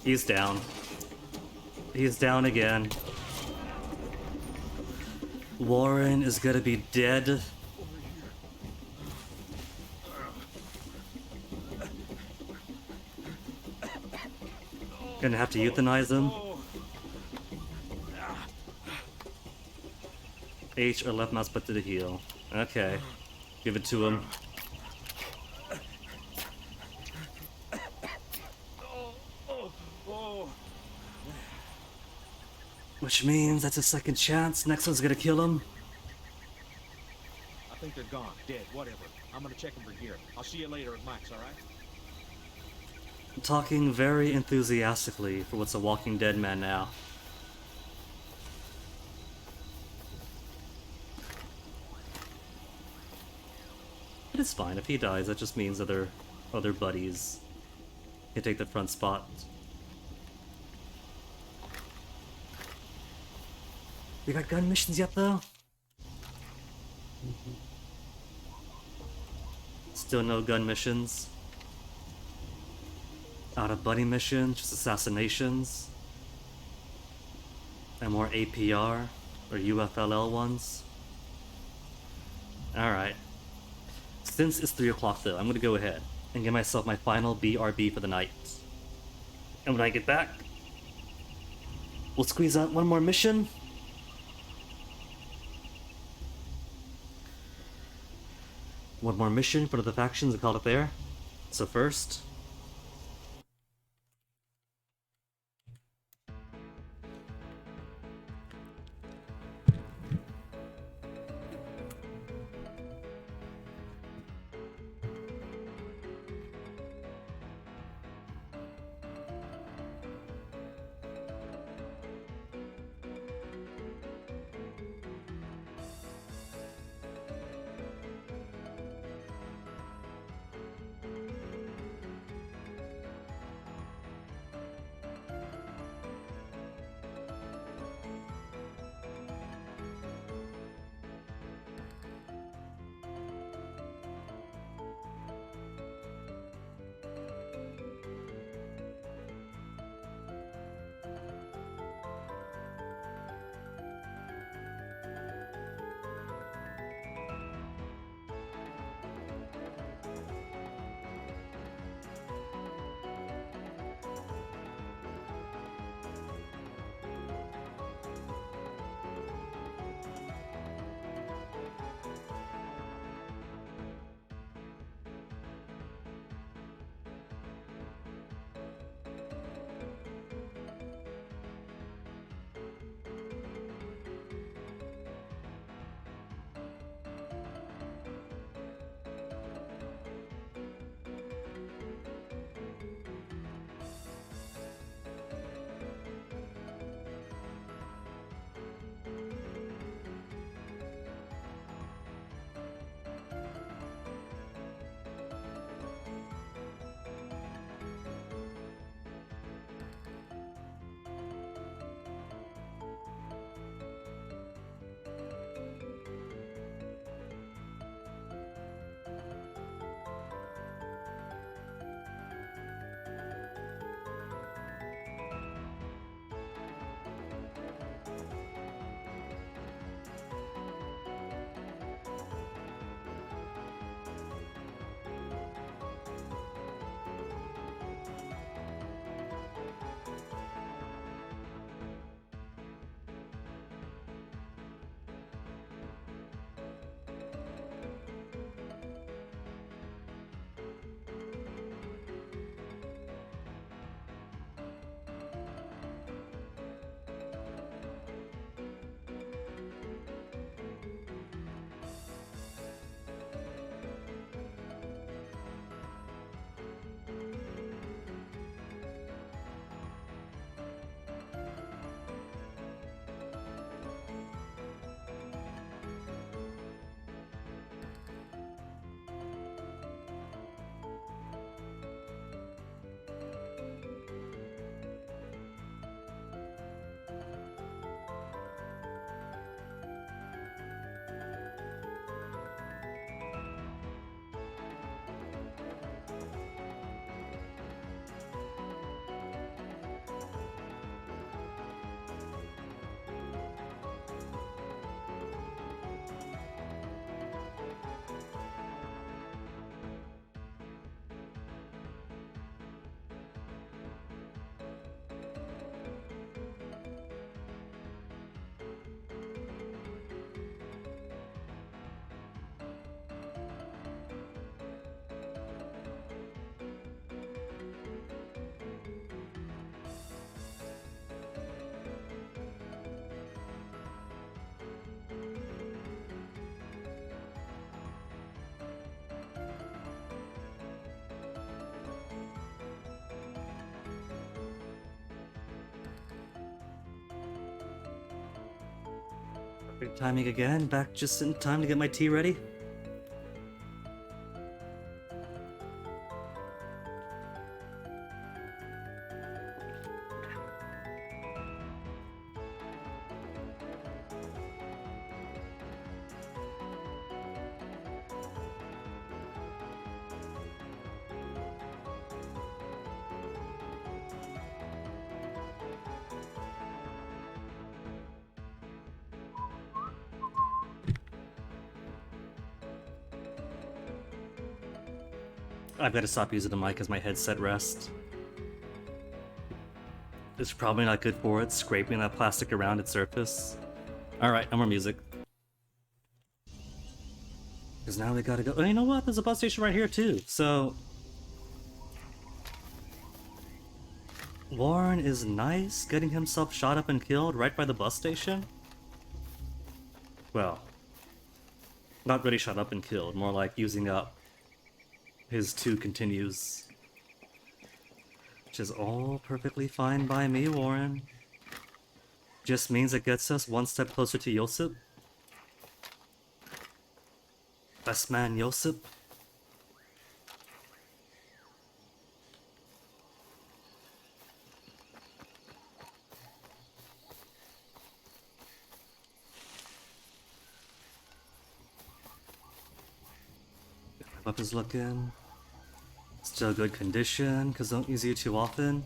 S1: He's down. He's down again. Warren is gonna be dead. Gonna have to euthanize him. H or left mouse button to heal. Okay. Give it to him. Which means that's a second chance. Next one's gonna kill him.
S4: I think they're gone, dead, whatever. I'm gonna check them for gear. I'll see you later at Mike's, alright?
S1: Talking very enthusiastically for what's a Walking Dead man now. But it's fine. If he dies, that just means other buddies can take the front spot. We got gun missions yet, though? Still no gun missions. Out of buddy missions, just assassinations. And more APR or UFLL ones. Alright. Since it's 3 o'clock though, I'm gonna go ahead and get myself my final BRB for the night. And when I get back, we'll squeeze out one more mission. One more mission for the factions and call it there. So first, Great timing again, back just in time to get my tea ready. I've got to stop using the mic as my headset rests. It's probably not good for it, scraping that plastic around its surface. Alright, no more music. Because now we gotta go. Oh, you know what? There's a bus station right here too, so. Warren is nice, getting himself shot up and killed right by the bus station? Well, not really shot up and killed, more like using up his 2 continues. Which is all perfectly fine by me, Warren. Just means it gets us one step closer to Yosip. Best man Yosip. My weapon's looking still good condition, because don't use you too often.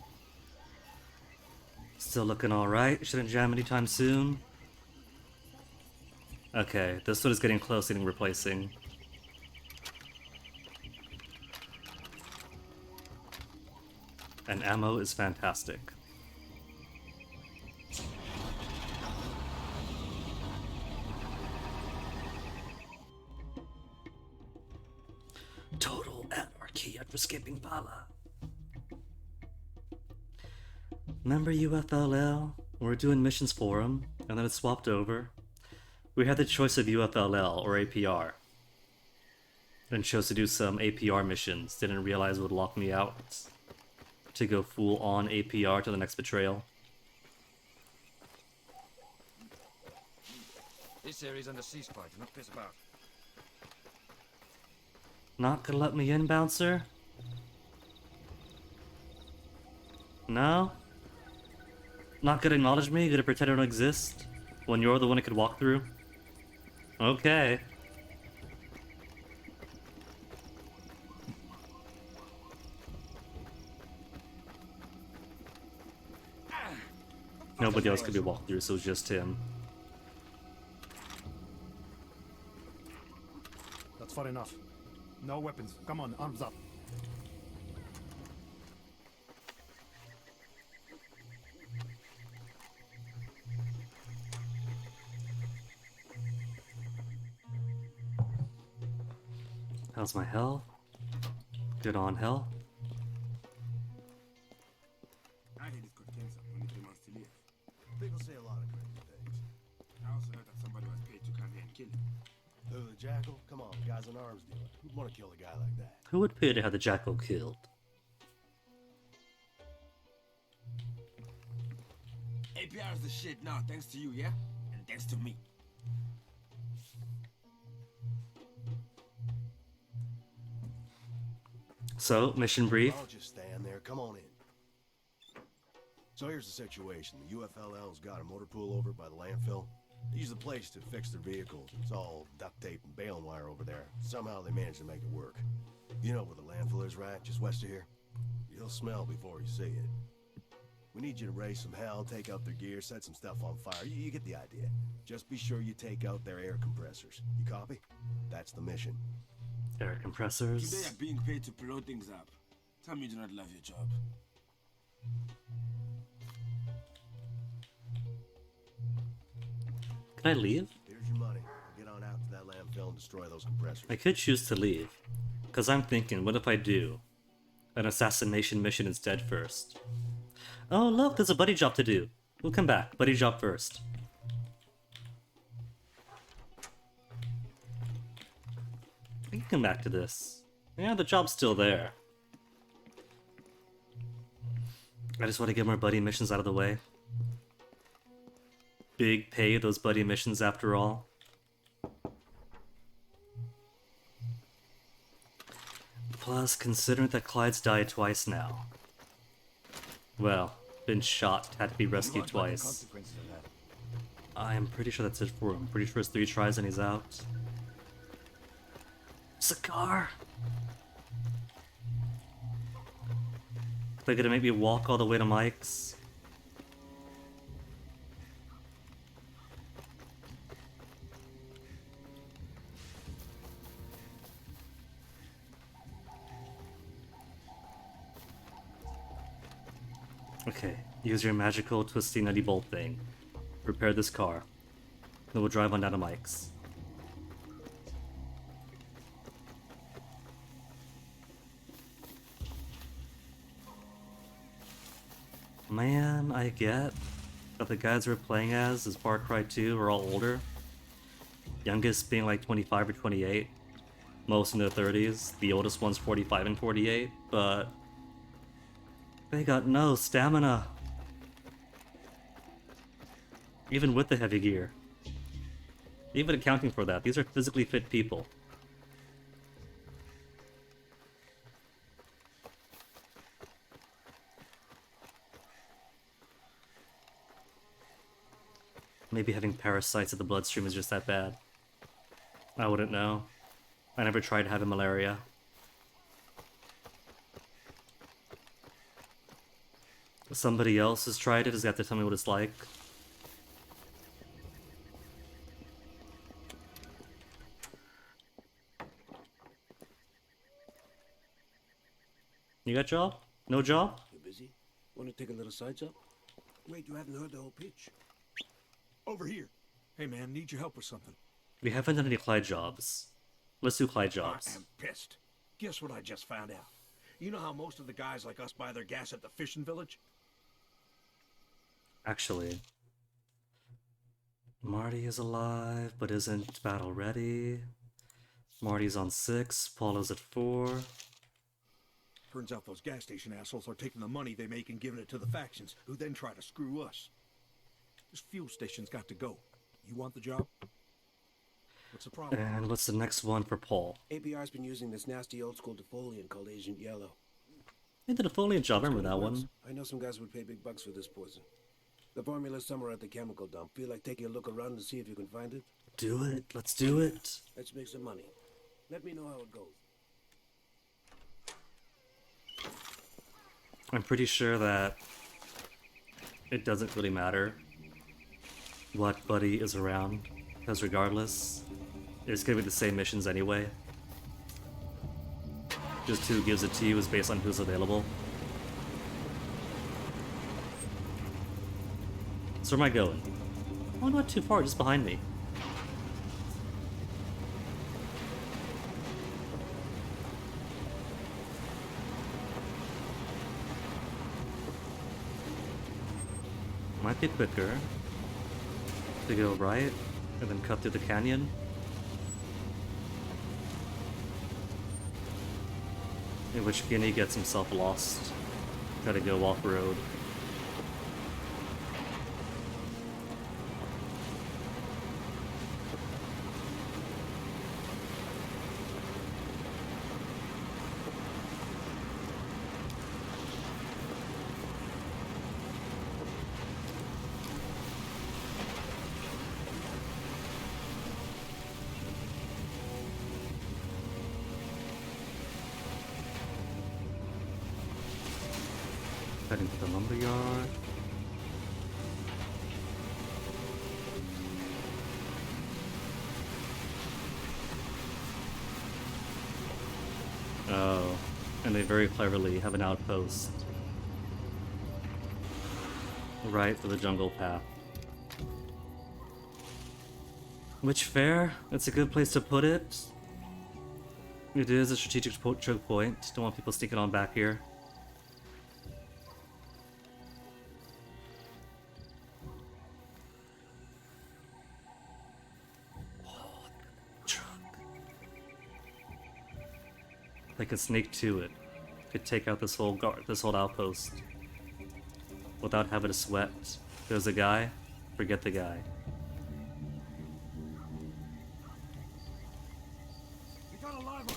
S1: Still looking alright, shouldn't jam anytime soon. Okay, this one is getting close to getting replacing. And ammo is fantastic. Total anarchy after skipping Pala. Remember UFLL? We were doing missions for him, and then it swapped over. We had the choice of UFLL or APR. And chose to do some APR missions. Didn't realize it would lock me out to go full on APR to the next betrayal.
S11: This area's under ceasefire, do not piss about.
S1: Not gonna let me in, bouncer? No? Not gonna acknowledge me? Gonna pretend I don't exist? When you're the one it could walk through? Okay. Nobody else could be walked through, so it was just him.
S14: That's far enough. No weapons. Come on, arms up.
S1: How's my health? Good on health.
S5: I heard it contains only 3 months to live.
S15: People say a lot of crazy things.
S5: I also heard that somebody was paid to come here and kill him.
S15: Who, the Jackal? Come on, guy's an arms dealer. Who'd want to kill a guy like that?
S1: Who would pay to have the Jackal killed?
S5: APR is the shit now, thanks to you, yeah? And thanks to me.
S1: So, mission brief.
S15: I'll just stand there. Come on in. So here's the situation. The UFLL's got a motor pool over by the landfill. They use the place to fix their vehicles. It's all duct tape and baling wire over there. Somehow they managed to make it work. You know where the landfill is, right? Just west of here? You'll smell before you see it. We need you to raise some hell, take out their gear, set some stuff on fire. You get the idea. Just be sure you take out their air compressors. You copy? That's the mission.
S1: Air compressors.
S5: Today are being paid to blow things up. Tell me you do not love your job.
S1: Can I leave?
S15: Here's your money. Get on out to that landfill and destroy those compressors.
S1: I could choose to leave. Because I'm thinking, what if I do an assassination mission instead first? Oh, look, there's a buddy job to do. We'll come back. Buddy job first. We can come back to this. Yeah, the job's still there. I just want to get more buddy missions out of the way. big pay, those buddy missions after all. Plus, considering that Clyde's died twice now. Well, been shot, had to be rescued twice. I'm pretty sure that's it for him. Pretty sure it's 3 tries and he's out. Cigar! They're gonna make me walk all the way to Mike's. Okay, use your magical twisty nutty bolt thing. Repair this car. Then we'll drive on down to Mike's. Man, I get that the guys we're playing as Far Cry 2 are all older. Youngest being like 25 or 28. Most in their 30s. The oldest one's 45 and 48, but they got no stamina. Even with the heavy gear. Even accounting for that, these are physically fit people. Maybe having parasites in the bloodstream is just that bad. I wouldn't know. I never tried having malaria. If somebody else has tried it, does they have to tell me what it's like? You got job? No job?
S3: You busy? Want to take a little side job? Wait, you haven't heard the whole pitch.
S4: Over here. Hey man, need your help with something.
S1: We haven't done any Clyde jobs. Let's do Clyde jobs.
S4: I am pissed. Guess what I just found out? You know how most of the guys like us buy their gas at the fishing village?
S1: Actually, Marty is alive, but isn't battle ready. Marty's on 6, Paula's at 4.
S4: Turns out those gas station assholes are taking the money they make and giving it to the factions, who then try to screw us. This fuel station's got to go. You want the job? What's the problem?
S1: And what's the next one for Paul?
S3: APR's been using this nasty old school defoliant called Agent Yellow.
S1: They did a defoliant job, remember that one?
S3: I know some guys would pay big bucks for this poison. The formula's somewhere at the chemical dump. Feel like taking a look around and see if you can find it?
S1: Do it. Let's do it.
S3: Let's make some money. Let me know how it goes.
S1: I'm pretty sure that it doesn't really matter what buddy is around, because regardless, it's gonna be the same missions anyway. Just who gives it to you is based on who's available. So where am I going? Oh, not too far, just behind me. Might be quicker to go right and then cut through the canyon. In which Guinea gets himself lost. Gotta go off-road. Heading to the lumberyard. Oh, and they very cleverly have an outpost right for the jungle path. Which, fair, it's a good place to put it. It is a strategic choke point. Don't want people sneaking on back here. They could sneak to it. Could take out this whole outpost without having to sweat. There's a guy. Forget the guy.
S6: We got a live.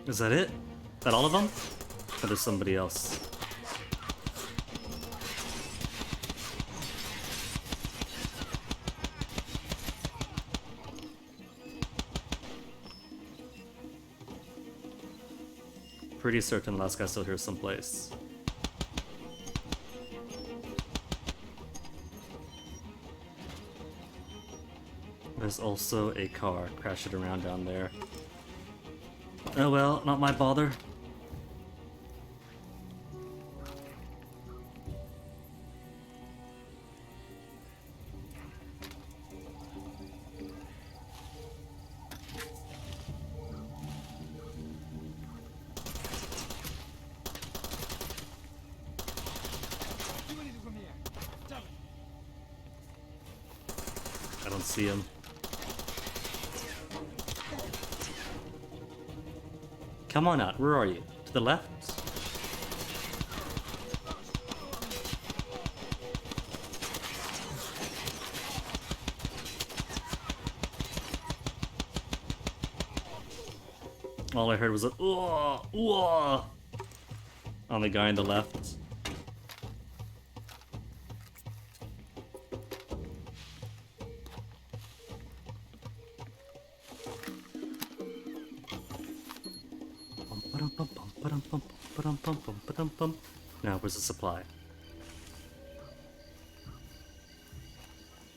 S1: Is that it? Is that all of them? Or there's somebody else? Pretty certain the last guy's still here someplace. There's also a car crashing around down there. Oh well, not my bother. I don't see him. Come on out, where are you? To the left? All I heard was a "Ooh, ooh" on the guy on the left. Now, where's the supply?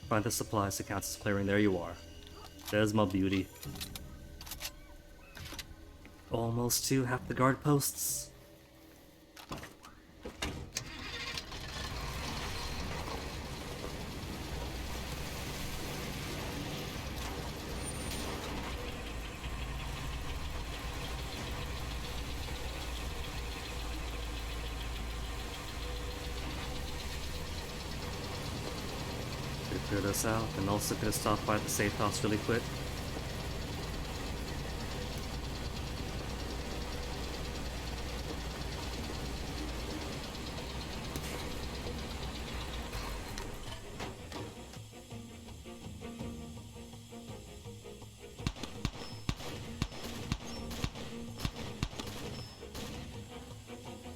S1: Find the supplies to count as clearing. There you are. There's my beauty. Almost to half the guard posts. Clear this out, and also gonna stop by the safe house really quick.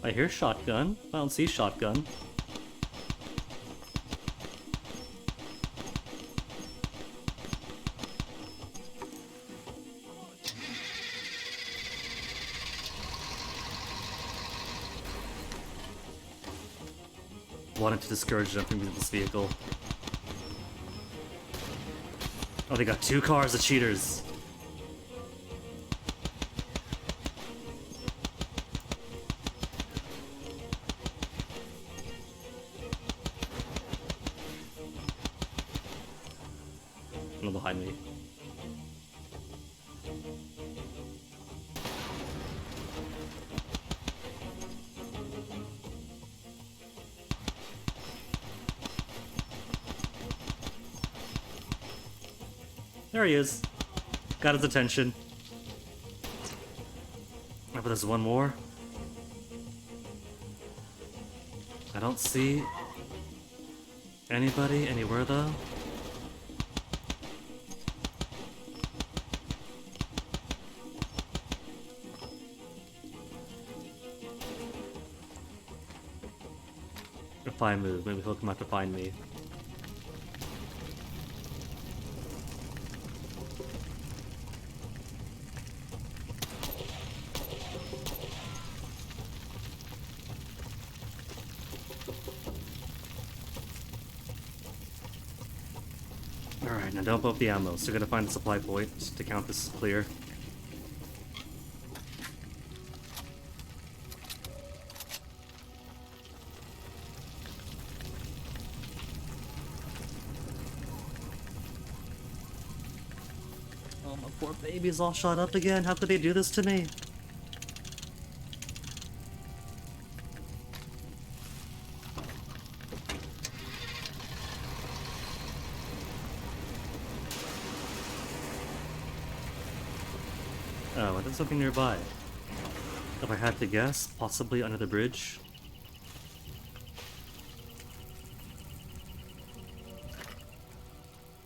S1: I hear shotgun. I don't see shotgun. Wanted to discourage them from using this vehicle. Oh, they got two cars of cheaters. One behind me. There he is. Got his attention. Oh, but there's one more. I don't see anybody anywhere though. If I move, maybe he'll come out to find me. Alright, now don't pump the ammo. Still gotta find the supply point to count this as clear. Oh, my poor baby's all shot up again. How could they do this to me? know. There's something nearby. If I had to guess, possibly under the bridge.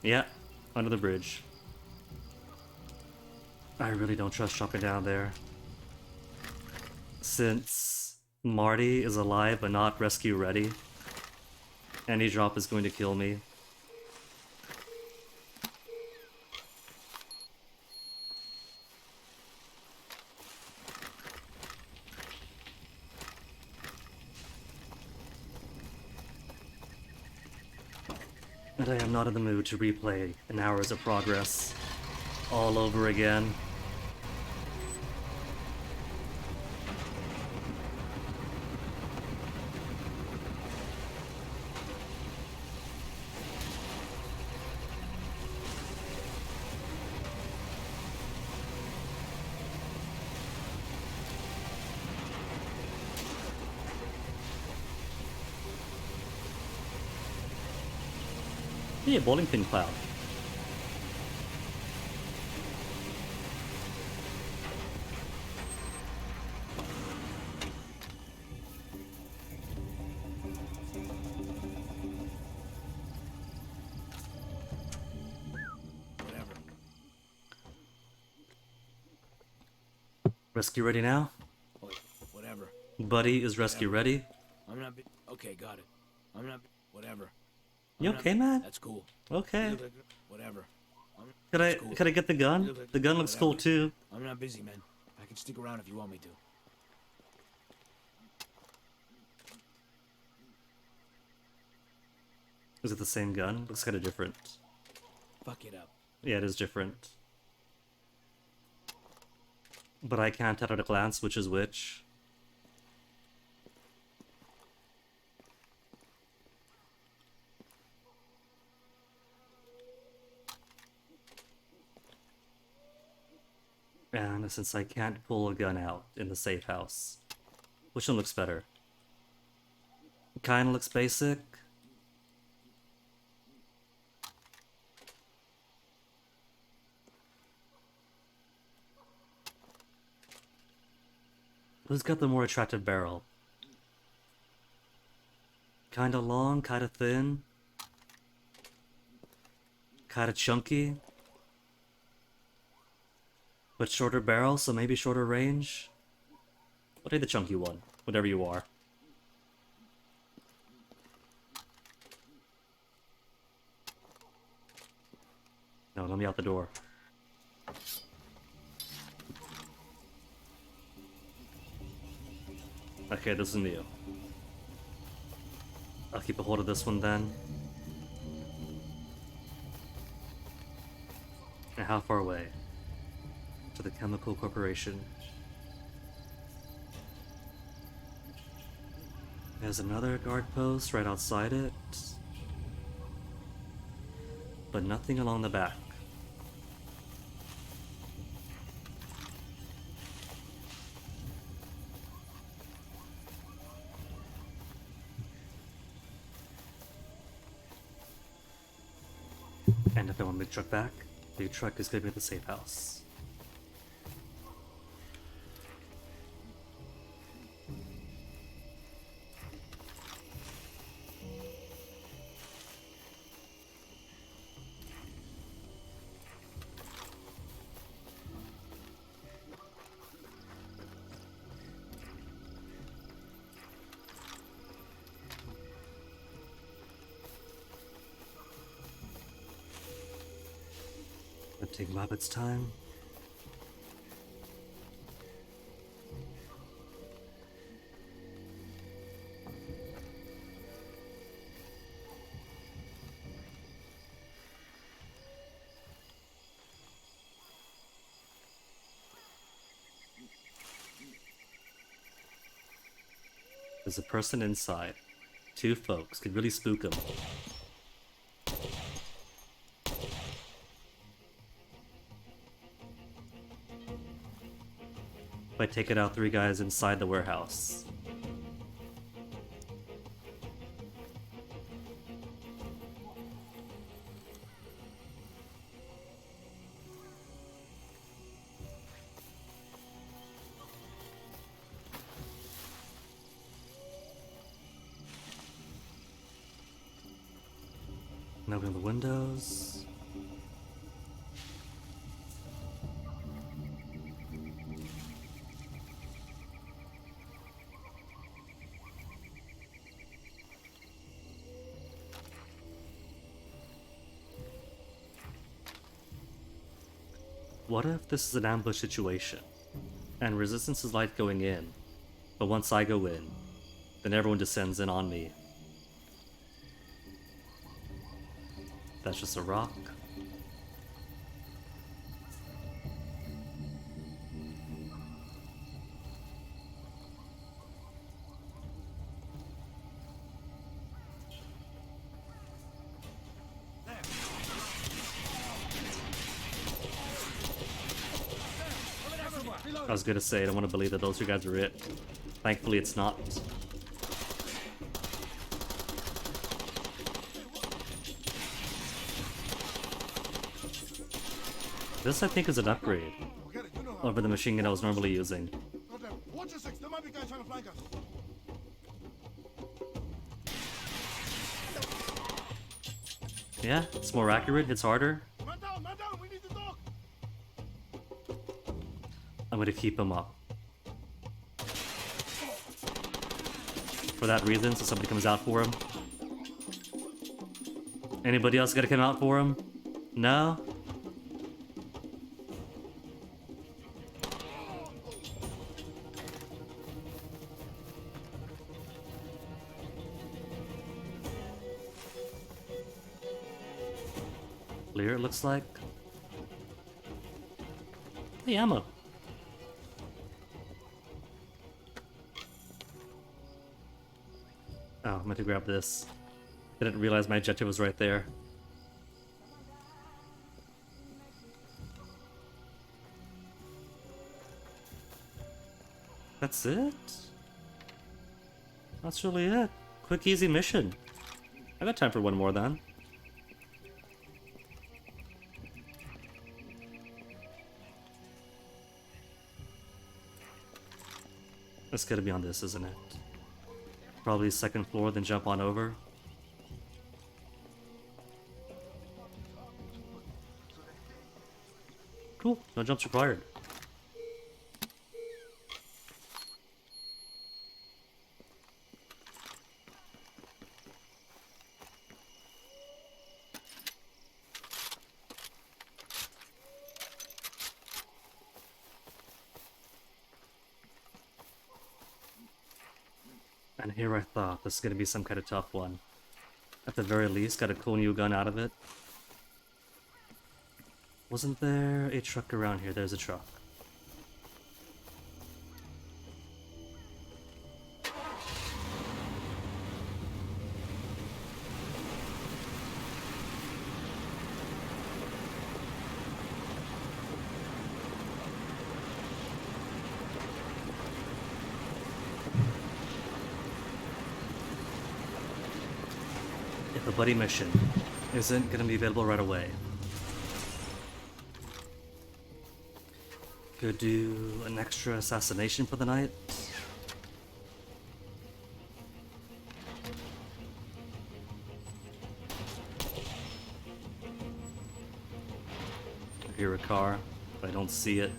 S1: Yeah, under the bridge. I really don't trust dropping down there. Since Marty is alive but not rescue ready, any drop is going to kill me. And I am not in the mood to replay an hours of progress all over again. Hey, a bowling pin cloud.
S10: Whatever.
S1: Rescue ready now?
S10: Whatever.
S1: Buddy is rescue ready.
S10: I'm not. Okay, got it. I'm not. Whatever.
S1: You okay, man?
S10: That's cool.
S1: Okay.
S10: Whatever.
S1: Could I get the gun? The gun looks cool too.
S10: I'm not busy, man. I can stick around if you want me to.
S1: Is it the same gun? Looks kind of different.
S10: Fuck it up.
S1: Yeah, it is different. But I can't tell at a glance which is which. And since I can't pull a gun out in the safe house, which one looks better? Kinda looks basic. Who's got the more attractive barrel? Kinda long, kinda thin, kinda chunky, but shorter barrel, so maybe shorter range? I'll take the chunky one, whatever you are. No, let me out the door. Okay, this is new. I'll keep a hold of this one then. And how far away? To the Chemical Corporation. There's another guard post right outside it. But nothing along the back. And if I want Big Truck back, Big Truck is going to be at the safe house. Take Rabbit's time. There's a person inside. Two folks could really spook him. By taking out three guys inside the warehouse. Open the windows. What if this is an ambush situation, and resistance is light going in, but once I go in, then everyone descends in on me? That's just a rock. I was gonna say, I don't want to believe that those two guys are it. Thankfully, it's not. This, I think, is an upgrade over the machine gun I was normally using.
S12: Watch your six. There might be guys trying to flank us.
S1: Yeah, it's more accurate, hits harder.
S12: Man down, we need to talk.
S1: I'm gonna keep him up. For that reason, so somebody comes out for him. Anybody else gotta come out for him? No? Clear, it looks like. Hey, ammo. Oh, I meant to grab this. I didn't realize my objective was right there. That's it? That's really it. Quick, easy mission. I got time for one more then. It's gotta be on this, isn't it? Probably second floor, then jump on over. Cool, no jumps required. And here I thought this is gonna be some kind of tough one. At the very least, got a cool new gun out of it. Wasn't there a truck around here? There's a truck. If a buddy mission isn't gonna be available right away, could do an extra assassination for the night. I hear a car, but I don't see it.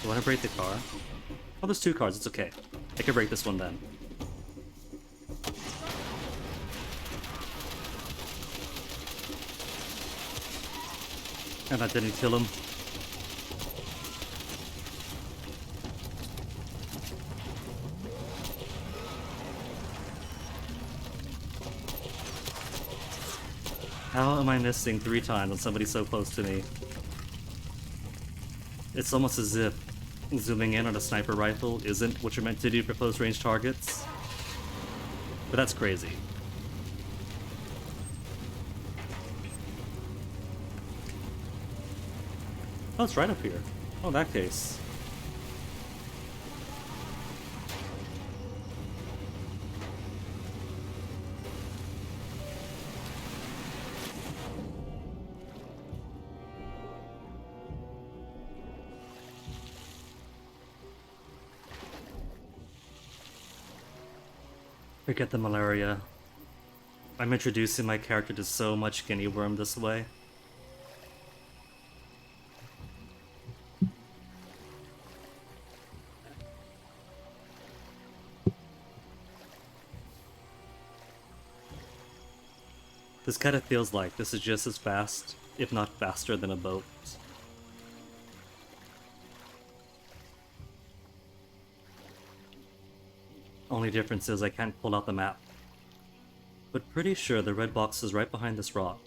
S1: Do I want to break the car? Oh, there's two cars, it's okay. I can break this one then. And that didn't kill him. How am I missing 3 times on somebody so close to me? It's almost as if zooming in on a sniper rifle isn't what you're meant to do for close range targets. But that's crazy. Oh, it's right up here. Oh, in that case. Forget the malaria. I'm introducing my character to so much guinea worm this way. This kind of feels like this is just as fast, if not faster, than a boat. Only difference is I can't pull out the map. But pretty sure the red box is right behind this rock.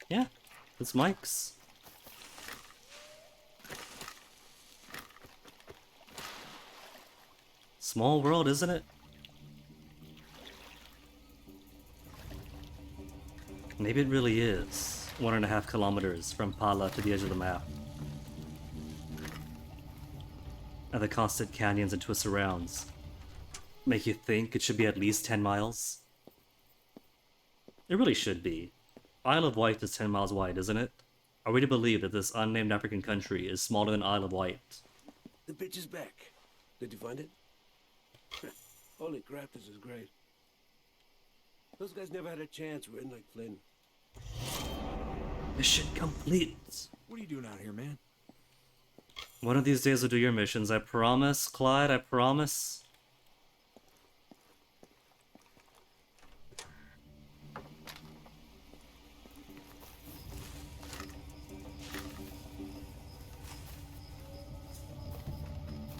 S1: Yeah, it's Mike's. Small world, isn't it? Maybe it really is 1.5 kilometers from Pala to the edge of the map. And the constant canyons and twists arounds make you think it should be at least 10 miles. It really should be. Isle of Wight is 10 miles wide, isn't it? Are we to believe that this unnamed African country is smaller than Isle of Wight?
S3: The bitch is back. Did you find it? Holy crap, this is great. Those guys never had a chance written like Flynn.
S1: Mission complete.
S4: What are you doing out here, man?
S1: One of these days we'll do your missions. I promise, Clyde, I promise.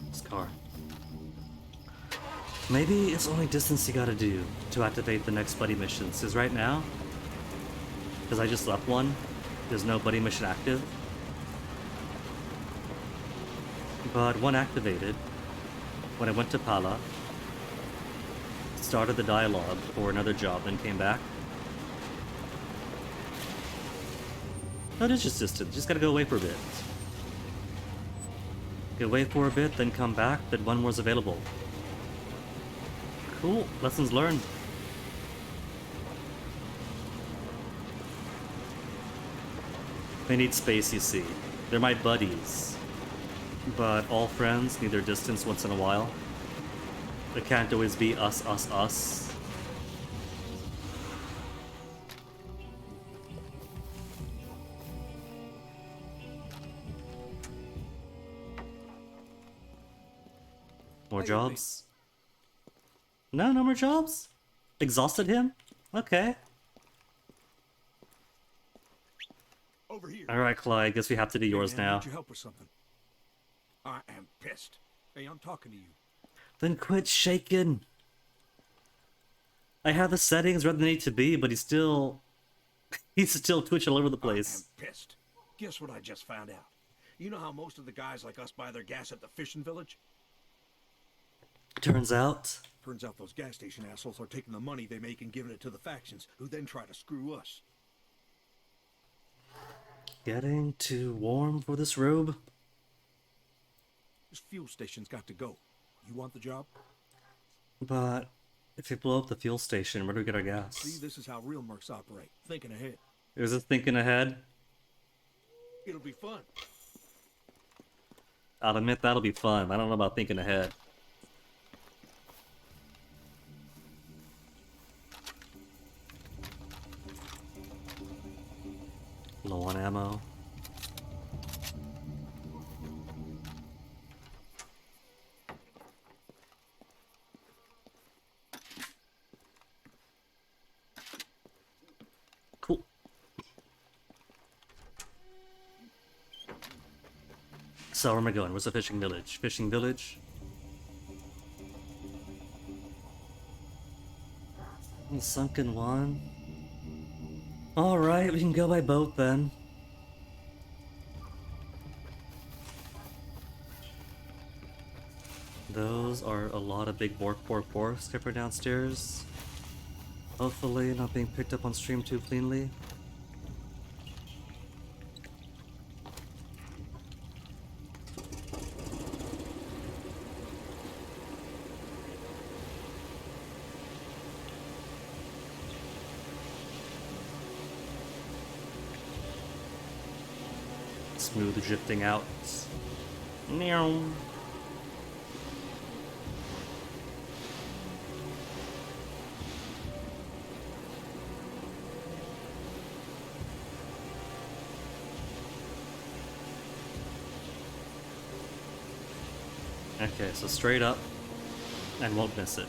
S1: This car. Maybe it's only distance you gotta do to activate the next buddy missions. Because right now, because I just left one, there's no buddy mission active. But one activated when I went to Pala, started the dialogue for another job, then came back. No, it is just distant. Just gotta go away for a bit. Get away for a bit, then come back, then one more's available. Cool. Lessons learned. They need space, you see. They're my buddies. But all friends need their distance once in a while. It can't always be us, us, us. More jobs? No, no more jobs? Exhausted him? Okay.
S4: Over here.
S1: Alright, Clyde, guess we have to do yours
S4: man, I
S1: now.
S4: need your help with something. I am pissed. Hey, I'm talking to you.
S1: Then quit shaking. I have the settings where they need to be, but he's still twitching all over the place.
S4: I am pissed. Guess what I just found out? You know how most of the guys like us buy their gas at the fishing village?
S1: Turns out
S4: those gas station assholes are taking the money they make and giving it to the factions, who then try to screw us.
S1: getting too warm for this robe.
S4: This fuel station's got to go. You want the job?
S1: But if we blow up the fuel station, where do we get our gas?
S4: See, this is how real mercs operate. Thinking ahead.
S1: Is it thinking ahead?
S4: It'll be fun.
S1: I'll admit that'll be fun. I don't know about thinking ahead. Low on ammo. Cool. So where am I going? Where's the fishing village? Fishing village? The sunken one. Alright, we can go by boat then. Those are a lot of big bork skipper downstairs. Hopefully not being picked up on stream too cleanly. smooth drifting out. Meow. Okay, so straight up, and won't miss it.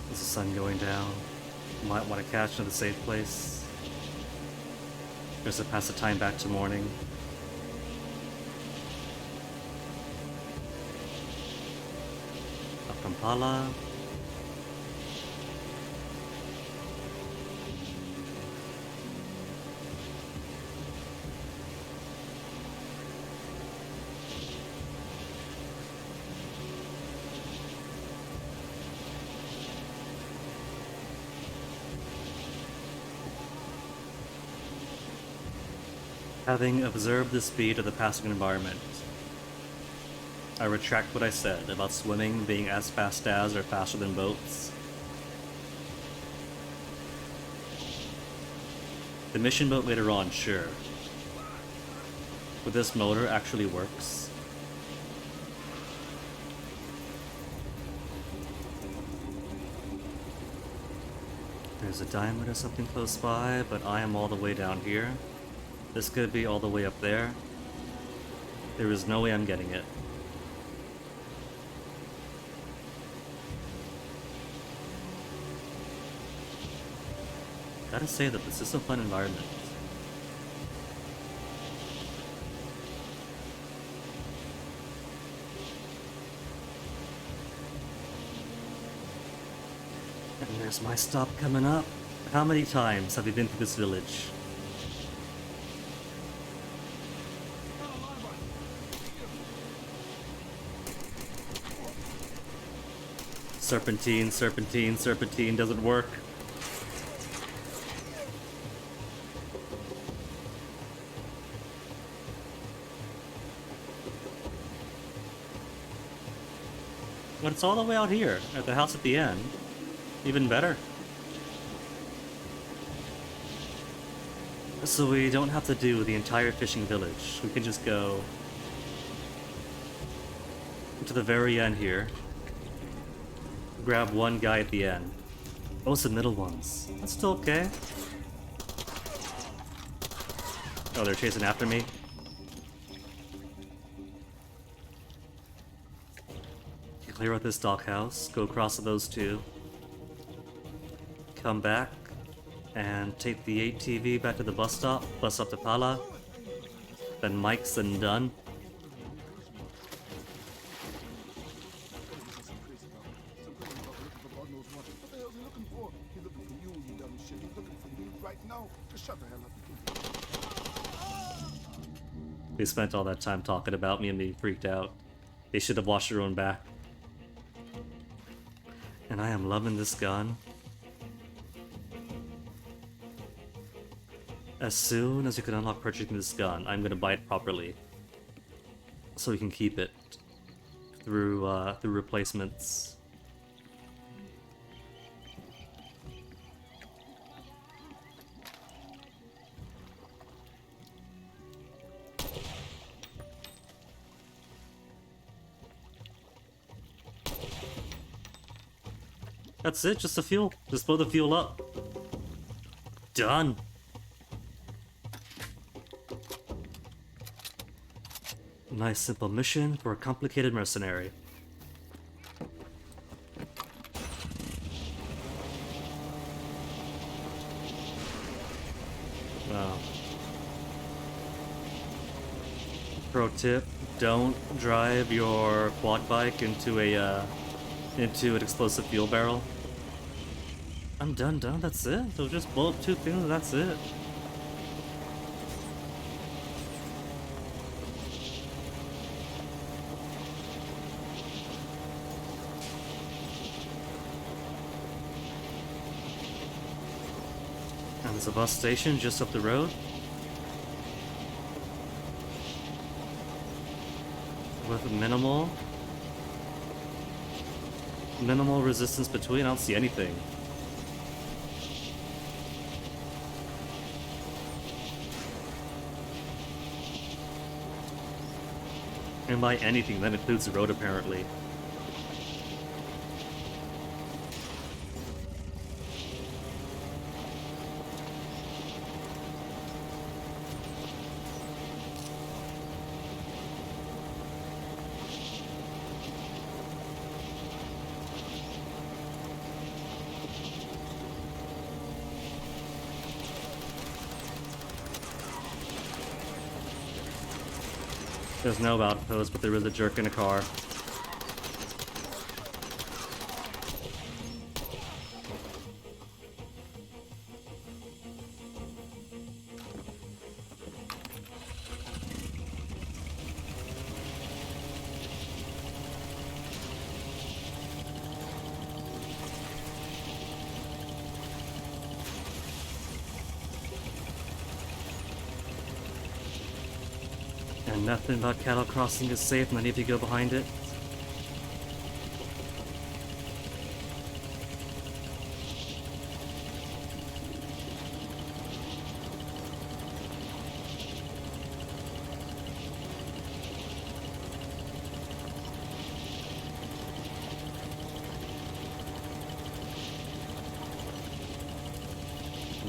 S1: There's the sun going down. Might want to catch another safe place. Just to pass the time back to morning. Up from Pala. Having observed the speed of the passing environment, I retract what I said about swimming being as fast as or faster than boats. The mission boat later on, sure. But this motor actually works. There's a diamond or something close by, but I am all the way down here. This could be all the way up there. There is no way I'm getting it. Gotta say that this is a fun environment. And there's my stop coming up. How many times have we been through this village? Serpentine, serpentine, serpentine doesn't work. But it's all the way out here, at the house at the end. Even better. So we don't have to do the entire fishing village. We can just go to the very end here. Grab one guy at the end. Oh, it's the middle ones. That's still okay. Oh, they're chasing after me. Clear out this dockhouse, go across to those two. Come back and take the ATV back to the bus stop to Pala. Then Mike's and done. They spent all that time talking about me and being freaked out. They should have watched their own back. And I am loving this gun. As soon as you can unlock purchasing this gun, I'm gonna buy it properly. So we can keep it through replacements. That's it, just the fuel. Just blow the fuel up. Done. Nice simple mission for a complicated mercenary. Wow. Pro tip, don't drive your quad bike into an explosive fuel barrel. I'm done, that's it. They'll just blow up two things and that's it. And there's a bus station just up the road. With minimal Minimal resistance between? I don't see anything. And by anything, that includes the road apparently. There's no outpost, but there is a jerk in a car. And nothing about cattle crossing is safe, and I need to go behind it.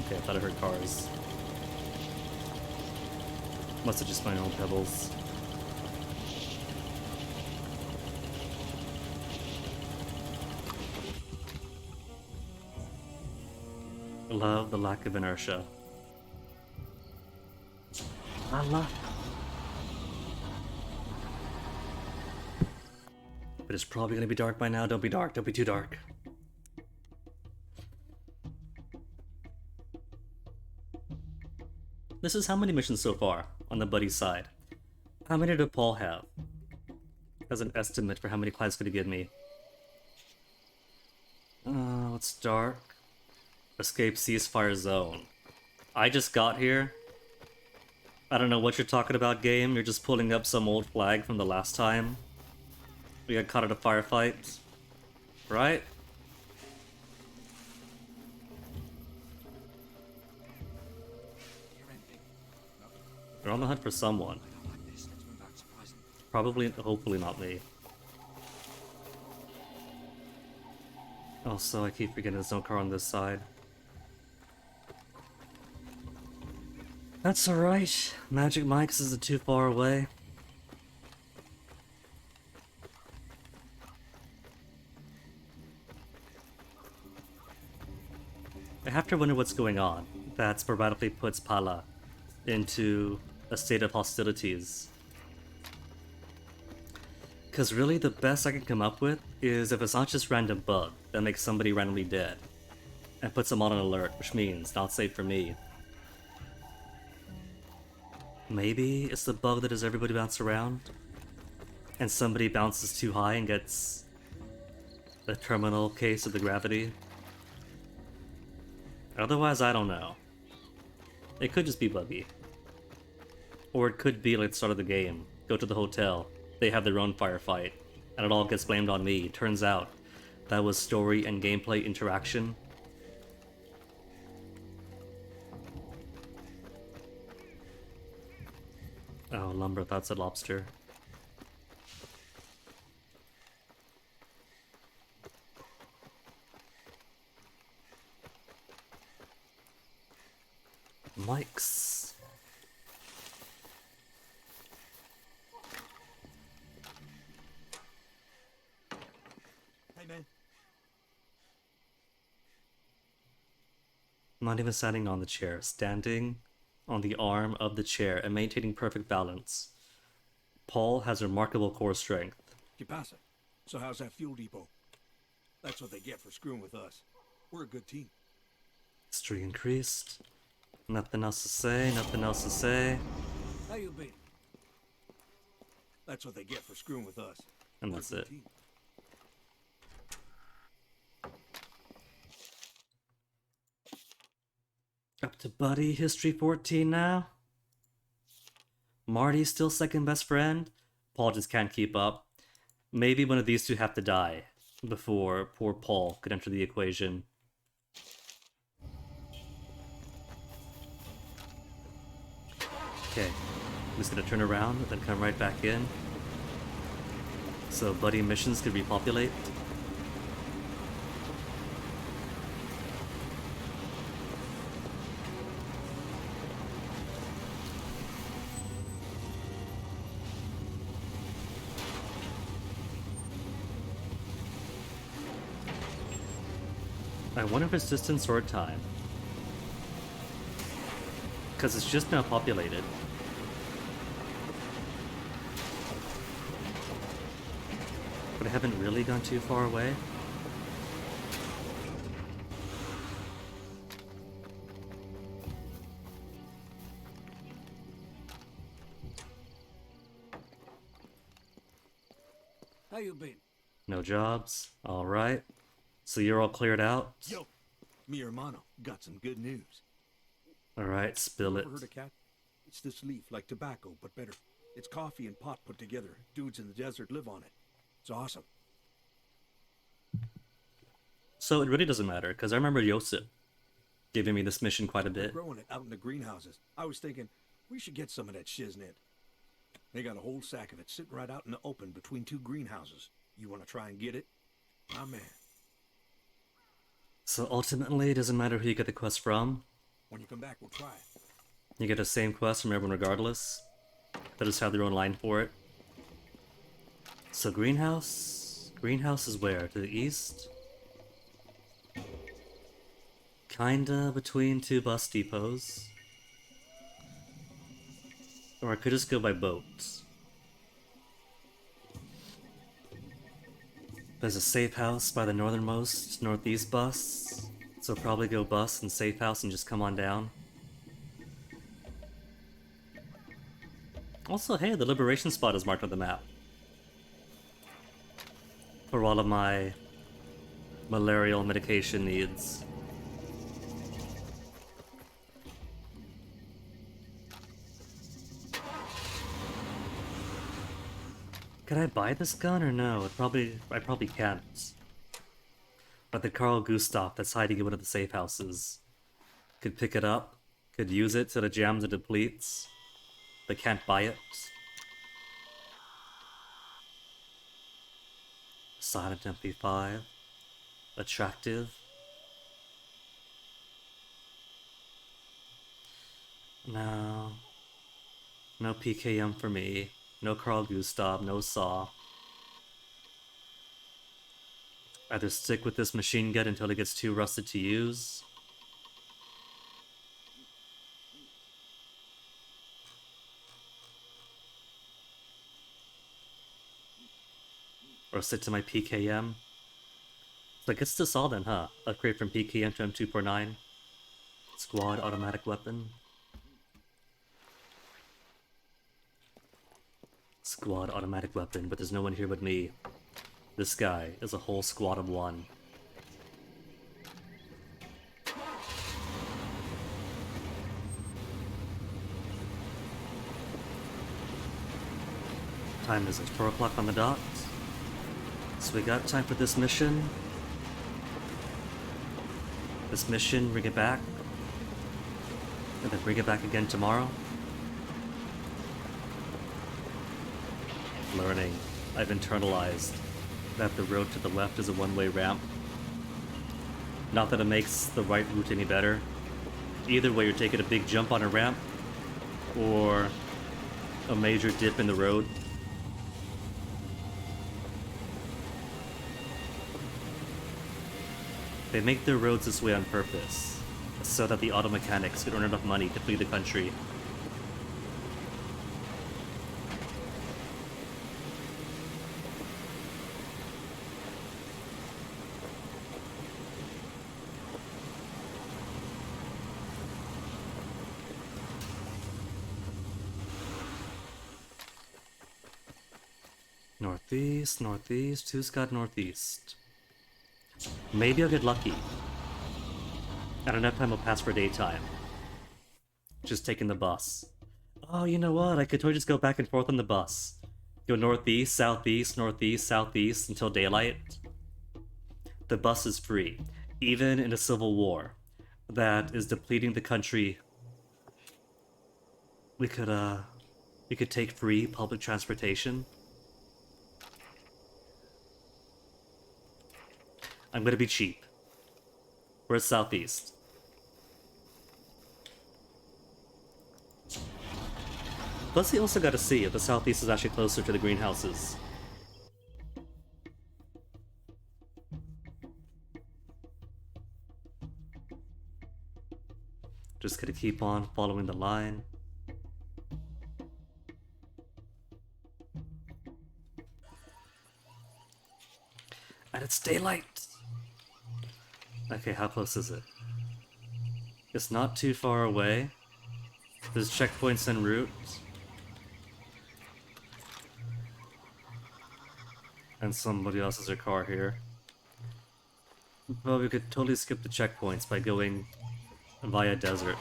S1: Okay, I thought I heard cars. Must have just my own pebbles. Love the lack of inertia. I love. But it's probably gonna be dark by now. Don't be dark. Don't be too dark. This is how many missions so far on the buddy side. How many did Paul have? As an estimate for how many clients could he give me. It's dark. Escape ceasefire zone. I just got here. I don't know what you're talking about, game. You're just pulling up some old flag from the last time we got caught at a firefight. Right? They're on the hunt for someone. Probably, hopefully not me. Also, I keep forgetting there's no car on this side. That's alright. Magic Mike's isn't too far away. I have to wonder what's going on that sporadically puts Pala into a state of hostilities. Because really the best I can come up with is if it's not just random bug that makes somebody randomly dead and puts them on an alert, which means not safe for me. Maybe it's the bug that has everybody bounce around and somebody bounces too high and gets the terminal case of the gravity. Otherwise, I don't know. It could just be buggy. Or it could be like the start of the game. Go to the hotel, they have their own firefight, and it all gets blamed on me. Turns out, that was story and gameplay interaction. Oh, lumber, that's a lobster. Mike's.
S4: Hey, man.
S1: I'm not even standing on the chair, standing on the arm of the chair and maintaining perfect balance. Paul has remarkable core strength.
S4: ¿Qué pasa? So how's that fuel depot? That's what they get for screwing with us. We're a good team.
S1: History increased. Nothing else to say, nothing else to say.
S4: How you been? That's what they get for screwing with us.
S1: And that's it.
S4: Team.
S1: Up to Buddy, History 14 now. Marty's still second best friend. Paul just can't keep up. Maybe one of these two have to die. before poor Paul could enter the equation. Okay, I'm just gonna turn around and then come right back in. So buddy missions could repopulate. I wonder if it's distance or time. Because it's just now populated. But I haven't really gone too far away.
S4: How you been?
S1: No jobs. Alright. So you're all cleared out?
S4: Yo, mi hermano, got some good news.
S1: Alright, spill it.
S4: Ever heard of cat? It's this leaf, like tobacco, but better. It's coffee and pot put together. Dudes in the desert live on it. It's awesome.
S1: So it really doesn't matter, because I remember Yosip giving me this mission quite a
S4: They're
S1: bit.
S4: growing it out in the greenhouses. I was thinking, we should get some of that shiznit. They got a whole sack of it sitting right out in the open between two greenhouses. You want to try and get it? My man.
S1: So ultimately, it doesn't matter who you get the quest from.
S4: When you come back, we'll try it.
S1: You get the same quest from everyone regardless. They just have their own line for it. So greenhouse? Greenhouse is where? To the east? Kinda between two bus depots. Or I could just go by boat. There's a safe house by the northernmost northeast bus, so probably go bus and safe house and just come on down. Also, hey, the liberation spot is marked on the map. For all of my malarial medication needs. Could I buy this gun or no? I probably can't. But the Carl Gustav that's hiding in one of the safe houses could pick it up, could use it till it jams and depletes. They can't buy it. Silent MP5. Attractive. No. No PKM for me. No Carl Gustav, no Saw. Either stick with this machine gun until it gets too rusted to use. Or stick to my PKM. So I guess this all then, huh? Upgrade from PKM to M249. Squad automatic weapon. Squad automatic weapon, but there's no one here but me. This guy is a whole squad of one. Time is at 4 o'clock on the dot. So we got time for this mission. This mission, bring it back. And then bring it back again tomorrow. Learning. I've internalized that the road to the left is a one-way ramp. Not that it makes the right route any better. Either way, you're taking a big jump on a ramp, or a major dip in the road. They make their roads this way on purpose, so that the auto mechanics could earn enough money to flee the country. Northeast, northeast, who's got northeast? Maybe I'll get lucky. At enough time will pass for daytime. Just taking the bus. Oh, you know what? I could totally just go back and forth on the bus. Go northeast, southeast, northeast, southeast until daylight. the bus is free, even in a civil war that is depleting the country. We could take free public transportation. I'm gonna be cheap. We're southeast. Plus, you also gotta see if the southeast is actually closer to the greenhouses. Just gonna keep on following the line. And it's daylight! Okay, how close is it? It's not too far away. There's checkpoints en route. And somebody else has their car here. Well, we could totally skip the checkpoints by going via desert.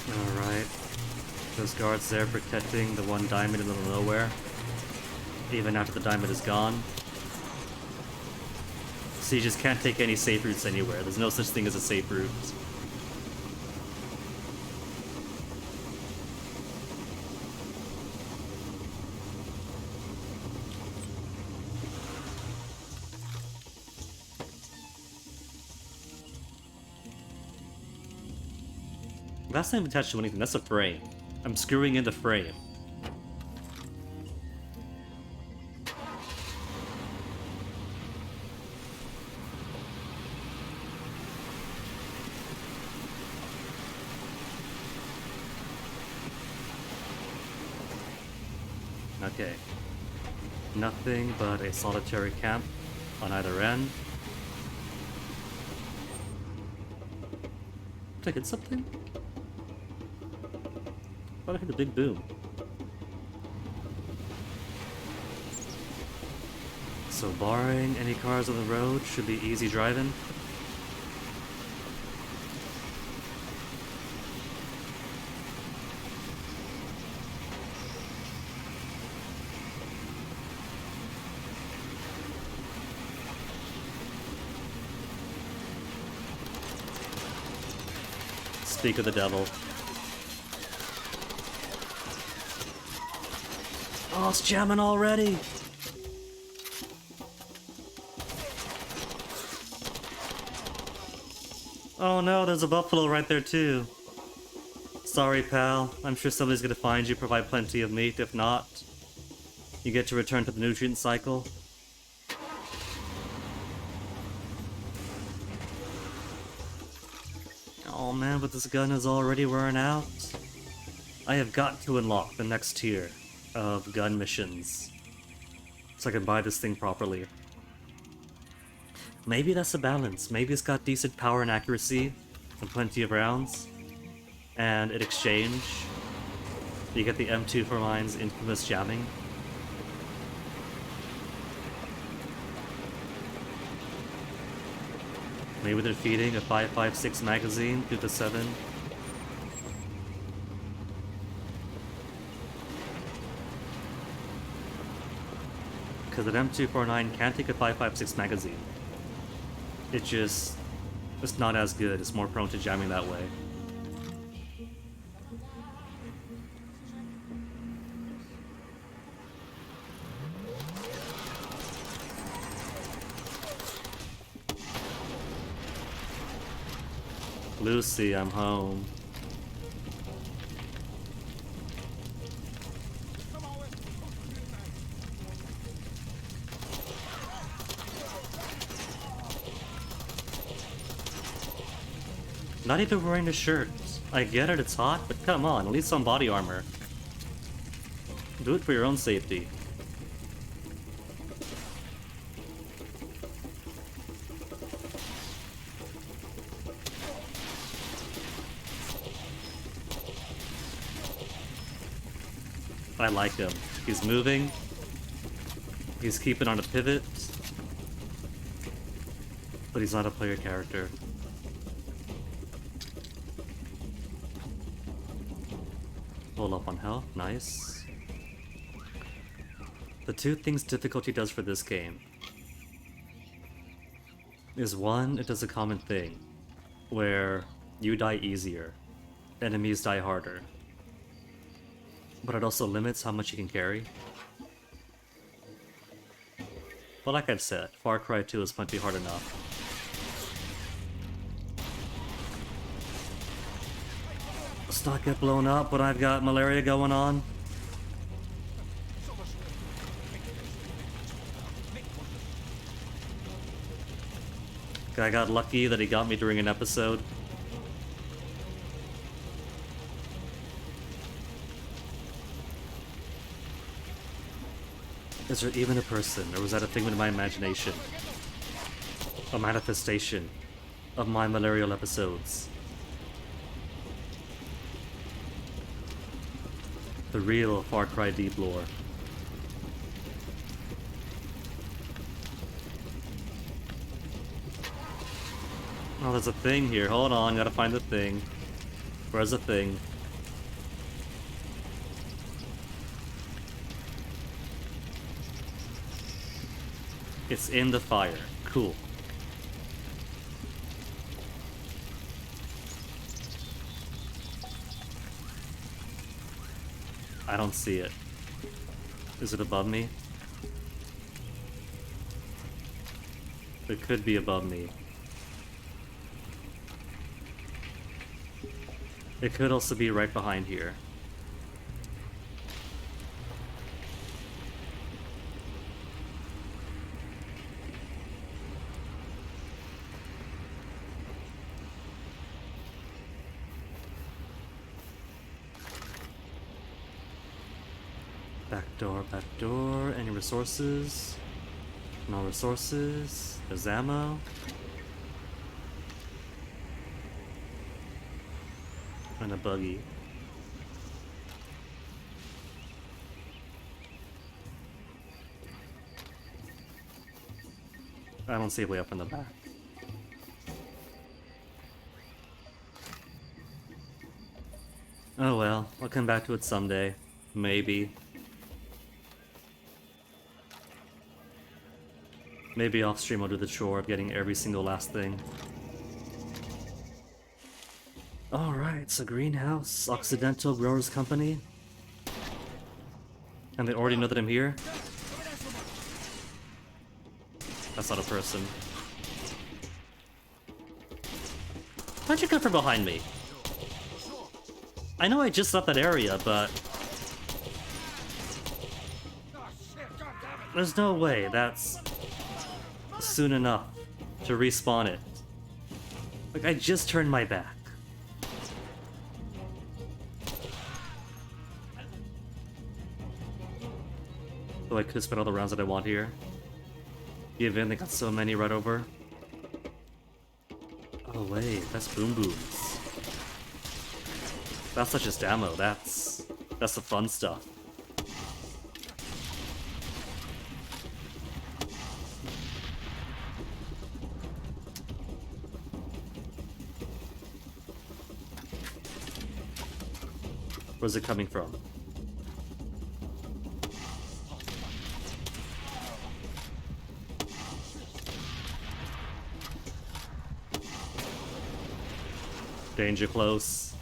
S1: Alright. Those guards there protecting the one diamond in the middle of nowhere. Even after the diamond is gone. So you just can't take any safe routes anywhere. There's no such thing as a safe route. That's not even attached to anything, that's a frame. I'm screwing in the frame. Okay. Nothing but a solitary camp on either end. Did I hit something? I thought I heard a big boom. So barring any cars on the road, should be easy driving. Speak of the devil. Oh, it's jamming already! Oh no, there's a buffalo right there too. Sorry, pal. I'm sure somebody's gonna find you, provide plenty of meat. If not, you get to return to the nutrient cycle. Oh man, but this gun is already wearing out. I have got to unlock the next tier of gun missions so I can buy this thing properly. Maybe that's a balance. Maybe it's got decent power and accuracy and plenty of rounds. And in exchange, you get the M249's infamous jamming. Maybe they're feeding a 5.56 magazine through the 7. Because an M249 can't take a 5.56 magazine. It's not as good. It's more prone to jamming that way. Lucy, I'm home. Not even wearing a shirt. I get it, it's hot, but come on, at least some body armor. Do it for your own safety. I like him. He's moving. He's keeping on a pivot. But he's not a player character. Pull up on health, nice. The two things difficulty does for this game is one, it does a common thing, where you die easier, enemies die harder. But it also limits how much you can carry. But like I've said, Far Cry 2 is plenty hard enough. Let's not get blown up, but I've got malaria going on. I got lucky that he got me during an episode. Is there even a person, or was that a figment of my imagination? A manifestation of my malarial episodes. The real Far Cry Deep lore. Oh, there's a thing here. Hold on, gotta find the thing. Where's the thing? It's in the fire. Cool. I don't see it. Is it above me? It could be above me. It could also be right behind here. Back door. Any resources? No resources. There's ammo. And a buggy. I don't see a way up in the back. Oh well, I'll come back to it someday. Maybe. Maybe off stream I'll do the chore of getting every single last thing. Alright, so Greenhouse, Occidental Growers Company. And they already know that I'm here? That's not a person. Why'd you come from behind me? I know I just left that area, but... there's no way that's soon enough to respawn it. Like, I just turned my back. So I could spend all the rounds that I want here. Given they got so many right over. Oh wait, that's boom booms. That's not just ammo, that's the fun stuff. Where's it coming from? Danger close.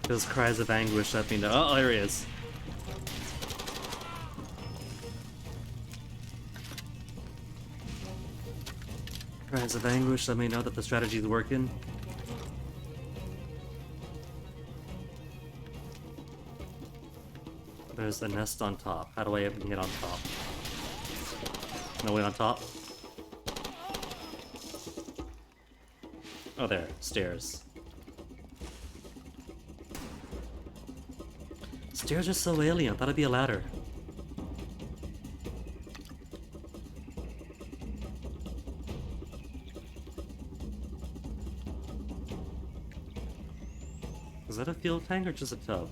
S1: Those cries of anguish let me know. Oh, there he is. Cries of anguish let me know that the strategy is working. There's a nest on top. How do I even get on top? No way on top? Oh, there. Stairs. Stairs are so alien. I thought it'd be a ladder. Is that a fuel tank or just a tub?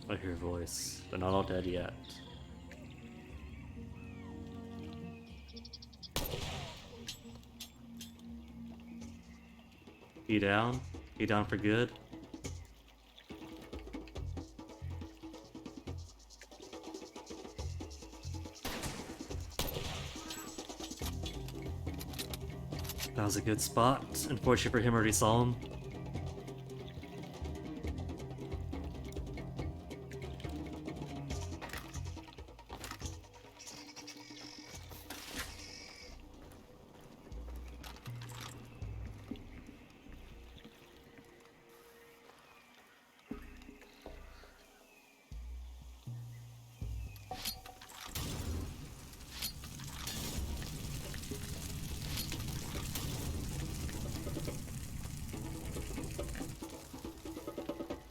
S1: I hear a voice. They're not all dead yet. He down? He down for good? That was a good spot. Unfortunately for him, I already saw him.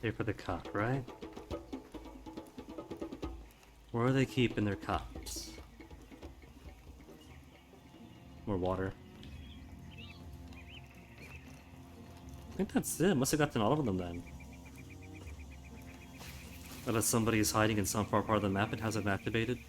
S1: Here for the cot, right? Where are they keeping their cots? More water. I think that's it. Must have gotten all of them then. Unless somebody is hiding in some far part of the map and hasn't activated.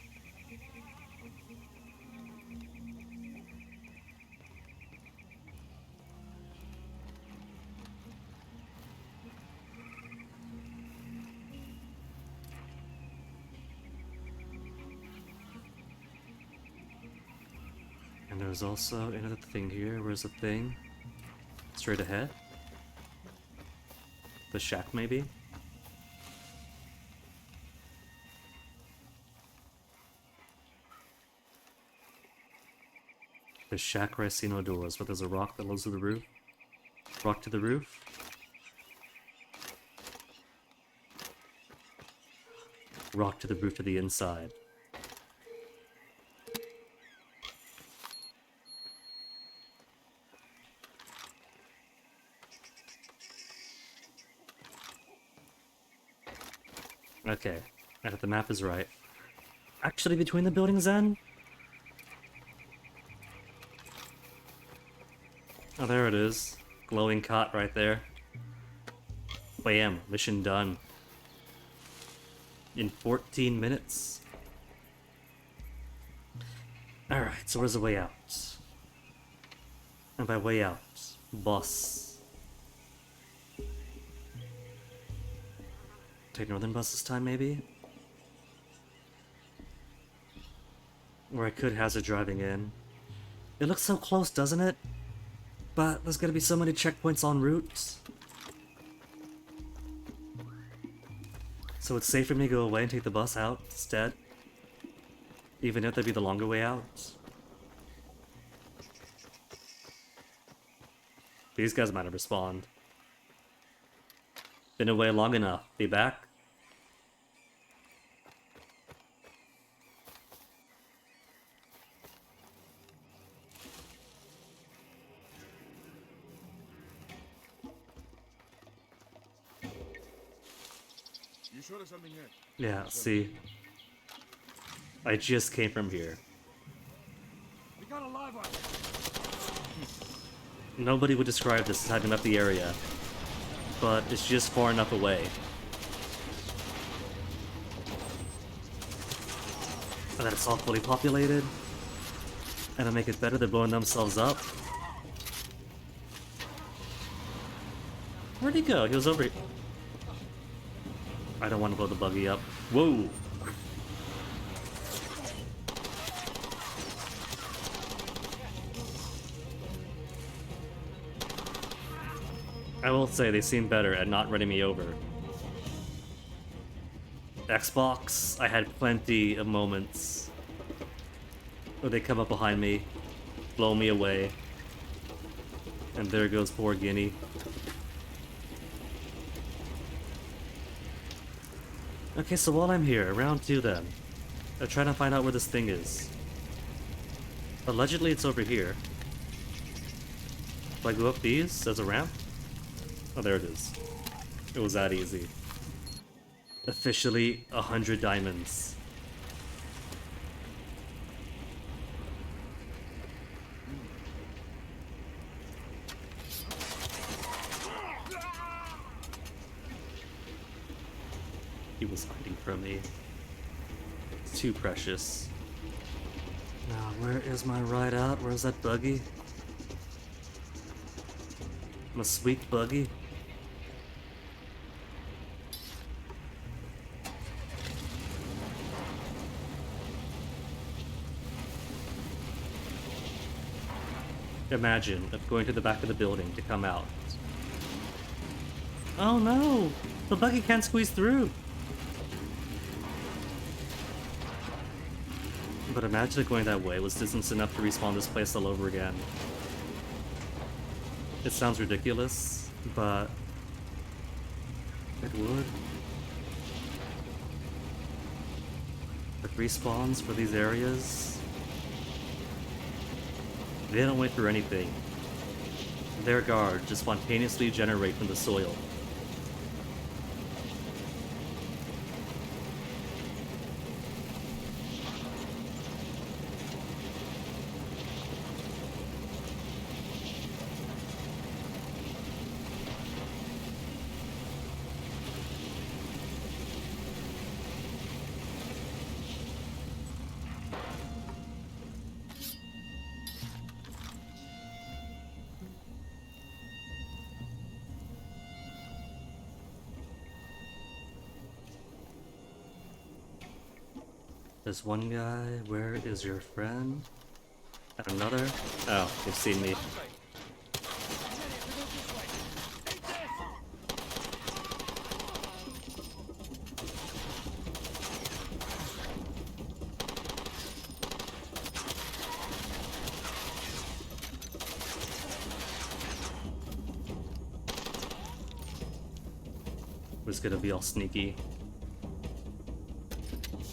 S1: And there's also another thing here. Where's the thing? Straight ahead? The shack, maybe? The shack where I see no doors, but there's a rock that goes to the roof. Rock to the roof. Rock to the roof to the inside. Okay, and if the map is right. Actually, between the buildings then? Oh, there it is. Glowing cot right there. Bam, mission done. In 14 minutes. Alright, so where's the way out? And by way out, bus. Take northern bus this time, maybe? Or I could hazard driving in. It looks so close, doesn't it? But there's gonna be so many checkpoints en route. So it's safe for me to go away and take the bus out instead. Even if that'd be the longer way out. These guys might have respawned. Been away long enough. Be back?
S6: You sure there's something here?
S1: Yeah, see. I just came from here.
S6: We got a live one.
S1: Nobody would describe this as having left the area. But it's just far enough away. And that it's all fully populated. And to make it better, they're blowing themselves up. Where'd he go? He was over here. I don't want to blow the buggy up. Whoa! I will say they seem better at not running me over. Xbox, I had plenty of moments where they come up behind me, blow me away, and there goes poor Guinea. Okay, so while I'm here, round 2 then. I'm trying to find out where this thing is. Allegedly it's over here. Do I go up these as a ramp? Oh, there it is. It was that easy. Officially 100 diamonds. He was hiding from me. It's too precious. Now, where is my ride out? Where's that buggy? My sweet buggy? Imagine of going to the back of the building to come out. Oh no! The buggy can't squeeze through! But imagine if going that way was distance enough to respawn this place all over again. It sounds ridiculous, but it would. With respawns for these areas, they don't wait for anything. Their guard just spontaneously generate from the soil. There's one guy, where is your friend? And another? Oh, they've seen me. Was gonna be all sneaky.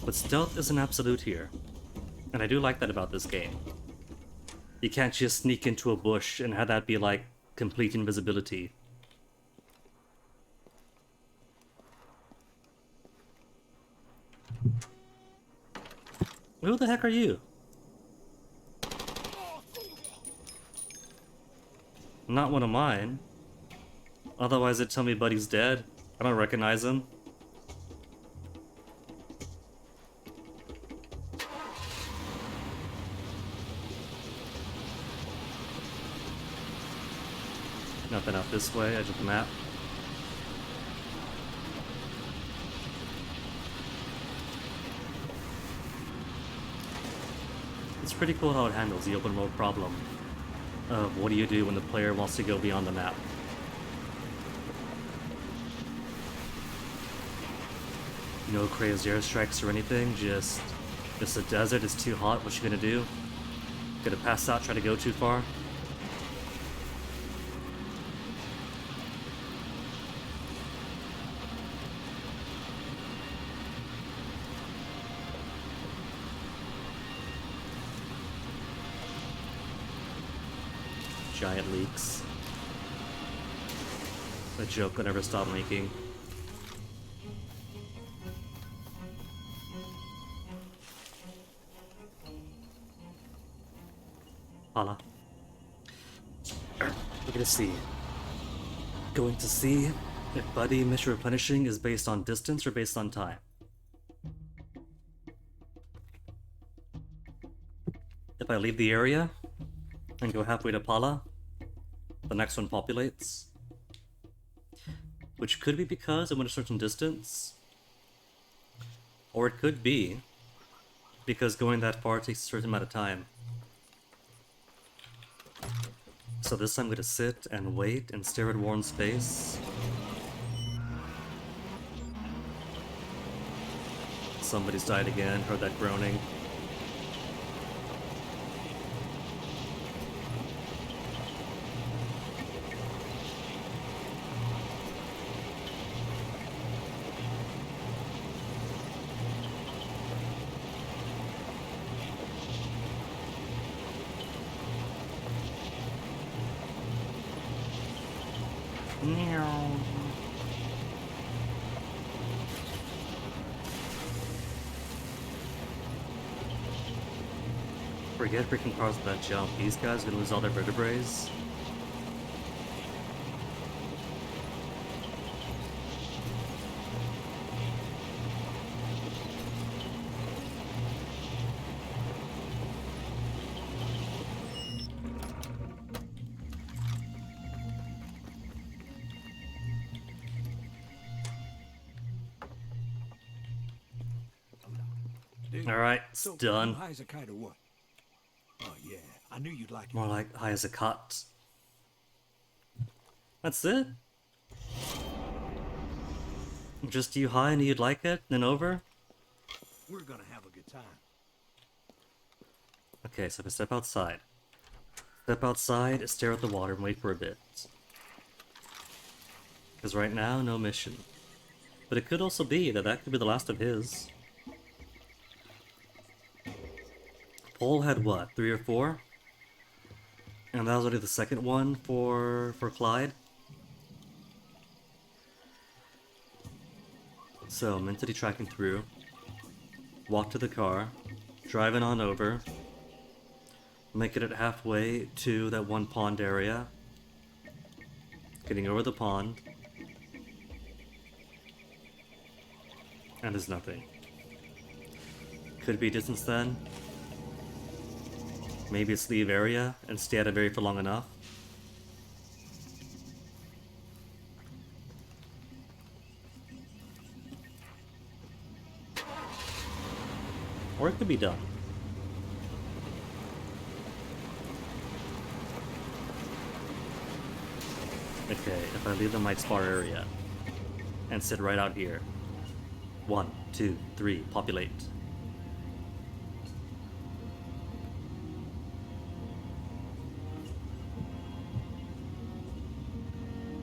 S1: But stealth is an absolute here, and I do like that about this game. You can't just sneak into a bush and have that be like complete invisibility. Who the heck are you? Not one of mine. Otherwise it'd tell me Buddy's dead. I don't recognize him. Nothing out this way, edge of the map. It's pretty cool how it handles the open world problem of what do you do when the player wants to go beyond the map. No crazy airstrikes or anything, just it's a desert, it's too hot, what you gonna do? Gonna pass out, try to go too far? Giant leaks. A joke will never stop making. Holla. We're gonna see. Going to see if Buddy mission replenishing is based on distance or based on time. If I leave the area and go halfway to Pala, the next one populates. Which could be because it went a certain distance. Or it could be because going that far takes a certain amount of time. So this time I'm gonna sit and wait and stare at Warren's face. Somebody's died again, heard that groaning. Forget freaking cars with that jump. These guys are gonna lose all their vertebrae.
S4: dig?
S1: Alright, it's
S4: So,
S1: done.
S4: you high as a kite or what? Oh yeah, I knew you'd like it.
S1: More like high as a cut. That's it? Just you high and you'd like it, then over?
S4: We're gonna have a good time.
S1: Okay, so if I step outside. Step outside, stare at the water, and wait for a bit. Because right now, no mission. But it could also be that that could be the last of his. Paul had what, 3 or 4? And that was already the second one for Clyde. So, mentally tracking through. Walk to the car. Driving on over. Making it halfway to that one pond area. Getting over the pond. And there's nothing. Could be distance then. Maybe it's leave area and stay at a very for long enough. Or it could be done. Okay, if I leave the might spar area and sit right out here. 1, 2, 3, populate.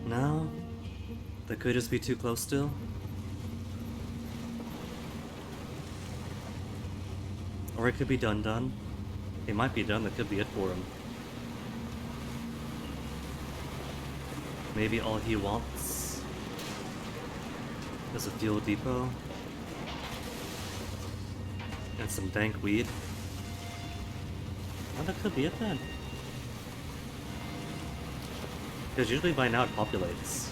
S1: No, that could just be too close still. Or it could be done. It might be done, that could be it for him. Maybe all he wants is a fuel depot and some dank weed. Well, that could be it then. Because usually by now it populates.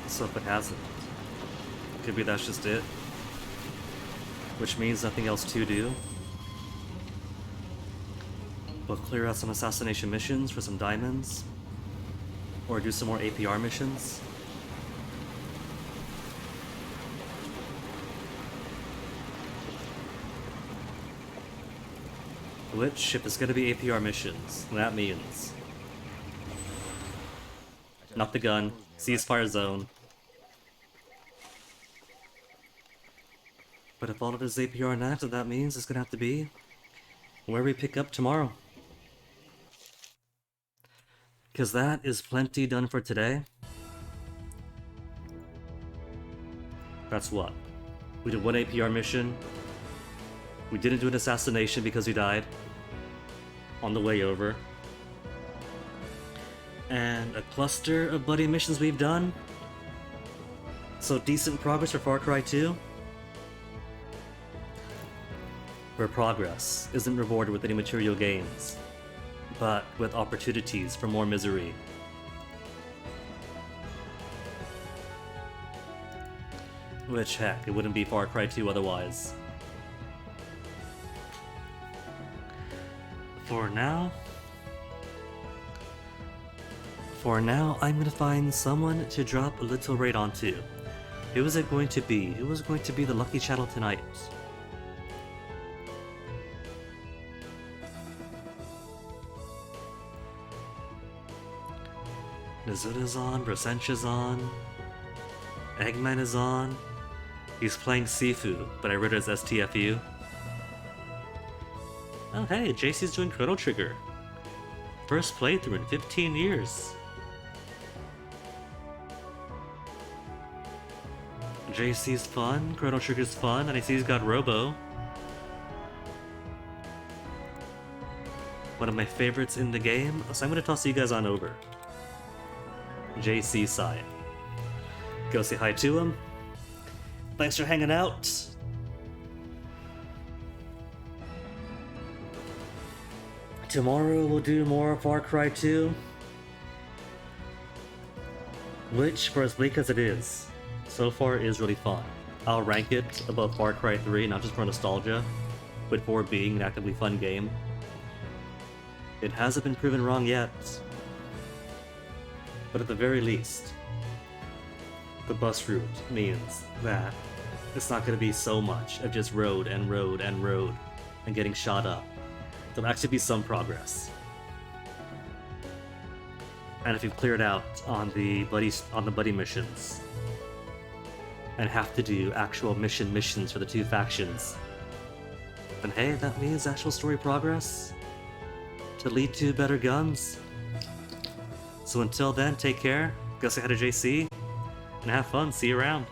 S1: So if it hasn't, could be that's just it. Which means nothing else to do. We'll clear out some assassination missions for some diamonds. Or do some more APR missions. Which, if it's gonna be APR missions, that means not the gun, ceasefire zone. But if all it is APR and active, that means it's gonna have to be where we pick up tomorrow. Because that is plenty done for today. That's what? We did 1 APR mission. We didn't do an assassination because he died on the way over. And a cluster of buddy missions we've done. So decent progress for Far Cry 2. Where progress isn't rewarded with any material gains, but with opportunities for more misery. Which, heck, it wouldn't be Far Cry 2 otherwise. For now, I'm gonna find someone to drop a little raid onto. Who is it going to be? Who is going to be the lucky chattel tonight? Nazuta's on, Brasensha's on, Eggman is on. He's playing Sifu, but I read it as STFU. Oh hey, JC's doing Chrono Trigger. First playthrough in 15 years. JC's fun, Chrono Trigger's fun, and I see he's got Robo. One of my favorites in the game, so I'm gonna toss you guys on over. JC side. Go say hi to him. Thanks for hanging out. Tomorrow we'll do more Far Cry 2. Which, for as bleak as it is, so far is really fun. I'll rank it above Far Cry 3, not just for nostalgia, but for being an actively fun game. It hasn't been proven wrong yet. But at the very least, the bus route means that It's not going to be so much of just road and road and road and getting shot up. There'll actually be some progress. And if you've cleared out on the buddy missions and have to do actual missions for the two factions, then hey, that means actual story progress to lead to better guns. So until then, take care, go say hi to JC, and have fun. See you around.